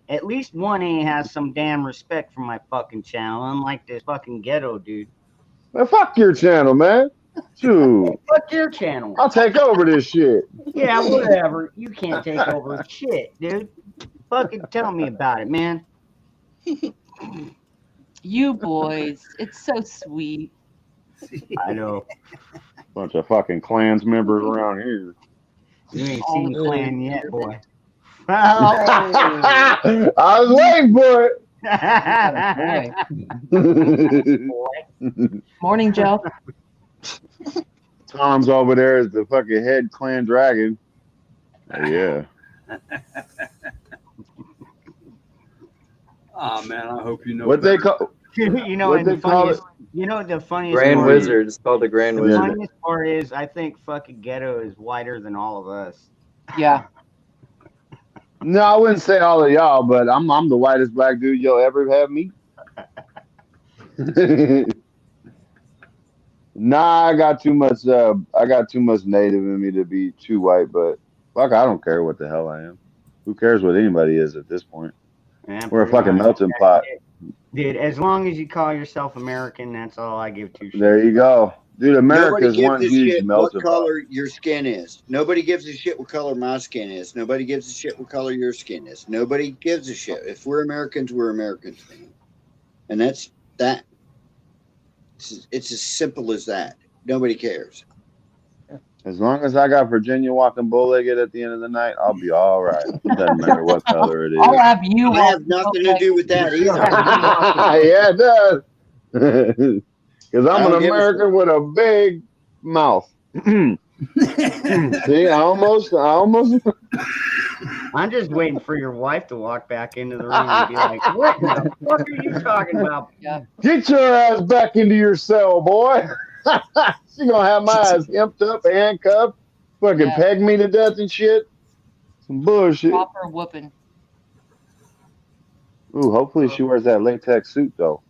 at least one A has some damn respect for my fucking channel, unlike this fucking ghetto dude.
Man, fuck your channel, man. Shoot.
Fuck your channel.
I'll take over this shit.
Yeah, whatever. You can't take over shit, dude. Fucking tell me about it, man.
You boys, it's so sweet.
I know.
Bunch of fucking clans members around here.
You ain't seen Clan yet, boy.
I was waiting for it.
Morning, Joe.
Tom's over there as the fucking head clan dragon. Oh, yeah.
Oh man, I hope you know
What they
better.
call?
You know,
What
and
they
the
call
funniest, you know, the funniest
Grand
part is-
Wizard. It's called the Grand
the
Wizard.
funniest part is, I think fucking ghetto is whiter than all of us.
Yeah.
No, I wouldn't say all of y'all, but I'm the whitest black dude you'll ever have meet. Nah, I got too much native in me to be too white, but fuck, I don't care what the hell I am. Who cares what anybody is at this point?
Yeah,
We're a
pretty
fucking
much.
melting pot.
Dude, as long as you call yourself American, that's all I give two shits.
There you go. Dude, America's
Nobody
one
gives a
huge
shit what
melting pot.
color your skin is. Nobody gives a shit what color my skin is. Nobody gives a shit what color your skin is. Nobody gives a shit. If we're Americans, we're Americans, man. And that's that. It's as simple as that. Nobody cares.
As long as I got Virginia walking bull-legged at the end of the night, I'll be all right. It doesn't matter what color it is.
I'll have you.
I have nothing to do with that either.
Yeah, it does. Because I'm an American with a big mouth. See, I almost.
I'm just waiting for your wife to walk back into the room and be like, "What the fuck are you talking about?"
Yeah.
Get your ass back into your cell, boy. She gonna have my ass hemped up, handcuffed, fucking
Yeah.
peg me to death and shit. Some bullshit.
Proper whooping.
Ooh, hopefully she wears that latex suit though.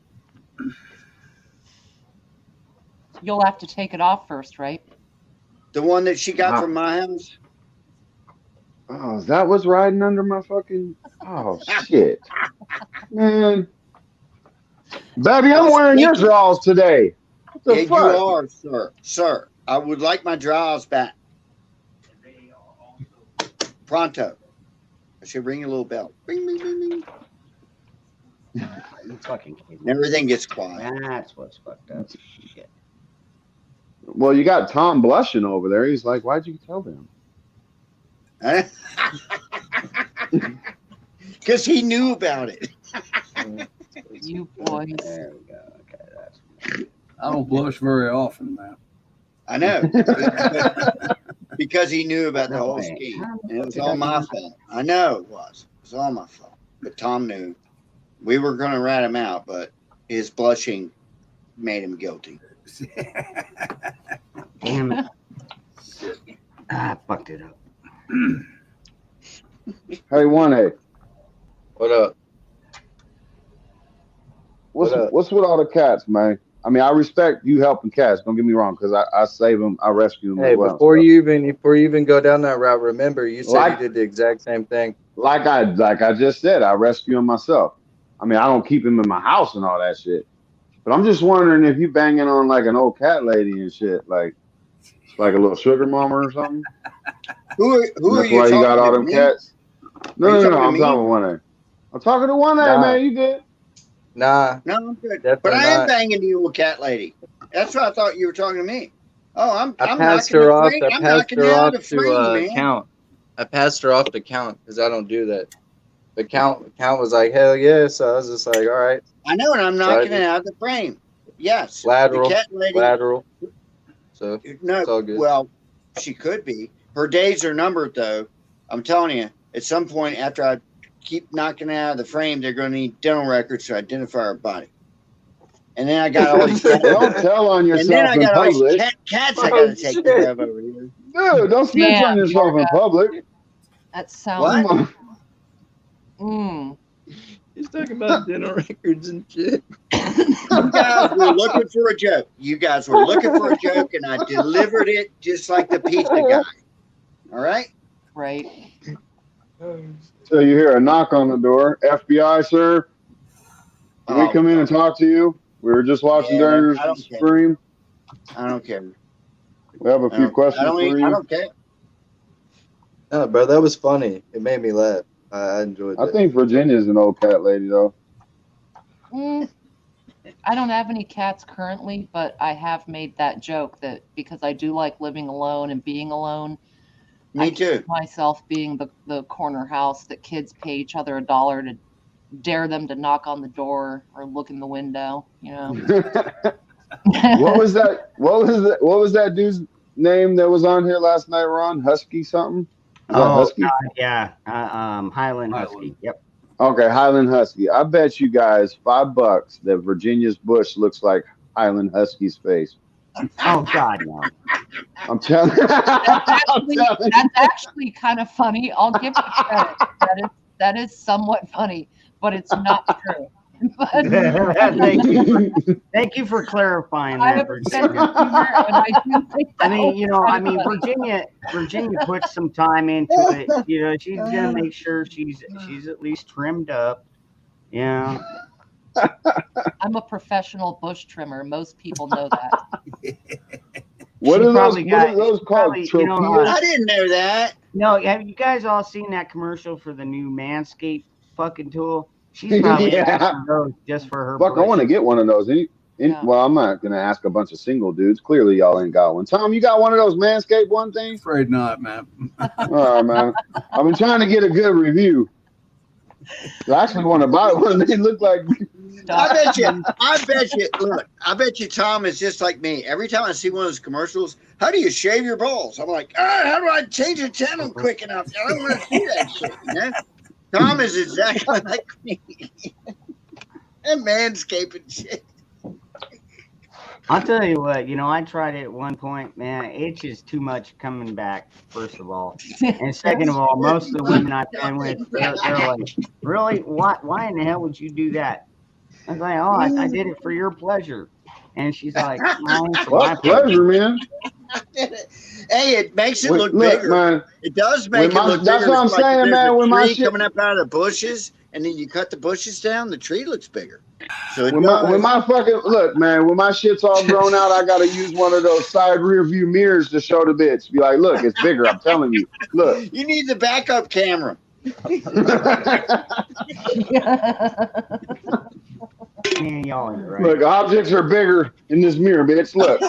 You'll have to take it off first, right?
The one that she got from my house.
Oh, is that what's riding under my fucking? Oh shit, man. Baby, I'm wearing your drawers today. What the
Yeah,
fuck?
you are, sir. Sir, I would like my drawers back. Pronto. I should ring a little bell. Ring, ring, ring, ring.
You fucking kidding
And
me.
everything gets quiet.
That's what's fucked up. Shit.
Well, you got Tom blushing over there. He's like, "Why'd you tell them?"
Because he knew about it.
You boys.
There we go. Okay, that's.
I don't blush very often, man.
I know. Because he knew about the whole scheme. And it was all my fault. I know it was. It was all my fault. But Tom knew. We were going to rat him out, but his blushing made him guilty.
Damn it. I fucked it up.
Hey, 1A.
What up?
What's with all the cats, man? I mean, I respect you helping cats. Don't get me wrong, because I save them, I rescue them.
Hey,
as well.
before you even go down that route, remember you said
Like-
you did the exact same thing.
Like I just said, I rescue them myself. I mean, I don't keep them in my house and all that shit. But I'm just wondering if you banging on like an old cat lady and shit, like a little sugar mama or something.
Who
And
are
that's
you
why you got
talking
all
to?
them
Me?
cats. No,
Are you
no, no.
talking to
I'm
me?
talking to one A. I'm talking to one A,
Nah,
man. You good?
nah,
No, I'm good. But
definitely
I am
not.
banging the old cat lady. That's what I thought you were talking to me. Oh, I'm
I
I'm
passed
knocking
her
the
off.
frame.
I
I'm
passed
knocking
her
down
off
the
to
frame, man.
count. I passed her off to count because I don't do that. But count was like, hell yeah. So I was just like, all right.
I know, and I'm
So I
knocking it
just
out of the frame. Yes, the
lateral,
cat lady.
lateral. So
No,
it's all good.
well, she could be. Her days are numbered, though. I'm telling you. At some point, after I keep knocking it out of the frame, they're going to need dental records to identify her body. And then I got all these cats.
Don't tell on
And then
yourself
I
in
got all these
public.
cats I got to take care of over here.
Dude, don't snitch on
Damn,
yourself in
Margo.
public.
That sounds.
What?
Come on.
Mm.
He's talking about dental records and shit.
You guys were looking for a joke. You guys were looking for a joke, and I delivered it just like the pizza guy. All right?
Right.
So you hear a knock on the door. FBI, sir. Can we come in and talk to you? We were just watching
Yeah,
during
I
your
don't care.
stream.
I don't care.
We have a few questions for
I
you.
don't care.
No, bro, that was funny. It made me laugh. I enjoyed
I
that.
think Virginia's an old cat lady, though.
Mm, I don't have any cats currently, but I have made that joke that because I do like living alone and being alone.
Me
I
too.
keep myself being the corner house that kids pay each other $1 to dare them to knock on the door or look in the window. You know.
What was that? What was that dude's name that was on here last night, Ron? Husky something? Is that
Oh,
Husky?
God, yeah. Highland Husky. Yep.
Okay, Highland Husky. I bet you guys $5 that Virginia's bush looks like Highland Husky's face.
Oh, God, no.
I'm telling
That's actually kind of funny. I'll give you credit. That is somewhat funny, but it's not true.
Thank you for clarifying
I
that,
have a sense
Virginia.
of humor, and I do think
I
that
mean,
was kind of funny.
Virginia put some time into it. You know, she's gonna make sure she's at least trimmed up. Yeah.
I'm a professional bush trimmer. Most people know that.
What
She
are those?
probably
What are
got-
those
she
called?
probably- you know,
Torpedoes?
I didn't know that.
No, have you guys all seen that commercial for the new Manscaped fucking tool? She's probably
Yeah.
asking those just for her.
Fuck, I want to get one of those. Well, I'm not gonna ask a bunch of single dudes. Clearly, y'all ain't got one. Tom, you got one of those Manscaped one things?
Afraid not, man.
All right, man. I've been trying to get a good review. I actually want to buy one. They look like.
I bet you. Look, I bet you Tom is just like me. Every time I see one of those commercials, how do you shave your balls? I'm like, how do I change the channel quick enough? I don't want to see that shit. You know? Tom is exactly like me. And manscaping shit.
I'll tell you what, I tried it at one point, man, it's just too much coming back, first of all. And second of all, most of the women I've been with, they're like, really? Why in the hell would you do that? I was like, oh, I did it for your pleasure. And she's like, no, it's for my
What pleasure, man?
Hey, it makes it look
Look,
bigger.
man.
It does make it look
that's
bigger.
what I'm
It's like
saying,
there's
man.
a
When my
tree
shit,
coming up out of the bushes, and then you cut the bushes down, the tree looks bigger. So it
when
does.
my fucking look, man, when my shit's all grown out, I gotta use one of those side rear view mirrors to show the bitch. Be like, look, it's bigger. I'm telling you. Look.
You need the backup camera.
Man, y'all are right.
Look, objects are bigger in this mirror, bitch. Look.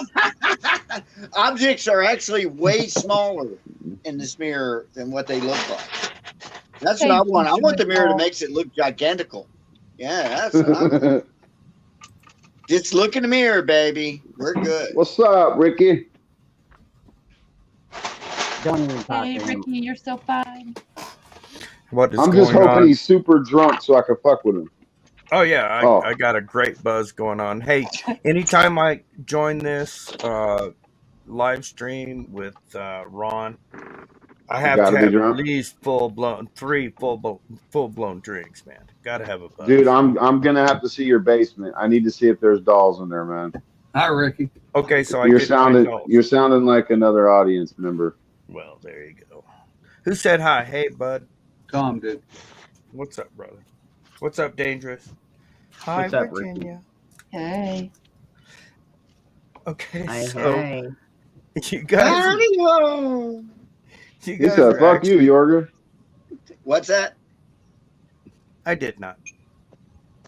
Objects are actually way smaller in this mirror than what they look like. That's what I want. I want the mirror that makes it look gigantical. Yeah, that's what I want. Just look in the mirror, baby. We're good.
What's up, Ricky?
Don't even talk
Hey,
to him.
Ricky, you're so fine.
What is
I'm just
going
hoping
on?
he's super drunk so I can fuck with him.
Oh yeah,
Oh.
I got a great buzz going on. Hey, anytime I join this live stream with Ron, I have
gotta
to
be
have
drunk.
at least three full blown drinks, man. Gotta have a buzz.
Dude, I'm gonna have to see your basement. I need to see if there's dolls in there, man.
Hi, Ricky.
Okay, so I
You're
get my
sounding
dolls.
you're sounding like another audience member.
Well, there you go. Who said hi? Hey, bud.
Tom did.
What's up, brother? What's up, Dangerous? Hi,
What's up, Ricky?
Virginia.
Hey.
Okay,
Hey,
so
hey.
you guys,
Howdy-ho.
you
He
guys
said,
are
"Fuck you,
actually.
Yorga."
What's that?
I did not.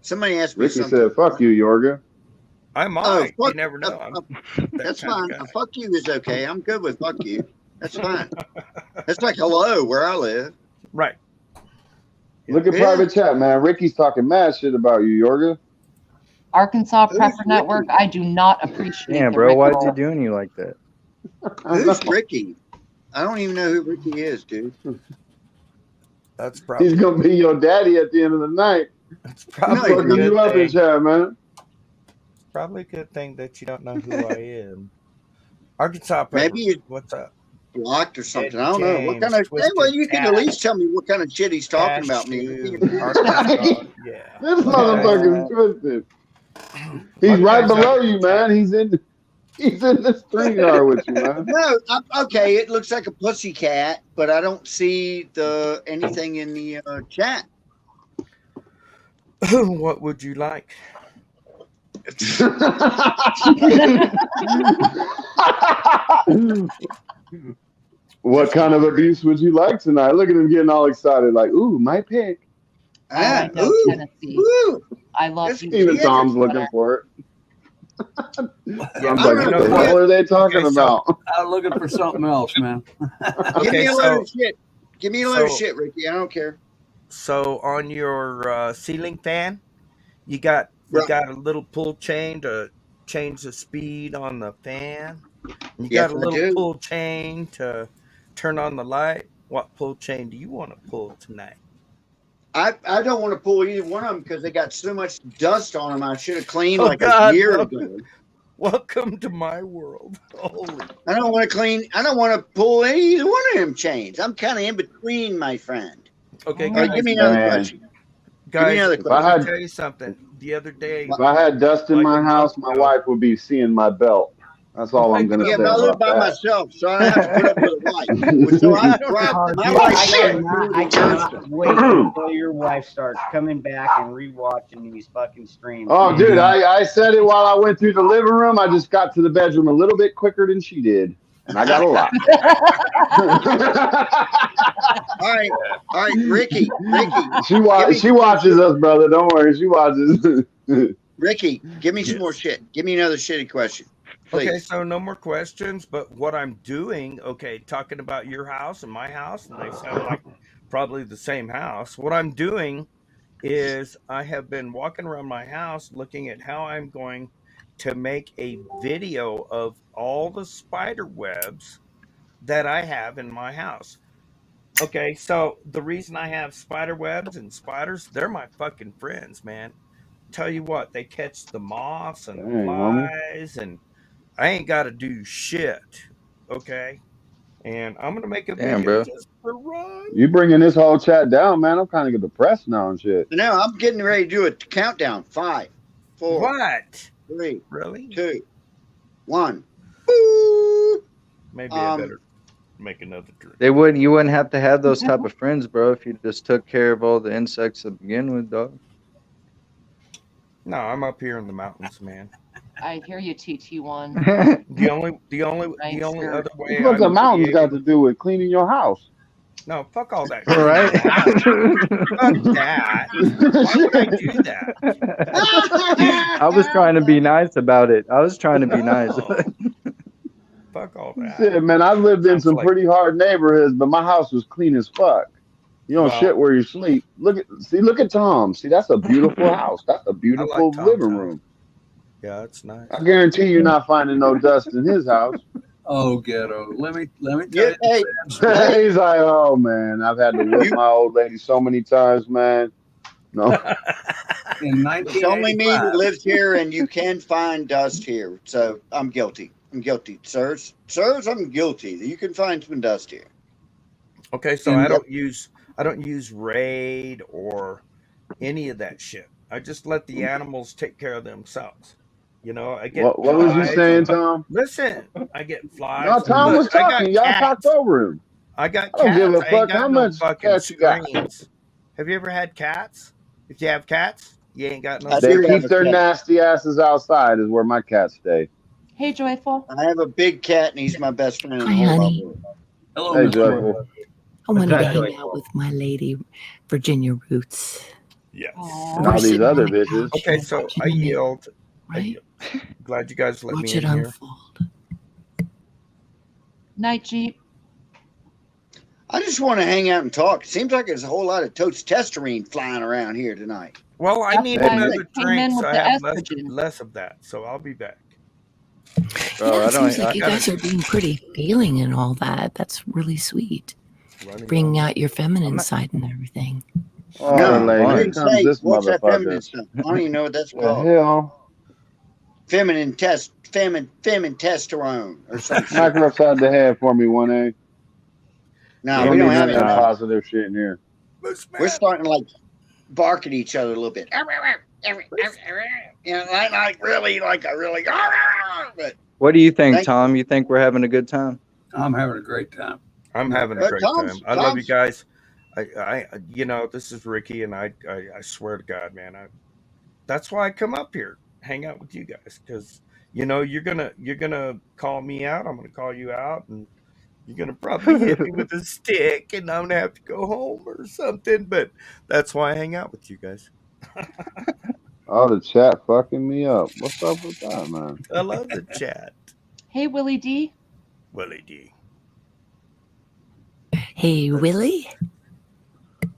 Somebody asked me
Ricky
something.
said, "Fuck you, Yorga."
I
Oh,
might. You
fuck.
never know. I'm that
That's
kind of
fine.
guy.
Fuck you is okay. I'm good with fuck you. That's fine. That's like hello where I live.
Right.
Look at
Yeah.
private chat, man. Ricky's talking mad shit about you, Yorga.
Arkansas
Who's
Prepper Network,
Ricky?
I do not appreciate
Damn,
the
bro, why'd you
rigmarole.
doing you like that?
I
Who's
know.
Ricky? I don't even know who Ricky is, dude.
That's
He's
probably
gonna be your daddy at the end of the night.
it's
No,
probably
he's
a
Fucking
not.
good
you up in
thing.
chat, man.
It's probably a good thing that you don't know who I am. Arkansas Prepper,
Maybe he's
what's up?
blocked or something.
Ed
I don't know. What
James,
kind of? Hey, well,
Twisted
you can at
Cat,
least tell me what kind of shit he's talking about me. That'd be
Cashew,
interesting.
Arkansas. Yeah.
This
Okay.
motherfucker's twisted. He's
Love you
right
guys. Have a
below
good
you,
chat.
man. He's in the stream yard with you, man.
No, okay. It looks like a pussy cat, but I don't see the anything in the chat.
What would you like?
What kind of abuse would you like tonight? Look at him getting all excited, like, ooh, my pick.
I know
Ooh,
Tennessee.
ooh.
I love
This,
you.
Even
yeah.
Tom's looking for it.
Yeah,
Tom's
I
like,
don't
what
know.
you know
the
what?
hell are they talking
Okay, so
about?
I'm looking for something else, man.
Give me
okay,
a load
so
of shit. Give me a load of
so
shit, Ricky. I don't care.
so on your ceiling fan, you got
Right.
a little pull chain to change the speed on the fan. And you
Yes,
got a
I
little
do.
pull chain to turn on the light. What pull chain do you want to pull tonight?
I don't want to pull either one of them because they got so much dust on them. I should have cleaned
Oh
like a
God,
year
welcome,
ago.
welcome to my world. Holy
I don't want to clean. I don't want to pull either one of them chains. I'm kind of in between, my friend.
okay,
All right,
guys.
give me another
Man,
question. Give me
Guys,
another
if I
question.
let me
had
tell you something. The other day,
if I had dust in
like
my
a
house,
month
my
ago,
wife would be seeing my belt. That's all
my
I'm gonna
Yeah,
say
but I live
about
by
that.
myself, so I don't have to put up with a wife. So
you
I
don't have
Oh,
to
my
dude,
wife
I
drives
cannot,
more
I
than yours
cannot
does.
wait until your wife starts coming back and rewatching these fucking streams,
Oh,
man.
dude, I said it while I went through the living room. I just got to the bedroom a little bit quicker than she did, and I got a lot.
All right, Ricky,
She watches us, brother. Don't worry, she watches.
Ricky, give me some more
Yes.
shit. Give me another shitty question,
Okay,
please.
so no more questions, but what I'm doing, okay, talking about your house and my house, and they sound like probably the same house. What I'm doing is I have been walking around my house looking at how I'm going to make a video of all the spider webs that I have in my house. Okay, so the reason I have spider webs and spiders, they're my fucking friends, man. Tell you what, they catch the moths and the
Dang, homie.
flies, and I ain't got to do shit. Okay, and I'm gonna make a
Damn,
video
bro.
just for Ron.
You bringing this whole chat down, man? I'm kind of depressed now and shit.
Now I'm getting ready to do a countdown. 5, 4,
What?
3,
Really?
2, 1. Boop.
Maybe I better make another drink.
You wouldn't have to have those type of friends, bro, if you just took care of all the insects to begin with, dog.
No, I'm up here in the mountains, man.
I hear you, TT1.
The only
Nice
other
shirt.
way
What's the
I would
mountains
be
got
able
to do with cleaning your house?
No, fuck all that.
Right?
Fuck that. Why would I do that?
I was trying to be nice about it. I was trying to be nice.
No. Fuck all that.
Shit, man, I've lived in
Sounds
some
like-
pretty hard neighborhoods, but my house was clean as fuck. You don't
Well-
shit where you sleep. Look at Tom. See, that's a beautiful house. That's a beautiful
Tom's
living
house.
room.
Yeah, it's nice.
I guarantee you're not finding no dust in his house.
Oh, ghetto. Let me tell
Yeah,
you.
hey,
He's like, oh man, I've had to whip my old lady so many times, man. No.
In
it's only me
1985,
who lives here, and you can find dust here. So I'm guilty. I'm guilty, sirs. Sirs, I'm guilty. You can find some dust here.
Okay, so
And-
I don't use Raid or any of that shit. I just let the animals take care of themselves. You know, I get
What was you
flies.
saying, Tom?
Listen, I get flies.
No, Tom
Look,
was talking. Y'all talked over him.
I got
I don't
cats.
give a
I ain't
fuck
got
how
no
much
fucking
cats you got.
screens. Have you ever had cats? If you have cats, You ain't got no.
I
They
do have
keep
a
their
cat.
nasty asses outside. Is where my cats stay.
Hey, Joyful.
I have a big cat, and he's my best friend in
Hi,
the whole
honey.
world.
Hello,
Hey,
Miss
Joyful.
Joy.
I wanted to
that,
hang
Joyful?
out with my lady, Virginia Roots.
Yes.
And all
We're
these
sitting on
other
the
bitches.
couch
Okay, so I
watching it,
yield. I
right?
yield. Glad you guys let
Watch
me
it
in here.
unfold.
Night, Jeep.
I just want to hang out and talk. It seems like there's a whole lot of testosterone flying around here tonight.
Well, I
That's
need
why
another
it came
drink,
in
so
with
I
the
have
estrogen.
less of that. So I'll be back.
Bro,
Yeah,
I
it
don't.
seems like you guys are being pretty feeling and all that. That's really sweet.
Running
Bringing
on.
out your feminine side and everything.
Oh,
No,
like
I
here
didn't
comes
say
this
what's that feminine
motherfucker.
stuff. I don't even know what that's
The
called.
hell?
Feminine testosterone or some shit.
Knock her upside the head for me, 1A.
No,
We
we
don't
don't
need
have
none of
any of
that
that.
positive shit in here.
We're starting to like bark at each other a little bit. You know, like really, like a really. But
What do you think,
thank
Tom? You think we're having a good time?
I'm having a great time.
I'm having a great time.
Tom's,
I love you
Tom's,
guys. You know, this is Ricky, and I swear to God, man, that's why I come up here, hang out with you guys, because you know you're gonna call me out. I'm gonna call you out, and you're gonna probably hit me with a stick, and I'm gonna have to go home or something. But that's why I hang out with you guys.
Oh, the chat fucking me up. What's up with that, man?
I love the chat.
Hey, Willie D.
Willie D.
Hey, Willie.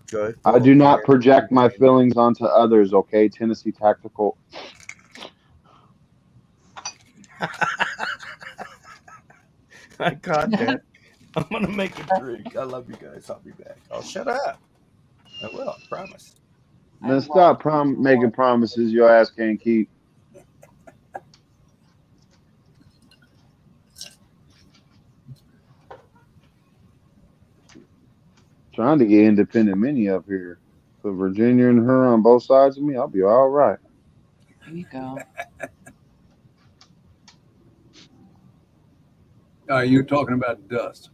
Joyful.
I do not project my feelings onto others, okay? Tennessee Tactical.
I got that. I'm gonna make a drink. I love you guys. I'll be back. I'll shut up. I will. I promise.
Then stop making promises your ass can't keep. Trying to get independent mini up here. Put Virginia and her on both sides of me. I'll be all right.
There you go.
You're talking about dust.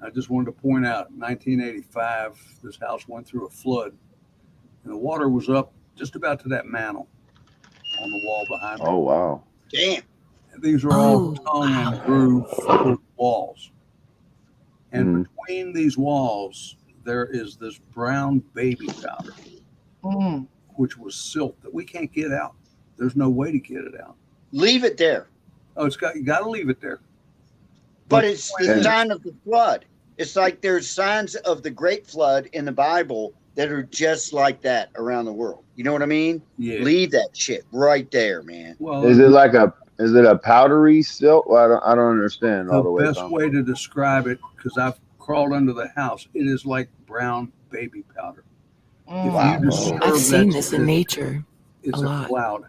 I just wanted to point out, 1985, this house went through a flood, and the water was up just about to that mantle on the wall behind me.
Oh, wow.
damn.
And these are all tongue and groove walls. And between these walls, there is this brown baby powder, which was silt that we can't get out. There's no way to get it out.
Leave it there.
Oh, you got to leave it there.
But it's the sign of the flood. It's like there's signs of the great flood in the Bible that are just like that around the world. You know what I mean?
Yeah.
Leave that shit right there, man.
Well,
Is it a powdery silt? Well, I don't understand all the way.
best way to describe it, because I've crawled under the house, it is like brown baby powder. If you disturb
I've seen
that,
this in nature
it's
a
a
lot.
cloud.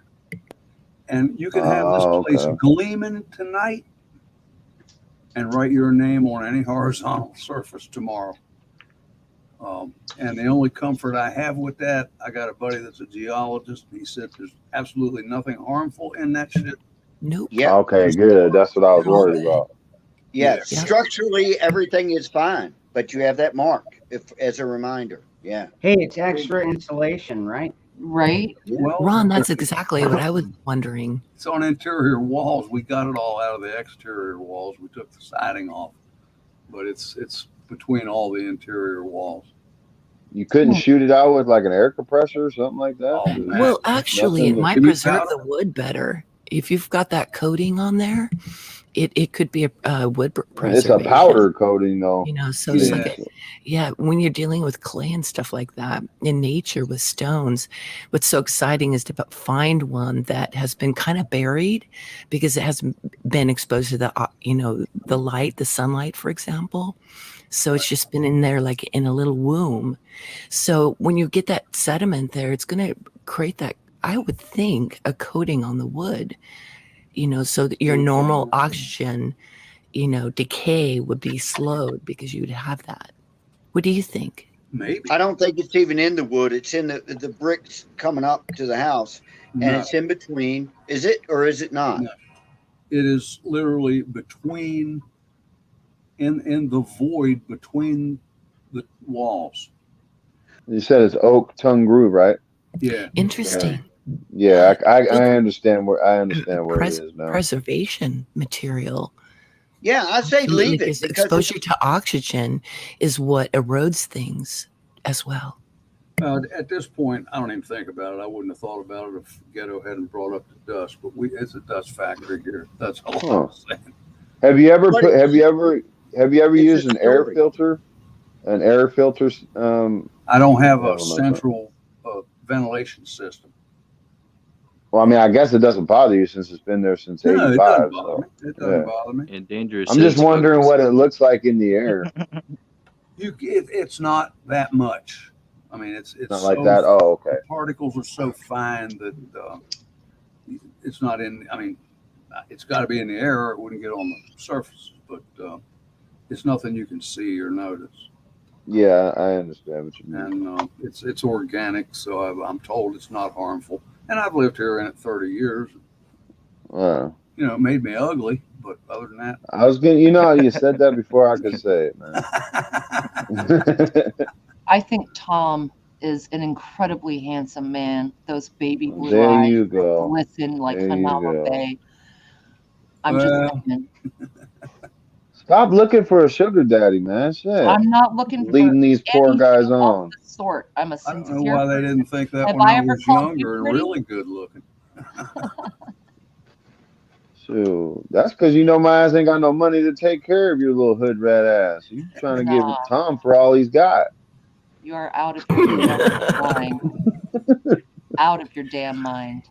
And you can have this place gleaming tonight and write your name on any horizontal surface tomorrow. And the only comfort I have with that, I got a buddy that's a geologist. He said there's absolutely nothing harmful in that shit.
Nope.
Yeah.
Okay, good. That's what I was worried about.
Yeah. Structurally, everything is fine, but you have that mark as a reminder. Yeah.
Hey, it's extra insulation, right?
Right.
Well,
Ron, that's exactly what I was wondering.
it's on interior walls. We got it all out of the exterior walls. We took the siding off, but it's between all the interior walls.
You couldn't shoot it out with like an air compressor or something like that?
Well, actually, it might
Nothing but-
preserve the wood better. If you've got that coating on there, it could be a wood preservation.
It's a powder coating, though.
You know, so it's like, when you're dealing with clay and stuff like that in nature with stones, what's so exciting is to find one that has been kind of buried because it hasn't been exposed to the light, the sunlight, for example. So it's just been in there like in a little womb. So when you get that sediment there, it's going to create that, I would think, a coating on the wood, so that your normal oxygen, decay would be slowed because you would have that. What do you think?
Maybe.
I don't think it's even in the wood. It's in the bricks coming up to the house, and
No.
it's in between. Is it or is it not?
No. It is literally between, in the void between the walls.
You said it's oak tongue groove, right?
Yeah.
Interesting.
Yeah, I understand where it is now.
Preservation material.
Yeah, I say leave it
Because
because
exposure to oxygen is what erodes things as well.
At this point, I don't even think about it. I wouldn't have thought about it if Ghetto hadn't brought up the dust. But it's a dust factory here. That's all
Huh.
I'm saying.
Have you ever used an air filter? An air filter?
I don't have
I
a
don't know.
central ventilation system.
Well, I mean, I guess it doesn't bother you since it's been there since
No, it
85.
doesn't bother
So,
me. It doesn't
yeah.
bother me.
And dangerous.
I'm just
is
wondering
focused.
what it looks like in the air.
It's not that much. I mean, it's
Not like that. Oh, okay.
The particles are so fine that it's not in. I mean, it's got to be in the air, or it wouldn't get on the surface. But it's nothing you can see or notice.
Yeah, I understand what you mean.
And it's organic, so I'm told it's not harmful. And I've lived here in it 30 years.
Wow.
You know, it made me ugly, but other than that,
I was gonna, you said that before I could say it, man.
I think Tom is an incredibly handsome man. Those baby blue
There
eyes
you go.
glisten like
There you
Hanama
go.
Bay. I'm
Well,
just saying.
Stop looking for a sugar daddy, man. Shit.
I'm not looking for
Leading these poor
anything
guys
of
on.
the sort. I'm a
I don't know
sincere
why they
person.
didn't think that
Have
when
I
I
ever
was
called you
younger and
pretty?
really good looking.
Shoot. That's because my ass ain't got no money to take care of your little hood rat ass. You trying to give
Nah,
Tom for all he's got.
you are out of your damn mind. Out of your damn mind.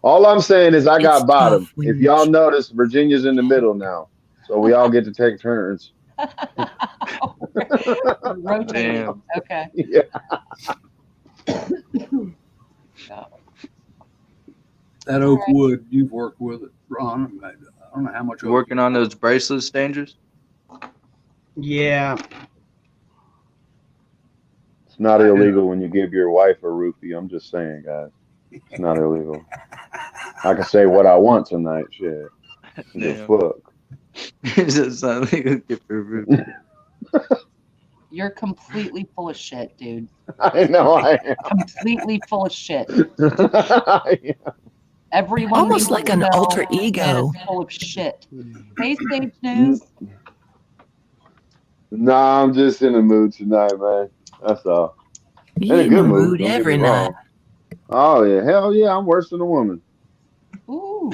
All I'm saying is I
It's
got bottom.
tough when
If
you
y'all notice, Virginia's in the middle now. So we all get to take turns.
We're rotating.
Damn.
Okay.
Yeah.
Yeah.
That oak wood, you've worked with it, Ron. I don't know how much
You
oak
working on those bracelets, dangerous?
Yeah.
It's not illegal when you give your wife a roofie. I'm just saying, guys. It's not illegal. I can say what I want tonight. Shit. The fuck.
It's not illegal to give her a roofie.
You're completely full of shit, dude.
I know I am.
Completely full of shit.
Yeah.
Everyone
Almost
needs
like
to
an
know
alter
that
ego.
is full of shit. Hey, Stage News.
Nah, I'm just in a mood tonight, man. That's all.
You
In a
in
good
the
mood.
mood
Don't get
every
me
night.
wrong. Oh yeah, hell yeah, I'm worse than a woman.
Ooh.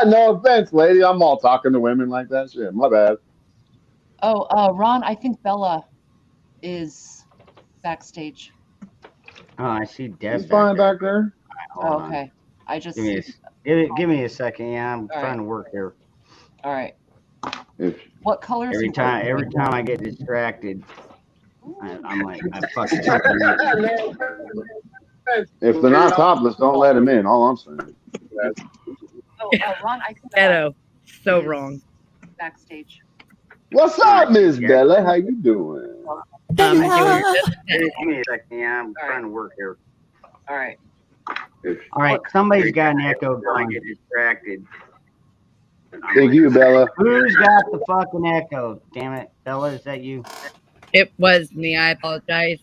No offense, lady. I'm all talking to women like that. Shit, my bad.
Oh, Ron, I think Bella is backstage.
Oh, I see Des
You fine back there?
Hold on.
Okay. I just.
Give me a second. Yeah, I'm
All
trying
right.
to work here.
All right. What colors?
Every time I get distracted, I'm like, I fucking something up.
If they're not topless, don't let them in. All I'm saying.
Oh, Ron, I think
Ghetto. So wrong.
backstage.
What's up, Miss Bella? How you doing?
Give me a second. Yeah, I'm trying to work here.
All right.
All right, somebody's got an echo going. Get distracted.
Thank you, Bella.
Who's got the fucking echo? Damn it, Bella, is that you?
It was me. I apologize.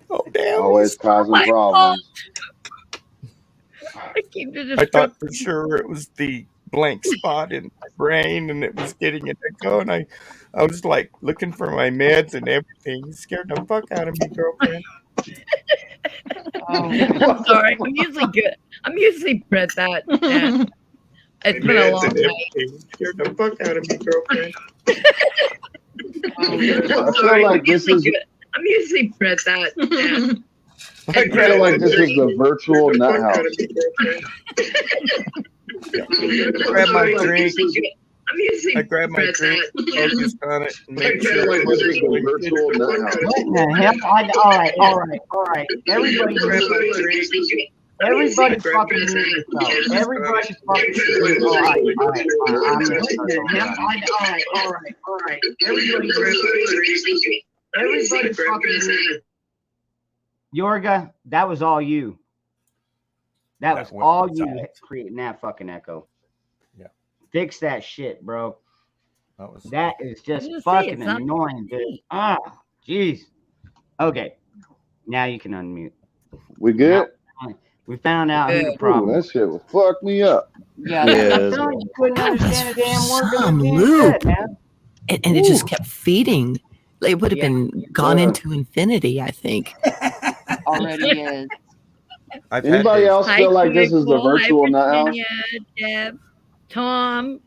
Oh damn!
Always causing
my
problems.
I keep to
I thought for sure it was the blank spot in my brain, and it was getting an echo, and I was like looking for my meds and everything. You scared the fuck out of me, girlfriend.
I'm sorry. I'm usually good. I'm usually good at that. Yeah. It's been a
Meds
long
and
night.
everything. You scared the fuck out of me, girlfriend.
I'm sorry. I'm usually good. I'm usually good at that. Yeah.
I feel like this is the virtual nut house.
Grab my drink.
I'm usually
I grab my drink, focused on it, and make
I feel
sure
like this is the virtual nut house.
What in the hell? All right. Everybody
grab my drink.
Everybody fucking mute yourself. Everybody fucking mute yourself. All right. I'm gonna start over. All right. Everybody fucking mute yourself. Yorga, that was all you. That was all you creating that fucking echo.
Yeah.
Fix that shit, bro. That is just
I was gonna say,
fucking
it's not
annoying, dude. Ah, jeez. Okay. Now you can unmute.
We good?
We found out who the
Ooh,
problem.
that shit was fucked me up.
Yeah.
No, you couldn't understand a damn word that was
Some
being
loop.
said, man.
And it just kept feeding. It would have been gone into infinity, I think.
Already is.
Anybody else
Hi,
feel like this is the
Joyful. Hi,
virtual nut house?
Virginia, Deb, Tom.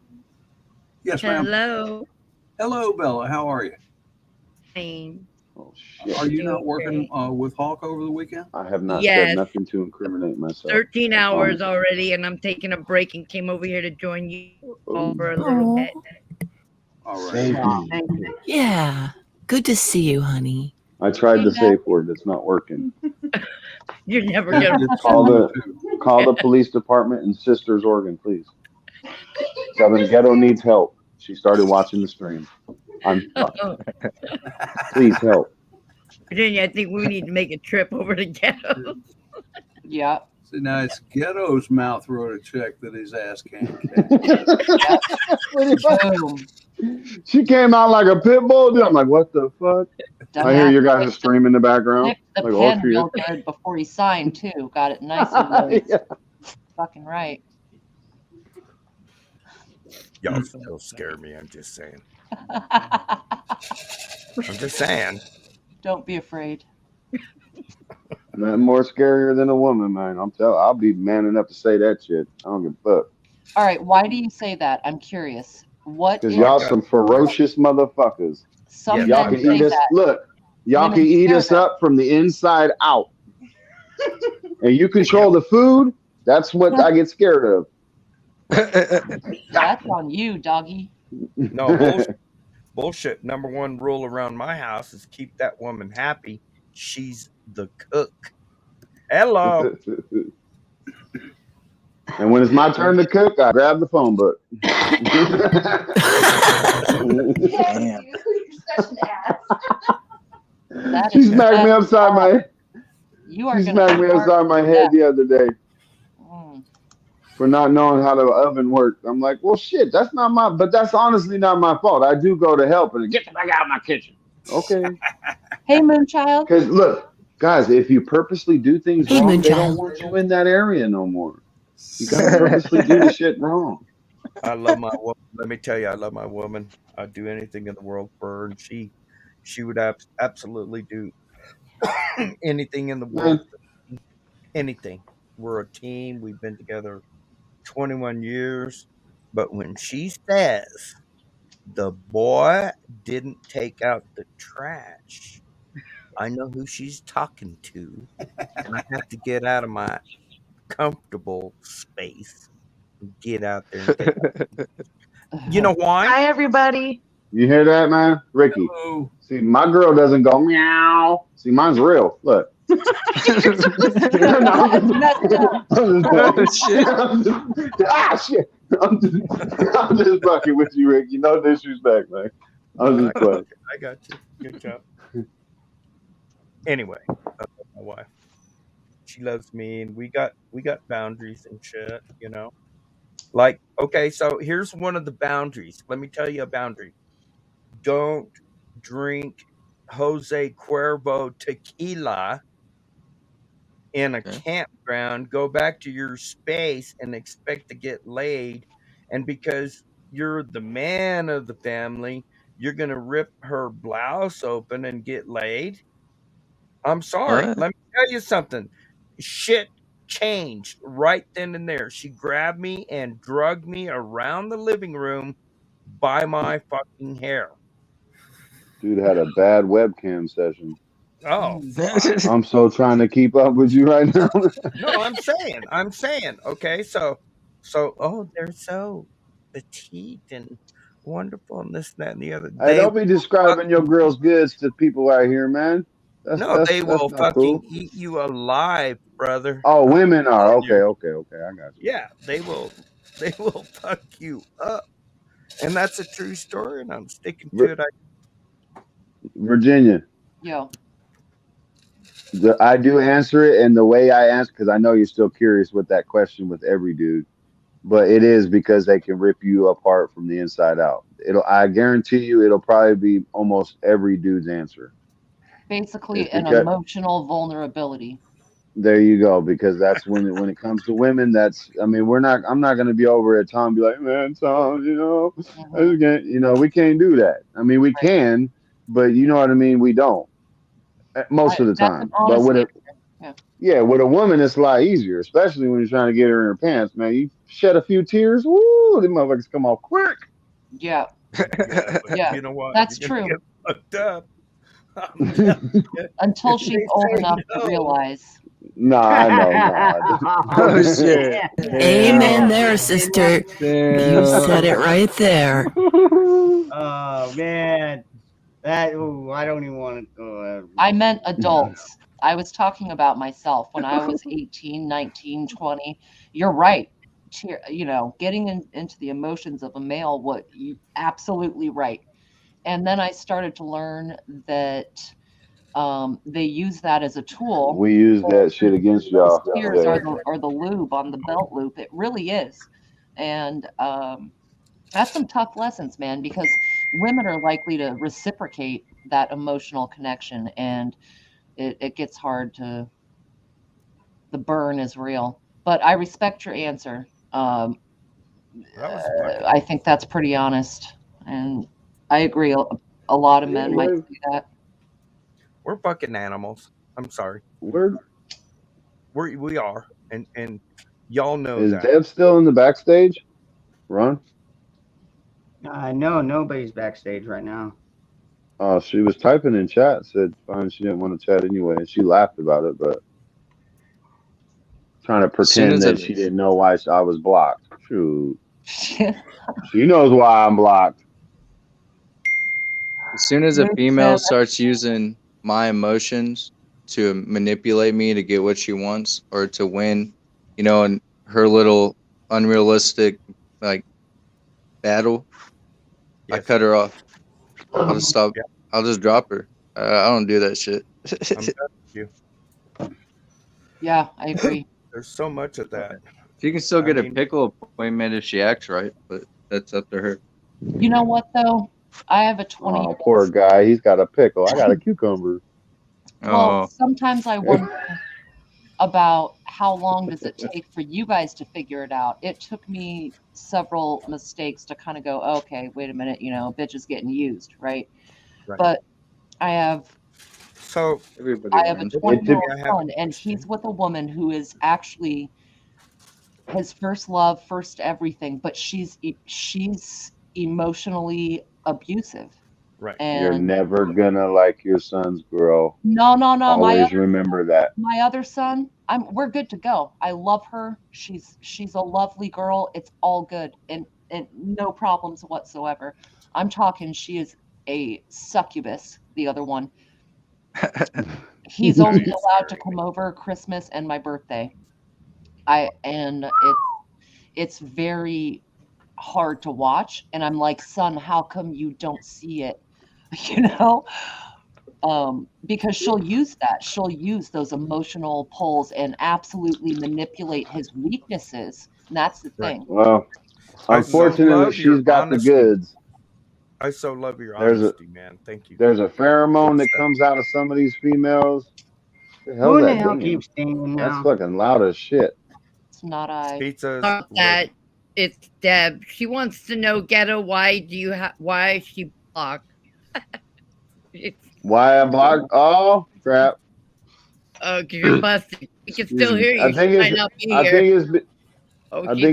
Yes, ma'am.
Hello.
Hello, Bella. How are you?
Fine.
Are you not working with Hawk over the weekend?
I have not
Yes.
said nothing to incriminate myself.
13
I
hours
promise.
already, and I'm taking a break and came over here to join you all for a little bit.
All
Safe
Aw,
word.
thank you.
Yeah. Good to see you, honey.
I tried the safe word. It's not working.
You're never gonna
Call the police department in Sisters, Oregon, please. Southern Ghetto needs help. She started watching the stream. I'm fucked. Please help.
Virginia, I think we need to make a trip over to Ghetto.
Yeah.
See, now it's Ghetto's mouth wrote a check that his ass can't
Boom.
She came out like a pit bull. Dude. I'm like, what the fuck? I hear you guys stream in the background.
Nicked the
Like,
pen
okay.
real good before he signed too. Got it nice and loose. Fucking right.
Y'all still scare me. I'm just saying. I'm just saying.
Don't be afraid.
Nothing more scarier than a woman, man. I'll be man enough to say that shit. I don't give a fuck.
All right. Why do you say that? I'm curious. What
Because
is
y'all some ferocious motherfuckers.
some
Y'all
men
can
say
eat us.
that?
Look, y'all
Women
can eat
scare
us
them.
up from the inside out. And you control the food. That's what I get scared of.
That's on you, doggy.
No, bullshit. Bullshit. Number one rule around my house is keep that woman happy. She's the cook. Hello.
And when it's my turn to cook, I grab the phone book.
Damn. You're such an ass.
That
She
is
smacked me
just
upside my head.
You are
She
gonna
smacked me
start
upside my head the other day
Mm.
for not knowing how the oven worked. I'm like, well, shit, that's not my, but that's honestly not my fault. I do go to help and get the fuck out of my kitchen. Okay.
Hey, Moonchild.
Because look, guys, if you purposely do things
Hey,
wrong, they
Moonchild.
don't want you in that area no more. You gotta purposely do the shit wrong.
I love my woman. Let me tell you, I love my woman. I'd do anything in the world for her, and she would absolutely do anything in the world.
Man,
Anything. We're a team. We've been together 21 years. But when she says the boy didn't take out the trash, I know who she's talking to. And I have to get out of my comfortable space and get out there and take it. You know why?
Hi, everybody.
you hear that, man? Ricky.
Hello.
See, my girl doesn't go meow. See, mine's real. Look. No, I'm just shit. I'm just fucking with you, Ricky. No disrespect, man. I'm just playing.
I got you. Good job. Anyway, my wife, she loves me, and we got boundaries and shit. You know, like okay. So here's one of the boundaries. Let me tell you a boundary. Don't drink Jose Cuervo tequila in a campground. Go back to your space and expect to get laid. And because you're the man of the family, you're gonna rip her blouse open and get laid. I'm sorry.
What?
Let me tell you something. Shit changed right then and there. She grabbed me and drugged me around the living room by my fucking hair.
Dude had a bad webcam session.
Oh,
I'm so trying to keep up with you right now.
no, I'm saying. Okay, so, oh, they're so petite and wonderful, and this, that, and the other.
Hey, don't be describing your girl's goods to people out here, man.
They will
not
fucking
cool.
eat you alive, brother.
Oh, women are okay. I got you.
Yeah, they will fuck you up, and that's a true story, and I'm sticking to it.
Virginia,
Yo.
I do answer it, and the way I answer, because I know you're still curious with that question with every dude, but it is because they can rip you apart from the inside out. I guarantee you, it'll probably be almost every dude's answer.
basically
It's
an
because
emotional vulnerability.
there you go, because that's when it comes to women, that's I mean, I'm not gonna be over at Tom and be like, man, Tom, I just can't, we can't do that. I mean, we can, but you know what I mean, we don't most of the
That's an
time. But
honest
with
answer.
a
Yeah.
with a woman, it's a lot easier, especially when you're trying to get her in her pants, man. You shed a few tears, woo, them motherfuckers come off quick.
Yeah.
Yeah, but
Yeah.
you know what?
That's
You're gonna
true.
get fucked up. I'm telling you.
Until
If
she's
they
old
say
enough to
no,
realize.
No, I know.
Oh shit!
Amen
Damn.
there, sister. You said it right there.
Oh man, I don't even want to go.
I meant adults. I was talking about myself when I was 18, 19, 20. You're right. Getting into the emotions of a male, what you absolutely right. And then I started to learn that they use that as a tool.
We use that shit against y'all.
Tears
Yeah.
are the lube on the belt loop. It really is. And that's some tough lessons, man, because women are likely to reciprocate that emotional connection, and it gets hard to, the burn is real. But I respect your answer.
that was fucking.
I think that's pretty honest. And I agree. A lot of men might say that.
We're fucking animals. I'm sorry. We are, and y'all know
Is
that.
Deb still in the backstage? Ron?
No, nobody's backstage right now.
Oh, she was typing in chat, said fine, she didn't want to chat anyway, and she laughed about it, but trying to pretend that she didn't know why I was blocked. Shoot. She knows why I'm blocked.
As soon as a female starts using my emotions to manipulate me to get what she wants or to win, in her little unrealistic battle, I cut her off. I'll just stop.
Yeah.
I'll just drop her. I don't do that shit.
I'm done with you.
Yeah, I agree.
There's so much of that.
She can still get a pickle appointment if she acts right, but that's up to her.
You know what though? I have a 20.
Oh, poor guy. He's got a pickle. I got a cucumber.
Well, sometimes I wonder about how long does it take for you guys to figure it out. It took me several mistakes to kind of go, okay, wait a minute, bitch is getting used, right? But I have a 20-year-old son, and he's with a woman who is actually his first love, first everything, but she's emotionally abusive.
Right.
You're never gonna like your son's girl.
No.
Always remember that.
My other son, we're good to go. I love her. She's a lovely girl. It's all good and no problems whatsoever. I'm talking, she is a succubus, the other one. He's only allowed to come over Christmas and my birthday. It's very hard to watch, and I'm like, son, how come you don't see it? Because she'll use those emotional pulls and absolutely manipulate his weaknesses, and that's the thing.
Well, unfortunately, she's got the goods.
I so love your honesty, man. Thank you.
There's a pheromone that comes out of some of these females.
Who the hell keeps singing now?
That's fucking loud as shit.
It's not I.
Pizzas.
That it's Deb. She wants to know, Ghetto, why is she blocked?
Why I blocked? Oh crap!
Oh, you're busted. We can still hear you.
I think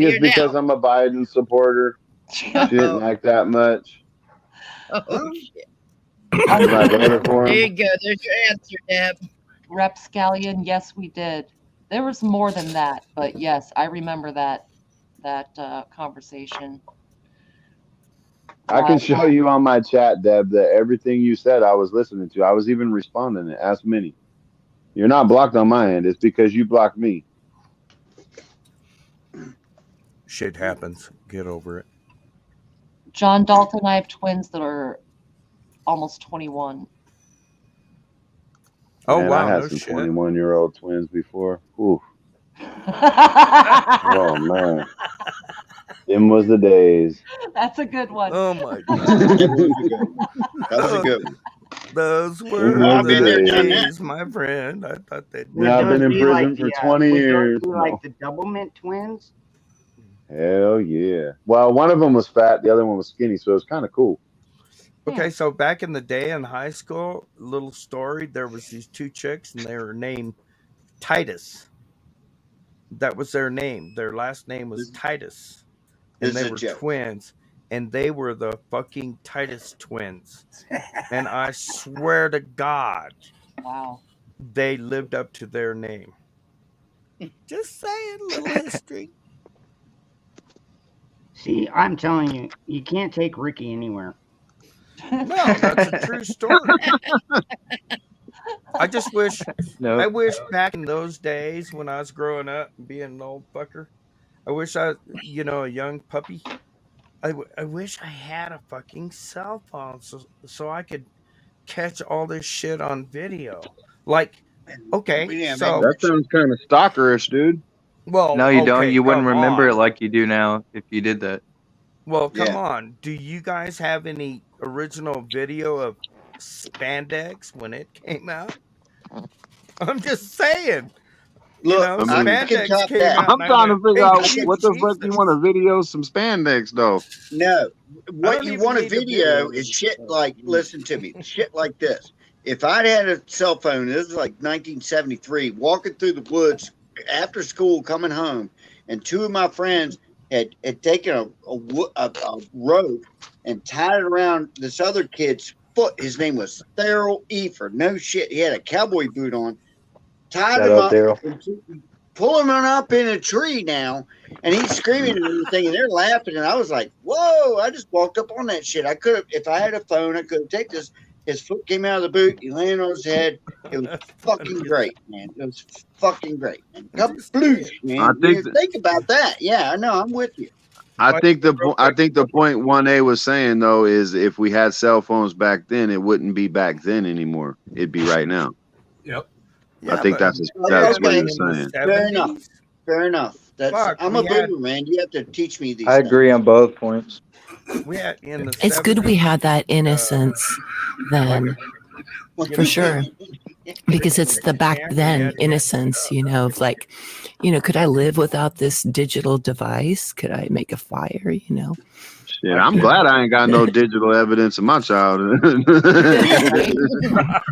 it's because I'm a Biden supporter. She didn't like that much.
Oh shit!
There
you go. There's your answer, Deb.
Rapscallion, yes, we did. There was more than that, but yes, I remember that conversation.
I can show you on my chat, Deb, that everything you said I was listening to. I was even responding to Ask Minnie. You're not blocked on my end. It's because you blocked me.
Shit happens. Get over it.
John Dalton, I have twins that are almost 21.
Oh,
Man,
wow.
I had
No
some
shit.
21-year-old twins before. Ooh. Oh, man. Them was the days.
That's a good one.
Oh, my God.
That was a good one.
Those were
Those were
the
the days.
days, my friend. I thought that.
Would
Yeah, I've been
those
in
be like
prison
the
for 20
would
years.
those be like the Doublemint twins?
Hell yeah. Well, one of them was fat, the other one was skinny, so it was kind of cool.
Okay, so back in the day in high school, little story, there was these two chicks and they were named Titus. That was their name. Their last name was Titus. And
This
they
is a
were
joke.
twins. And they were the fucking Titus twins. And I swear to God,
Wow.
they lived up to their name. Just saying, little history.
See, I'm telling you, you can't take Ricky anywhere.
No, that's a true story. I just wish, I wish back in those days when I was growing up and being an old fucker, I wish I, a young puppy. I wish I had a fucking cell phone so I could catch all this shit on video. Like, okay, so
That sounds kind of stalkerish, dude.
well,
No, you don't.
okay,
You wouldn't
come
remember it
on.
like you do now if you did that.
Well, come
Yeah.
on. Do you guys have any original video of spandex when it came out? I'm just saying.
Look,
I mean,
Spandex
top
came
that.
out.
I'm
and I
trying to
went,
figure
"Hey,
out
shit,
what the fuck you
Jesus."
want to video some spandex though.
No, what
don't
you
even
want to
need a
video
video.
is shit like, listen to me, shit like this. If I'd had a cell phone, this is like 1973, walking through the woods after school, coming home, and two of my friends had taken a rope and tied it around this other kid's foot. His name was Therrell Efer. No shit. He had a cowboy boot on. Tied
Shout
him
out,
up,
Daryl.
and pulling him up in a tree now, and he's screaming and everything, and they're laughing. And I was like, "Whoa!" I just walked up on that shit. I could have, if I had a phone, I could have taken this. His foot came out of the boot. He landed on his head. It was fucking great, man. It was fucking great. Man. Couple blues, man.
I think
Think about that. Yeah, I know. I'm with you.
I think the point 1A was saying though is if we had cell phones back then, it wouldn't be back then anymore. It'd be right now.
Yep.
I think that's what
Okay.
he's saying.
Fair enough. Fair enough. That's
Fuck,
I'm a
we had-
boomer, man. You have to teach me these.
I agree on both points.
We had in the
It's good we had that innocence then, for sure. Because it's the back then innocence, of like, could I live without this digital device? Could I make a fire,
Shit, I'm glad I ain't got no digital evidence of my childhood.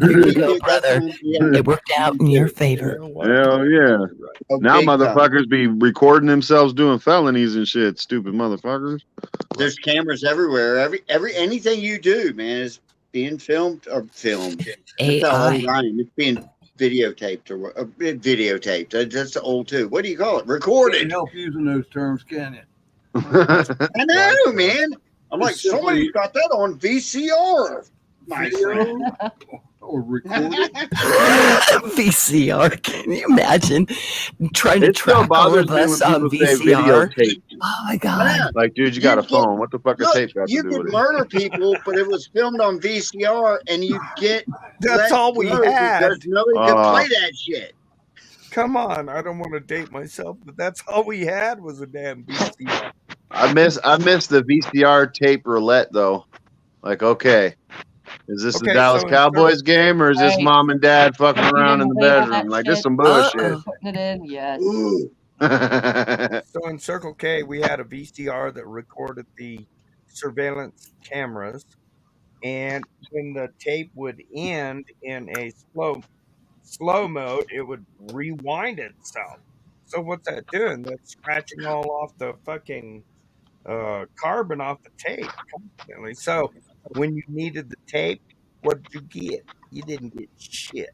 There you go, brother. It worked out in your favor.
Hell yeah. Now
big time.
motherfuckers be recording themselves doing felonies and shit. Stupid motherfuckers.
There's cameras everywhere. Every anything you do, man, is being filmed or filmed. That's how
AI.
old I am. It's being videotaped or videotaped. That's old too. What do you call it? Recorded.
Can't help using those terms, can you?
I know, man. I'm like,
It's simply-
somebody's got that on VCR. My friend.
Or recorded.
VCR. Can you imagine trying to
It still
track all
bothers
of
me
us
when
on
people say
VCR?
videotape.
Oh my god.
Like, dude, you got a
You
phone. What the fuck
Look,
a tape got to
you
do
could
with it?
murder people, but it was filmed on VCR, and you get
That's
let
all we
go
had.
because nobody could play that shit.
Come on, I don't want to date myself, but that's all we had was a damn VCR.
I miss the VCR tape roulette though. Like, okay, is this the
Okay,
Dallas
so
Cowboys game or is this
Right.
mom and dad fucking
You
around in the
didn't label that
bedroom? Like, this
shit.
some bullshit.
Putting it in, yes.
So in Circle K, we had a VCR that recorded the surveillance cameras, and when the tape would end in a slow mode, it would rewind itself. So what's that doing? That's scratching all off the fucking carbon off the tape constantly. So when you needed the tape, what did you get? You didn't get shit.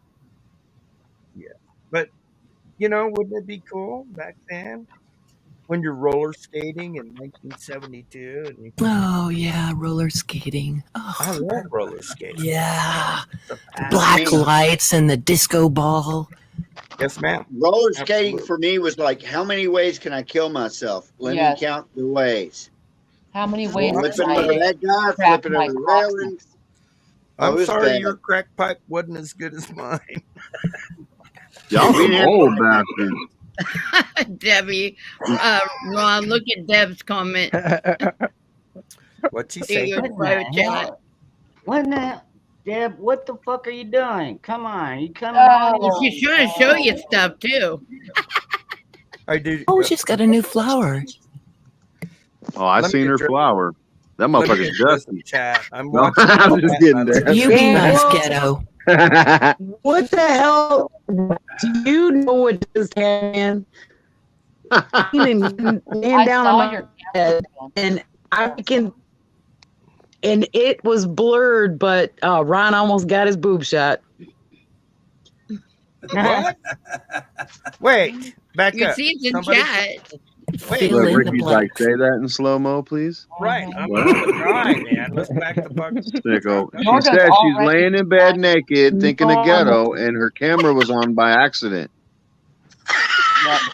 Yeah, but wouldn't it be cool back then when you're roller skating in 1972? And
Oh yeah, roller skating.
I
Oh
love roller skating.
yeah.
The
Black
Man.
lights and the disco ball.
Yes, ma'am.
Roller skating
Absolutely.
for me was like, how many ways can I kill myself? Let
Yes.
me count the ways.
How many ways
Flipping
can
over
I
that guy,
crack
flipping
my
over the
coccyx?
railings.
I'm
it's
sorry
bad.
your crack pipe wasn't as good as mine.
Y'all
We
some
didn't-
old bastards.
Debbie, Ron, look at Deb's comment.
What'd she
See
say?
your
What the
private chat.
hell? What the hell? Deb, what the fuck are you doing? Come on, you coming on?
Oh, she's trying to show you stuff too.
I did.
Oh, she's got a new flower.
Oh, I seen her flower. That
Let me
motherfucker's
address the
dusty.
chat. I'm
No,
watching.
I'm just kidding there.
You be nice, ghetto.
What the hell? Do you know what just happened? Laying
I
down
saw
on
your
my bed, and I can, and it was blurred, but Ron almost got his boob shot.
What? Wait, back
You
up.
see it's in
Somebody-
chat.
Wait,
Fill
Look,
in the
Ricky's like,
blanks.
say that in slow mo, please.
right. I'm
What?
gonna try, man. Let's back the fuck.
Sicko. She
Morgan's
said she's
already
laying in bed naked, thinking of
No,
ghetto, and her camera was on by accident.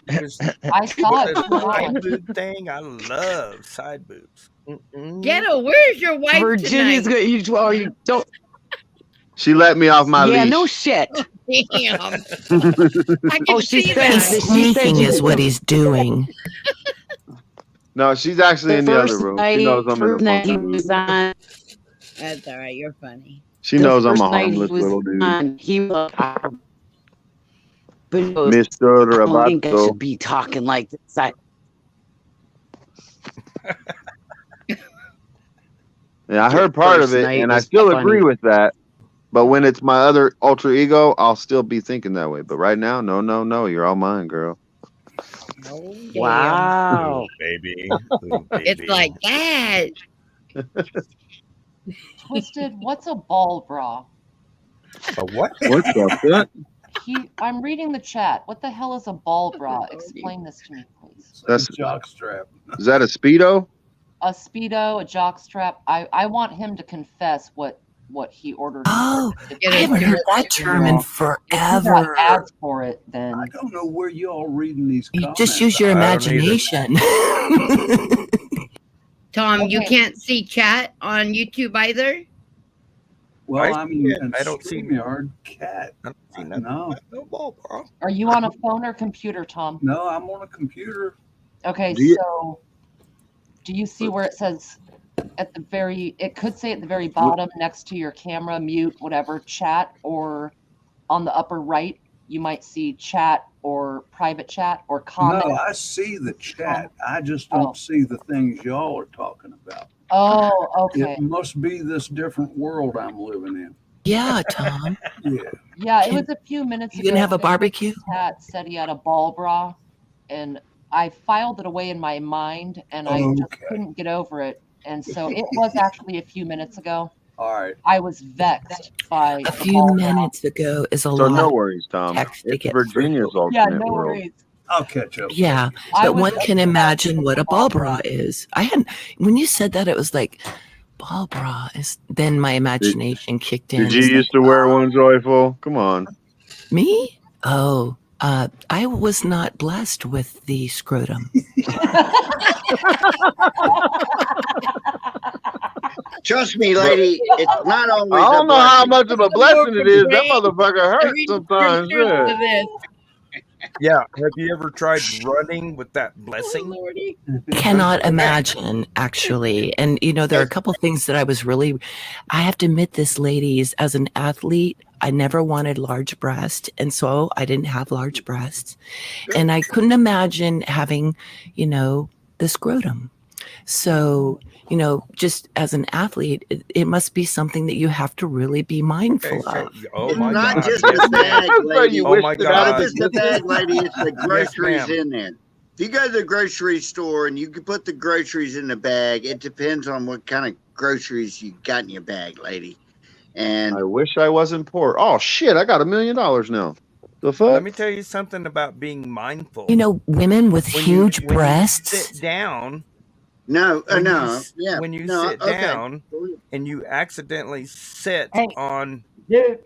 There's
I saw it.
the side boob thing. I love side boobs.
Ghetto, where's your wife
Virginia's
tonight?
good. You don't.
She let me off my
Yeah,
leash.
no shit.
Damn. I can
Oh, she
see
said
He's
that.
sneaking is what he's doing.
No, she's actually in the other
First
room.
night,
She knows I'm in
first
the
night he
fucking
was
room.
on.
That's all right. You're funny.
She
The
knows I'm
first
a
night he
harmless
was
little dude.
on, he was but he goes,
Mr.
I don't think I
Roboto.
should be talking like this.
Yeah, I heard part of
First
it,
night
and I
was
still
funny.
agree with that. But when it's my other alter ego, I'll still be thinking that way. But right now, no, you're all mine, girl.
Oh, damn.
Wow.
Ooh, baby. Ooh,
It's
baby.
like that.
Twisted, what's a ball bra?
A what?
What the fuck?
I'm reading the chat. What the hell is a ball bra? Explain this to me, please.
That's
Jock strap.
is that a speedo?
A speedo, a jock strap. I want him to confess what he ordered.
Oh,
Get
I
it,
haven't
get
heard
it.
that term in
If you got
forever.
ads for it, then
I don't know where you all reading these
You
comments.
just use your
I don't either.
imagination.
Tom, you
Okay.
can't see chat on YouTube either?
Well,
I
I'm
see it.
in
I don't see-
StreamYard. Cat.
I don't see nothing.
No,
No ball, bro.
are you on a phone or computer, Tom?
no, I'm on a computer.
Okay,
Do you-
so do you see where it says at the very, it could say at the very bottom next to your camera, mute, whatever, chat, or on the upper right, you might see chat or private chat or comment.
No, I see the chat. I just don't
Oh.
see the things y'all are talking about.
Oh, okay.
It must be this different world I'm living in.
Yeah, Tom.
Yeah.
Yeah, it was a few minutes
You
ago.
gonna have a
that
barbecue?
Chat said he had a ball bra, and I filed it away in my mind, and I just
Okay.
couldn't get over it. And so it was actually a few minutes ago.
All right.
I was vexed by
A
the
few
ball bra.
minutes ago is a
So
lot.
no worries, Tom.
Text to
It's
get
Virginia's
through.
Yeah,
alternate
no
world.
worries.
I'll catch up.
Yeah,
I
but
was
one can
vexed
imagine what a
ball
ball bra is. I hadn't when you said that it was like ball bra is. Then my imagination kicked in.
Did you
It's like,
used to wear one, Joyful? Come on.
me? Oh, I was not blessed with the scrotum.
Trust me, lady, it's not always.
I don't
a
know how
blessing.
much of a blessing it is. That motherfucker hurts sometimes. Yeah.
To this.
Yeah. Have you ever tried running with that blessing?
Cannot imagine, actually. And you know, there are a couple things that I have to admit this, ladies, as an athlete, I never wanted large breasts, and so I didn't have large breasts, and I couldn't imagine having, you know, the scrotum. So, you know, just as an athlete, it must be something that you have to really be mindful
Okay,
of.
so, oh
It's
my
not
God.
just
Yes,
the
ma'am.
bag,
That's why
lady.
you
Oh
wished
my
it
It's
out
not
of
God.
just the bag, lady. It's the groceries
ma'am.
in there. If you go to the grocery store and you can put the groceries in the bag, it depends on what kind of groceries you got in your bag, lady. And
I wish I wasn't poor. Oh shit! I got $1 million now. The
Let
fuck?
me tell you something about being mindful.
You know, women with
when
huge
you
breasts.
sit down,
no,
when you
no,
s-
yeah,
when you
no,
sit
okay.
down and you accidentally sit
Hey,
on
dude,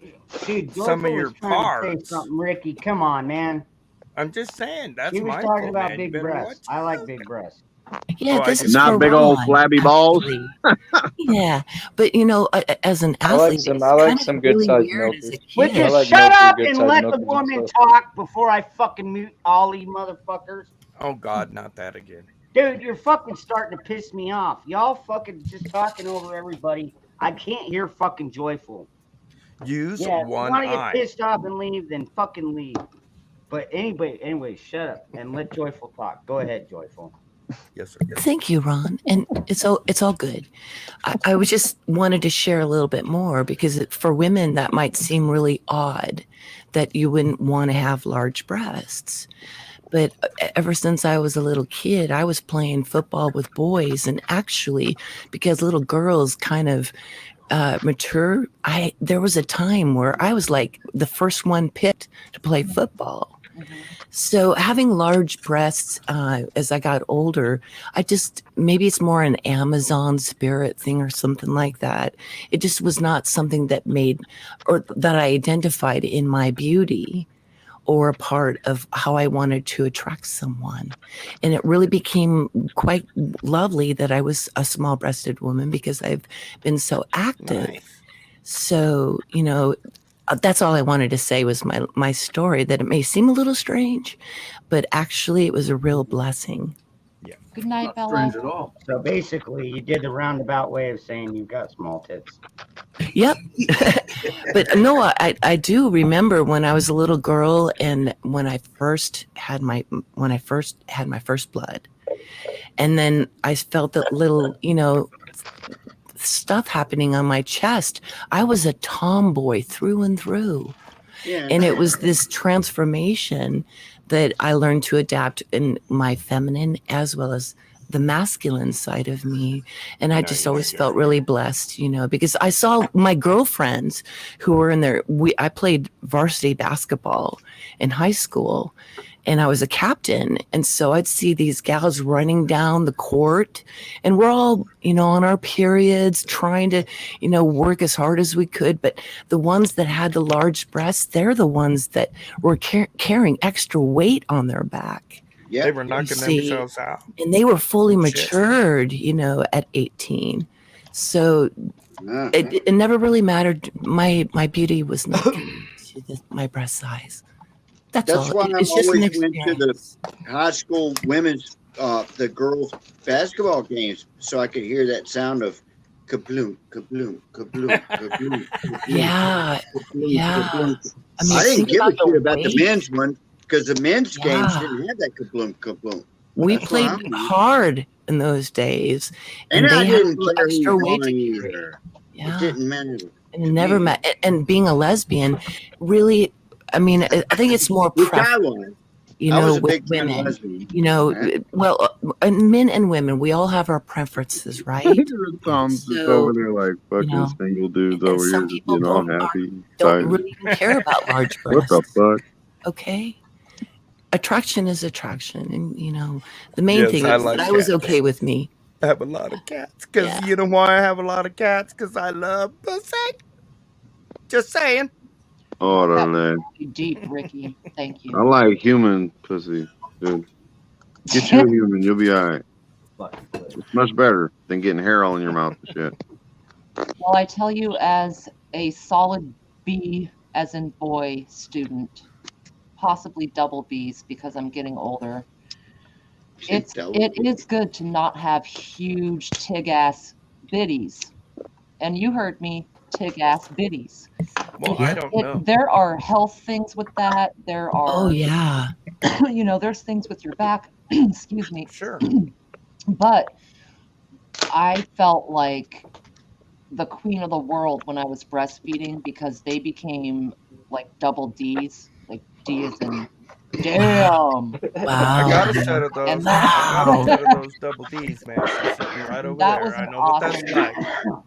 some
Joyful
of your
was trying to say
parts.
something, Ricky. Come on, man.
I'm just saying that's
He was
mindful,
talking about
man. You
big
better
breasts.
watch
I like
yourself.
big breasts.
Yeah,
Oh, I
this
do
is
too.
Not
for
big old
Ron,
flabby balls.
actually. Yeah, but you know, as an
I like
athlete,
some.
it's
I like
kind
some
of
good
really
sized
weird as a
milkers.
Would
kid.
you
I like
shut
milkers,
up
good
and
sized
let the
milkers and
woman
stuff.
talk before I fucking mute all you motherfuckers?
Oh God, not that again.
Dude, you're fucking starting to piss me off. Y'all fucking just talking over everybody. I can't hear fucking Joyful.
Use
Yeah, if you
one
want to get
eye.
pissed off and leave, then fucking leave. But anyway, shut up and let Joyful talk. Go ahead, Joyful.
Yes, sir.
Thank you, Ron. And it's all good. I was just wanted to share a little bit more because for women that might seem really odd that you wouldn't want to have large breasts. But ever since I was a little kid, I was playing football with boys, and actually, because little girls kind of mature, there was a time where I was like the first one picked to play football. So having large breasts as I got older, maybe it's more an Amazon spirit thing or something like that. It just was not something that that I identified in my beauty or a part of how I wanted to attract someone. And it really became quite lovely that I was a small breasted woman because I've been so active.
Nice.
So, that's all I wanted to say was my story, that it may seem a little strange, but actually it was a real blessing.
Yeah.
Good night,
Not
Bella.
strange at all.
So basically, you did the roundabout way of saying you've got small tits.
Yep. But no, I do remember when I was a little girl and when I first had my first blood. And then I felt that little, stuff happening on my chest. I was a tomboy through and through.
Yeah.
And it was this transformation that I learned to adapt in my feminine as well as the masculine side of me. And I just always felt really blessed, because I saw my girlfriends who were I played varsity basketball in high school and I was a captain. And so I'd see these gals running down the court and we're all, on our periods trying to, work as hard as we could. But the ones that had the large breasts, they're the ones that were carrying extra weight on their back.
Yeah.
They were knocking themselves out.
And they were fully matured, at 18. So it never really mattered. My beauty was not to my breast size. That's all.
why I
It's just an
always went to
experience.
the high school women's, the girls' basketball games, so I could hear that sound of kabloom, kabloom, kabloom, kabloom, kabloom.
Yeah,
kabloom,
yeah.
kabloom.
I mean,
I didn't
think
give a
about the
shit about the
weight.
men's one because the men's games
Yeah.
didn't have that kabloom, kabloom.
We
That's why
played hard in those days,
And
and
I
they had a
didn't
little
care who
extra weight
won
to carry.
either.
Yeah.
It didn't matter.
And it never met. And being a lesbian, really, I mean, I think it's more
Which I
prevalent,
was. I was a
with
big time
women.
lesbian.
Well, and men and women, we all have our preferences, right?
Tom's just
So,
over there like fucking single dudes
and
over here,
some
just
people
getting all happy.
don't
excited.
really even care about large
What the
breasts.
fuck?
Okay. Attraction is attraction. And, the main
Yes,
thing
I
is
like
that I was
cats.
okay with me.
I have a lot of cats. Because you know why I have a lot of cats? Because I love pussy. Just saying.
Orale.
Deep, Ricky. Thank you.
I like human pussy, dude. Get you a human, you'll be alright. It's much better than getting hair all in your mouth and shit.
Well, I tell you, as a solid B, as in boy, student, possibly double Bs because I'm getting older. It is good to not have huge tig ass biddies, and you heard me, tig ass biddies.
Well, I don't know.
There are health things with that. There are.
Oh, yeah.
There's things with your back. Excuse me.
Sure.
But I felt like the queen of the world when I was breastfeeding because they became like double Ds, like D as in damn.
I got a set of those.
And
I got a set of those double Ds, man. She's sitting right over
That
there.
was
I
an
know what that's
awesome-
like.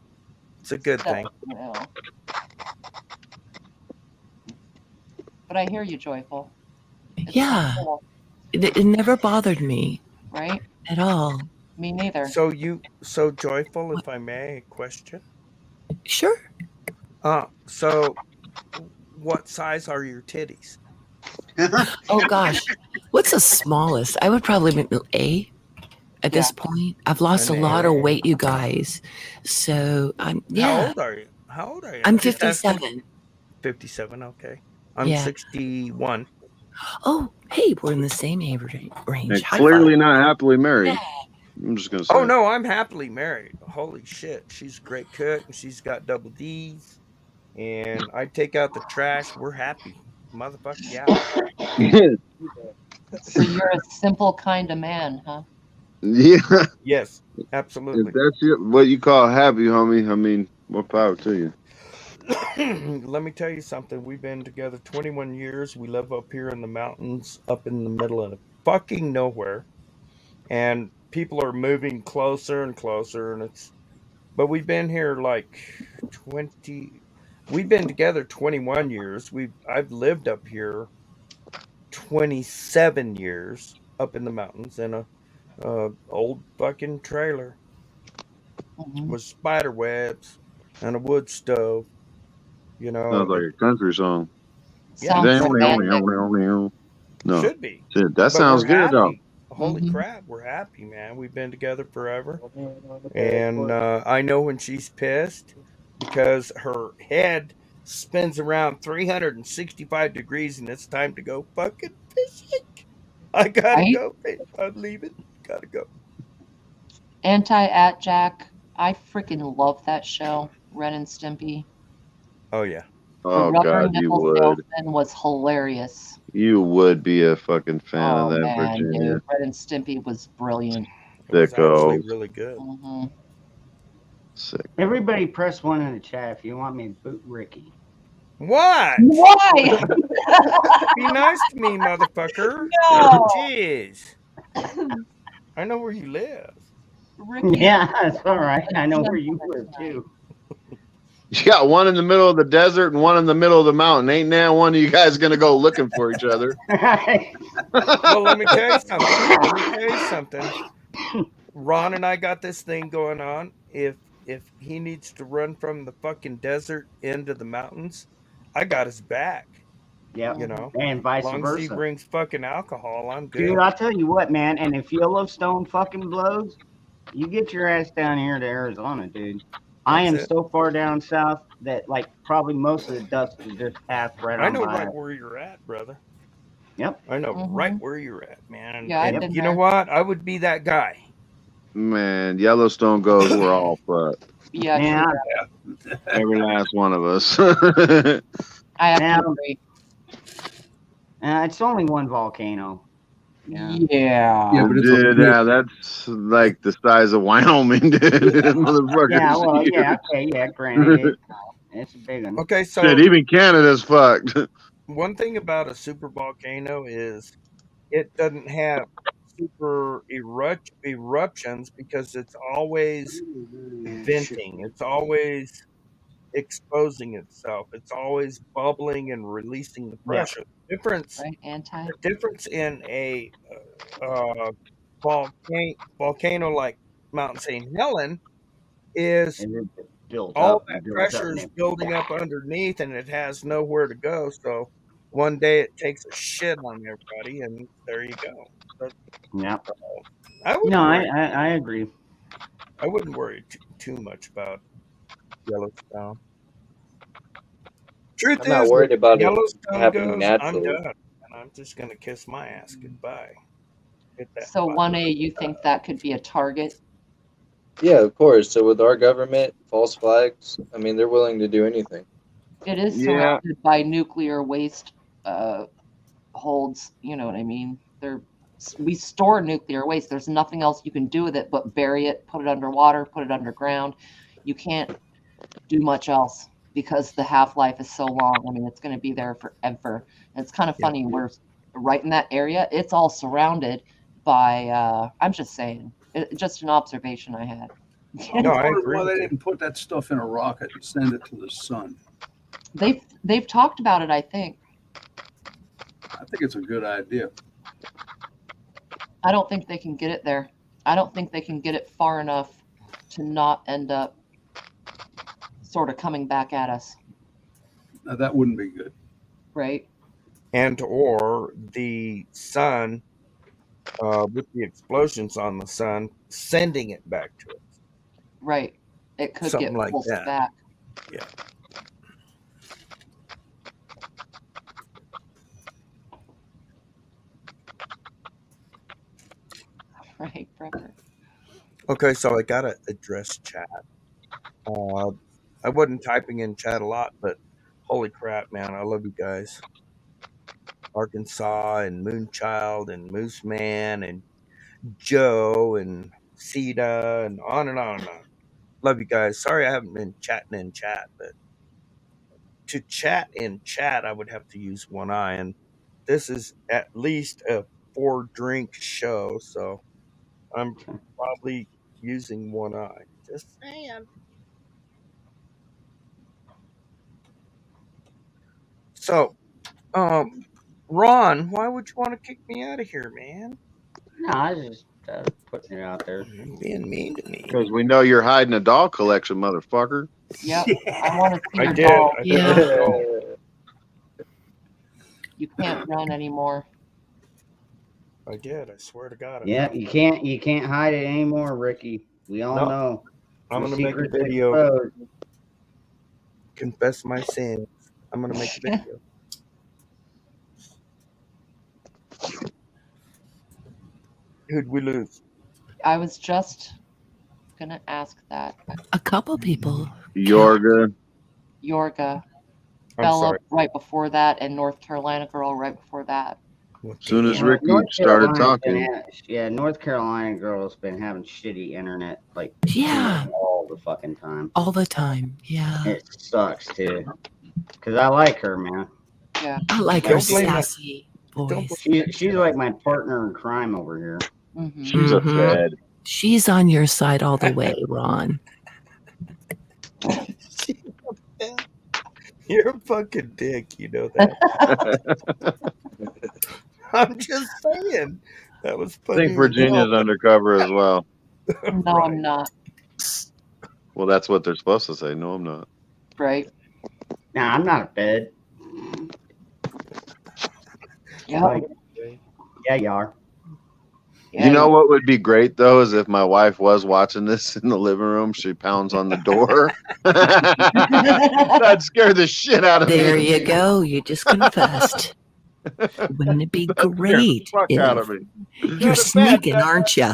It's a good thing.
But I hear you, Joyful.
Yeah. It never bothered me
Right?
at all.
Me neither.
So Joyful, if I may, question.
Sure.
So what size are your titties?
Oh, gosh. What's the smallest? I would probably make A at this point. I've lost a lot of weight, you guys. So,
How
yeah.
old are you? How old are you?
I'm
Just asking.
57.
57, okay. I'm
Yeah.
61.
Oh, hey, we're in the same age range.
And
High
clearly
five.
not happily married. I'm just gonna say.
Oh no, I'm happily married. Holy shit, she's a great cook and she's got double D's. and I take out the trash. We're happy, motherfucker. Yeah.
So you're a simple kind of man, huh?
Yeah.
Yes,
If
absolutely.
that's what you call happy, homie, I mean, more power to you.
Let me tell you something. We've been together 21 years. We live up here in the mountains, up in the middle of fucking nowhere, and people are moving closer and closer, and but we've been here like 20. We've been together 21 years. I've lived up here 27 years up in the mountains in a old fucking trailer with spider webs and a wood stove. You
Sounds
know,
like a country song.
yeah,
Sounds
exactly.
romantic.
No,
Should be.
shit, that
But
sounds
we're
good though.
happy. Holy crap, we're happy, man. We've been together forever. And I know when she's pissed because her head spins around 365 degrees and it's time to go fucking fishing. I gotta
Right?
go, babe. I'm leaving. Gotta go.
Anti-At Jack. I freaking love that show, Ren and Stimpy.
Oh, yeah.
The
Oh
rubber
God, you
nipple
would.
salesman was hilarious.
You would be a fucking fan of
Oh
that,
man,
Virginia.
dude, Ren and Stimpy was brilliant.
It was actually
Thicko.
really good.
Sick.
Everybody press 1 in the chat if you want me to boot Ricky.
What?
Why?
Be nice to me, motherfucker.
No.
Jeez. I know where you live.
Ricky.
Yeah, that's all right. I know where you live too.
You got one in the middle of the desert and one in the middle of the mountain. Ain't now one of you guys gonna go looking for each other.
Well, let me tell you something. Ron and I got this thing going on. If he needs to run from the fucking desert into the mountains, I got his back.
Yeah,
You know,
and vice
as long as he
versa.
brings fucking alcohol, I'm good.
Dude, I'll tell you what, man. And if Yellowstone fucking blows, you get your ass down here to Arizona, dude. I am
That's it.
so far down south that like probably most of the dust is just passed right
I
on
know
by.
right where you're at, brother.
Yep.
I know right where you're at, man.
Yeah, I've
And
been
you know
there.
what? I would be that guy.
Man, Yellowstone goes, we're all fucked.
Yeah,
Yeah.
Every last one of us.
I have
Now,
to agree.
it's only one volcano.
Yeah.
Yeah, but it's a
Dude,
big
yeah, that's like the size of Wyoming, dude. Motherfuckers.
Yeah, well, yeah, okay, yeah, granted, it's a big one.
Okay, so
Shit, even Canada's fucked.
one thing about a super volcano is it doesn't have super eruptions because it's always venting. It's always exposing itself. It's always bubbling and releasing the pressure.
Right, anti.
The difference in a volcano like Mount St. Helen is
And it builds
all
up
that
and builds
pressure
up.
is
and
building up underneath and it has nowhere to go. So one day it takes a shit on everybody and there you go. So,
Yep.
I wouldn't
No,
worry.
I agree.
I wouldn't worry too much about Yellowstone. Truth
I'm not
is,
worried
if
about it
Yellowstone
happening
goes,
naturally.
I'm done. And I'm just going to kiss my ass goodbye. Hit that
So
button.
1A, you think that could be a target?
Yeah, of course. So with our government, false flags, I mean, they're willing to do anything.
It is
Yeah.
surrounded by nuclear waste holds. You know what I mean? We store nuclear waste. There's nothing else you can do with it but bury it, put it underwater, put it underground. You can't do much else because the half-life is so long. I mean, it's going to be there forever. And it's kind of funny. We're right in that area. It's all surrounded by, I'm just saying, just an observation I had.
No, I
wonder
agree
why
with
they
you.
didn't put that stuff in a rocket and send it to the sun.
They've talked about it, I think.
I think it's a good idea.
I don't think they can get it there. I don't think they can get it far enough to not end up sort of coming back at us,
Now, that wouldn't be good.
right?
And or the sun, with the explosions on the sun, sending it back to us.
Right. It could
Something
get
like
pulsed
that.
back.
Yeah.
Right, Brecker.
Okay, so I got to address chat. I wasn't typing in chat a lot, but holy crap, man, I love you guys. Arkansas and Moonchild and Moose Man and Joe and Sita and on and on and on. Love you guys. Sorry I haven't been chatting in chat, but to chat in chat, I would have to use one eye, and this is at least a 4-drink show, so I'm probably using one eye. Just saying. So, Ron, why would you want to kick me out of here, man?
No, I was just putting it out there.
You're being mean to me.
Because we know you're hiding a doll collection, motherfucker.
Yep. I want to see
I
your
did.
doll.
I did.
Yeah. You can't run anymore.
I did. I swear to God. I
Yeah,
found
you can't hide it anymore, Ricky. We all
No,
know.
I'm
The
gonna make a
secret's
video.
exposed.
Confess my sins. I'm gonna make a video. Who'd we lose?
I was just gonna ask that.
A couple people.
Yorga.
Yorga,
I'm
Bella
sorry.
right before that, and North Carolina girl right before that.
As soon as
Well,
Ricky
North
started
Carolina's been
talking,
yeah, North Carolina girl's been having shitty internet like
Yeah.
all the fucking time.
All the time. Yeah.
It sucks too. Cause I like her, man.
Yeah.
I like her
Don't blame that.
sassy voice.
She's like my partner in crime over here.
Mm-hmm.
she's a
Mhm.
fed.
She's on your side all the way, Ron.
You're a fucking dick, you know that. I'm just saying. That was
I
funny.
think Virginia's undercover as well.
No, I'm not.
Well, that's what they're supposed to say. No, I'm not.
Right.
Nah, I'm not a fed.
Yeah.
Like, yeah, you are.
You know what would be great though is if my wife was watching this in the living room, she pounds on the door. That'd scare the shit out of
There
me.
you go. You just confessed. Wouldn't it be
That'd scare the
great?
fuck out of me.
You're sneaking, aren't you?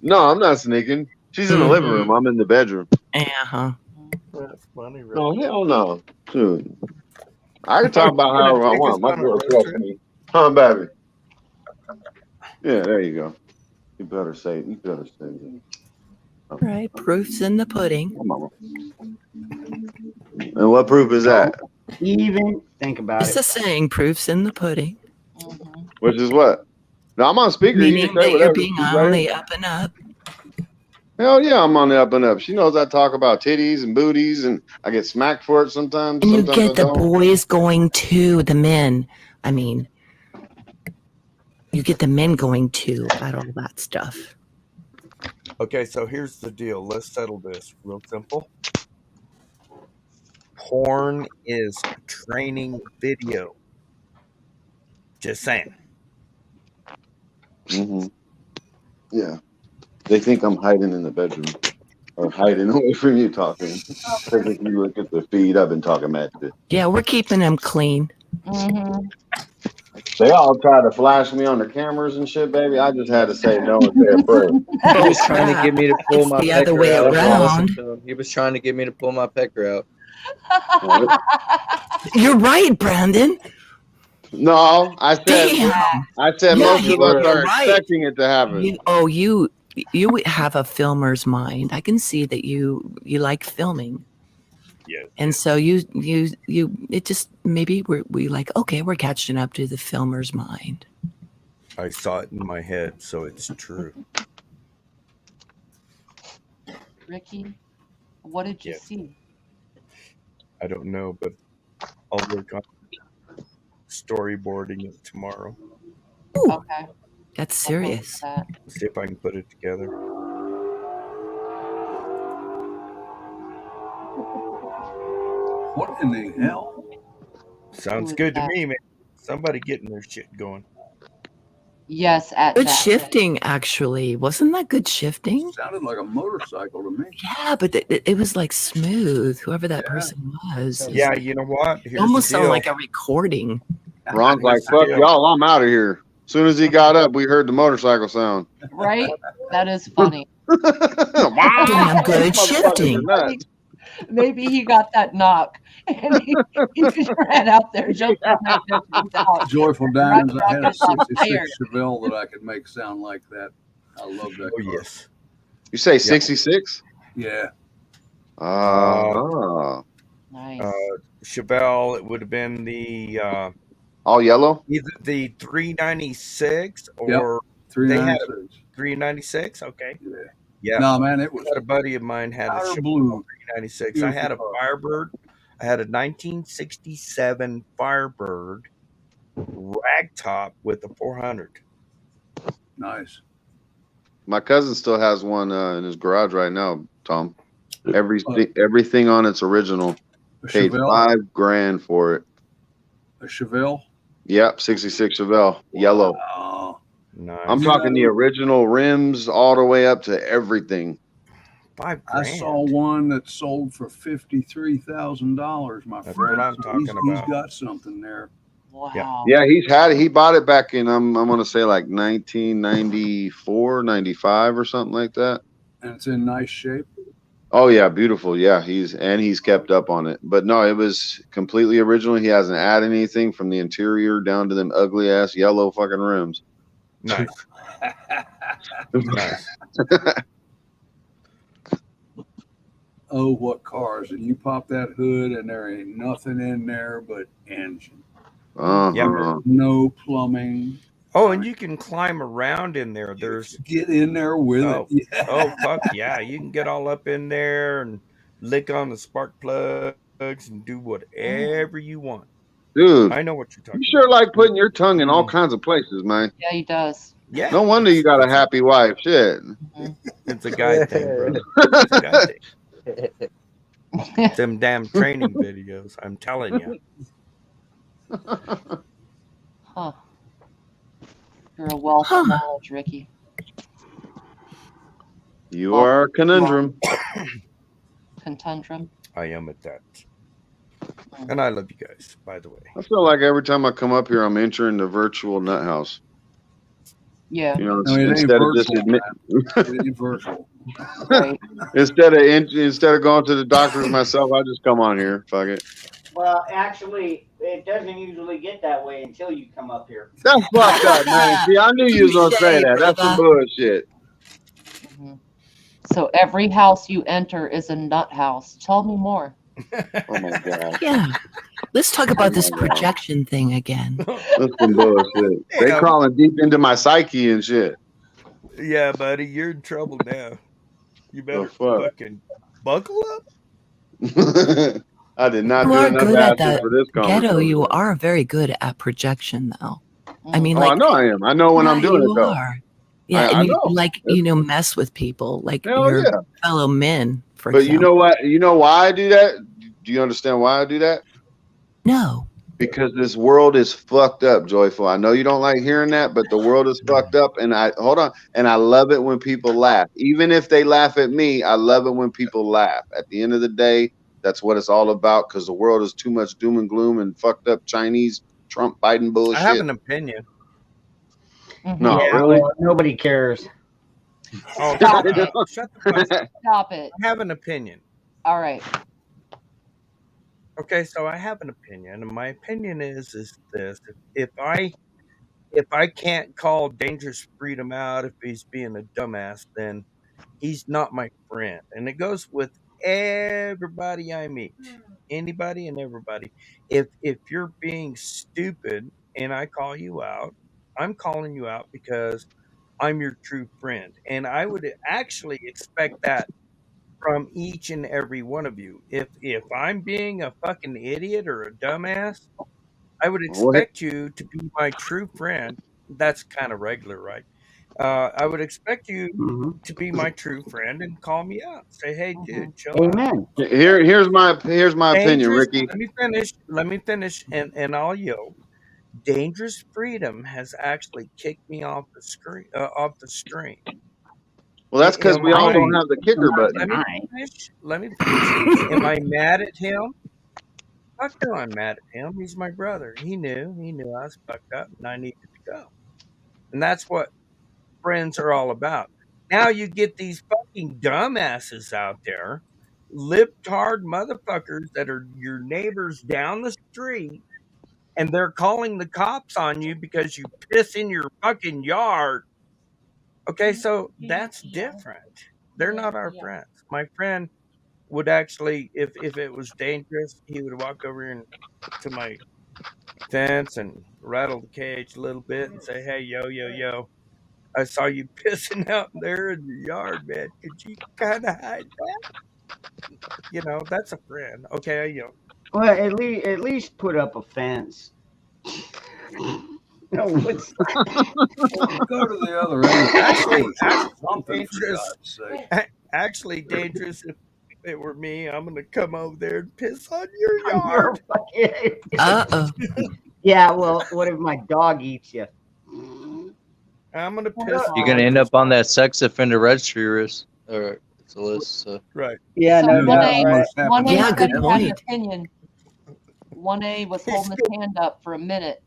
No, I'm not sneaking. She's in the living room. I'm in the bedroom.
Uh-huh.
That's funny, right?
No, hell no. Dude. I can talk about however I want. My girl trusts me. Huh, baby? Yeah, there you go. You better say it. You better say it.
Right. Proof's in the pudding.
Come on. And what proof is that?
Even think about
It's
it.
a saying, proof's in the pudding.
Which is what? No, I'm on speaker. You
Meaning
can
that
say
you're
whatever.
being
You
on
say
the
it.
up and up.
Hell yeah, I'm on the up and up. She knows I talk about titties and booties, and I get smacked for it sometimes.
And you
Sometimes I
get the
don't.
boys going too, the men. I mean, you get the men going too about all that stuff.
Okay, so here's the deal. Let's settle this real simple. Porn is training video. Just saying.
Hmm. Yeah. They think I'm hiding in the bedroom or hiding away from you talking. Because if you look at the feed, I've been talking mad shit.
Yeah, we're keeping them clean.
Mm-hmm.
They all try to flash me on the cameras and shit, baby. I just had to say no and say a prayer.
He was trying to get me to pull
It's
my
the other
pecker
way
out.
around.
Listen to him. He was trying to get me to pull my pecker out.
You're right, Brandon.
No, I said
Damn.
most
Yeah,
of us
you're
are
right.
expecting it to happen.
You have a filmer's mind. I can see that you like filming.
Yeah.
And so you it just maybe we like, okay, we're catching up to the filmer's mind.
I saw it in my head, so it's true.
Ricky, what did you
Yeah.
see?
I don't know, but I'll work on storyboarding it tomorrow.
Okay.
That's serious.
That.
See if I can put it together.
What in the hell?
Sounds
Who is
good to
that?
me, man. Somebody getting their shit going.
Yes, at
Good
that.
shifting, actually. Wasn't that good shifting?
Sounded like a motorcycle to me.
Yeah, but it was like smooth. Whoever that person was.
Yeah, you know what? Here's
It almost
the
sounded
deal.
like a recording.
Ron's like,
Here's the
fuck
deal.
y'all, I'm out of here. As soon as he got up, we heard the motorcycle sound.
Right? That is funny.
Wow.
Damn good
Motherfuckers are
shifting.
nuts.
Maybe he got that knock and he just ran out there, jumped in that bitch out.
Joyful
Right
Diamonds. I
back
had
in
a
the
66
fire.
Chevelle that I could make sound like that. I love that
Oh
car.
yes.
You say 66?
Yeah.
Nice.
Chevelle, it would have been the
all yellow.
Either the 396
Yep.
or they had a
396.
396. Okay.
Yeah.
Yeah.
No, man, it was
I had a buddy of mine had a
powder
Chevelle
blue.
396. I had a
Beautiful car.
Firebird. I had a 1967 Firebird ragtop with a 400.
Nice.
My cousin still has one in his garage right now, Tom. Everything on its original.
A
Paid
Chevelle?
$5,000 for it.
A Chevelle?
Yep, 66 Chevelle, yellow.
Oh,
nice.
I'm talking the original rims all the way up to everything.
$5,000.
I saw one that sold for $53,000, my
That's
friend.
what I'm
So
talking
he's
about.
got something there.
Wow.
Yeah, he bought it back in I'm gonna say like 1994, 95 or something like that.
And it's in nice shape.
Oh yeah, beautiful. Yeah, he's kept up on it. But no, it was completely original. He hasn't added anything from the interior down to them ugly ass yellow fucking rims.
Nice. Nice.
Oh, what cars. And you pop that hood and there ain't nothing in there but engine.
Uh-huh.
No plumbing.
Oh, and you can climb around in there. There's
Get in there with
oh,
it. Yeah.
oh fuck yeah. You can get all up in there and lick on the spark plugs and do whatever you want.
Dude,
I know what you're talking
you sure like putting your tongue in all kinds of places, man.
Yeah, he does.
Yeah.
No wonder you got a happy wife. Shit.
It's a guy thing, brother. It's a guy thing. Them damn training videos, I'm telling you.
Huh. You're a wealth of knowledge, Ricky.
You are a conundrum.
Contundrum.
I am at that. And I love you guys, by the way.
I feel like every time I come up here, I'm entering the virtual nut house.
Yeah.
You know,
No, it ain't
instead of just
virtual,
admit,
It ain't virtual.
Right.
instead of going to the doctors myself, I just come on here. Fuck it.
Well, actually, it doesn't usually get that way until you come up here.
That's fucked up, man. See, I knew you was gonna say that. That's some bullshit.
So every house you enter is a nut house. Tell me more.
Oh my god.
Yeah. Let's talk about this projection thing again.
That's some bullshit. They
Yeah.
crawling deep into my psyche and shit.
Yeah, buddy, you're in trouble now. You better
fuck?
fucking buckle up.
I did not
You
do
are
enough
good at
acid
that.
for this
Ghetto,
conversation.
you are very good at projection, though. I mean,
Oh, I
like,
know I am. I know when I'm
yeah,
doing
you
it though.
are. Yeah,
I
and you
know.
like, mess with people, like
Hell
your
yeah.
fellow men, for
But
example.
you know what? You know why I do that? Do you understand why I do that?
No.
Because this world is fucked up, Joyful. I know you don't like hearing that, but the world is fucked up. And I love it when people laugh. Even if they laugh at me, I love it when people laugh. At the end of the day, that's what it's all about, because the world is too much doom and gloom and fucked up Chinese Trump Biden bullshit.
I have an opinion.
No,
Yeah,
really?
well, nobody cares.
Oh,
Stop
shut
it.
up. Shut the fuck up.
Stop it.
I have an opinion.
All right.
Okay, so I have an opinion, and my opinion is this: if I can't call Dangerous Freedom out if he's being a dumbass, then he's not my friend. And it goes with everybody I meet, anybody and everybody. If you're being stupid and I call you out, I'm calling you out because I'm your true friend, and I would actually expect that from each and every one of you. If I'm being a fucking idiot or a dumbass, I would expect you to be my true friend. That's kind of regular, right? I would expect you to be my true friend and call me out. Say, hey, dude, chill out.
Amen.
Here's my opinion,
Dangerous,
Ricky.
Let me finish, and I'll yield. Dangerous Freedom has actually kicked me off the screen, off the stream.
Well, that's because
Am
we all
I-
don't have the kicker button.
Let me finish. Am I mad at him? Fuck no, I'm mad at him. He's my brother. He knew I was fucked up and I needed to go. And that's what friends are all about. Now you get these fucking dumbasses out there libtard motherfuckers that are your neighbors down the street, and they're calling the cops on you because you piss in your fucking yard. Okay, so that's different. They're not our friends. My friend would actually, if it was dangerous, he would walk over here and to my fence and rattle the cage a little bit and say, "Hey, yo, I saw you pissing out there in your yard, man. Could you kind of hide that?" You know, that's a friend. Okay, you know.
Well, at least put up a fence. No, what's
Go to the other end.
Actually, dangerous. If it were me, I'm gonna come over there and piss on your yard.
Uh-oh.
Yeah, well, what if my dog eats you?
I'm gonna piss.
You're gonna end up on that sex offender registry list. Or it's a list. So.
Right.
Yeah,
So
no,
one
that's
A,
right.
one A
Yeah,
said
good
he had an
point.
opinion. 1A was holding his hand up for a minute.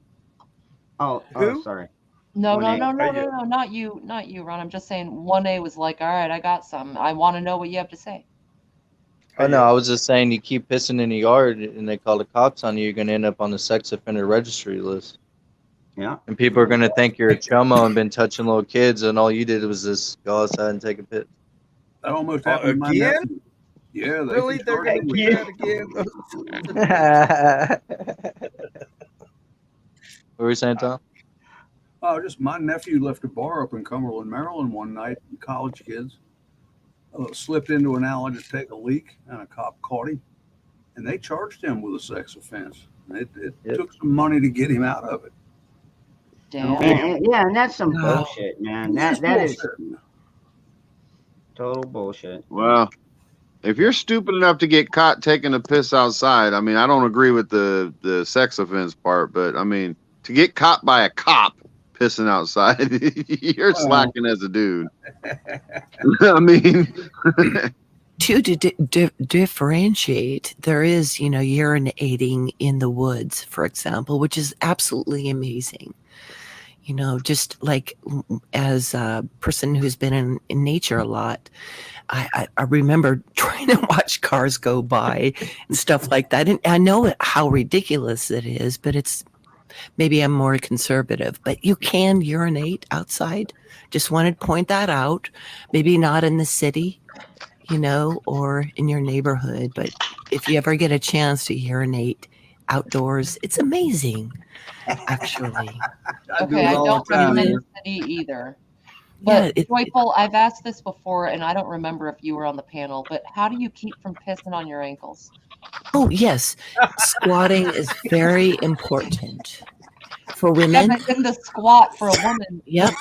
Oh,
Who?
sorry.
No,
1A.
no, not you, Ron. I'm just saying 1A was like, all right, I got some. I want to know what you have to say.
Oh no, I was just saying you keep pissing in the yard and they call the cops on you, you're gonna end up on the sex offender registry list.
Yeah.
And people are gonna think you're a chomo and been touching little kids, and all you did was just go outside and take a piss.
That almost happened to my
Again?
nephew. Yeah, they
Really?
can
They're
charge
gonna
you
do
with
that again?
What were you saying, Tom?
Oh, just my nephew left a bar up in Cumberland, Maryland one night. College kids slipped into an alley to take a leak, and a cop caught him, and they charged him with a sex offense. It took some money to get him out of it.
Damn.
Yeah, and that's some
No.
bullshit, man.
It's
That is
bullshit.
total bullshit.
Well, if you're stupid enough to get caught taking a piss outside, I mean, I don't agree with the sex offense part, but I mean, to get caught by a cop pissing outside, you're slacking as a dude. I mean,
To differentiate, there is, urinating in the woods, for example, which is absolutely amazing. Just like as a person who's been in nature a lot, I remember trying to watch cars go by and stuff like that. And I know how ridiculous it is, but maybe I'm more conservative, but you can urinate outside. Just wanted to point that out. Maybe not in the city, or in your neighborhood, but if you ever get a chance to urinate outdoors, it's amazing, actually.
Okay, I don't recommend the city either. But
Yeah,
Joyful, I've asked this before, and I don't remember if you were on the panel, but how do you keep from pissing on your ankles?
Oh, yes. Squatting is very important for
Yeah,
women.
but in the squat for a woman.
Yep.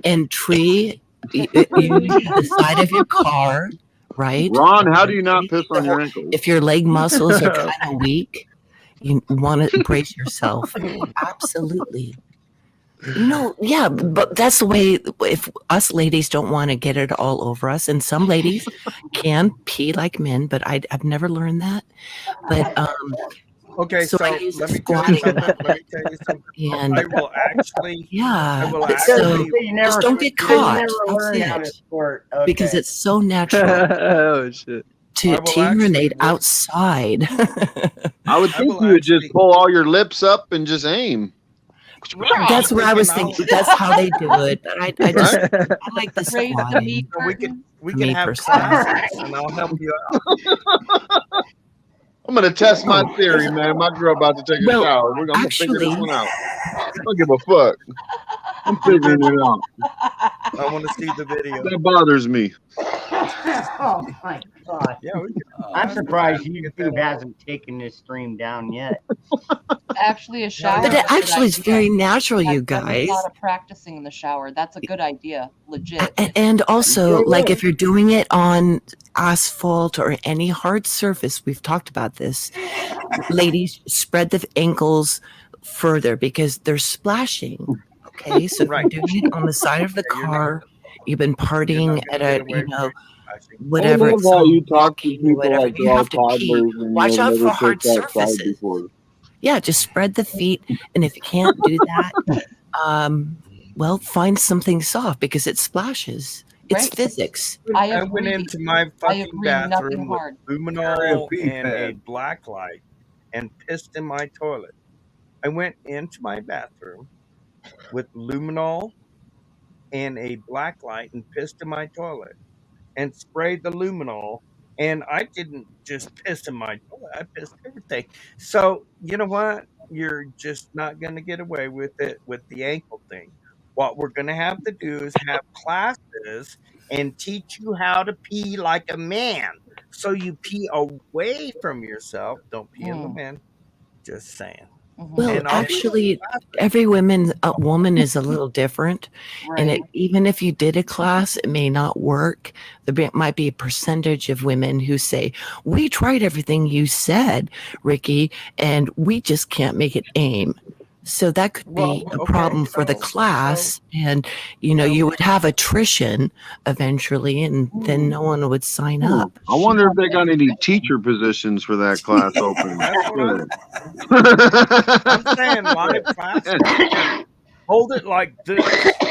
And tree the side of your car, right?
Ron, how do you not piss on your ankles?
If your leg muscles are kind of weak, you want to brace yourself. Absolutely. Yeah, but that's the way. If us ladies don't want to get it all over us, and some ladies can pee like men, but I've never learned that. But
Okay, so
I
let me
use
tell you
squatting.
something. Let me tell you something.
And
I will actually.
yeah,
I will
so
actually.
just don't get
You
caught.
never
That's
learn how to
it.
squirt.
Because
Okay.
it's so natural
Oh shit.
to
I will actually
urinate
work-
outside.
I would
I
think
will
you would just
actually.
pull all your lips up and just aim.
Right.
That's what I was thinking. That's how they do it. But I just
Right?
I like the
Raise the
squatting.
meat
So we can
curtain.
we
For
can
me
have
personally.
classes, and I'll help you out.
I'm gonna test my theory, man. My girl about to take a
Well,
shower. I'm gonna figure this
actually,
one out. I don't give a fuck. I'm figuring it out.
I want to see the video.
That bothers me.
Oh my god.
Yeah, we can.
I'm surprised YouTube hasn't taken this stream down yet.
Actually, a shower.
but
is
it
a good
actually is
idea.
very natural, you
I've done a
guys.
lot of practicing in the shower. That's a good idea. Legit.
And also,
Sure
like
will.
if you're doing it on asphalt or any hard surface, we've talked about this. Ladies, spread the ankles further because they're splashing. Okay, so if
Right.
you're doing it on the side of the
You're not
car, you've been
you're
partying
not
at
gonna
a,
get away from it. I see.
whatever,
I love
it's
how
some
you talk to
walking,
people
whatever,
like
you
they're all
have to pee.
toddlers and
Watch
they've
out
never
for hard
pissed outside
surfaces.
before.
Yeah, just spread the feet, and if you can't do that, well, find something soft because it splashes. It's
great.
physics.
I
I went
agree.
into my
I
fucking
agree. Nothing
bathroom with
hard.
luminol
Pee
and a
pad.
black light and pissed in my toilet. I went into my bathroom with luminol and a black light and pissed in my toilet and sprayed the luminol. And I didn't just piss in my toilet, I pissed everything. So, you know what? You're just not going to get away with it with the ankle thing. What we're going to have to do is have classes and teach you how to pee like a man. So you pee away from yourself. Don't pee in the
Mm.
wind. Just saying.
Well,
And I'll do
actually,
classes.
every woman is a little different, and
Right.
even if you did a class, it may not work. Might be a percentage of women who say, "We tried everything you said, Ricky, and we just can't make it aim." So that could
Well,
be a
okay.
problem for the
So
class, and you would have attrition eventually, and then no one would sign up.
I wonder if they got any teacher positions for that class open.
that's what I'm saying. Live classes. Here, hold it like this.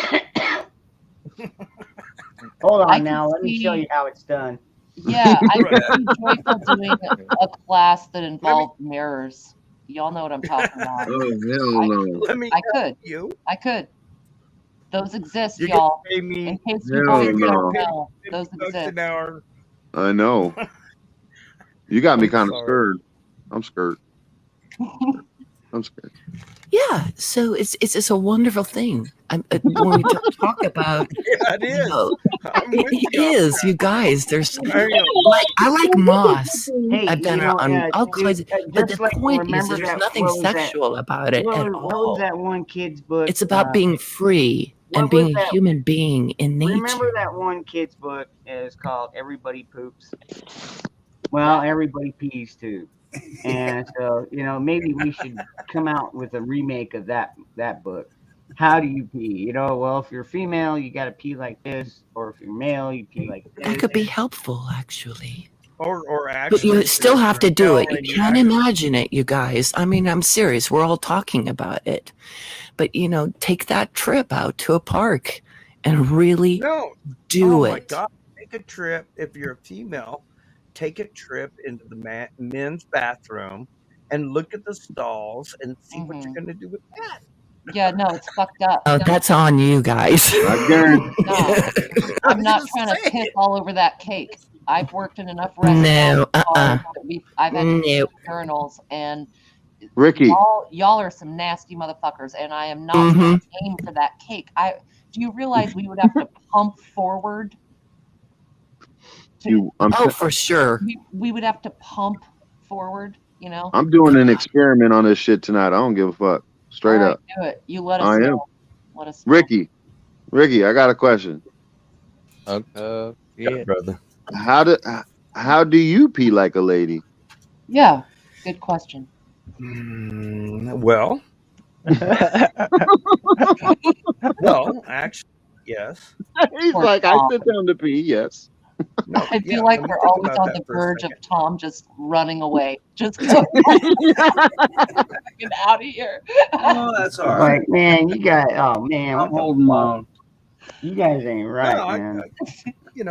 Hold
I
on
could
now. Let me show you
see.
how it's done.
Yeah, I could see Joyful doing a class that involved mirrors. Y'all know what I'm talking about.
Oh hell no!
Let me
I could.
you.
I could. Those exist,
You're gonna
y'all.
pay
In
me
case you
Hell
boys
no!
don't know, those
$50
exist.
an hour.
I know. You got me
I'm
kind of
sorry.
scared. I'm scared. I'm scared.
Yeah, so it's a wonderful thing. When we talk about,
Yeah, it is. I'm with
it
you on
is,
that.
you guys. There's
I am.
I like moss.
Hey,
I've done
you
it
know,
on all
dude,
kinds. But
just
the
like
point is,
remember
there's
that.
nothing
What was that?
sexual about it at
What was
all.
that one kid's book?
It's about being free and
What was
being a
that?
human being in
Remember
nature.
that one kid's book is called Everybody Poops? Well, everybody pees too. And so, maybe we should come out with a remake of that book. How do you pee? Well, if you're female, you got to pee like this, or if you're male, you pee like
That
this.
could be helpful, actually.
Or
But
actually,
you still have to do it. You
and you
can't
actually
imagine it, you guys. I mean, I'm serious. We're all talking about it. But, take that trip out to a park and really
no.
do
Oh my
it.
God! Take a trip if you're a female. Take a trip into the men's bathroom and look at the stalls and see what you're going to do with that.
Yeah, no, it's fucked up.
Oh, that's on you guys.
I guarantee.
No, I'm not
just
trying to
saying.
piss all over that cake. I've worked in enough
No,
restaurants bars that I've had
Nope.
urinals, and
Ricky.
y'all are some nasty motherfuckers, and I am not
Mhm.
trying to aim for that cake. Do you realize we would have to pump forward?
Oh, for sure.
We would have to pump forward,
I'm doing an experiment on this shit tonight. I don't give a fuck. Straight
All right,
up.
do it. You let us
I am.
know. Let us know.
Ricky, I got a question.
Yeah,
brother.
How do you pee like a lady?
Yeah, good question.
Well, well, actually, yes.
He's
Poor
like, I
Tom.
sit down to pee. Yes.
No,
I feel
yeah,
like
let me
we're
think
always
about
on
that
the
for a
verge of
second.
Tom just running away. Just go get out of here.
Oh, that's all right.
Like, man, you got. Oh man,
I'm
what the
holding
fuck?
on.
You guys ain't right,
No,
man.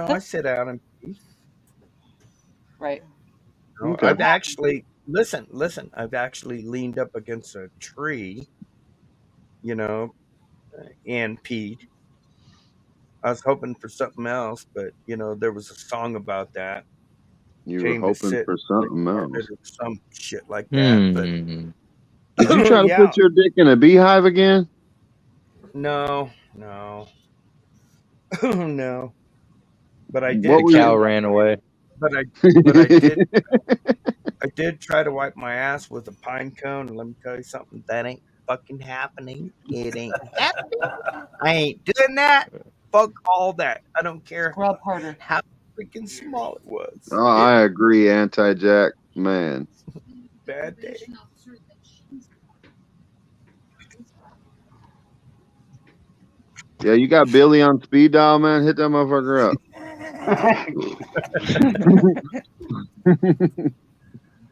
I sit down and pee.
Right.
Okay.
I've actually listen. I've actually leaned up against a tree, and peed. I was hoping for something else, but there was a song about that.
You were
Came to
hoping
sit
for
and
something
record
else.
it or some shit like that. But
Did you try to
yeah,
put your dick in a beehive again?
no, no. But I did.
What were
cow
you?
ran away.
But I did. I did try to wipe my ass with a pine cone, and let me tell you something. That ain't fucking happening. It ain't happening. I ain't doing that. Fuck all that. I don't care
Scrub harder.
how freaking small it was.
Oh, I agree, Anti-Jack. Man.
Bad day.
Yeah, you got Billy on speed dial, man. Hit that motherfucker up.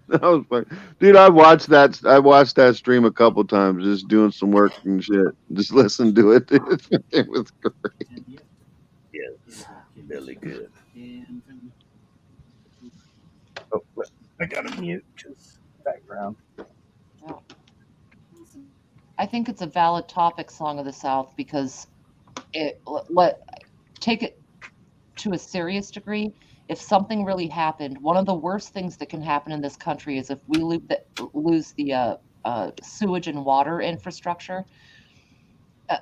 That was funny. Dude, I watched that stream a couple times, just doing some work and shit. Just listen to it. It was great.
really good. Oh, I gotta mute because background.
I think it's a valid topic, Song of the South, because take it to a serious degree. If something really happened, one of the worst things that can happen in this country is if we lose the sewage and water infrastructure.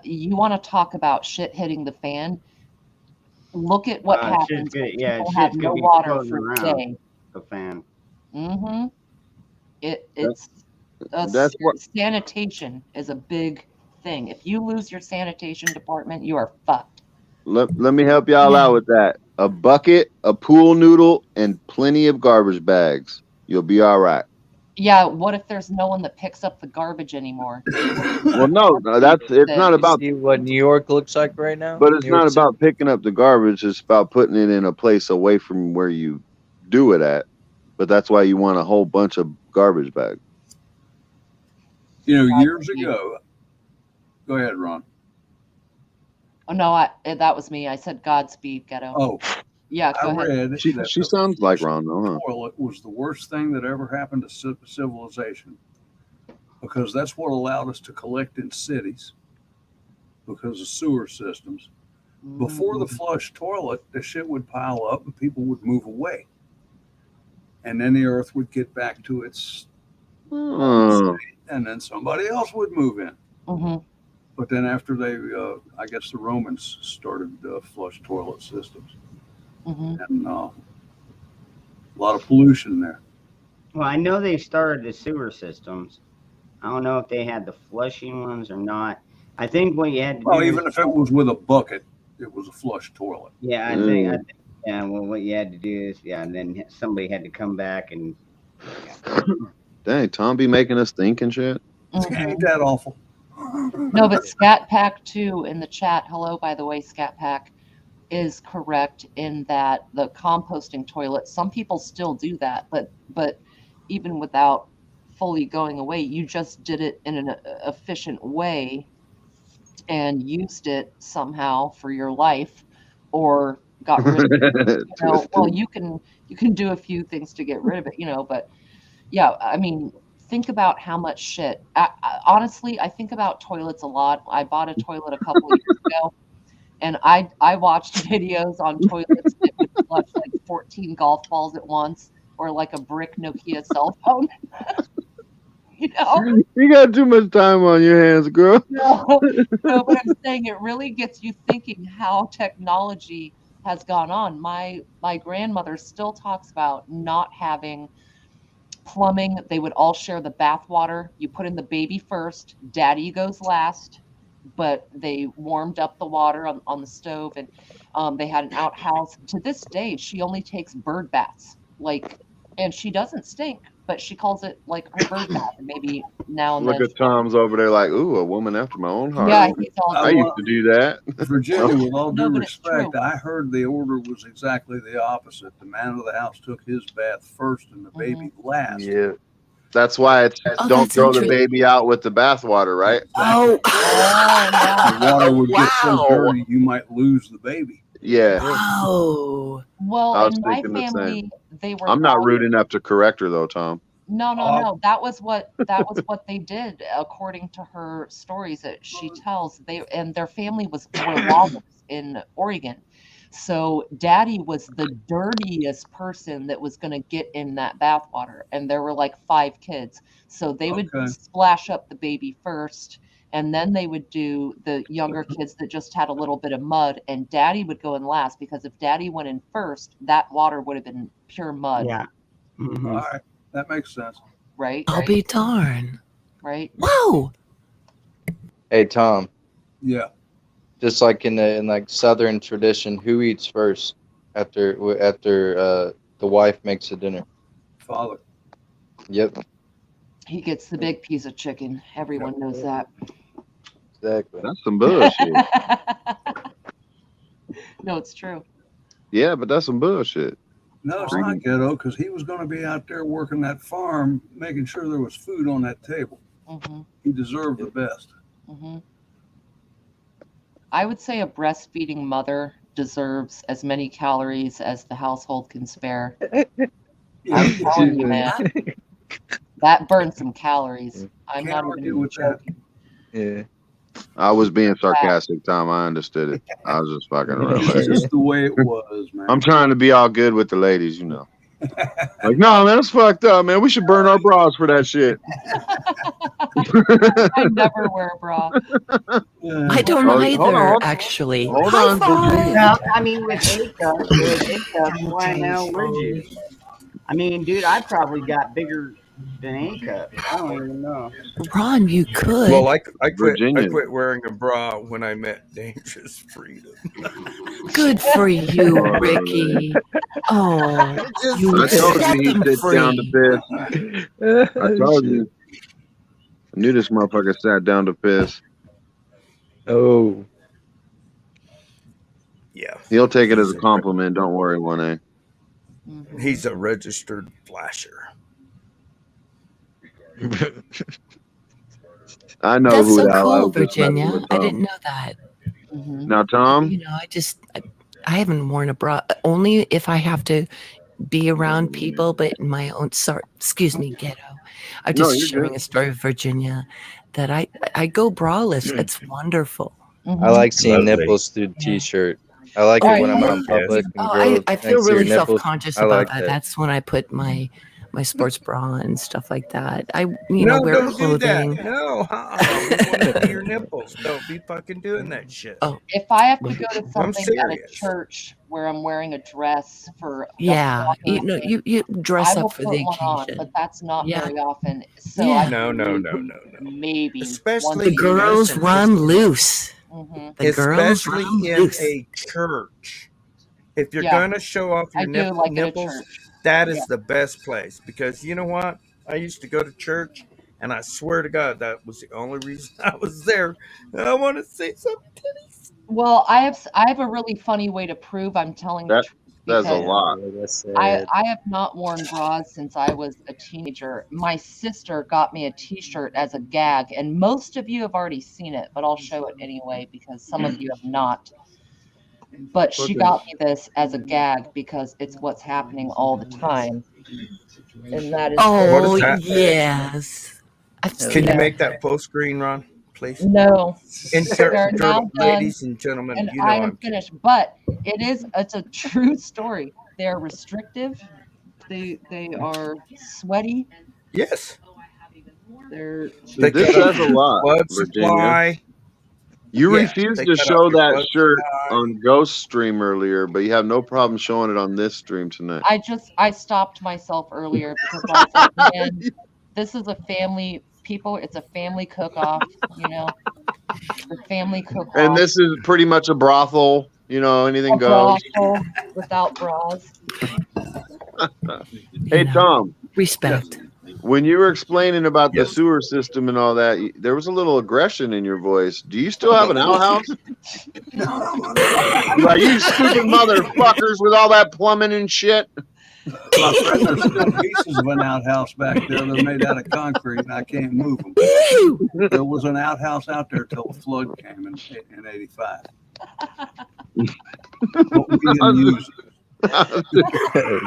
You want to talk about shit hitting the fan? Look at what happens when people have no water for a day.
The fan.
Mm-hmm. It's
That's what.
sanitation is a big thing. If you lose your sanitation department, you are fucked.
Let me help y'all out with that. A bucket, a pool noodle, and plenty of garbage bags. You'll be all right.
Yeah, what if there's no one that picks up the garbage anymore?
Well, no, it's not about
see what New York looks like right now.
But it's
New York
not
City?
about picking up the garbage. It's about putting it in a place away from where you do it at. But that's why you want a whole bunch of garbage bags.
You know, years ago. Go ahead, Ron.
Oh no, that was me. I said Godspeed, Ghetto.
Oh,
yeah. Go
I
ahead.
read
She
that
sounds like Ron, though, huh?
toilet was the worst thing that ever happened to civilization, because that's what allowed us to collect in cities because of sewer systems. Before the flush toilet, the shit would pile up and people would move away, and then the earth would get back to its state, and then somebody else would move in.
Mm-hmm.
But then after they, I guess the Romans started flush toilet systems, and a lot of pollution there.
Well, I know they started the sewer systems. I don't know if they had the flushing ones or not. I think what you had to
Well,
do
even if it was with a bucket, it was a flush toilet.
Yeah, I think yeah, well, what you had to do is, and then somebody had to come back and.
Dang, Tom be making us think and shit.
Ain't that awful?
No, but Scat Pack 2 in the chat, hello, by the way, Scat Pack, is correct in that the composting toilet, some people still do that, but even without fully going away, you just did it in an efficient way and used it somehow for your life, or got rid of it. Well, you can do a few things to get rid of it, but yeah, I mean, think about how much shit. Honestly, I think about toilets a lot. I bought a toilet a couple of years ago, and I watched videos on toilets that would flush like 14 golf balls at once, or like a brick Nokia cell phone. You
got too much time on your hands, girl.
No, but I'm saying it really gets you thinking how technology has gone on. My grandmother still talks about not having plumbing. They would all share the bath water. You put in the baby first, daddy goes last, but they warmed up the water on the stove, and they had an outhouse. To this day, she only takes bird baths, and she doesn't stink, but she calls it like her bird bath. And maybe now and
Look
then.
at Tom's over there like, ooh, a woman after my own heart.
Yeah, he's all
I used to do that.
Virginia, with all due
but it's
respect,
true.
I heard the order was exactly the opposite. The man of the house took his bath first and the baby last.
Yeah. That's why it's don't throw the baby out with the bathwater, right?
Oh,
The water would get so dirty you might lose the baby.
Yeah.
Oh.
Well,
I was
in my
thinking the
family,
same.
they were.
I'm not rude enough to correct her though, Tom.
No. That was what they did, according to her stories that she tells. Their family were loggers in Oregon. So daddy was the dirtiest person that was going to get in that bathwater. And there were like 5 kids. So they would splash up the baby first. And then they would do the younger kids that just had a little bit of mud. And daddy would go in last, because if daddy went in first, that water would have been pure mud.
Yeah.
All right. That makes sense.
Right?
I'll be darn.
Right?
Whoa.
Hey Tom.
Yeah.
Just like in like Southern tradition, who eats first after the wife makes the dinner?
Father.
Yep.
He gets the big piece of chicken. Everyone knows that.
Exactly.
That's some bullshit.
No, it's true.
Yeah, but that's some bullshit.
No, it's not ghetto, because he was going to be out there working that farm, making sure there was food on that table.
Mm-hmm.
He deserved the best.
Mm-hmm. I would say a breastfeeding mother deserves as many calories as the household can spare.
Yeah,
I'm telling you, man. That burns some calories. I'm
can't
not
argue
even
with that.
joking.
Yeah.
I was being sarcastic, Tom. I understood it. I was just fucking around.
It's just the way it was, man.
I'm trying to be all good with the ladies, you know. Like, no, man, that's fucked up, man. We should burn our bras for that shit.
I never wear a bra.
I don't
Oh,
either,
hold on.
actually.
Hold
High
on,
five!
Virginia.
Well, I mean, with A-cup, why now would you? I mean, dude, I probably got bigger than A-cup. I don't even know.
Ron, you could.
Well, I quit
Virginia.
wearing a bra when I met Dangerous Freedom.
Good for you, Ricky. Oh, you
I told
set
you he
them
sits down to
free.
piss. I told you. I knew this motherfucker sat down to piss.
Oh.
Yeah.
He'll take it as a compliment. Don't worry, 1A.
He's a registered flasher.
I know
That's
who
so
the hell I
cool,
was just messing
Virginia.
with,
I
Tom.
didn't know that.
Now, Tom,
You know, I haven't worn a bra only if I have to be around people, but in my own excuse me, ghetto. I'm
No,
just
you're
sharing
good.
a story with Virginia that I go braless. It's wonderful.
I like seeing
Lovely.
nipples through the t-shirt. I like
Oh,
it when I'm out in
yeah.
public and
Oh,
girls
I
can
feel
see your
really
nipples.
self-conscious
I
about
like
that.
that.
That's when I put my sports bra and stuff like that. I
No,
wear
don't do that.
clothing.
No, we want to see your nipples. Don't be fucking doing that shit.
Oh,
If I have to go to
I'm
something at a
serious.
church where I'm wearing a dress for
yeah.
a walker,
You dress
I will
up for
put
the
one on,
occasion.
but that's not
Yeah.
very often. So
Yeah.
I
No.
maybe
Especially
The girls
listen,
run loose.
Mhm.
The girls
especially
run
in
loose.
a church. If you're
Yeah.
gonna show off
I
your
do like at a
nipples,
church.
that is
Yeah.
the best place because you know what? I used to go to church, and I swear to God, that was the only reason I was there. I want to see some titties.
Well, I have a really funny way to prove I'm telling the
that
truth
says a
because
lot.
That's
I
sad.
have not worn bras since I was a teenager. My sister got me a t-shirt as a gag, and most of you have already seen it, but I'll show it anyway because some of you have not. But she
Fucking-
got me this as a gag because it's what's happening all the time. And that is
What
Oh
is that?
yes. I've
Can
seen
you
it.
make that full screen, Ron, please?
no. They're now done,
Ladies and gentlemen,
and
you know
I am
I'm
finished. But it's a true story. They're restrictive. They are sweaty.
yes.
They're
They
This
cut off
says a
your
lot,
blood
Virginia.
supply.
You
Yeah,
refused
they
to
cut
show
off your
that
blood
shirt
supply.
on Ghost Stream earlier, but you have no problem showing it on this stream tonight.
I stopped myself earlier because I was like, man, this is a family it's a family cook-off, you know. The family cook-off.
And this is pretty much a brothel. You know, anything
A
goes.
brothel without bras.
Hey, Tom,
Respect.
when you were explaining about the
Yes.
sewer system and all that, there was a little aggression in your voice. Do you still have an outhouse? Like, you stupid motherfuckers with all that plumbing and shit.
My friend, there's still pieces of an outhouse back there. They're made out of concrete, and I can't move them. There was an outhouse out there till the flood came in '85. But we didn't use it.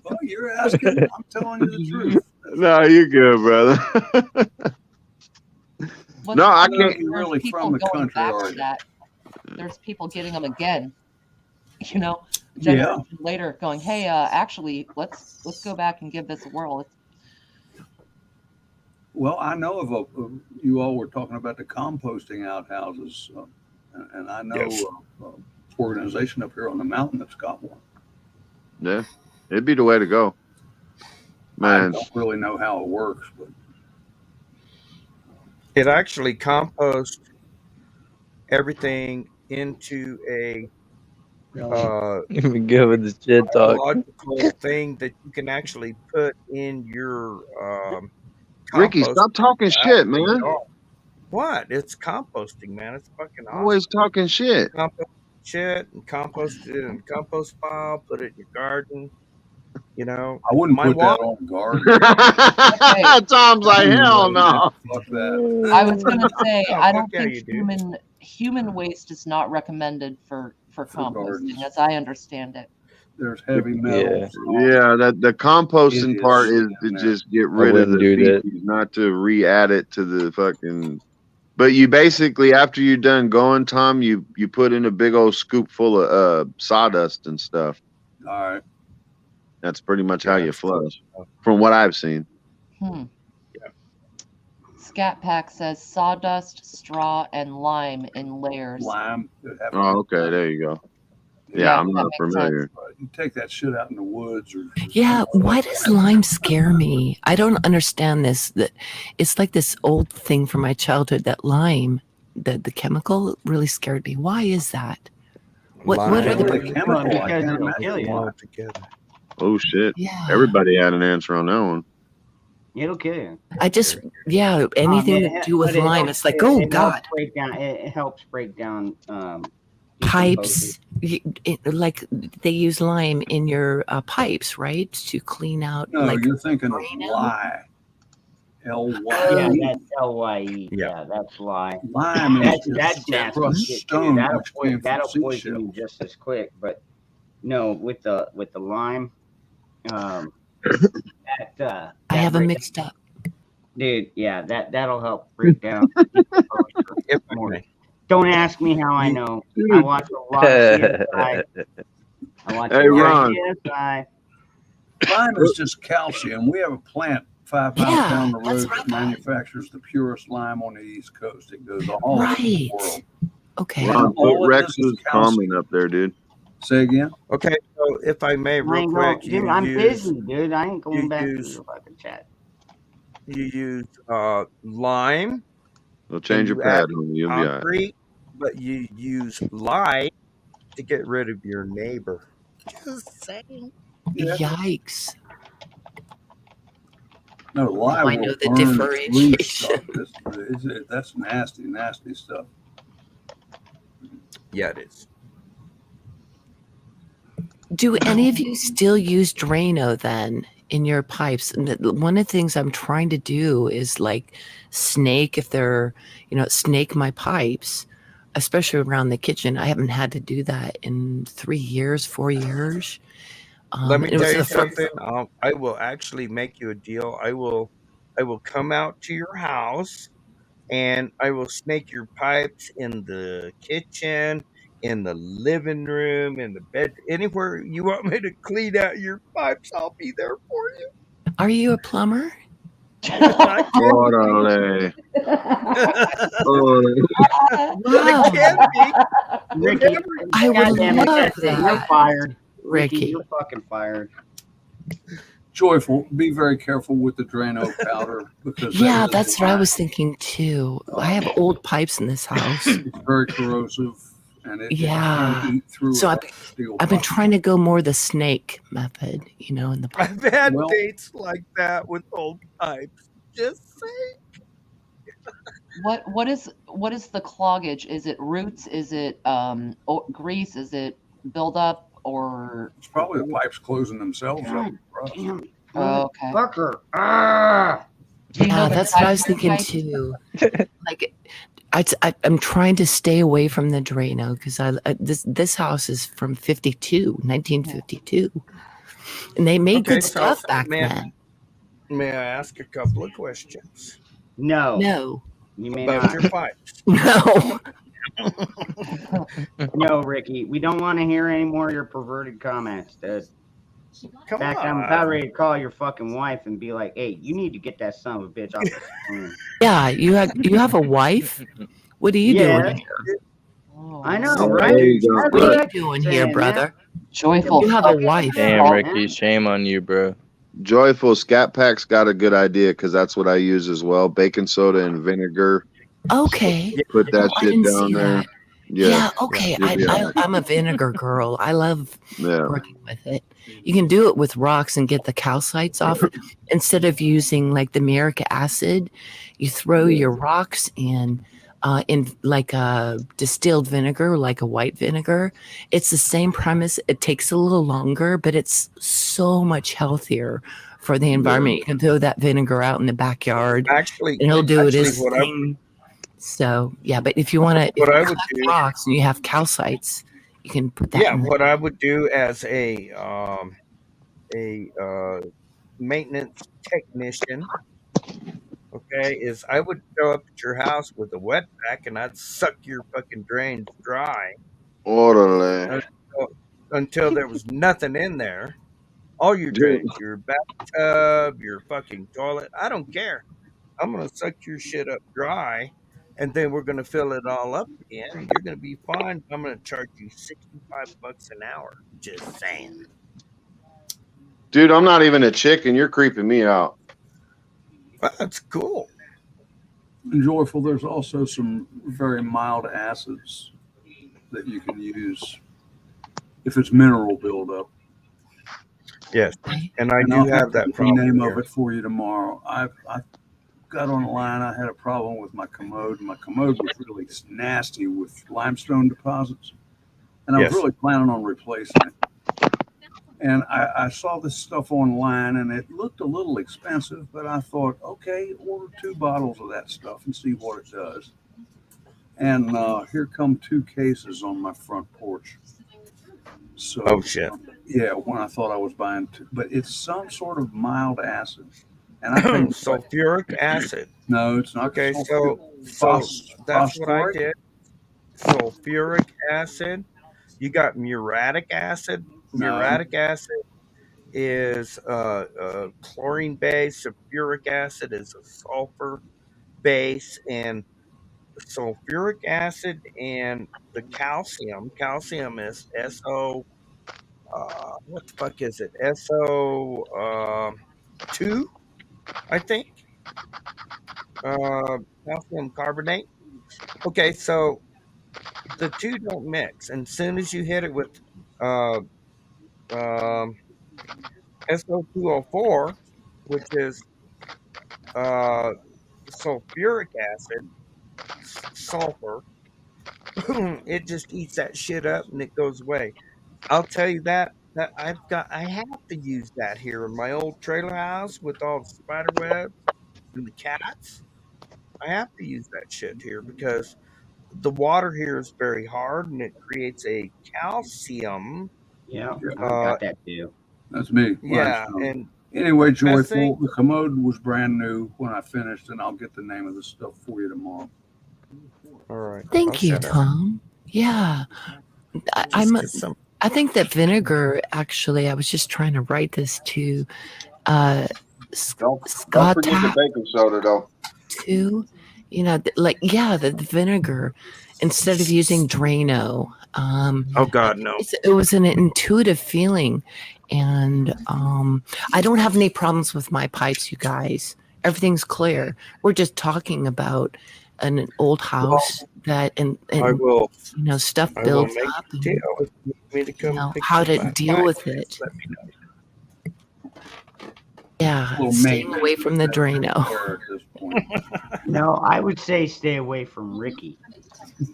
Well, you're asking. I'm telling you the truth.
No, you're good, brother. No, I can't.
You're really
People
from the
going
country,
back
are
to
you?
that. There's people getting them again. You know,
Yeah.
generation later going, hey, actually, let's go back and give this a whirl.
Well, I know of you all were talking about the composting outhouses, and I know
Yes.
an organization up here on the mountain that's got one.
Yeah, it'd be the way to go.
I
Man,
don't really know how it works, but
It actually composts everything into a
Even good with the shit talk.
biological thing that you can actually put in your
Ricky,
compost.
stop talking shit, man.
What? It's composting, man. It's fucking awesome.
Always talking shit.
Compost shit and compost it in a compost pile, put it in your garden. You know,
I wouldn't
my
put that
water.
on the garden.
Tom's like, hell no.
Fuck that.
I was going to say, I don't
Fuck yeah,
think
you do.
human human waste is not recommended for composting,
gardens.
as I understand it.
There's heavy metals.
Yeah, that the composting
Idiots
part is to
down there.
just get rid of
wouldn't
the
do that.
feces, not to re-add it to the fucking. But you basically, after you're done going, Tom, you put in a big old scoop full of sawdust and stuff.
All right.
That's pretty much how you flush, from what I've seen.
Scat Pack says sawdust, straw, and lime in layers.
Lime.
Oh, okay, there you go. Yeah,
Yeah,
I'm
that
not
makes
familiar.
You take that shit out in the woods or
Yeah, why does lime scare me? I don't understand this. That it's like this old thing from my childhood that lime, the chemical really scared me. Why is that? What are the
chemical?
Because it'll kill you.
Oh shit!
Yeah.
Everybody had an answer on that one.
It'll kill you.
I just anything to do with lime, it's like, oh God.
It helps break down
Pipes, like they use lime in your pipes, right? To clean out.
No,
like
you're thinking of lye. L-Y.
Yeah, that's L-Y-E. Yeah, that's lye.
Lime is
that's
just
nasty
crushed
shit, too.
stone
That'll
which came from
that'll poison
seashell.
you just as quick. But no, with the lime,
I have them mixed up.
dude. Yeah, that'll help break down. Don't ask me how I know. I watch a lot of CSI. I watch
Hey,
a lot
Ron.
of CSI.
Lime is just calcium. We have a plant 5 miles
Yeah,
down the road
that's
that
what I thought.
manufactures the purest lime on the East Coast. It goes all over
Right.
the world.
Okay.
Ron,
All
put
it is
Rex's
is calcium.
comment up there, dude.
Say again?
Okay, so if I may,
I
real
ain't
quick,
dude, I'm busy, dude. I ain't going back to
use-
the fucking chat.
you use lime.
We'll change your
you add
pad, homie. You'll be all right.
concrete, but you use lime to get rid of your neighbor. Just saying.
Yikes.
No, lye
I
will
know the
burn its leaf
differentiation.
stuff. That's nasty, nasty stuff.
Yeah, it is.
Do any of you still use Drano then in your pipes? And one of the things I'm trying to do is like snake if they're, snake my pipes, especially around the kitchen. I haven't had to do that in 3 years, 4 years.
Let me
it was
tell you
the first-
something. I will actually make you a deal. I will come out to your house, and I will snake your pipes in the kitchen, in the living room, in the bed, anywhere you want me to clean out your pipes. I'll be there for you.
Are you a plumber?
Órale. Órale.
Wow.
It can be.
Ricky,
I would
goddamn it,
love
that's it. You're
that.
fired.
Ricky.
You're fucking fired.
Joyful, be very careful with the Drano powder because
Yeah,
that is
that's what I
lime.
was thinking too. I have old pipes in this house.
It's very corrosive and it
Yeah.
can eat through
So
a
I've
steel
been
pipe.
trying to go more the snake method, in the pipe.
I've had
Well-
dates like that with old pipes. Just saying.
What is the cloggage? Is it roots? Is it grease? Is it buildup or?
It's probably the pipes closing themselves up.
God damn.
Oh, okay.
Fucker. Ah.
Do you know
Yeah,
the
that's what I was
type of
thinking
pipe?
too. Like, I'm trying to stay away from the Drano because this house is from 1952, and they made
Okay,
good
so
stuff back
may
then.
May I ask a couple of questions
No.
No,
You may
about
not.
your pipes?
no.
No, Ricky. We don't want to hear any more of your perverted comments, dude.
Come
In fact, I'm
on.
about ready to call your fucking wife and be like, hey, you need to get that son of a bitch off the screen.
Yeah, you have a wife. What are you
Yeah.
doing here?
I know,
There
right?
you go.
That's
What are
what
you
I'm
doing
saying,
here,
man.
brother?
Joyful.
You have a wife.
Damn,
Oh,
Ricky,
man.
shame on you, bro.
Joyful Scat Pack's got a good idea because that's what I use as well. Baking soda and vinegar.
Okay.
Put that
Oh, I
shit
didn't
down
see
there.
that.
Yeah.
Yeah, okay.
You'll be all right.
I'm a vinegar girl. I love
Yeah.
working with it. You can do it with rocks and get the calcites off. Instead of using like the muric acid, you throw your rocks in like a distilled vinegar, like a white vinegar. It's the same premise. It takes a little longer, but it's so much healthier for the environment. You can throw that vinegar out in the backyard,
Actually,
and he'll do it
actually,
his
what I-
thing. So yeah, but if you want to, if
What
you
I would
collect
do,
rocks and you have calcites, you can put that
yeah,
in there.
what I would do as a maintenance technician, okay, is I would show up at your house with a wet pack and I'd suck your fucking drains dry
Orderly.
until there was nothing in there. All your
Dude,
drains, your bathtub, your fucking toilet, I don't care. I'm gonna suck your shit up dry, and then we're gonna fill it all up again. You're gonna be fine. I'm gonna charge you $65 an hour. Just saying.
dude, I'm not even a chick and you're creeping me out.
That's cool.
And Joyful, there's also some very mild acids that you can use if it's mineral buildup.
Yes, and I
And
do
I'll
have that
the
problem
name
here.
of it for you tomorrow. I got on the line. I had a problem with my commode. My commode was really nasty with limestone deposits, and I was
Yes.
really planning on replacing it. And I saw this stuff online, and it looked a little expensive, but I thought, okay, order 2 bottles of that stuff and see what it does. And here come 2 cases on my front porch. So,
Oh shit.
yeah, when I thought I was buying 2, but it's some sort of mild acid. And I think
Sulfuric acid.
no, it's not.
Okay,
sulfuric.
so that's what I
Phosphoric?
did. Sulfuric acid. You got muriatic acid.
No.
Muriatic acid is chlorine base. Sulfuric acid is a sulfur base, and sulfuric acid and the calcium. Calcium is SO. What the fuck is it? SO2, I think. Calcium carbonate. Okay, so the two don't mix, and as soon as you hit it with SO204, which is sulfuric acid, sulfur, it just eats that shit up and it goes away. I'll tell you that I have to use that here in my old trailer house with all the spider webs and the cats. I have to use that shit here because the water here is very hard and it creates a calcium.
Yeah, I got that too.
That's me.
Yeah,
Limestone.
and
Anyway,
best
Joyful,
thing,
the commode was brand new when I finished, and I'll get the name of the stuff for you tomorrow.
all right.
Thank
I'll
you,
shut up.
Tom. Yeah, I'm.
Just get some.
I think that vinegar. Actually, I was just trying to write this to
Don't
Scott
forget the baking soda though.
too. You know, the vinegar instead of using Drano.
Oh God, no.
It was an intuitive feeling, and I don't have any problems with my pipes, you guys. Everything's clear. We're just talking about an old house that and
I will.
stuff
I will
builds
make
up.
the deal. If you need me to come pick
How
some
to
back
deal
up,
with it.
let me know.
Yeah,
Little
staying
maintenance
away from the Drano.
there at this point.
No, I would say stay away from Ricky.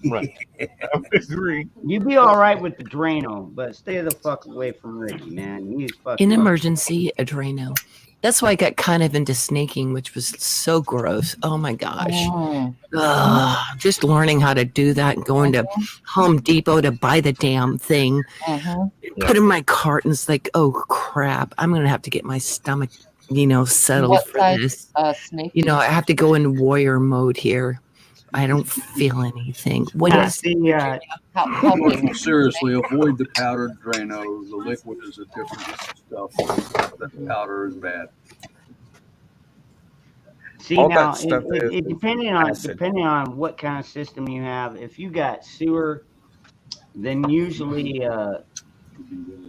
Right. I agree.
You'd be all right with the Drano, but stay the fuck away from Ricky, man. He's fucking
In emergency, a Drano. That's why I got kind of into snaking, which was so gross. Oh my gosh. Ugh, just learning how to do that and going to Home Depot to buy the damn thing. Put in my cart and it's like, oh crap, I'm going to have to get my stomach, settled
What
for
size
this.
snake?
I have to go in warrior mode here. I don't feel anything. What
Yeah,
is
see,
How big?
Seriously, avoid the powdered Drano. The liquid is a different stuff. The powder is bad.
See
All
now,
that stuff is
depending on what kind of system you have. If you got sewer, then usually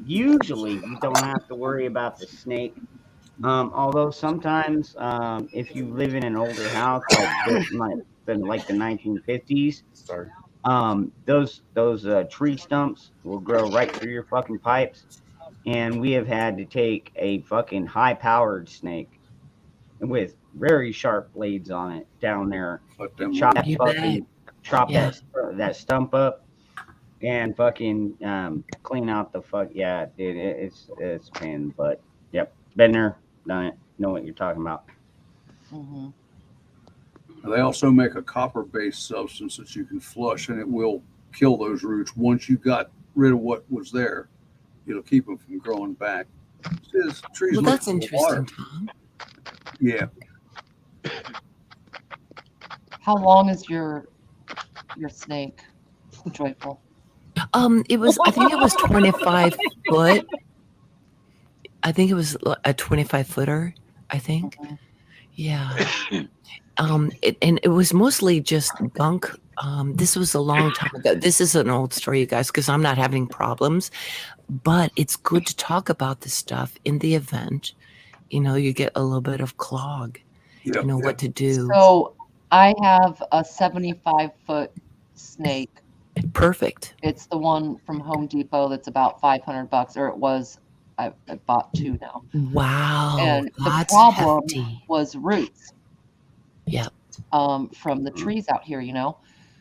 you don't have to worry about the snake. Although sometimes, if you live in an older house like the 1950s,
Sorry.
those tree stumps will grow right through your fucking pipes, and we have had to take a fucking high-powered snake with very sharp blades on it down there, chop that
You
fucking
Yeah.
that stump up, and fucking clean out the fuck. Yeah, dude, it's a pain in the butt. Yep, been there, done it. Know what you're talking about.
They also make a copper-based substance that you can flush, and it will kill those roots. Once you got rid of what was there, it'll keep them from growing back. Trees
Well,
look
that's
for water.
interesting, Tom.
Yeah.
How long is your snake, Joyful?
It was, I think it was 25 foot. I think it was a 25 footer, I think. Yeah. And it was mostly just gunk. This was a long time ago. This is an old story, you guys, because I'm not having problems. But it's good to talk about this stuff in the event. You know, you get a little bit of clog. You know what to do.
So I have a 75-foot snake.
Perfect.
It's the one from Home Depot that's about $500, or it was. I bought two now.
Wow.
And the
that's
problem
hefty.
was roots.
Yep.
From the trees out here, you know.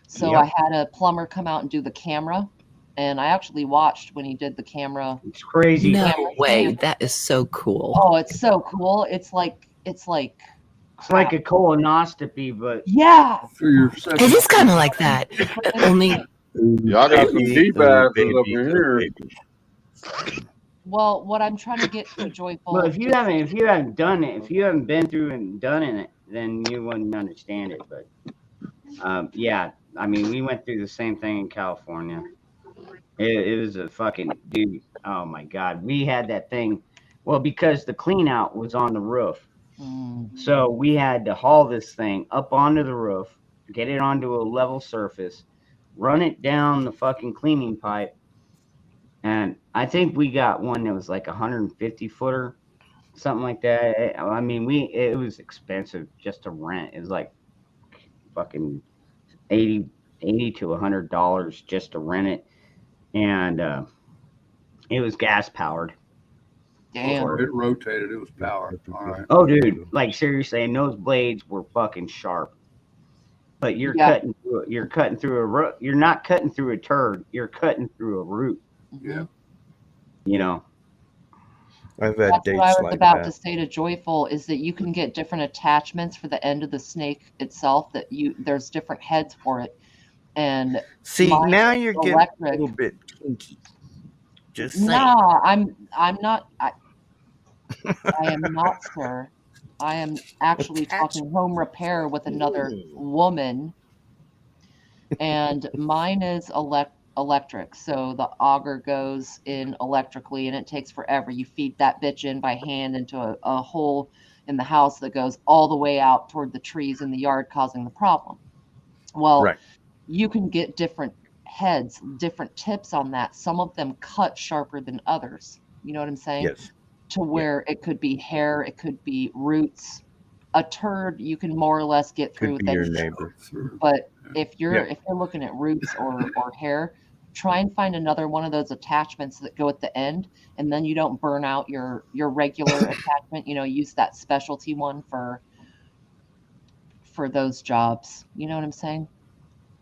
So
Yep.
I had a plumber come out and do the camera, and I actually watched when he did the camera.
It's crazy.
No way. That is so cool.
Oh, it's so cool. It's like
It's like a colonoscopy, but
yeah.
It is kind of like that. Only
Y'all got some deep asses up in here.
Well, what I'm trying to get to, Joyful.
well, if you haven't done it, if you haven't been through and done it, then you wouldn't understand it. But yeah, I mean, we went through the same thing in California. It was a fucking dude. Oh my God, we had that thing. Well, because the clean out was on the roof, so we had to haul this thing up onto the roof, get it onto a level surface, run it down the fucking cleaning pipe. And I think we got one that was like 150 footer, something like that. I mean, it was expensive just to rent. It was like fucking $80 to $100 just to rent it. And it was gas powered.
Damn.
It rotated. It was power. All right.
Oh, dude, like seriously, and those blades were fucking sharp. But you're
Yeah.
cutting through it. You're cutting through a root. You're not cutting through a turd. You're cutting through a root.
Yeah.
You know.
I've had
That's what
dates
I was
like
about
that.
to say to Joyful is that you can get different attachments for the end of the snake itself. There's different heads for it, and
See,
mine
now
is
you're getting
electric.
a little bit kinky. Just saying.
No, I'm not. I am not, sir. I am actually talking home repair with another woman, and mine is electric. So the auger goes in electrically, and it takes forever. You feed that bitch in by hand into a hole in the house that goes all the way out toward the trees in the yard, causing the problem. Well,
Right.
you can get different heads, different tips on that. Some of them cut sharper than others. You know what I'm saying?
Yes.
To where it could be hair, it could be roots. A turd you can more or less get through.
Could be your
Then,
neighbor.
but if you're
Yeah.
looking at roots or hair, try and find another one of those attachments that go at the end, and then you don't burn out your regular attachment. You know, use that specialty one for those jobs. You know what I'm saying?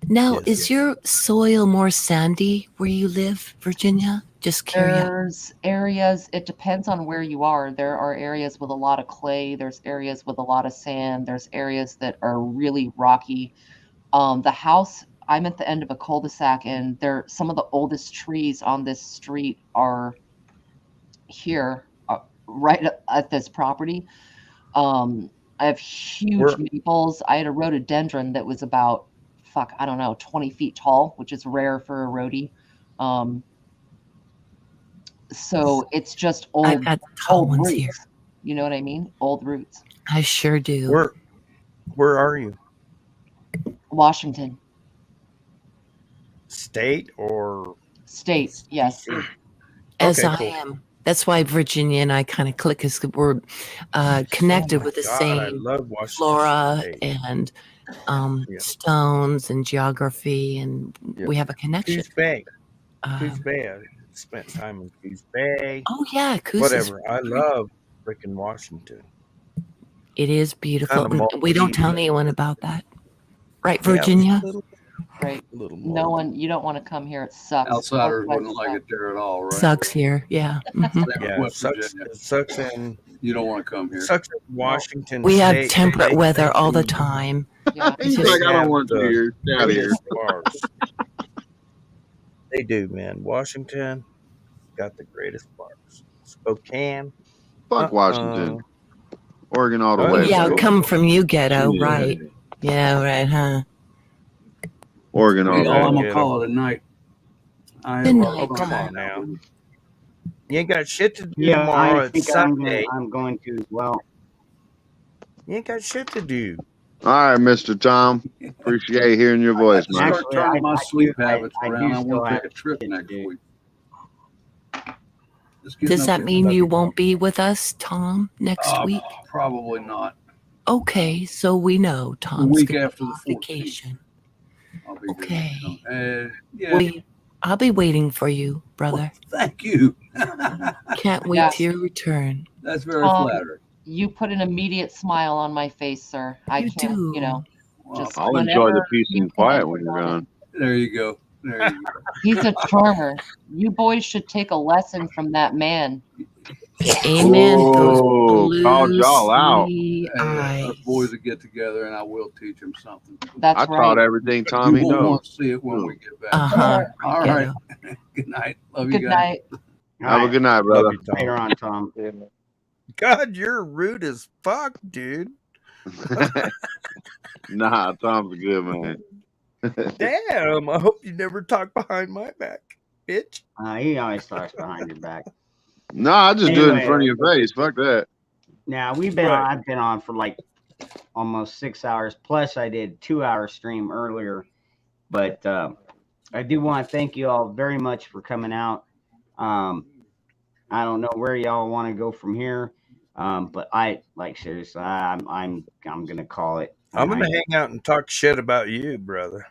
now, is your soil more sandy where you live, Virginia? Just curious.
There's areas, it depends on where you are. There are areas with a lot of clay, there's areas with a lot of sand, there's areas that are really rocky. The house, I'm at the end of a cul-de-sac, and some of the oldest trees on this street are here, right at this property. I have huge maples. I had a rhododendron that was about, 20 feet tall, which is rare for a rhodie. So it's just
I've got tall
old
ones
roots.
here.
You know what I mean? Old roots.
I sure do.
Where are you?
Washington
State or
State, yes.
As
Okay,
I
cool.
am. That's why Virginia and I kind of click because we're connected with the
God, I
same
love Washington
flora
State.
and stones and geography, and we have a connection.
Coos Bay. Coos Bay. I spent time in Coos Bay.
Oh yeah, Coos is
Whatever. I love freaking Washington.
It is beautiful.
Kinda
And we don't tell
multi-
anyone about that. Right,
Yeah,
Virginia?
Great.
Little
No one, you don't want to come here. It sucks.
Outsiders
Northwest
wouldn't like
sucks.
it there at all, right?
Sucks here. Yeah. Mhm.
Same with
Yeah,
West
sucks.
Virginia.
It sucks in.
You don't want to come here.
Sucks in Washington
We have
State.
temperate
They
weather all the time.
Yeah.
He's
Just-
like, I don't
have
want to
the
hear. Get out of here.
greatest bars. They do, man. Washington got the greatest bars. Spokane.
Fuck Washington. Oregon all the
Oh,
way.
Yeah,
bro.
come from you, ghetto.
Yeah.
Right. Yeah, right, huh?
Oregon all
Hey,
the
y'all, I'm
way.
gonna call it a night. I
Good
am
night,
Oh, come
Tom.
on now. You ain't got shit to do
Yeah,
tomorrow.
I
It's
think
Sunday.
I'm going to as well.
You ain't got shit to do.
All right, Mr. Tom. Appreciate hearing your voice, man.
Start turning my sleep habits
I do
around. I
still
want to
have
take a trip
shit to
next
do.
week. Just getting
Does
up
that
there.
mean you won't be with us, Tom, next week?
Probably not.
Okay, so we know
The
Tom's
week
going
after
on
the 14th.
vacation.
I'll be
Okay.
there. Yeah.
Well, I'll be waiting for you, brother.
Thank you.
Can't wait
Yeah.
to your return.
That's very
Tom,
flattering.
you put an immediate smile on my face, sir. I
You
can't,
do.
you know,
Wow.
just
I'll enjoy the
whenever
peace
you
and
can
quiet
enter
when you're
on it.
gone.
There you go. There you go.
He's a charmer. You boys should take a lesson from that man.
Amen. Those
Oh, called
blue
y'all out.
sleepy
Hey, us
eyes.
boys will get together and I will teach them something.
That's
I
right.
taught everything Tommy
You won't
knows.
want to see it when we get back.
Uh-huh.
All right.
Ghetto.
Good night. Love you
Good
guys.
night.
Have a good night,
Love
brother.
you, Tom.
Later on, Tom.
God, you're rude as fuck, dude.
Nah, Tom's a good man.
Damn, I hope you never talk behind my back, bitch.
He always talks behind your back.
No, I just do it in
Anyway.
front of your face. Fuck that.
Now we've been
Right.
I've been on for like almost 6 hours. Plus I did 2-hour stream earlier. But I do want to thank you all very much for coming out. I don't know where y'all want to go from here. But I like seriously, I'm gonna call it.
I'm gonna hang out and talk shit about you, brother.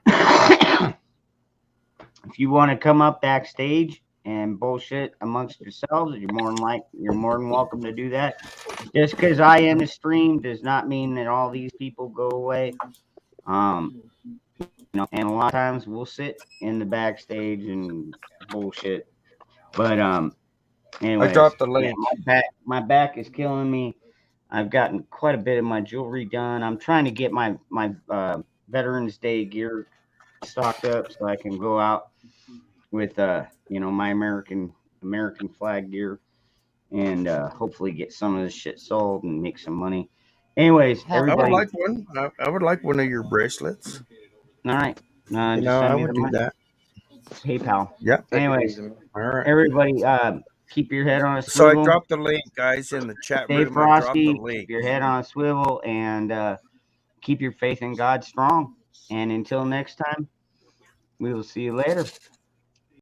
If you want to come up backstage and bullshit amongst yourselves, you're more than welcome to do that. Just because I end a stream does not mean that all these people go away. You know, and a lot of times we'll sit in the backstage and bullshit. But anyways,
I dropped the link.
yeah, my back is killing me. I've gotten quite a bit of my jewelry done. I'm trying to get my Veterans Day gear stocked up so I can go out with you know, my American flag gear and hopefully get some of this shit sold and make some money. Anyways,
I would
everybody,
like one. I would like one of your bracelets.
all right.
You
Just
know,
send
I
me
would
the
do
money.
that.
PayPal.
Yeah.
Anyways,
All right.
everybody, keep your head on a
So I
swivel.
dropped the link, guys, in the chat
Stay
room. I dropped
frosty.
the link.
Keep your head on a swivel and keep your faith in God strong. And until next time, we will see you later.